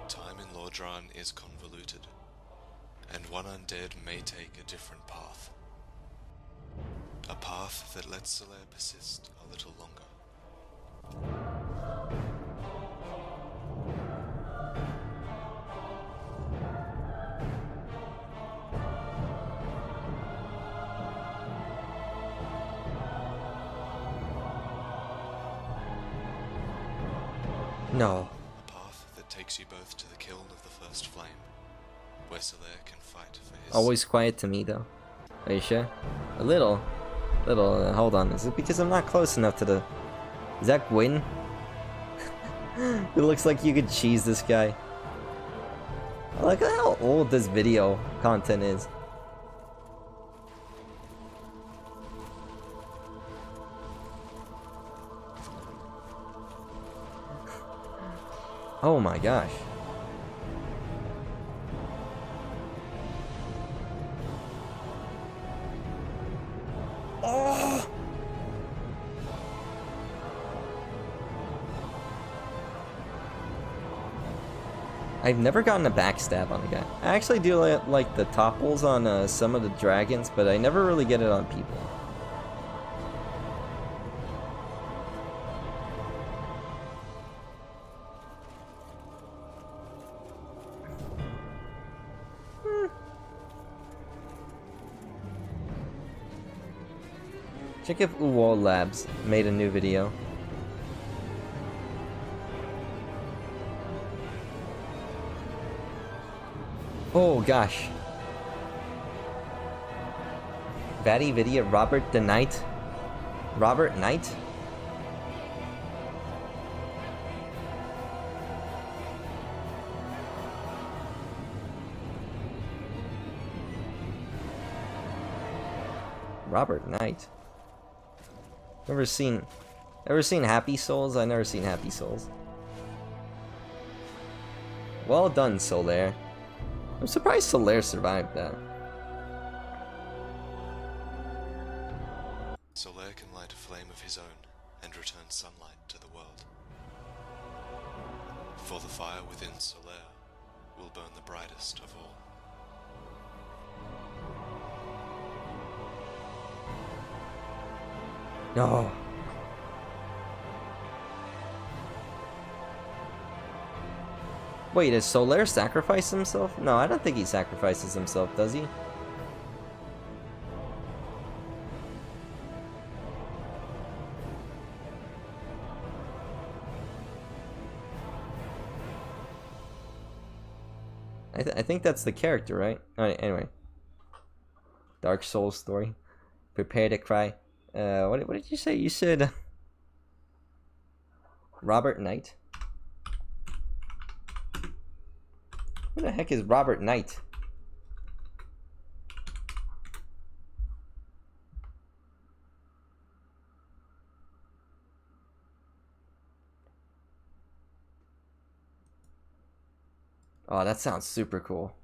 Time in Lordran is convoluted, and one undead may take a different path. A path that lets Solaire persist a little longer. No. A path that takes you both to the kiln of the first flame, where Solaire can fight for his... Always quiet to me, though. Are you sure? A little. Hold on. Is it because I'm not close enough to the... Is that Gwyn? It looks like you could cheese this guy. Look at how old this video content is. Oh my gosh. Oh! I've never gotten a backstab on a guy. I actually do like the topples on some of the dragons, but I never really get it on people. Check if Uwal Labs made a new video. Oh gosh. Vatty Video Robert the Knight. Robert Knight? Robert Knight. Ever seen Happy Souls? I've never seen Happy Souls. Well done, Solaire. I'm surprised Solaire survived that. Solaire can light a flame of his own and return sunlight to the world. For the fire within Solaire will burn the brightest of all. No. Wait, does Solaire sacrifice himself? No, I don't think he sacrifices himself, does he? I think that's the character, right? Alright, anyway. Dark Souls story. Prepare to cry. What did you say? You said Robert Knight? Who the heck is Robert Knight? Oh, that sounds super cool.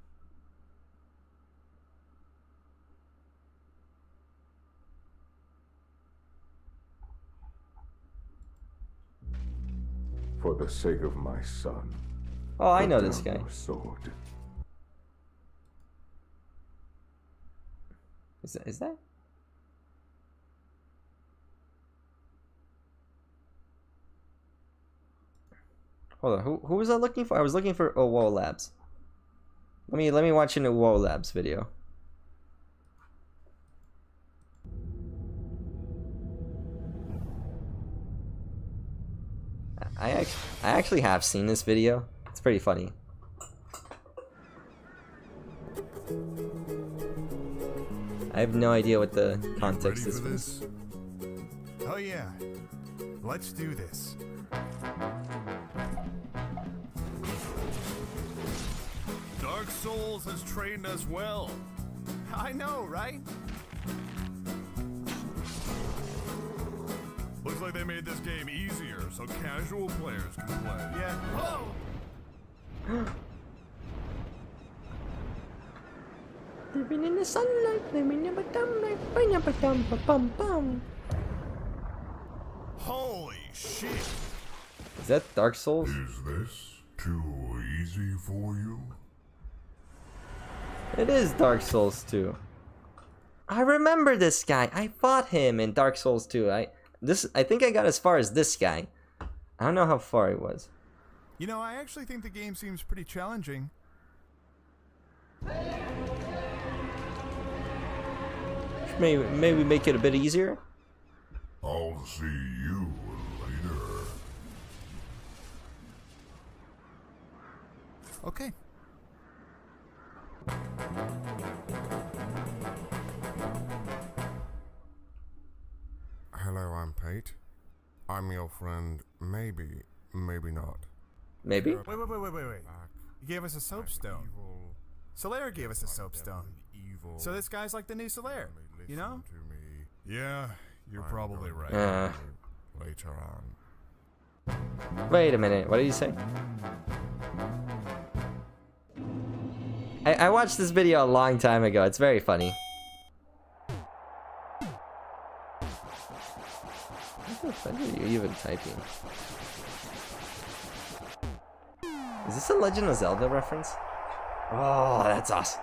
For the sake of my son. Oh, I know put this down guy. your sword. Is that? Hold on, who was I looking for? I was looking for Whoa Labs. Let me watch a new Whoa Labs video. I actually have seen this video. It's pretty funny. I have no idea what the context is for this. Oh yeah, let's do this. Dark Souls has trained us well. I know, right? Looks like they made this game easier so casual players can play. Yeah. Oh! Living in the sunlight, living in the sunlight, bum bum. Holy shit! Is that Dark Souls? Is this too easy for you? It is Dark Souls 2. I remember this guy. I fought him in Dark Souls 2. I think I got as far as this guy. I don't know how far he was. You know, I actually think the game seems pretty challenging. Maybe make it a bit easier. I'll see you later. Okay. Hello, I'm Pete. I'm your friend. Maybe not. Maybe? Wait. You gave us a soapstone. Solaire gave us a soapstone. So this guy's like the new Solaire, you know? Yeah, you're probably right. Later on. Wait a minute. What did you say? I watched this video a long time ago. It's very funny. What are you even typing? Is this a Legend of Zelda reference? Oh, that's awesome.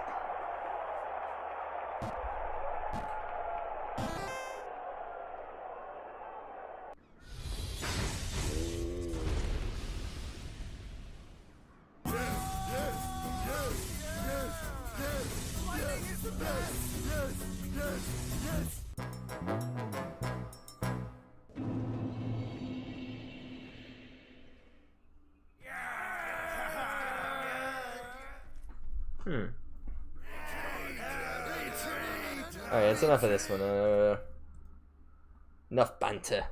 Alright, that's enough of this one. Enough banter.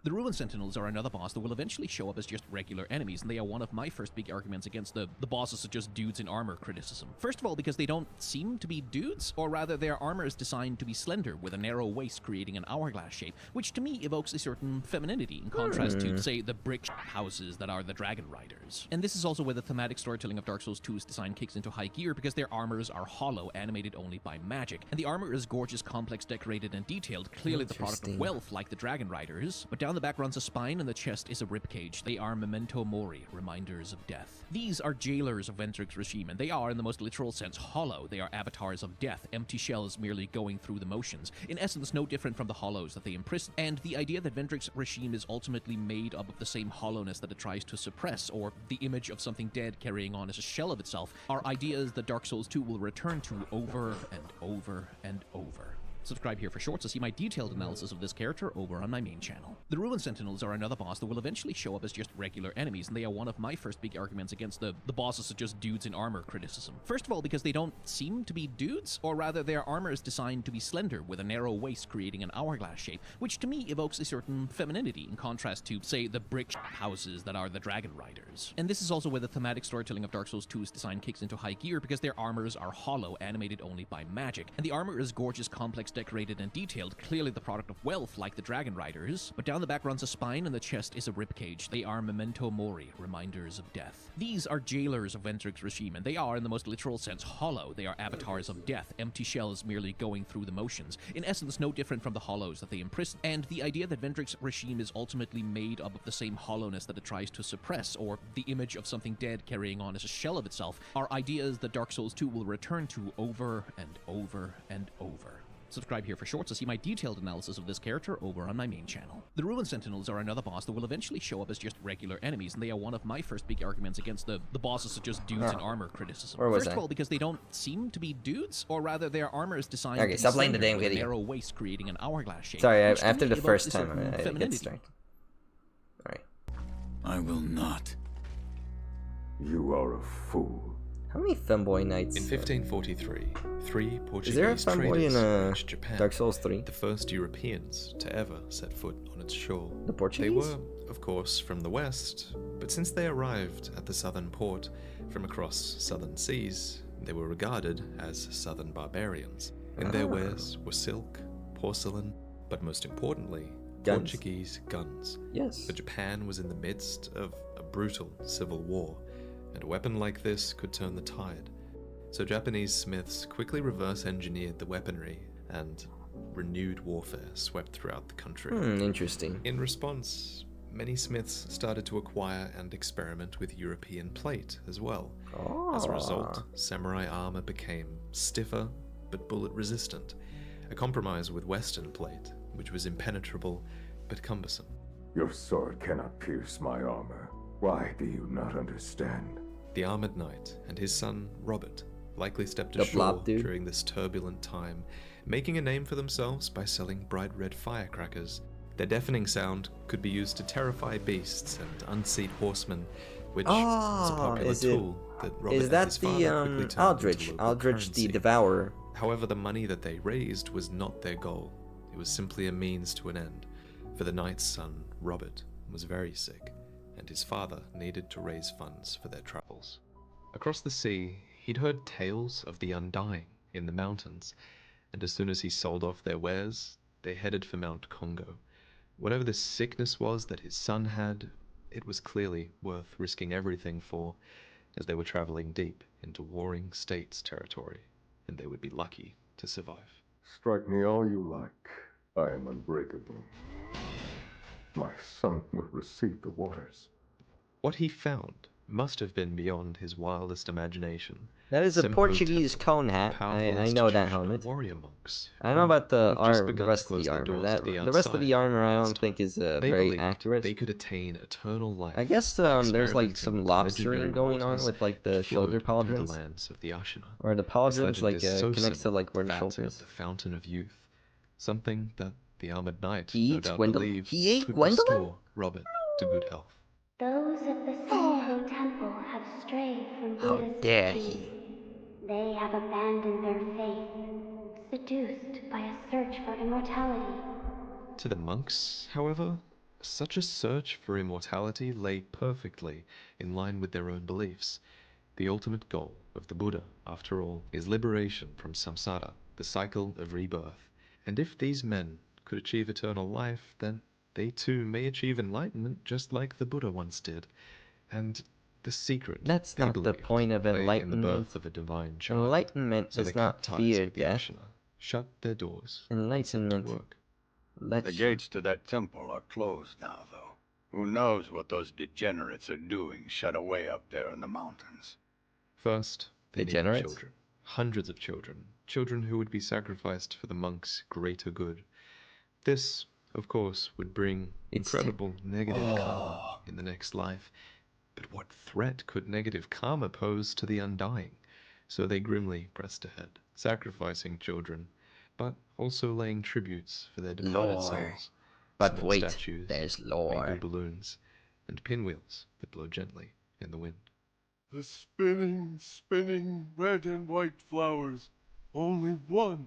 The Ruin Sentinels are another boss that will eventually show up as just regular enemies, and they are one of my first big arguments against the bosses are just dudes in armor criticism. First of all, because they don't seem to be dudes, or rather their armor is designed to be slender, with a narrow waist creating an hourglass shape, which to me evokes a certain femininity, in contrast to, say, the brick houses that are the Dragon Riders. And this is also where the thematic storytelling of Dark Souls 2's design kicks into high gear, because their armors are hollow, animated only by magic. And the armor is gorgeous, complex, decorated, and detailed, clearly the product of wealth like the Dragon Riders, but down the back runs a spine and the chest is a ribcage. They are memento mori, reminders of death. These are jailers of Vendrick's regime, and they are, in the most literal sense, hollow. They are avatars of death, empty shells merely going through the motions. In essence, no different from the hollows that they imprison. And the idea that Vendrick's regime is ultimately made up of the same hollowness that it tries to suppress, or the image of something dead carrying on as a shell of itself, are ideas that Dark Souls 2 will return to over and over and over. Subscribe here for shorts to see my detailed analysis of this character over on my main channel. The Ruin Sentinels are another boss that will eventually show up as just regular enemies, and they are one of my first big arguments against the bosses are just dudes in armor criticism. First of all, because they don't seem to be dudes, or rather their armor is designed to be slender, with a narrow waist creating an hourglass shape, which to me evokes a certain femininity, in contrast to, say, the brick houses that are the Dragon Riders. And this is also where the thematic storytelling of Dark Souls 2's design kicks into high gear, because their armors are hollow, animated only by magic. And the armor is gorgeous, complex, decorated, and detailed, clearly the product of wealth like the Dragon Riders, but down the back runs a spine and the chest is a ribcage. They are memento mori, reminders of death. These are jailers of Vendrick's regime, and they are, in the most literal sense, hollow. They are avatars of death, empty shells merely going through the motions. In essence, no different from the hollows that they imprison. And the idea that Vendrick's regime is ultimately made up of the same hollowness that it tries to suppress, or the image of something dead carrying on as a shell of itself, are ideas that Dark Souls 2 will return to over and over and over. Subscribe here for shorts to see my detailed analysis of this character over on my main channel. The Ruin Sentinels are another boss that will eventually show up as just regular enemies, and they are one of my first big arguments against the bosses are just dudes in armor criticism. Where was First I? of all, because they don't seem to be dudes, or rather their armor is designed Okay, to be stop playing the slender, damn with a video. narrow waist creating an hourglass shape. Sorry, which to after me the evokes first a time certain I get femininity. distracted. Alright. I will not. You are a fool. How many femboy knights? In 1543, three Is there a Portuguese femboy traders in reached Japan, Dark Souls 3? the first Europeans to ever set foot on its shore. The Portuguese? They were, of course, from the west, but since they arrived at the southern port from across southern seas, they were regarded as southern barbarians. In their wares were silk, porcelain, but most importantly, Guns. Portuguese guns. Yes. For Japan was in the midst of a brutal civil war, and a weapon like this could turn the tide. So Japanese smiths quickly reverse-engineered the weaponry, and renewed warfare swept throughout the country. Interesting. In response, many smiths started to acquire and experiment with European plate as well. As a result, samurai armor became stiffer but bullet-resistant, a compromise with Western plate, which was impenetrable but cumbersome. Your sword cannot pierce my armor. Why do you not understand? The armored knight and his son, Robert, likely stepped The ashore blob dude? during this turbulent time, making a name for themselves by selling bright red firecrackers. Their deafening sound could be used to terrify beasts and unseat horsemen, which was a popular tool that Robert is and that his father the quickly turned into Aldrich? local Aldrich the currency. Devourer. However, the money that they raised was not their goal. It was simply a means to an end, for the knight's son, Robert, was very sick, and his father needed to raise funds for their travels. Across the sea, he'd heard tales of the undying in the mountains, and as soon as he sold off their wares, they headed for Mount Congo. Whatever the sickness was that his son had, it was clearly worth risking everything for, as they were traveling deep into warring states territory, and they would be lucky to survive. Strike me all you like. I am unbreakable. My son will receive the waters. What he found must have been beyond his wildest imagination. That is a Simple Portuguese cone hat. I know that helmet. warrior monks. I don't know about the just begun the to rest of close the their armor. doors That to the the rest of the outside. armor I don't think is They very believed accurate. they could attain eternal life. I guess there's like some lobstering going on with like the shoulder the pauldrons, lands of the Ashina. or the This pauldrons legend like is so connects to similar like where the that shoulder of is. the Fountain of Youth, something that the armored knight He no eats doubt Gwendolyn? believed He ate could Gwendolyn? restore Robert to good health. Those of the Senko Temple have strayed from How Buddha's dare teachings. he? They have abandoned their faith, seduced by a search for immortality. To the monks, however, Such a search for immortality lay perfectly in line with their own beliefs. The ultimate goal of the Buddha, after all, is liberation from samsara, the cycle of rebirth. And if these men could achieve eternal life, then they too may achieve enlightenment just like the Buddha once did. And the secret, That's they not the believed, point of lay in the enlightenment. birth of a divine child. Enlightenment So is they cut not ties fear with the death. Ashina, shut their doors, Enlightenment. work. The gates to that temple are closed now, though. Who knows what those degenerates are doing shut away up there in the mountains. First, they needed Degenerates? children. Hundreds of children. Children who would be sacrificed for the monks' greater good. This, of course, would bring incredible negative karma in the next life. But what threat could negative karma pose to the undying? So they grimly pressed ahead, sacrificing children, but also laying tributes for their departed Lore. souls. But Small wait, statues, there's lore. rainbow balloons, and pinwheels that blow gently in the wind. The spinning, spinning red and white flowers. Only one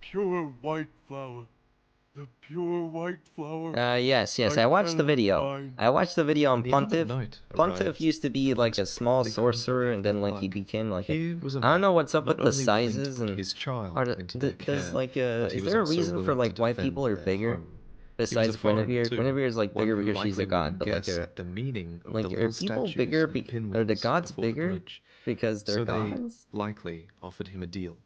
pure white flower. The pure white flower. Yes, I watched the video. I watched the video on The other Pontiff. night Pontiff arrived. used to be like a small sorcerer, and then like he became like a... I don't know what's up with the sizes and... his child Are into their does care, like but he is was there a also reason for willing like to why defend people are their bigger? home. Besides foreigner Guinevere, too, Guinevere is like one bigger who because she's a likely god, wouldn't but like guess the meaning of like the are little people statues bigger? and Are the pinwheels gods before the bigger bridge. because they're So gods? they likely offered him a deal.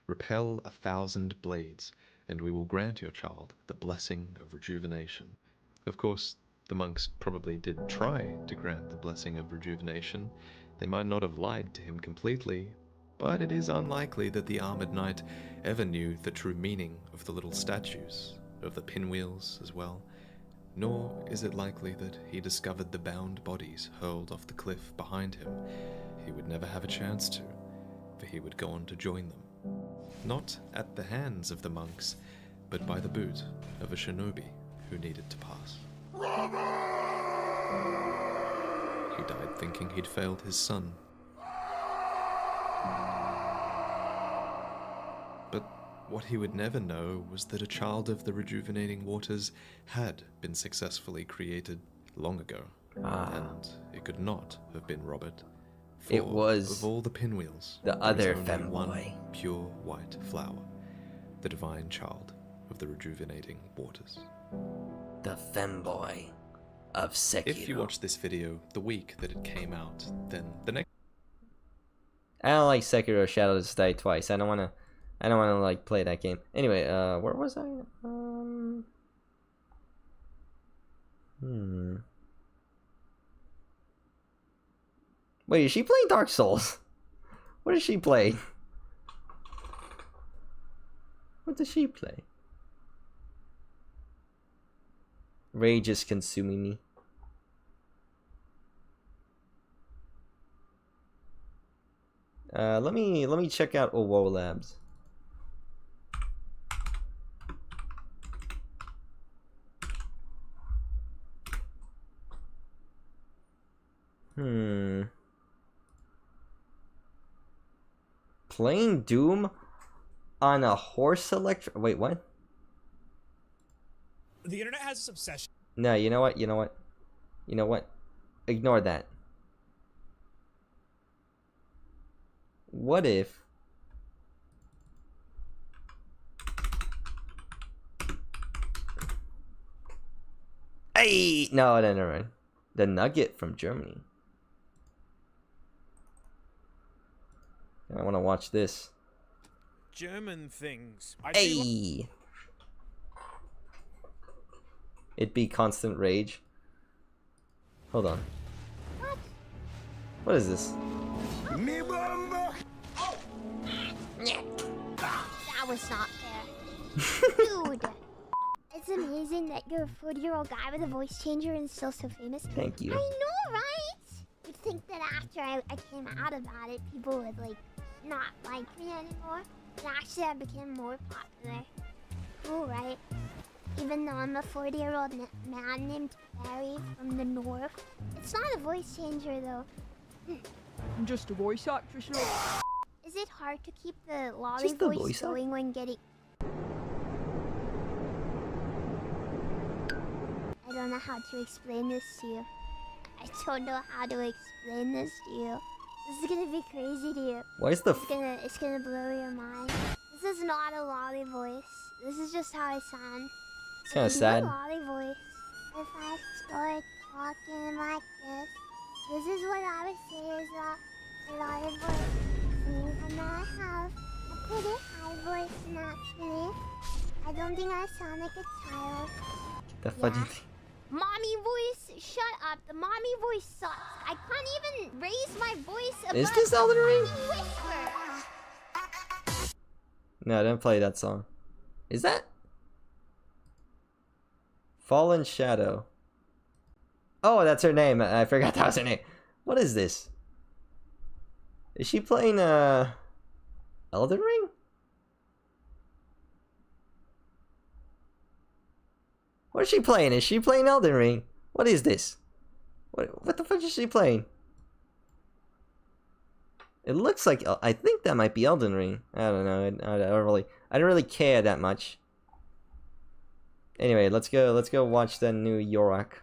Repel 1,000 blades, and we will grant your child the blessing of rejuvenation. Of course, the monks probably did try to grant the blessing of rejuvenation. They might not have lied to him completely, but it is unlikely that the armored knight ever knew the true meaning of the little statues, of the pinwheels as well. Nor is it likely that he discovered the bound bodies hurled off the cliff behind him. He would never have a chance to, for he would go on to join them. Not at the hands of the monks, but by the boot of a shinobi who needed to pass. He died thinking he'd failed his son. But what he would never know was that a child of the rejuvenating waters had been successfully created long ago. And it could not have been Robert. For It was of all the pinwheels, the there other is only one femboy. pure white flower, the divine child of the rejuvenating waters. The femboy of Sekiro. If you watch this video the week that it came out, then the next... I don't like Sekiro Shadows Die Twice. I don't wanna like play that game. Anyway, where was I? Wait, is she playing Dark Souls? What does she play? What does she play? Rage is consuming me. Let me check out Owo Labs. Playing Doom on a horse electric. Wait, what? The internet has this obsession. No, you know what? You know what? You know what? Ignore that. What if... Hey! No, never mind. The Nugget from Germany. I want to watch this. German things. Hey! It'd be constant rage. Hold on. What is this? Me bomba! Oh! That was not fair. Dude! It's amazing that you're a 40-year-old guy with a voice changer and still so famous. Thank you. I know, right? You'd think that after I came out about it, people would, like, not like me anymore. But actually, I became more popular. Cool, right? Even though I'm a 40-year-old man named Barry from the north. It's not a voice changer, though. I'm just a voice actress. Is it hard to keep the lolly Just the voice voice going when getting... I don't know how to explain this to you. I don't know how to explain this to you. This is gonna be crazy to you. Why is the It's gonna blow your mind. This is not a lolly voice. This is just how I sound. It's kind of sad. A lolly voice. If I start talking like this is what I would say is a lolly voice. And I have a pretty high voice naturally. I don't think I sound like a child. The funny thing. Mommy voice, shut up. The mommy voice sucks. I can't even raise my voice above Is this Elden Ring? whisper. No, don't play that song. Is that Fallen Shadow? Oh, that's her name. I forgot that was her name. What is this? Is she playing Elden Ring? What is she playing? Is she playing Elden Ring? What is this? What the fuck is she playing? It looks like I think that might be Elden Ring. I don't know. I don't really care that much. Anyway, let's go watch the new Yorak.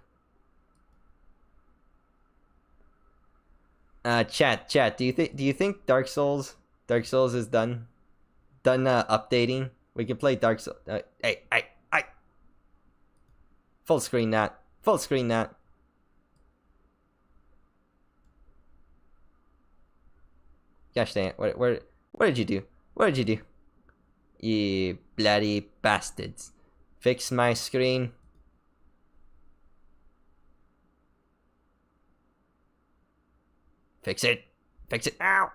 Chat. Do you think Dark Souls is done updating? We can play Dark Souls. Hey. Full screen that. Gosh dang it. What did you do? You bloody bastards. Fix my screen. Fix it. Ow!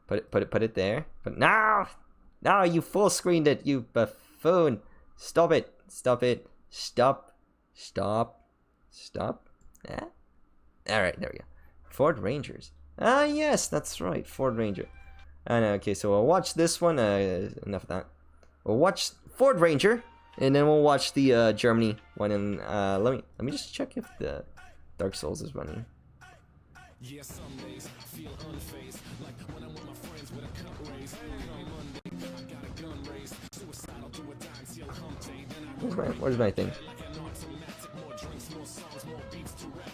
Put it there. But no, you full screened it, you buffoon. Stop it. Stop. Yeah. All right, there we go. Ford Rangers. Ah, yes, that's right, Ford Ranger. I know. Okay, so we'll watch this one. Enough of that. We'll watch Ford Ranger, and then we'll watch the Germany one. And let me just check if the Dark Souls is running. Yeah, some days feel unfazed, like when I'm with my friends with a cup raised. On Monday, I got a gun raised, suicidal to a dime till hump day. Then I Where's my thing? like an automatic, more drinks, more songs, more beats to rap.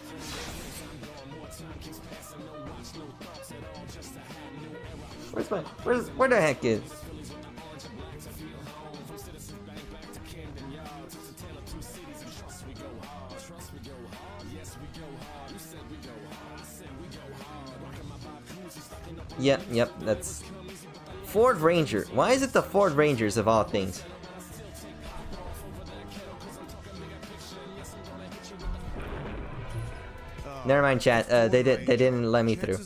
I'm gone, more time keeps passing, no watch, no thoughts at all, just to have new era. Where the heck is? Yep, that's Ford Ranger. Why is it the Ford Rangers of all things? Never mind, chat. They didn't let me through.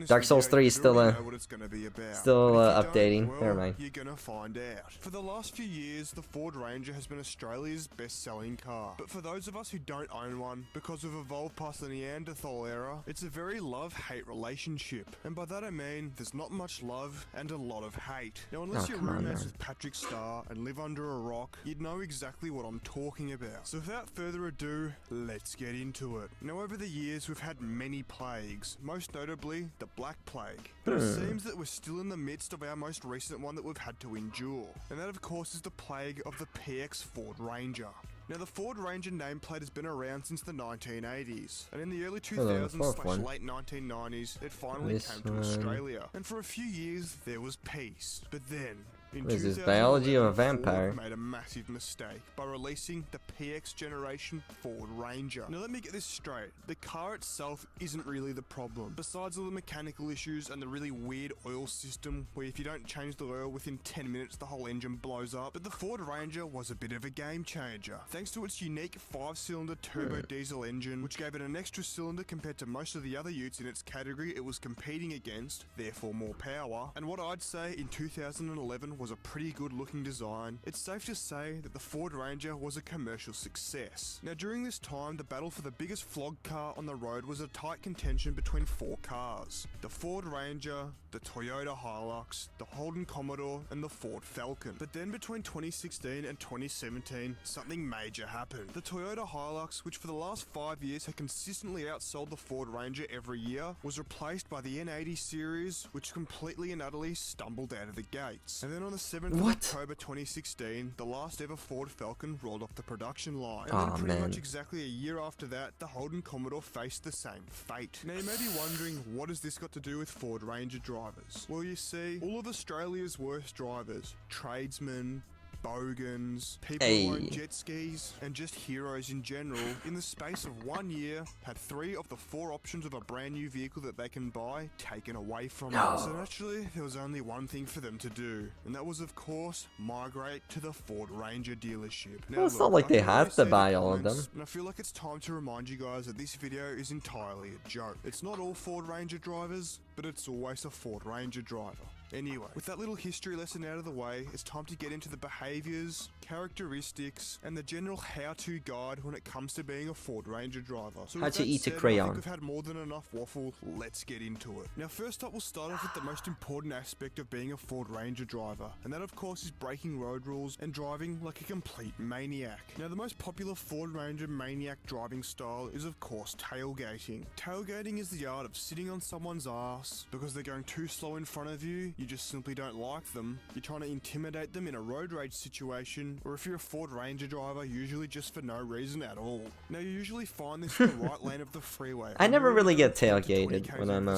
Dark Souls 3 is still updating. Never mind. You're gonna find out. For the last few years, the Ford Ranger has been Australia's best-selling car. But for those of us who don't own one, because we've evolved past the Neanderthal era, it's a very love-hate relationship. And by that I mean, there's not much love and a lot of hate. Now, unless you're roommates with Patrick Star and live under a rock, you'd know exactly what I'm talking about. So without further ado, let's get into it. Now, over the years, we've had many plagues, most notably the Black Plague. But it seems that we're still in the midst of our most recent one that we've had to endure. And that, of course, is the plague of the PX Ford Ranger. Now, the Ford Ranger nameplate has been around since the 1980s, and in the early 2000s/late 1990s, it finally came to Australia. And for a few years, there was peace. But then, in What is this, biology of a 2011, vampire? Ford made a massive mistake by releasing the PX generation Ford Ranger. Now, let me get this straight. The car itself isn't really the problem. Besides all the mechanical issues and the really weird oil system, where if you don't change the oil within 10 minutes, the whole engine blows up. But the Ford Ranger was a bit of a game changer, thanks to its unique 5-cylinder turbo diesel engine, which gave it an extra cylinder compared to most of the other utes in its category it was competing against, therefore more power. And what I'd say in 2011 was a pretty good looking design, it's safe to say that the Ford Ranger was a commercial success. Now during this time, the battle for the biggest flog car on the road was a tight contention between 4 cars: the Ford Ranger, the Toyota Hilux, the Holden Commodore, and the Ford Falcon. But then between 2016 and 2017, something major happened. The Toyota Hilux, which for the last 5 years had consistently outsold the Ford Ranger every year, was replaced by the N80 series, which completely and utterly stumbled out of the gates. And then on the 7th of October 2016, the last ever Ford Falcon rolled off the production line. And then pretty much exactly a year after that, the Holden Commodore faced the same fate. Now you may be wondering, what has this got to do with Ford Ranger drivers? Well, you see, all of Australia's worst drivers, tradesmen, bogans, people who own jet skis, and just heroes in general, in the space of 1 year, had 3 of the 4 options of a brand new vehicle that they can buy taken away from them. So naturally, there was only one thing for them to do, and that was of course, migrate to the Ford Ranger dealership. Now, Well, it's not like they have to buy all of them. And I feel like it's time to remind you guys that this video is entirely a joke. It's not all Ford Ranger drivers, but it's always a Ford Ranger driver. Anyway, with that little history lesson out of the way, it's time to get into the behaviours, characteristics, and the general how-to guide when it comes to being a Ford Ranger driver. So How with to that eat a said, I crayon. think we've had more than enough waffle, let's get into it. Now first up, we'll start off with the most important aspect of being a Ford Ranger driver, and that of course is breaking road rules and driving like a complete maniac. Now the most popular Ford Ranger maniac driving style is of course tailgating. Tailgating is the art of sitting on someone's ass because they're going too slow in front of you, you just simply don't like them, you're trying to intimidate them in a road rage situation, or if you're a Ford Ranger driver, usually just for no reason at all. Now you usually find this in the right lane of the freeway. I never really get tailgated when I'm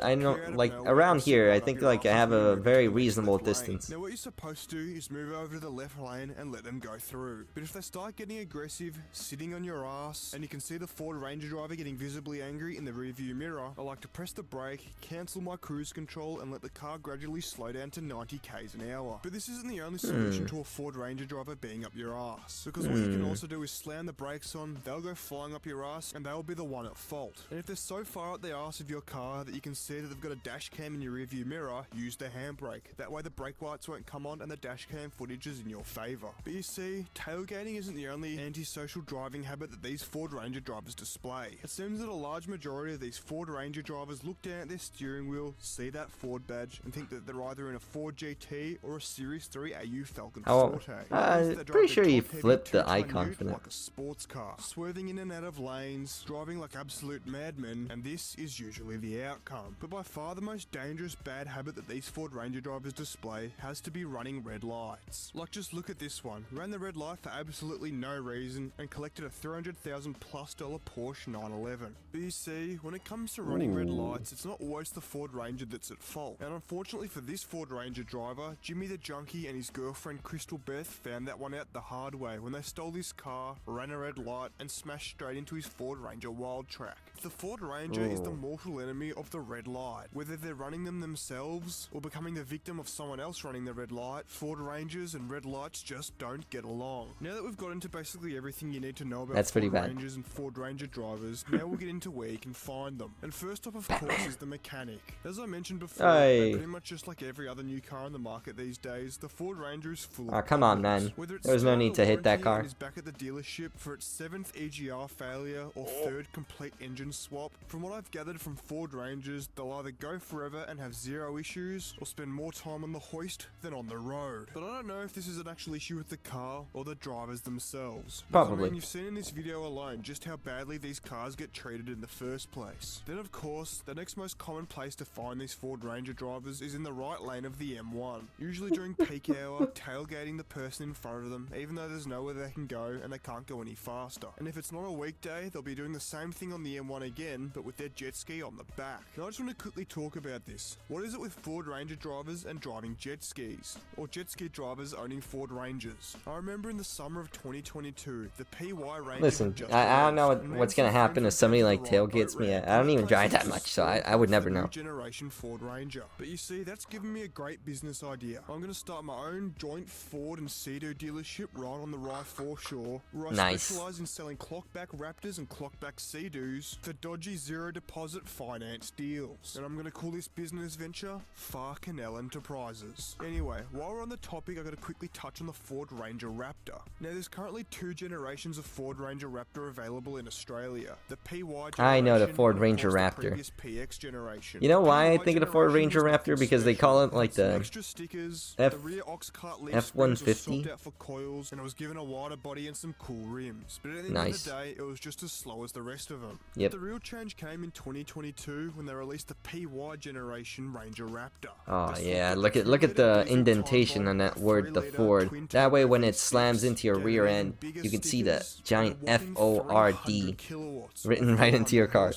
I know, like around here I think like I have a very reasonable distance. Now what you're supposed to do is move over to the left lane and let them go through. But if they start getting aggressive, sitting on your ass, and you can see the Ford Ranger driver getting visibly angry in the rearview mirror, I like to press the brake, cancel my cruise control, and let the car gradually slow down to 90 k's an hour. But this isn't the only solution to a Ford Ranger driver being up your ass, because what you can also do is slam the brakes on, they'll go flying up your ass, and they'll be the one at fault. And if they're so far up the ass of your car that you can see that they've got a dash cam in your rearview mirror, use the handbrake. That way the brake lights won't come on and the dash cam footage is in your favour. But you see, tailgating isn't the only antisocial driving habit that these Ford Ranger drivers display. It seems that a large majority of these Ford Ranger drivers look down at their steering wheel, see that Ford badge, and think that they're either in a Ford GT or a Series 3 AU Falcon Forte. Pretty sure you flipped the icon for that. Like a sports car, swerving in and out of lanes, driving like absolute madmen, and this is usually the outcome. But by far the most dangerous bad habit that these Ford Ranger drivers display has to be running red lights. Like just look at this one, ran the red light for absolutely no reason and collected a $300,000+ Porsche 911. But you see, when it comes to running red lights, it's not always the Ford Ranger that's at fault. And unfortunately for this Ford Ranger driver, Jimmy the Junkie and his girlfriend Crystal Beth found that one out the hard way when they stole this car, ran a red light, and smashed straight into his Ford Ranger Wild Track. The Ford Ranger is the mortal enemy of the red light. Whether they're running them themselves or becoming the victim of someone else running the red light, Ford Rangers and red lights just don't get along. Now that we've got into basically everything you need to know about Ford Rangers and Ford Ranger drivers, now we'll get into where you can find them. And first up, of course, is the mechanic. As I mentioned before, pretty much just like every other new car on the market these days, the Ford Ranger is full of come on, man. There's no need to hit that car. Is back at the dealership for its 7th EGR failure or 3rd complete engine swap. From what I've gathered from Ford Rangers, they'll either go forever and have 0 issues, or spend more time on the hoist than on the road. But I don't know if this is an actual issue with the car or the drivers themselves. Probably. I mean, you've seen in this video alone just how badly these cars get treated in the first place. Then of course, the next most common place to find these Ford Ranger drivers is in the right lane of the M1. Usually during peak hour, tailgating the person in front of them, even though there's nowhere they can go and they can't go any faster. And if it's not a weekday, they'll be doing the same thing on the M1 again, but with their jet ski on the back. Now I just want to quickly talk about this. What is it with Ford Ranger drivers and driving jet skis? Or jet ski drivers owning Ford Rangers? I remember in the summer of 2022, the PY Ranger... Listen, I don't know what's gonna happen if somebody like tailgates me. I don't even drive that much, so I would never know. Generation Ford Ranger. But you see, that's given me a great business idea. I'm going to start my own joint Ford and Sea-Doo dealership right on the Rye foreshore, where I specialize in selling clockback Raptors and clockback Sea-Doos for dodgy zero deposit finance deals. And I'm going to call this business venture Farcanel Enterprises. Anyway, while we're on the topic, I got to quickly touch on the Ford Ranger Raptor. Now, there's currently 2 generations of Ford Ranger Raptor available in Australia. The PY generation, I know the Ford Ranger Raptor. PX generation. You know why I think of the Ford Ranger Raptor? Because they call it like the extra stickers, the rear ox cart leaf springs were swapped out for coils, and it was given a wider body and some cool rims. But at the end of the day, it was just as slow as the rest of them. Yep. The real change came in 2022 when they released the PY generation Ranger Raptor. Oh yeah, look at the indentation on that word, the Ford. That way when it slams into your rear end, you can see the giant F-O-R-D written right into your car.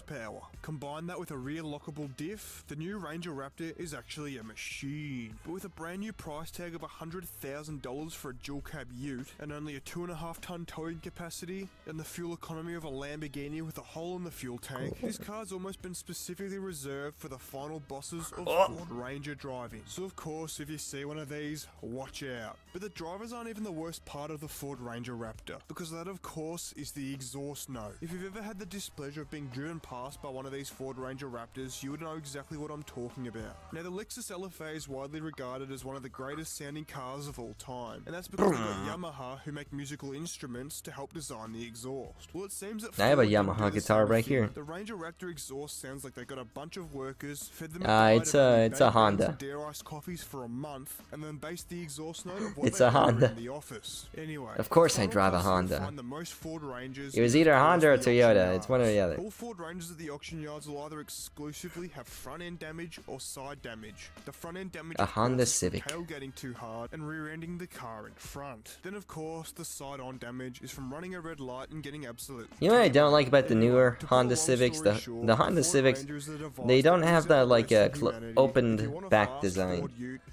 Combine that with a rear lockable diff, the new Ranger Raptor is actually a machine. But with a brand new price tag of $100,000 for a dual cab ute, and only a 2.5-ton towing capacity, and the fuel economy of a Lamborghini with a hole in the fuel tank, this car's almost been specifically reserved for the final bosses of Ford Ranger driving. So of course, if you see one of these, watch out. But the drivers aren't even the worst part of the Ford Ranger Raptor, because that of course is the exhaust note. If you've ever had the displeasure of being driven past by one of these Ford Ranger Raptors, you would know exactly what I'm talking about. Now, the Lexus LFA is widely regarded as one of the greatest sounding cars of all time, and that's because they've got Yamaha, who make musical instruments, to help design the exhaust. Well, it seems that I have a Yamaha guitar right here. The Ranger Raptor exhaust sounds like they got a bunch of workers, fed them it's a Honda. Dare iced coffees for a month, and then based the exhaust note of what It's they a Honda. in the office. Anyway, of course I drive a Honda. find the most Ford Rangers It was either a Honda or a Toyota. It's one or the other. All Ford Rangers at the auction yards will either exclusively have front end damage or side damage. The front end damage A Honda Civic. tailgating too hard and rear-ending the car in front. Then of course the side on damage is from running a red light and getting absolute. You know what I don't like about the newer Honda Civics? The Honda Civics, they don't have that like opened back design.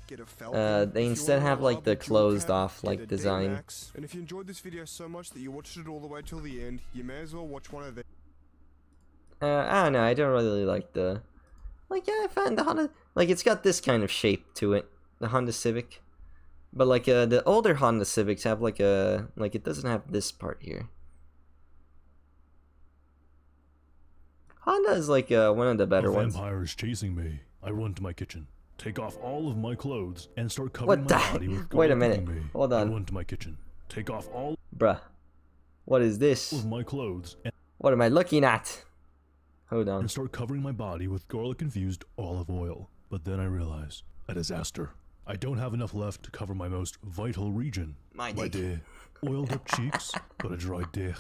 They instead have like the closed off like design. And if you enjoyed this video so much that you watched it all the way till the end, you may as well watch one of them. I don't know, I don't really like the... Like, yeah, I found the Honda... Like, it's got this kind of shape to it, the Honda Civic. But, like, the older Honda Civics have, like, a... Like, it doesn't have this part here. Honda is, like, one of the better ones. A vampire is chasing me. I run to my kitchen, take off all of my clothes, and start covering my body with Wait a minute, me. hold on. I run to my kitchen, take off all... Bruh. What is this? ...of my clothes, and... What am I looking at? Hold on. And start covering my body with garlic-infused olive oil. But then I realize, a disaster. I don't have enough left to cover my most vital region. My dick. Oiled up cheeks, but a dry dick.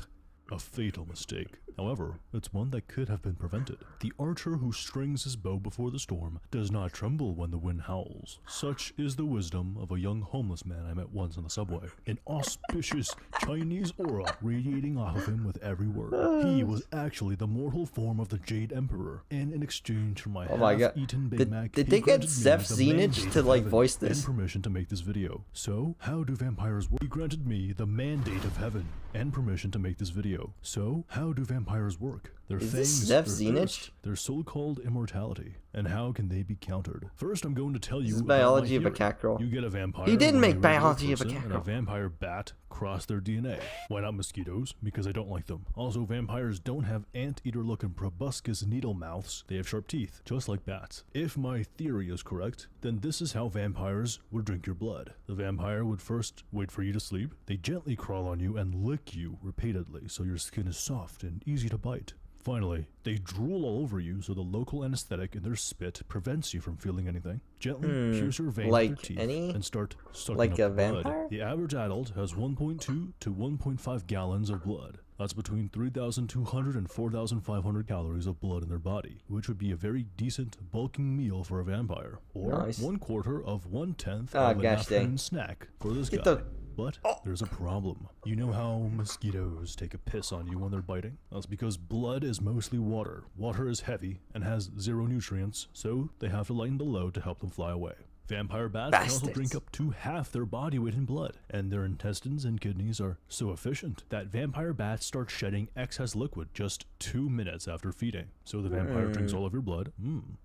A fatal mistake. However, it's one that could have been prevented. The archer who strings his bow before the storm does not tremble when the wind howls. Such is the wisdom of a young homeless man I met once on the subway. An auspicious Chinese aura radiating off of him with every word. He was actually the mortal form of the Jade Emperor, and in exchange for my half-eaten Big Mac, did they get Zeph Zenich to like voice this? And permission to make this video. So, how do vampires work? He granted me the mandate of heaven and permission to make this video. So, how do vampires work? Their fangs, their thirst, their so-called immortality, and how can they be countered? First, I'm going to tell you about Biology of a theory. cat girl. You get a vampire. You did when make a regular Biology of a person cat and girl. a vampire bat cross their DNA. Why not mosquitoes? Because I don't like them. Also, vampires don't have anteater-looking proboscis needle mouths. They have sharp teeth, just like bats. If my theory is correct, then this is how vampires would drink your blood. The vampire would first wait for you to sleep. They gently crawl on you and lick you repeatedly, so your skin is soft and easy to bite. Finally, they drool all over you, so the local anesthetic in their spit prevents you from feeling anything. Gently pierce your veins with their teeth and start sucking up a blood. vampire? The average adult has 1.2 to 1.5 gallons of blood. That's between 3,200 and 4,500 calories of blood in their body, which would be a very decent bulking meal for a vampire. Or 1/4 of 1/10 of an afternoon snack for this guy. But there's a problem. You know how mosquitoes take a piss on you when they're biting? That's because blood is mostly water. Water is heavy and has zero nutrients, so they have to lighten the load to help them fly away. Vampire bats can also drink up to half their body weight in blood, and their intestines and kidneys are so efficient that vampire bats start shedding excess liquid just 2 minutes after feeding. So the vampire drinks all of your blood.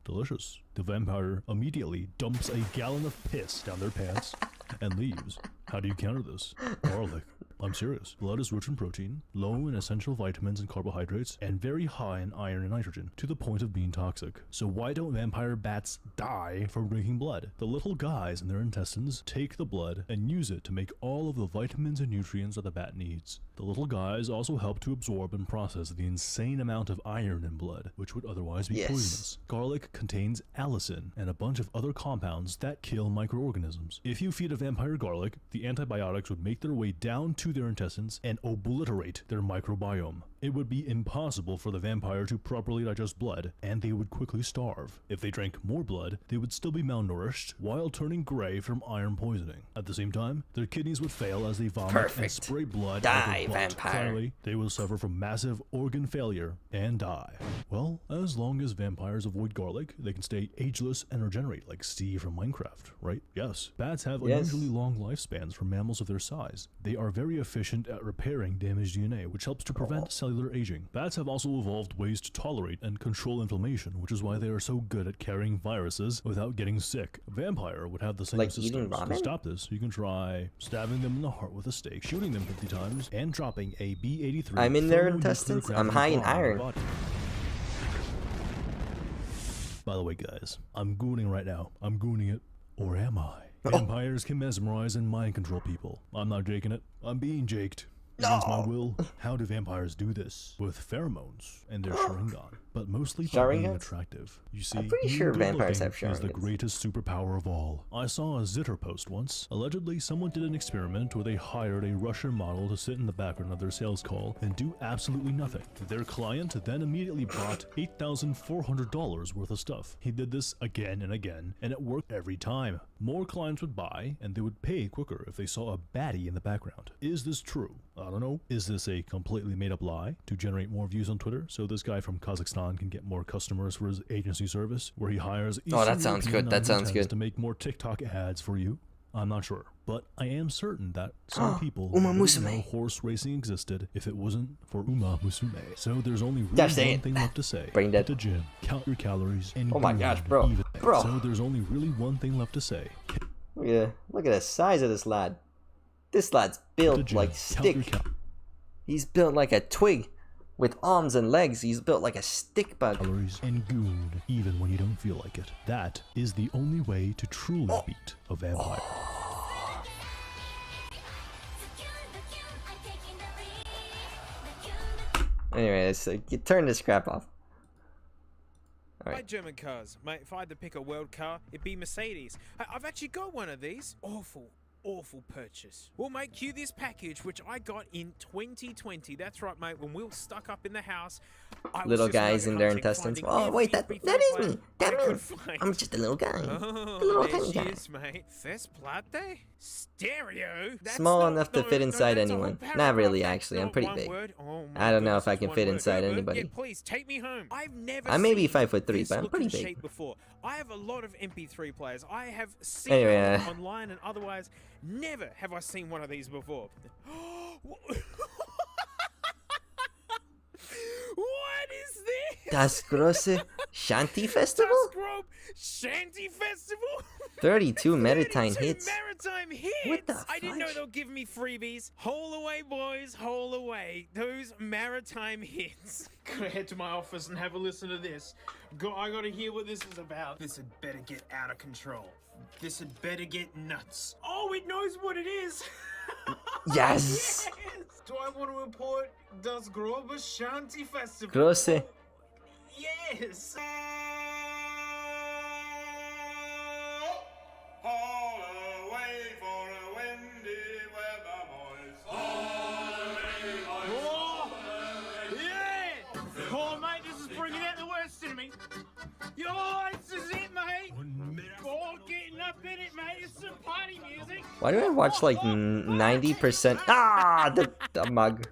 Delicious. The vampire immediately dumps a gallon of piss down their pants and leaves. How do you counter this? Garlic. I'm serious. Blood is rich in protein, low in essential vitamins and carbohydrates, and very high in iron and nitrogen, to the point of being toxic. So why don't vampire bats die from drinking blood? The little guys in their intestines take the blood and use it to make all of the vitamins and nutrients that the bat needs. The little guys also help to absorb and process the insane amount of iron in blood, which would otherwise be poisonous. Garlic contains allicin and a bunch of other compounds that kill microorganisms. If you feed a vampire garlic, the antibiotics would make their way down to their intestines and obliterate their microbiome. It would be impossible for the vampire to properly digest blood, and they would quickly starve. If they drank more blood, they would still be malnourished while turning gray from iron poisoning. At the same time, their kidneys would fail as they vomit and spray blood out of their butt. Finally, they will suffer from massive organ failure and die. Well, as long as vampires avoid garlic, they can stay ageless and regenerate like Steve from Minecraft, right? Yes. Bats have unusually long lifespans for mammals of their size. They are very efficient at repairing damaged DNA, which helps to prevent cellular aging. Bats have also evolved ways to tolerate and control inflammation, which is why they are so good at carrying viruses without getting sick. A vampire would have the same systems. To stop this, you can try stabbing them in the heart with a stake, shooting them 50 times, and dropping a B-83. I'm in their intestines. I'm high in iron. By the way, guys, I'm gooning right now. I'm gooning it. Or am I? Vampires can mesmerize and mind control people. I'm not jaking it. I'm being jaked. Against my will. How do vampires do this? With pheromones and their Sharingan, but mostly by being attractive. You see, I'm pretty sure vampires have is the greatest superpower of all. I saw a Zitter post once. Allegedly, someone did an experiment where they hired a Russian model to sit in the background of their sales call and do absolutely nothing. Their client then immediately bought $8,400 worth of stuff. He did this again and again, and it worked every time. More clients would buy, and they would pay quicker if they saw a baddie in the background. Is this true? I don't know. Is this a completely made-up lie to generate more views on Twitter so this guy from Kazakhstan can get more customers for his agency service where he hires that sounds good. That sounds good. to make more TikTok ads for you? I'm not sure, but I am certain that some people Uma wouldn't Musume. know horse racing existed if it wasn't for Uma Musume. So there's only really one thing left to say. Brain dead. Hit the gym, count your calories, and Oh my gosh, bro. So there's only really one thing left to say. Look at the size of this lad. This lad's built like stick. He's built like a twig with arms and legs. He's built like a stick bug. Calories and goon, even when you don't feel like it. That is the only way to truly beat a vampire. Anyway, so you turn this crap off. I like German cars, mate. If I had to pick a world car, it'd be Mercedes. I've actually got one of these. Awful purchase. We'll make you this package, which I got in 2020. That's right, mate. When we were stuck up in the house, I Little was just guys in their intestines. Oh wait, that is me. I'm just a little guy. Oh, a little there tiny she guy. is, mate. Festplatte? Stereo? That's Small not- enough to no, fit no, inside that's a anyone. whole Not paragraph. really, That's actually. I'm not pretty one big. word. Oh my I don't know if I goodness, can it's fit one inside word. anybody. Yeah, please take me home. I've never I may be seen 5'3", this but I'm looking pretty big. shape before. I have a lot of MP3 players. I have seen Anyway, them online and otherwise. Never have I seen one of these before. What is this? Das große Shanty Festival? Das Grob Shanty Festival? 32 maritime hits. Maritime hits. What the I didn't know they were giving me freebies. Hole away, boys. Hole away. Those maritime hits. Gotta head to my office and have a listen to this. I gotta hear what this is about. This had better get out of control. This had better get nuts. Oh, it knows what it is. Yes. Yes. Do I want to report Das Grobe Shanty Festival? Große. Yes. Oh, yeah! Oh, mate, this is bringing out the worst in me. Yo, this is it, mate. Oh, getting up in it, mate. It's some party music. Why do I watch like 90%? The mug.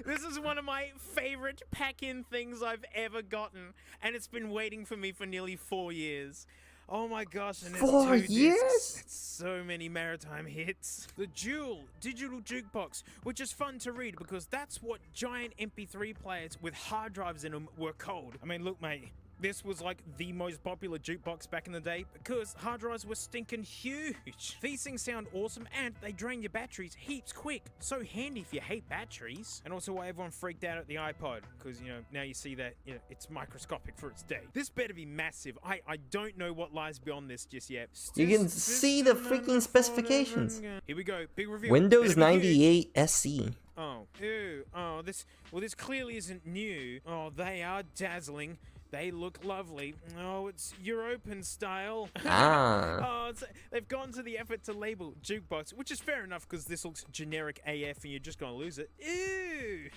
This is one of my favorite pack-in things I've ever gotten, and it's been waiting for me for nearly 4 years. Oh my gosh, and there's 4 2 years? discs. It's so many maritime hits. The Dual Digital Jukebox, which is fun to read because that's what giant MP3 players with hard drives in them were called. I mean, look, mate. This was like the most popular jukebox back in the day because hard drives were stinking huge. These things sound awesome and they drain your batteries heaps quick. So handy if you hate batteries. And also why everyone freaked out at the iPod because, you know, now you see that, you know, it's microscopic for its day. This better be massive. I don't know what lies beyond this just yet. You can see the freaking specifications. Here we go. Big reveal. Windows Better be huge. 98 SE. Oh, ew. Oh, this clearly isn't new. Oh, they are dazzling. They look lovely. Oh, it's European style. Ah. Oh, they've gone to the effort to label jukebox, which is fair enough because this looks generic AF and you're just gonna lose it. Ew.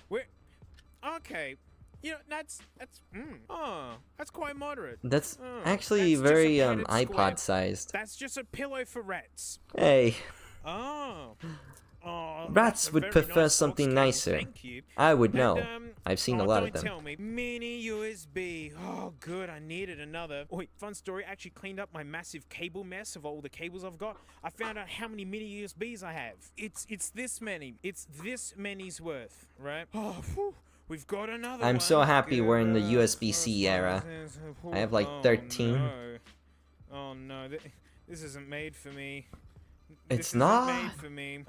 Okay. You know, that's quite moderate. That's Oh, actually that's just a very padded square. iPod sized. That's just a pillow for rats. Hey. Oh. Oh, Rats would prefer something nicer. I would know. I've seen a lot of them. Don't tell me. Mini USB. Oh, good. I needed another. Oh, wait, fun story. I actually cleaned up my massive cable mess of all the cables I've got. I found out how many mini USBs I have. It's this many. It's this many's worth, right? Oh, whew. We've got another I'm one. so happy we're in the USB-C era. I have like 13. Oh no, this isn't made for me. It's This not? isn't made for me.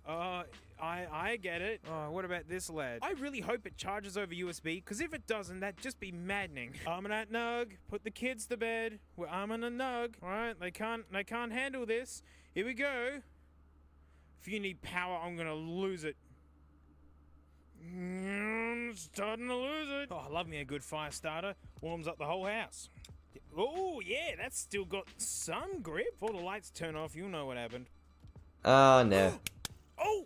I get it. Oh, what about this lad? I really hope it charges over USB, because if it doesn't, that'd just be maddening. Arming that nug. Put the kids to bed. We're arming a nug. Alright, they can't handle this. Here we go. If you need power, I'm gonna lose it. Starting to lose it. Oh, I love me a good fire starter. Warms up the whole house. Oh, yeah, that's still got some grip. If all the lights turn off, you'll know what happened. Oh, no. Oh!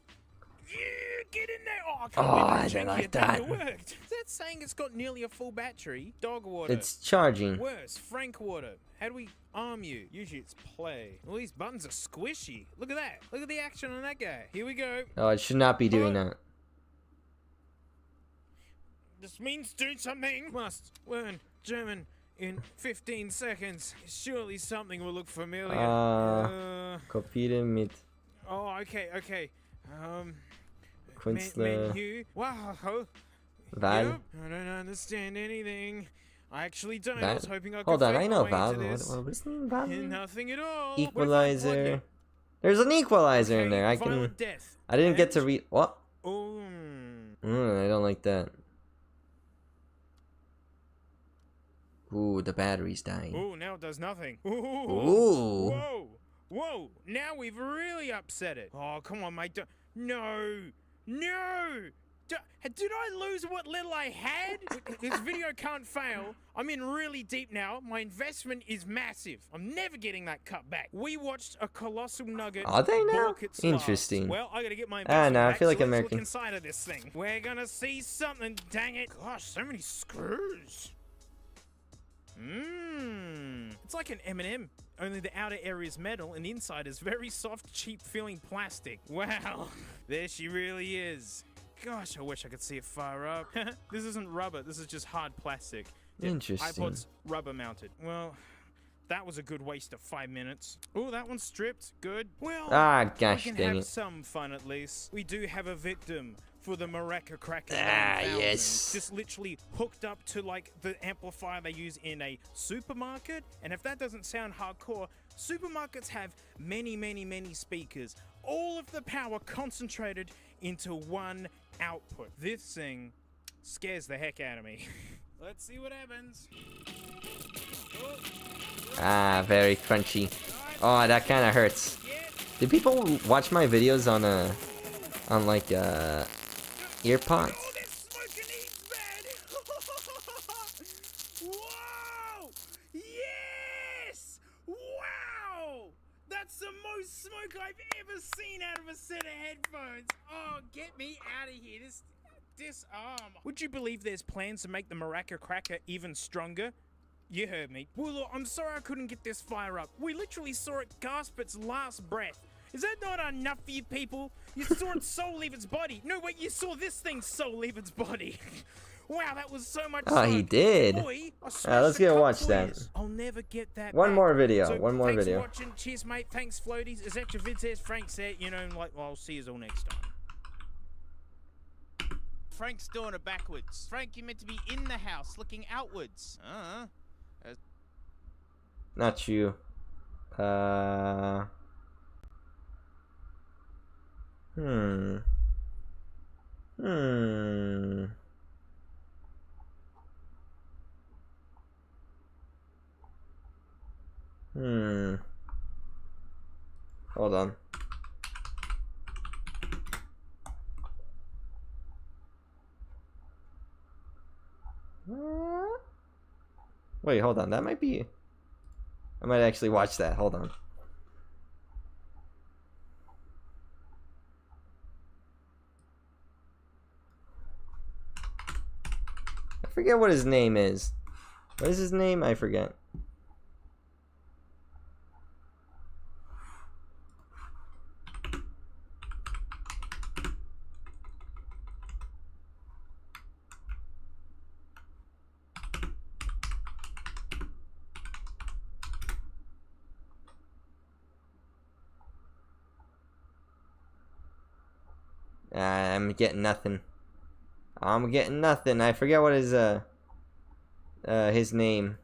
Yeah, get in there! Oh, I Oh, can't believe I that don't like janky that. attack worked. Is that saying it's got nearly a full battery? Dog water. It's charging. Worse, Frank water. How do we arm you? Usually it's play. All these buttons are squishy. Look at that. Look at the action on that guy. Here we go. Oh, it should not be doing that. This means do something. Must learn German in 15 seconds. Surely something will look familiar. Kopieren mit Oh, okay. Künstler. Menu. Wow. Val. Yep. I don't understand anything. I actually don't. I Val. was hoping I could Hold on, fake I my know way Val. into this. What is the name, Val? Nothing at all. Equalizer. There's an equalizer in there. I can. Violent death. I didn't get to read. What? Oh. I don't like that. Ooh, the battery's dying. Ooh, now it does nothing. Ooh. Whoa. Now we've really upset it. Oh, come on, mate. No. Did I lose what little I had? This video can't fail. I'm in really deep now. My investment is massive. I'm never getting that cut back. We watched a colossal nugget. Are they now? balk its Interesting. last. Well, I gotta get my investment no, I back, feel like so let's American. look inside of this thing. We're gonna see something, dang it. Gosh, so many screws. It's like an M&M, only the outer area is metal and the inside is very soft, cheap-feeling plastic. Wow, there she really is. Gosh, I wish I could see it far up. This isn't rubber, this is just hard plastic. Yeah, Interesting. iPod's rubber mounted. Well, that was a good waste of 5 minutes. Oh, that one's stripped. Good. Well, gosh we can dang have it. some fun at least. We do have a victim for the Maraca Cracker. Yes. Just literally hooked up to like the amplifier they use in a supermarket. And if that doesn't sound hardcore, supermarkets have many speakers. All of the power concentrated into one output. This thing scares the heck out of me. Let's see what happens. Very crunchy. Oh, that kind of hurts. Do people watch my videos on like earpods? Whoa! Yes! Wow! That's the most smoke I've ever seen out of a set of headphones. Oh, get me out of here. Disarm. Would you believe there's plans to make the Maraca Cracker even stronger? You heard me. Well, look, I'm sorry I couldn't get this fire up. We literally saw it gasp its last breath. Is that not enough for you people? You saw its soul leave its body. No, wait, you saw this thing's soul leave its body. Wow, that was so much Oh, fun. he did. Boy, I smashed Let's the go cup watch for that. yous. I'll never get that One back. more video. So, One more thanks video. for watching. Cheers, mate. Thanks, floaties. Is that your vid says? Frank said, you know, like, well, I'll see you all next time. Frank's doing it backwards. Frank, you're meant to be in the house, looking outwards. Not you. Hold on. Wait, hold on. That might be... I might actually watch that. Hold on. I forget what his name is. What is his name? I forget. I'm getting nothing. I'm getting nothing. I forget what his name.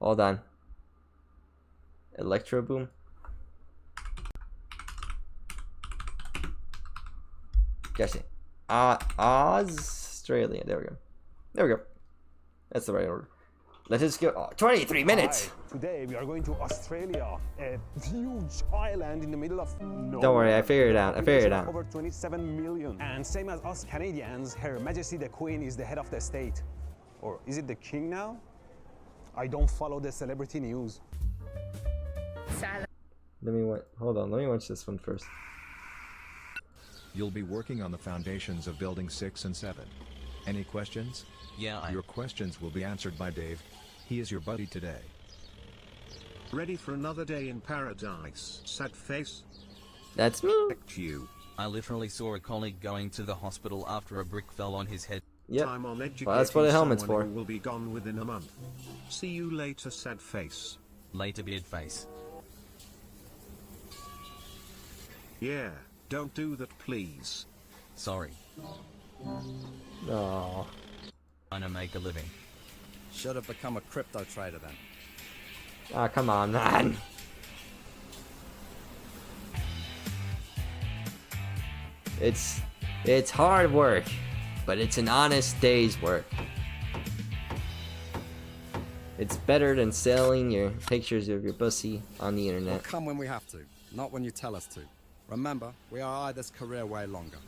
Hold on. Electro Boom. Gotcha. Australia. There we go. There we go. That's the right order. Let us go. Oh, 23 minutes. Hi. Today we are going to Australia, a huge island in the middle of nowhere. Don't worry, I figured it out. I figured it out. Over 27 million. And same as us Canadians, Her Majesty the Queen is the head of the state. Or is it the king now? I don't follow the celebrity news. Hold on. Let me watch this one first. You'll be working on the foundations of building 6 and 7. Any questions? Yeah, Your questions will be answered by Dave. He is your buddy today. Ready for another day in paradise, sad face? That's me. You. I literally saw a colleague going to the hospital after a brick fell on his head. Yep. Time on educating Well, that's what a helmet's someone for. who will be gone within a month. See you later, sad face. Later, beard face. Yeah, don't do that, please. Sorry. Oh. Trying to make a living. Should have become a crypto trader then. Ah, come on, man. It's hard work, but it's an honest day's work. It's better than selling your pictures of your pussy on the internet. We'll come when we have to, not when you tell us to. Remember, we are this career way longer.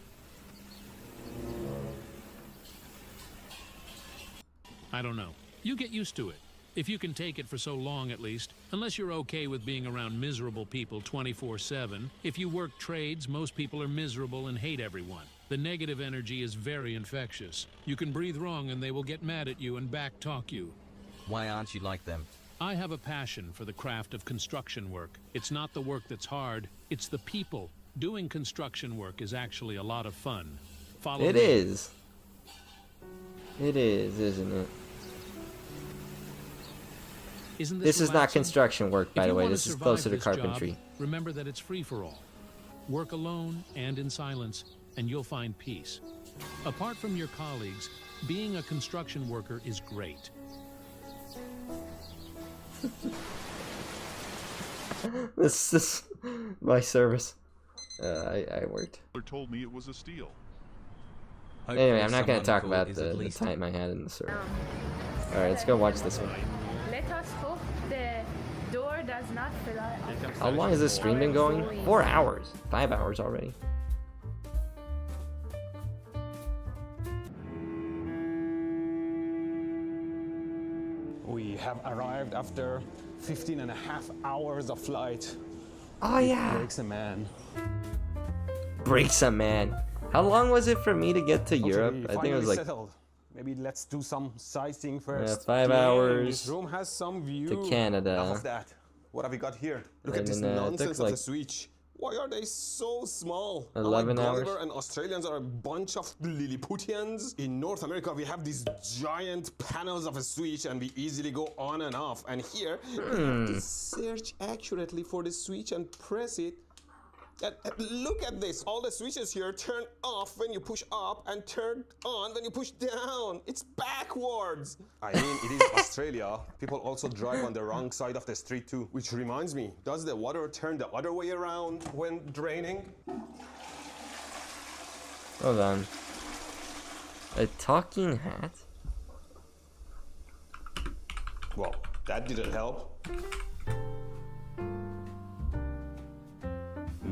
I don't know. You get used to it. If you can take it for so long at least, unless you're okay with being around miserable people 24/7. If you work trades, most people are miserable and hate everyone. The negative energy is very infectious. You can breathe wrong and they will get mad at you and back-talk you. Why aren't you like them? I have a passion for the craft of construction work. It's not the work that's hard, it's the people. Doing construction work is actually a lot of fun. Follow me. It is. It is, isn't it? Isn't This is not relaxing? construction work, by If the you way. wanna This is survive closer to this job, carpentry. remember that it's free for all. Work alone and in silence, and you'll find peace. Apart from your colleagues, being a construction worker is great. This is my service. I worked. Told me it was a steal. Anyway, I'm not going to talk about the time I had in the server. Alright, let's go watch this one. Let us hope the door does not fill up. How long has this stream been going? 4 hours. 5 hours already. We have arrived after 15 and a half hours of flight. Oh, yeah. It breaks a man. Breaks a man. How long was it for me to get to Europe? I think it was like... Settled. Maybe let's do some sightseeing first. 5 hours This room has some view. to Canada. Enough of that. What have we got here? Look And at this then, nonsense took of like the switch. Why are they so small? 11 like hours. Gulliver and Australians are a bunch of Lilliputians. In North America, we have these giant panels of a switch and we easily go on and off. And here, we have to search accurately for the switch and press it. And look at this. All the switches here turn off when you push up and turn on when you push down. It's backwards. I mean, it is Australia. People also drive on the wrong side of the street too. Which reminds me, does the water turn the other way around when draining? Hold on. A talking hat? Well, that didn't help.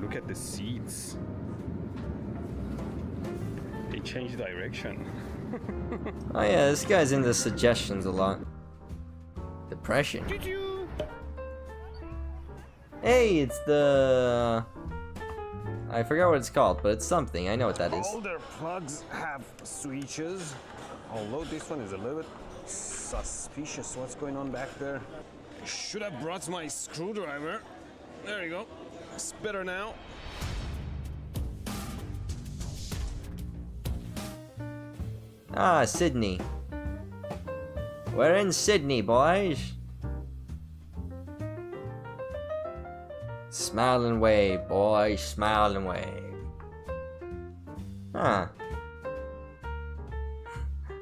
Look at the seats. They change direction. Oh yeah, this guy's into suggestions a lot. Depression. Hey, it's the... I forgot what it's called, but it's something. I know what that is. All their plugs have switches. Although this one is a little bit suspicious. What's going on back there? Should have brought my screwdriver. There you go. It's better now. Ah, Sydney. We're in Sydney, boys. Smile and wave, boys. Smile and wave. Huh.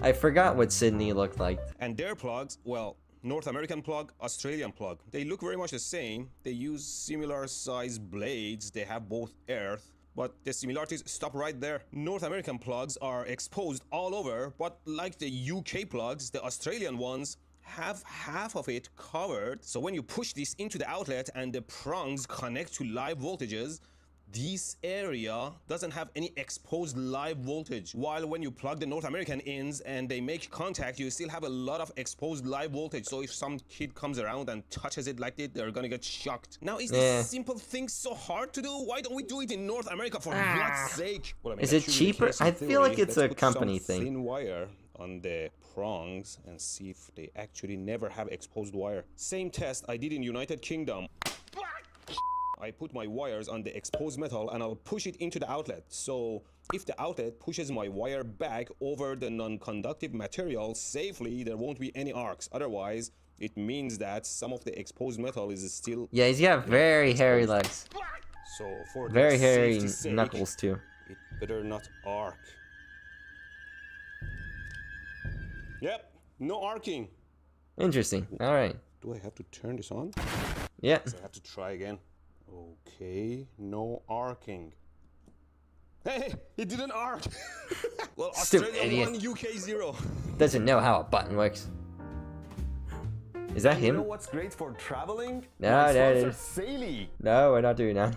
I forgot what Sydney looked like. And their plugs, well, North American plug, Australian plug. They look very much the same. They use similar size blades. They have both earth, but the similarities stop right there. North American plugs are exposed all over, but like the UK plugs, the Australian ones have half of it covered. So when you push this into the outlet and the prongs connect to live voltages, this area doesn't have any exposed live voltage, while when you plug the North American ins and they make contact, you still have a lot of exposed live voltage. So if some kid comes around and touches it like this, they're gonna get shocked. Now, is this simple thing so hard to do? Why don't we do it in North America, for God's sake? Well, I mean, is it cheaper? I feel like it's a company thing. Thin wire on the prongs and see if they actually never have exposed wire. Same test I did in United Kingdom. I put my wires on the exposed metal and I'll push it into the outlet. So if the outlet pushes my wire back over the non-conductive material safely, there won't be any arcs. Otherwise, it means that some of the exposed metal is still... Yeah, he's got very hairy legs. So for very hairy sake, knuckles too. It better not arc. Yep, no arcing. Interesting. All right. Do I have to turn this on? Yeah. So I have to try again. Okay, no arcing. Hey, it didn't arc. Well, Stupid Australia idiot. 1, UK 0. Doesn't know how a button works. Is that You him? know what's great for traveling? No, there it is. Saily. No, we're not doing that.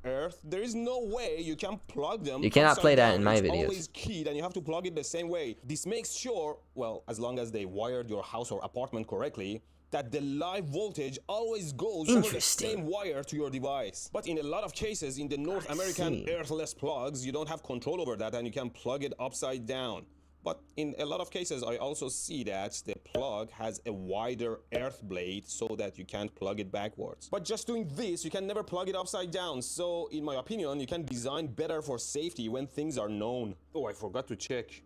Earth, there is no way you can plug them. You cannot play that down. in my It's videos. always keyed and you have to plug it the same way. This makes sure, well, as long as they wired your house or apartment correctly, that the live voltage always goes over the same wire to your device. But in a lot of cases, in the North American earthless plugs, you don't have control over that and you can plug it upside down. But in a lot of cases, I also see that the plug has a wider earth blade so that you can't plug it backwards. But just doing this, you can never plug it upside down. So in my opinion, you can design better for safety when things are known. Oh, I forgot to check.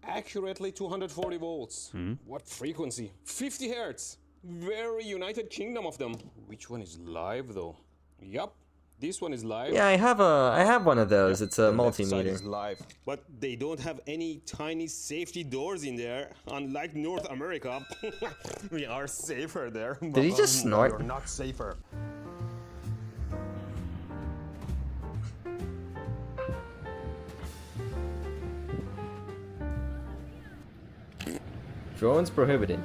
Accurately 240 volts. What frequency? 50 hertz. Very United Kingdom of them. Which one is live though? Yup. This one is live. Yeah, I have one of those. It's a The left side multimeter. is live, but they don't have any tiny safety doors in there. Unlike North America, we are safer there. Did he just snort? You're not safer. Drones prohibited.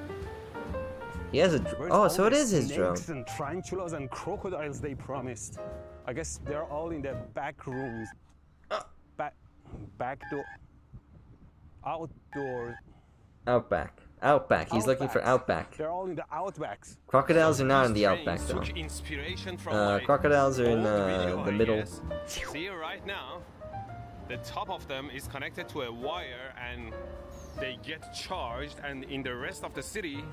He has a. Oh, so it is his drone. Snakes and tarantulas and crocodiles they promised. I guess they're all in the back rooms. Back door. Outdoor. Outback. Outback. He's looking for outback. They're all in the outbacks. Crocodiles are not in the outback though. Took inspiration from Crocodiles are in the middle. See right now, the top of them is connected to a wire and they get charged, and in the rest of the city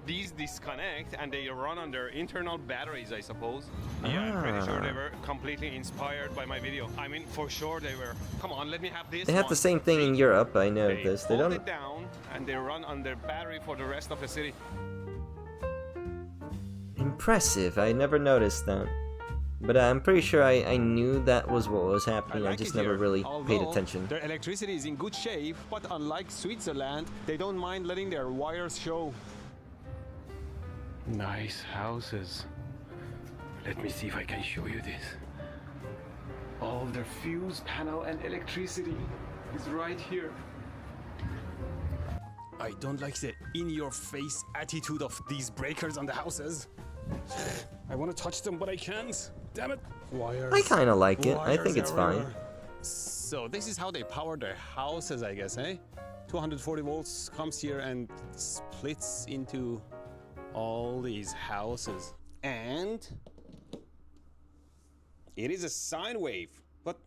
these disconnect and they run on their internal batteries, I suppose. Yeah, I'm pretty sure they were completely inspired by my video. I mean, for sure they were. Come on, let me have this. They have the same thing in Europe. I know this. They hold don't. it down and they run on their battery for the rest of the city. Impressive. I never noticed that. But I'm pretty sure I knew that was what was happening. I just never really paid attention. Their electricity is in good shape, but unlike Switzerland, they don't mind letting their wires show. Nice houses. Let me see if I can show you this. All their fuse panel and electricity is right here. I don't like the in-your-face attitude of these breakers on the houses. I want to touch them, but I can't. Damn it. Wires. I kind of like it. I think it's fine. So this is how they power their houses, I guess, eh? 240 volts comes here and splits into all these houses. And it is a sine wave, but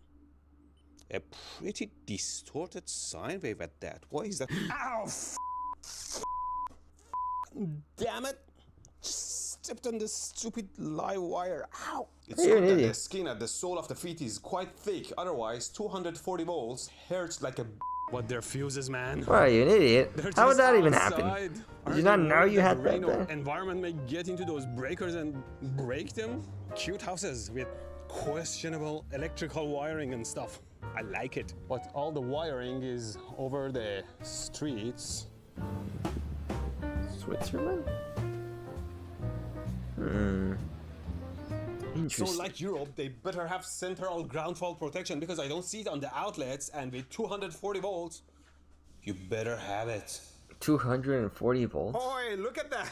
a pretty distorted sine wave at that. What is that? Ow! Damn it! Stepped on this stupid live wire. Ow! It's good that the skin at the sole of the feet is quite thick. Otherwise, 240 volts hurts like a. What their fuses, man? Why are you an idiot? How would that even happen? Did you not know you had that there? Environment may get into those breakers and break them. Cute houses with questionable electrical wiring and stuff. I like it. But all the wiring is over the streets. Switzerland? So like Europe, they better have central ground fault protection because I don't see it on the outlets, and with 240 volts, you better have it. 240 volts? Oh, look at that!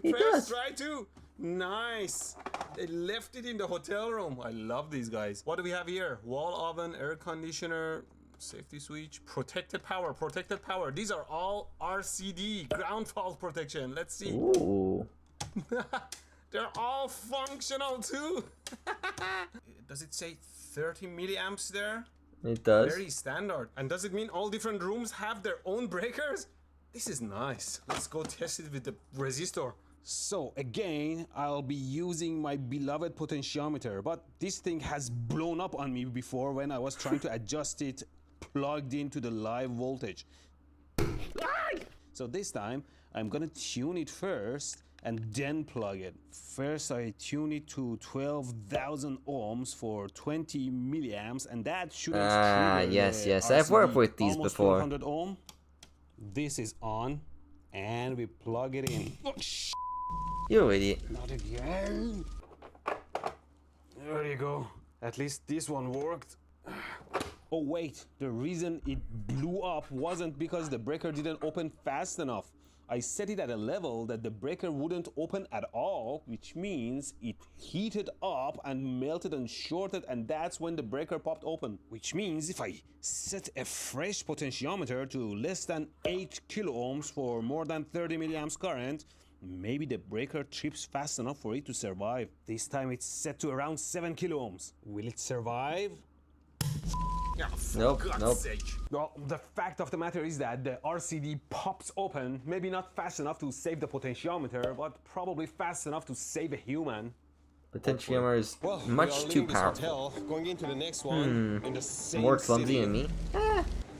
It First does. try too. Nice. They left it in the hotel room. I love these guys. What do we have here? Wall oven, air conditioner, safety switch, protected power, protected power. These are all RCD, ground fault protection. Let's see. Ooh. They're all functional too. Does it say 30 milliamps there? It does. Very standard. And does it mean all different rooms have their own breakers? This is nice. Let's go test it with the resistor. So again, I'll be using my beloved potentiometer, but this thing has blown up on me before when I was trying to adjust it plugged into the live voltage. So this time, I'm gonna tune it first and then plug it. First, I tune it to 12,000 ohms for 20 milliamps, and that should yes. I've worked with these before. 1200 ohm. This is on, and we plug it in. Oh, you idiot. Not again. There you go. At least this one worked. Oh wait, the reason it blew up wasn't because the breaker didn't open fast enough. I set it at a level that the breaker wouldn't open at all, which means it heated up and melted and shorted, and that's when the breaker popped open. Which means if I set a fresh potentiometer to less than 8 kilo ohms for more than 30 milliamps current, maybe the breaker trips fast enough for it to survive. This time it's set to around 7 kilo ohms. Will it survive? Yeah, nope. Well, the fact of the matter is that the RCD pops open, maybe not fast enough to save the potentiometer, but probably fast enough to save a human. Potentiometer is much too powerful. Hotel, going into the next one in the same More clumsy city. than me?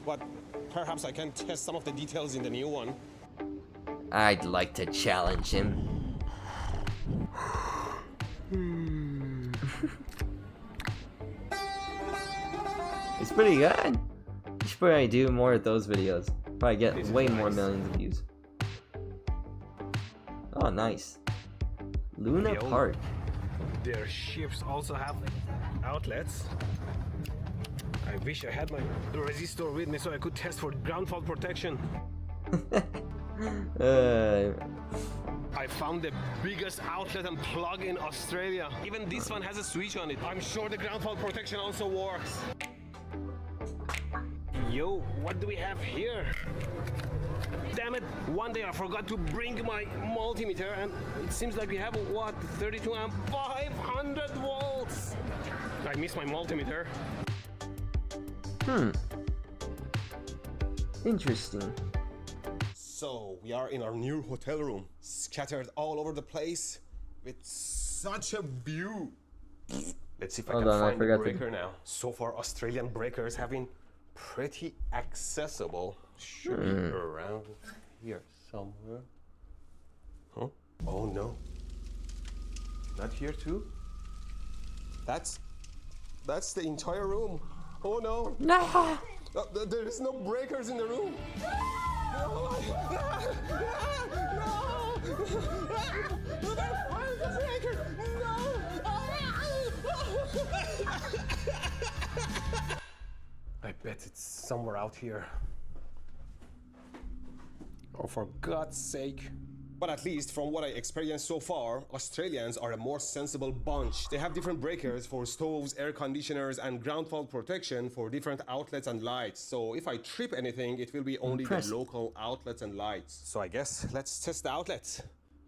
But perhaps I can test some of the details in the new one. I'd like to challenge him. It's pretty good. You should probably do more of those videos. Probably get way more millions of views. Oh, nice. Luna Park. Their ships also have outlets. I wish I had my resistor with me so I could test for ground fault protection. I found the biggest outlet and plug in Australia. Even this one has a switch on it. I'm sure the ground fault protection also works. Yo, what do we have here? Damn it, one day I forgot to bring my multimeter and it seems like we have, what, 32 amp, 500 volts! I missed my multimeter. Interesting. So we are in our new hotel room, scattered all over the place with such a view. Let's see if I can find the breaker now. So far, Australian breakers have been pretty accessible. Should be around here somewhere. Huh? Oh no. Not here too? That's the entire room. Oh no. No. There is no breakers in the room. No. Where's the breaker? I bet it's somewhere out here. Oh, for God's sake. But at least from what I experienced so far, Australians are a more sensible bunch. They have different breakers for stoves, air conditioners, and ground fault protection for different outlets and lights. So if I trip anything, it will be only the local outlets and lights. So I guess let's test the outlets.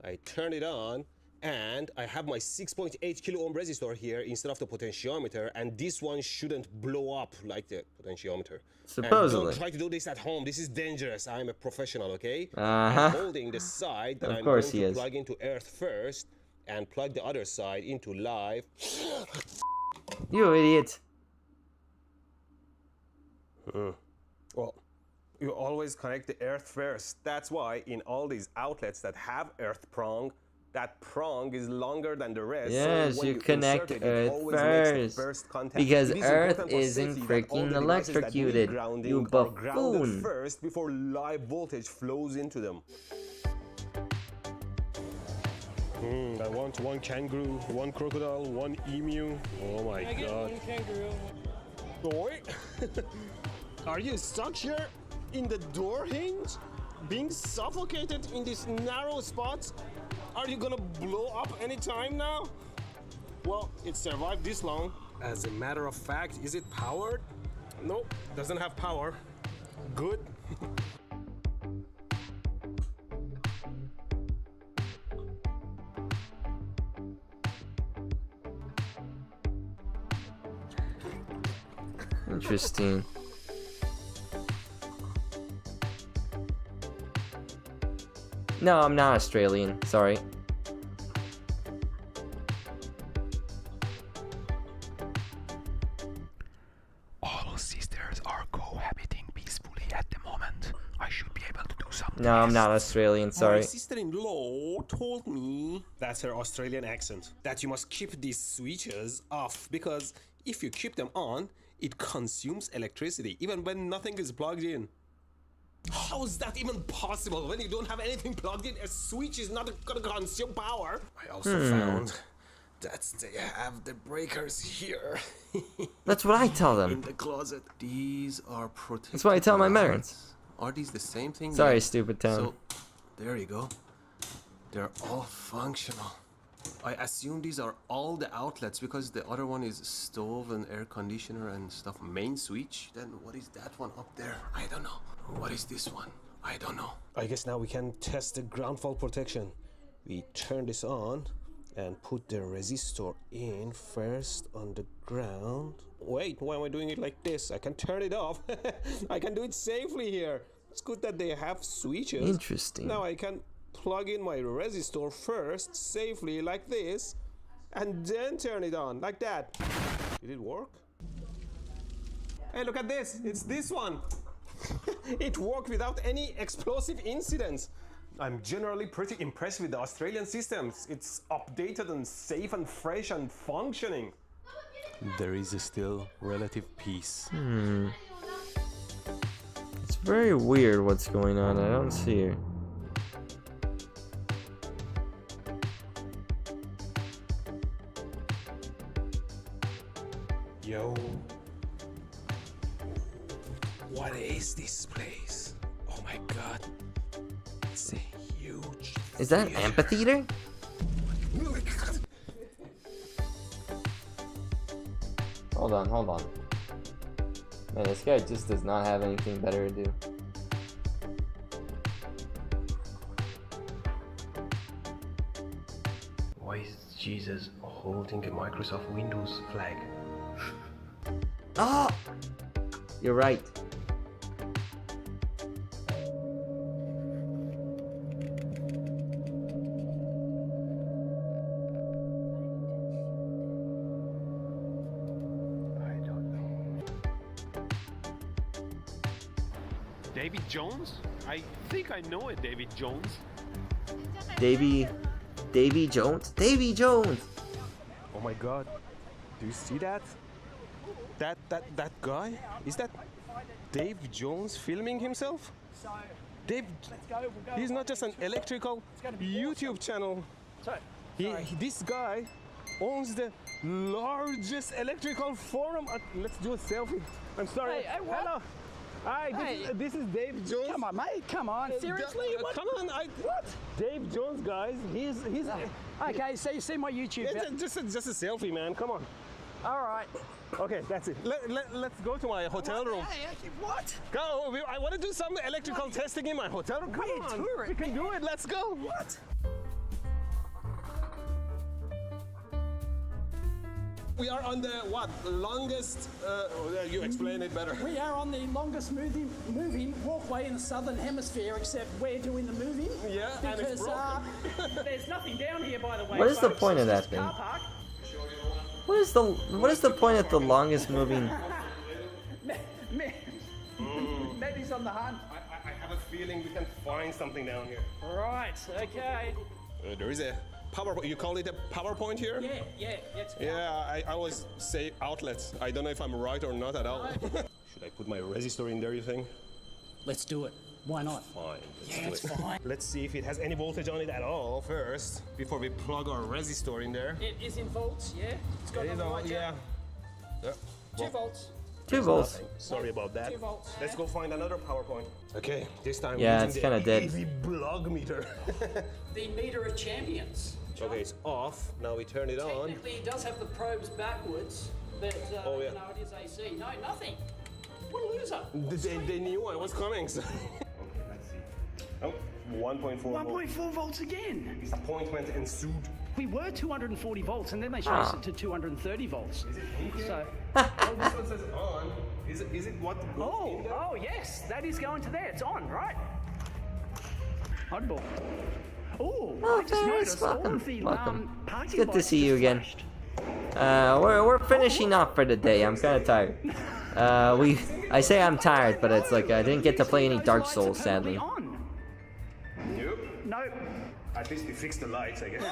I turn it on, and I have my 6.8 kilo ohm resistor here instead of the potentiometer, and this one shouldn't blow up like the potentiometer. Supposedly. And don't try to do this at home. This is dangerous. I'm a professional, okay? Uh-huh. I'm holding the side that Of I'm course going he to is. plug into earth first, and plug the other side into live. You idiot. Well, you always connect the earth first. That's why in all these outlets that have earth prong, that prong is longer than the rest. Yes, so when you connect insert it, Earth it always makes the first. contact. Because It is Earth important for isn't safety that all freaking the devices that need electrocuted. grounding You are grounded buffoon. first before live voltage flows into them. I want one kangaroo, one crocodile, one emu. Oh my God. One kangaroo. Boy, are you stuck here in the door hinge, being suffocated in this narrow spot? Are you gonna blow up any time now? Well, it survived this long. As a matter of fact, is it powered? Nope, doesn't have power. Good. Interesting. No, I'm not Australian. Sorry. All sisters are cohabiting peacefully at the moment. I should be able to do something. No, I'm not Australian. Sorry. My sister-in-law told me, that's her Australian accent, that you must keep these switches off because if you keep them on, it consumes electricity even when nothing is plugged in. How is that even possible? When you don't have anything plugged in, a switch is not gonna consume power. I also found that they have the breakers here. That's what I tell them. In the closet. These are protected. That's what I tell my parents. Are these the same thing? Sorry, Yeah. stupid town. So, there you go. They're all functional. I assume these are all the outlets because the other one is stove and air conditioner and stuff. Main switch. Then what is that one up there? I don't know. What is this one? I don't know. I guess now we can test the ground fault protection. We turn this on and put the resistor in first on the ground. Wait, why am I doing it like this? I can turn it off. I can do it safely here. It's good that they have switches. Interesting. Now I can plug in my resistor first, safely, like this, and then turn it on, like that. Did it work? Hey, look at this. It's this one. It worked without any explosive incidents. I'm generally pretty impressed with the Australian systems. It's updated and safe and fresh and functioning. There is still relative peace. It's very weird what's going on. I don't see it. Yo. What is this place? Oh my God. It's a huge... Is that an amphitheater? Hold on. Man, this guy just does not have anything better to do. Why is Jesus holding a Microsoft Windows flag? Ah! You're right. Davy Jones? I think I know it, Davy Jones. Davy Jones? Davy Jones! Oh my god. Do you see that? That guy? Is that Dave Jones filming himself? Dave, he's not just an electrical YouTube channel. This guy owns the largest electrical forum. Let's do a selfie. I'm sorry. Hey, what? Hello. Hi, this is Dave Jones. Come on, mate. Come on. Seriously? What? Come on. What? Dave Jones, guys. He's. Okay, so you see my YouTube. Yeah, just a selfie, man. Come on. All right. Okay, that's it. Let's go to my hotel room. Hey, what? Go. I want to do some electrical testing in my hotel room. Come on. We can do it. Let's go. What? We are on the longest. You explain it better. We are on the longest moving walkway in the southern hemisphere, except we're doing the moving. Yeah, because and it's broken. there's nothing down here, by the way. What is the folks. point of that It's just thing? car park. What is the point of the longest moving? Maybe on the hunt. I have a feeling we can find something down here. Right. Okay. There is a PowerPoint. You call it a PowerPoint here? Yeah. Yeah, I always say outlets. I don't know if I'm right or not at all. Should I put my resistor in there, you think? Let's do it. Why not? Fine. It's fine. Let's see if it has any voltage on it at all first, before we plug our resistor in there. It is in volts, yeah. It's got a light. Yeah. 2 volts. 2 volts. Sorry about that. 2 volts. Let's go find another PowerPoint. Okay, this time Yeah, we're it's using kinda the dead. easy blog meter. The meter of champions. Okay, it's off. Now we turn it on. Technically, it does have the probes backwards, but Oh, yeah. you know, it is AC. No, nothing. What a loser. They knew I was coming. So. Okay, let's see. Oh, 1.4 volts. 1.4 volts again. Disappointment ensued. We were 240 volts, and then they changed it to 230 volts. So. Oh, this one says on. Is it what goes in there? Oh, yes, that is going to there. It's on, right? Oddball. Oh, I just noticed all of the Welcome. parking It's good to lights see you just again. flashed. We're finishing up for the day. I'm kind of tired. I say I'm tired, but it's like I didn't get to play any Dark Souls, sadly. Nope. No. At least we fixed the lights, I guess.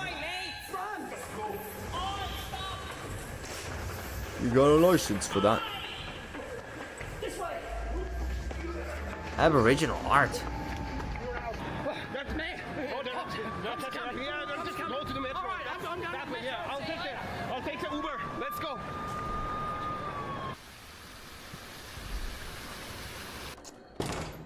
You got a license for that. Aboriginal art. That's me. Go to the metro. All right, I'm going that way, yeah. I'll take the Uber. Let's go.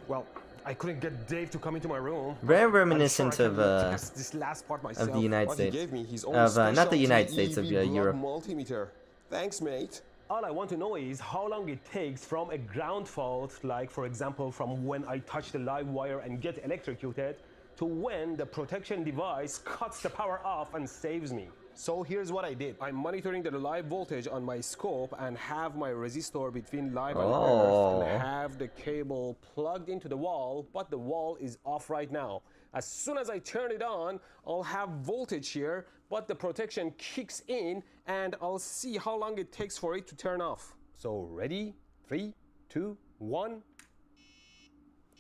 Well, I couldn't get Dave to come into my room. Very reminiscent of this last part myself. the United What States. He gave me his own Of not special the United States, of TEV Europe. multimeter. Thanks, mate. All I want to know is how long it takes from a ground fault, like for example from when I touch the live wire and get electrocuted, to when the protection device cuts the power off and saves me. So here's what I did. I'm monitoring the live voltage on my scope and have my resistor between live and earth and have the cable plugged into the wall, but the wall is off right now. As soon as I turn it on, I'll have voltage here, but the protection kicks in and I'll see how long it takes for it to turn off. So ready? 3, 2, 1.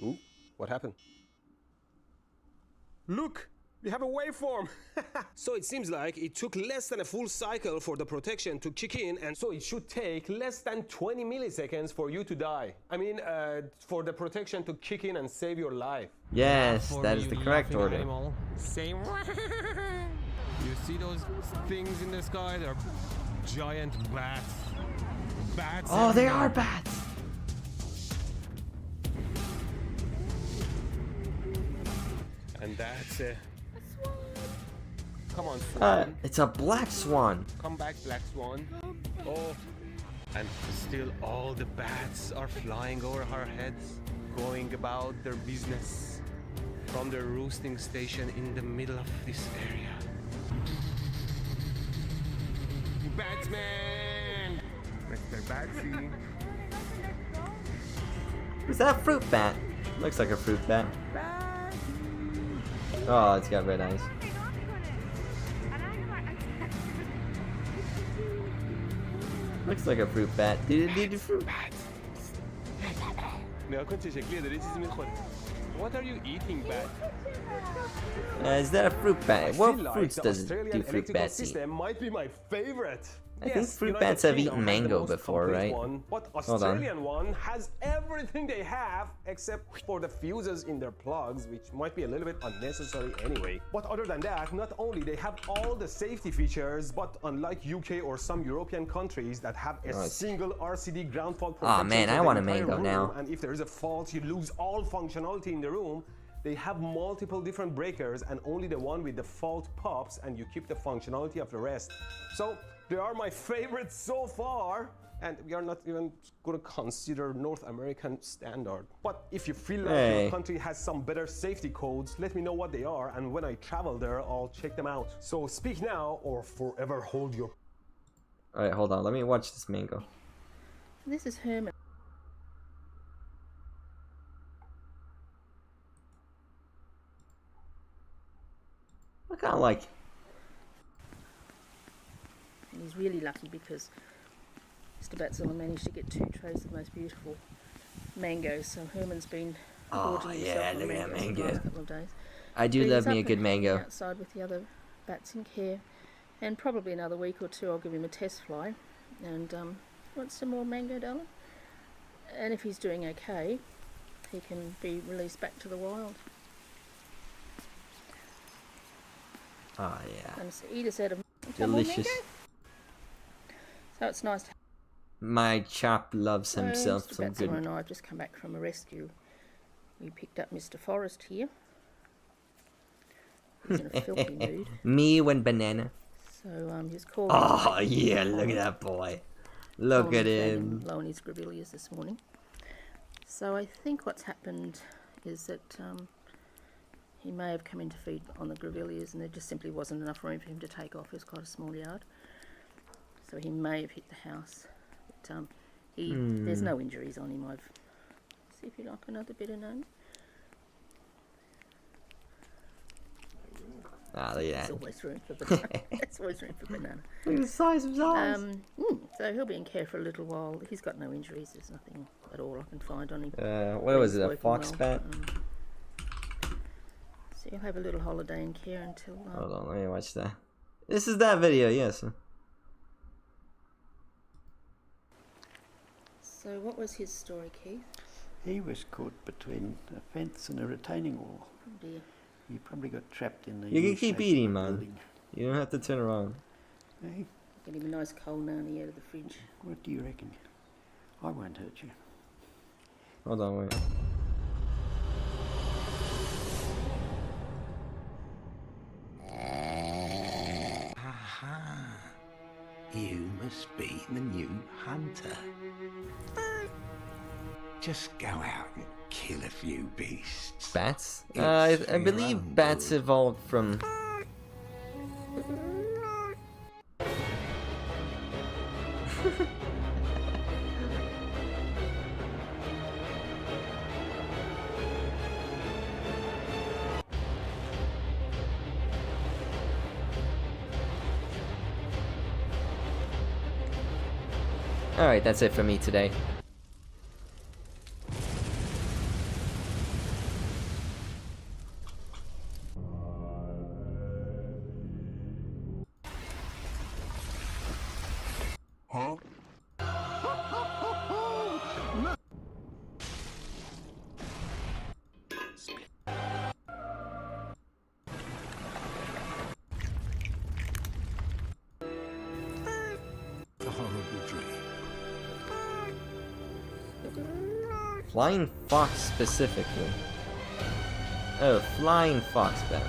Ooh, what happened? Look, we have a waveform. So it seems like it took less than a full cycle for the protection to kick in, and so it should take less than 20 milliseconds for you to die. I mean, for the protection to kick in and save your life. Yes, that is the correct order. Same. You see those things in the sky? They're giant bats. Bats. Oh, they are bats. And that's it. Come on, Swan. It's a black swan. Come back, Black Swan. Oh. And still all the bats are flying over our heads, going about their business from their roosting station in the middle of this area. Batsman! Mr. Batsy. Is that a fruit bat? Looks like a fruit bat. Oh, it's got red eyes. Looks like a fruit bat. Fruit bat. What are you eating, bat? Is that a fruit bat? I What feel fruits like does the Australian do fruit electrical bats eat? system might be my favorite. I think fruit United bats have Kingdom eaten has the mango most before, complete right? One, but Hold on. Australian one has everything they have except for the fuses in their plugs, which might be a little bit unnecessary anyway. But other than that, not only they have all the safety features, but unlike UK or some European countries that have a single RCD ground fault protection. Aw, man, for I the want a entire mango room, now. And if there is a fault, you lose all functionality in the room. They have multiple different breakers, and only the one with the fault pops, and you keep the functionality of the rest. So they are my favorites so far, and we are not even going to consider North American standard. But if you feel like your country has some better safety codes, let me know what they are, and when I travel there, I'll check them out. So speak now or forever hold your... Alright, hold on. Let me watch this mango. This is Herman. I kind of like. And he's really lucky because Mr. Batzilla managed to get 2 trays of the most beautiful mangoes. So Herman's been gorging himself on look at that mangoes for the mango. last couple of days. I do But love he's me a up good and hanging mango. outside with the other bats in care, and probably another week or 2 I'll give him a test fly. And want some more mango, darling? And if he's doing okay, he can be released back to the wild. Oh yeah. And eat us out of Delicious. So it's nice to My chap loves So himself Mr. some Batzilla good. and I have just come back from a rescue. We picked up Mr. Forrest here. He's in a filthy mood. Me when banana. So he's called. Oh yeah, look at that boy. Look at him. Blowing his grevilleas this morning. So I think what's happened is that he may have come in to feed on the grevilleas, and there just simply wasn't enough room for him to take off. It was quite a small yard, so he may have hit the house. But there's no injuries on him. I've see if you like another bit of none. Ah, look at There's that. always room for banana. There's always room for banana. Look at the size of his eyes. So he'll be in care for a little while. He's got no injuries. There's nothing at all I can find on him. What was He's it? A working fox well. bat? So you'll have a little holiday in care until. Hold on, let me watch that. This is that video, yes. So what was his story, Keith? He was caught between a fence and a retaining wall. Oh dear. He probably got trapped in the. You can keep U-shaped eating, man. building. You don't have to turn around. Hey, Get him a nice cold nanny out of the fridge. what do you reckon? I won't hurt you. Hold on, wait. Aha. You must be the new hunter. Just go out and kill a few beasts. Bats? It's I for your believe own bats good. evolved from. Alright, that's it for me today. Huh? A horrible dream. Flying fox specifically. Oh, flying fox bat.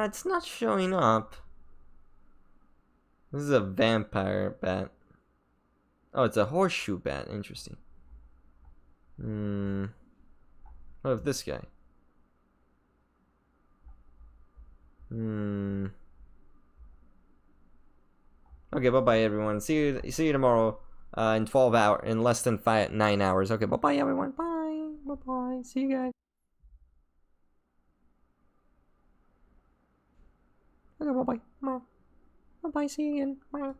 It's not showing up. This is a vampire bat. Oh, it's a horseshoe bat. Interesting. What of this guy? Okay, bye-bye everyone. See you tomorrow in 12 hours, in less than 9 hours. Okay, bye-bye everyone. Bye. Bye-bye. See you guys. Okay, bye-bye. Bye. Bye bye, see you again. Bye.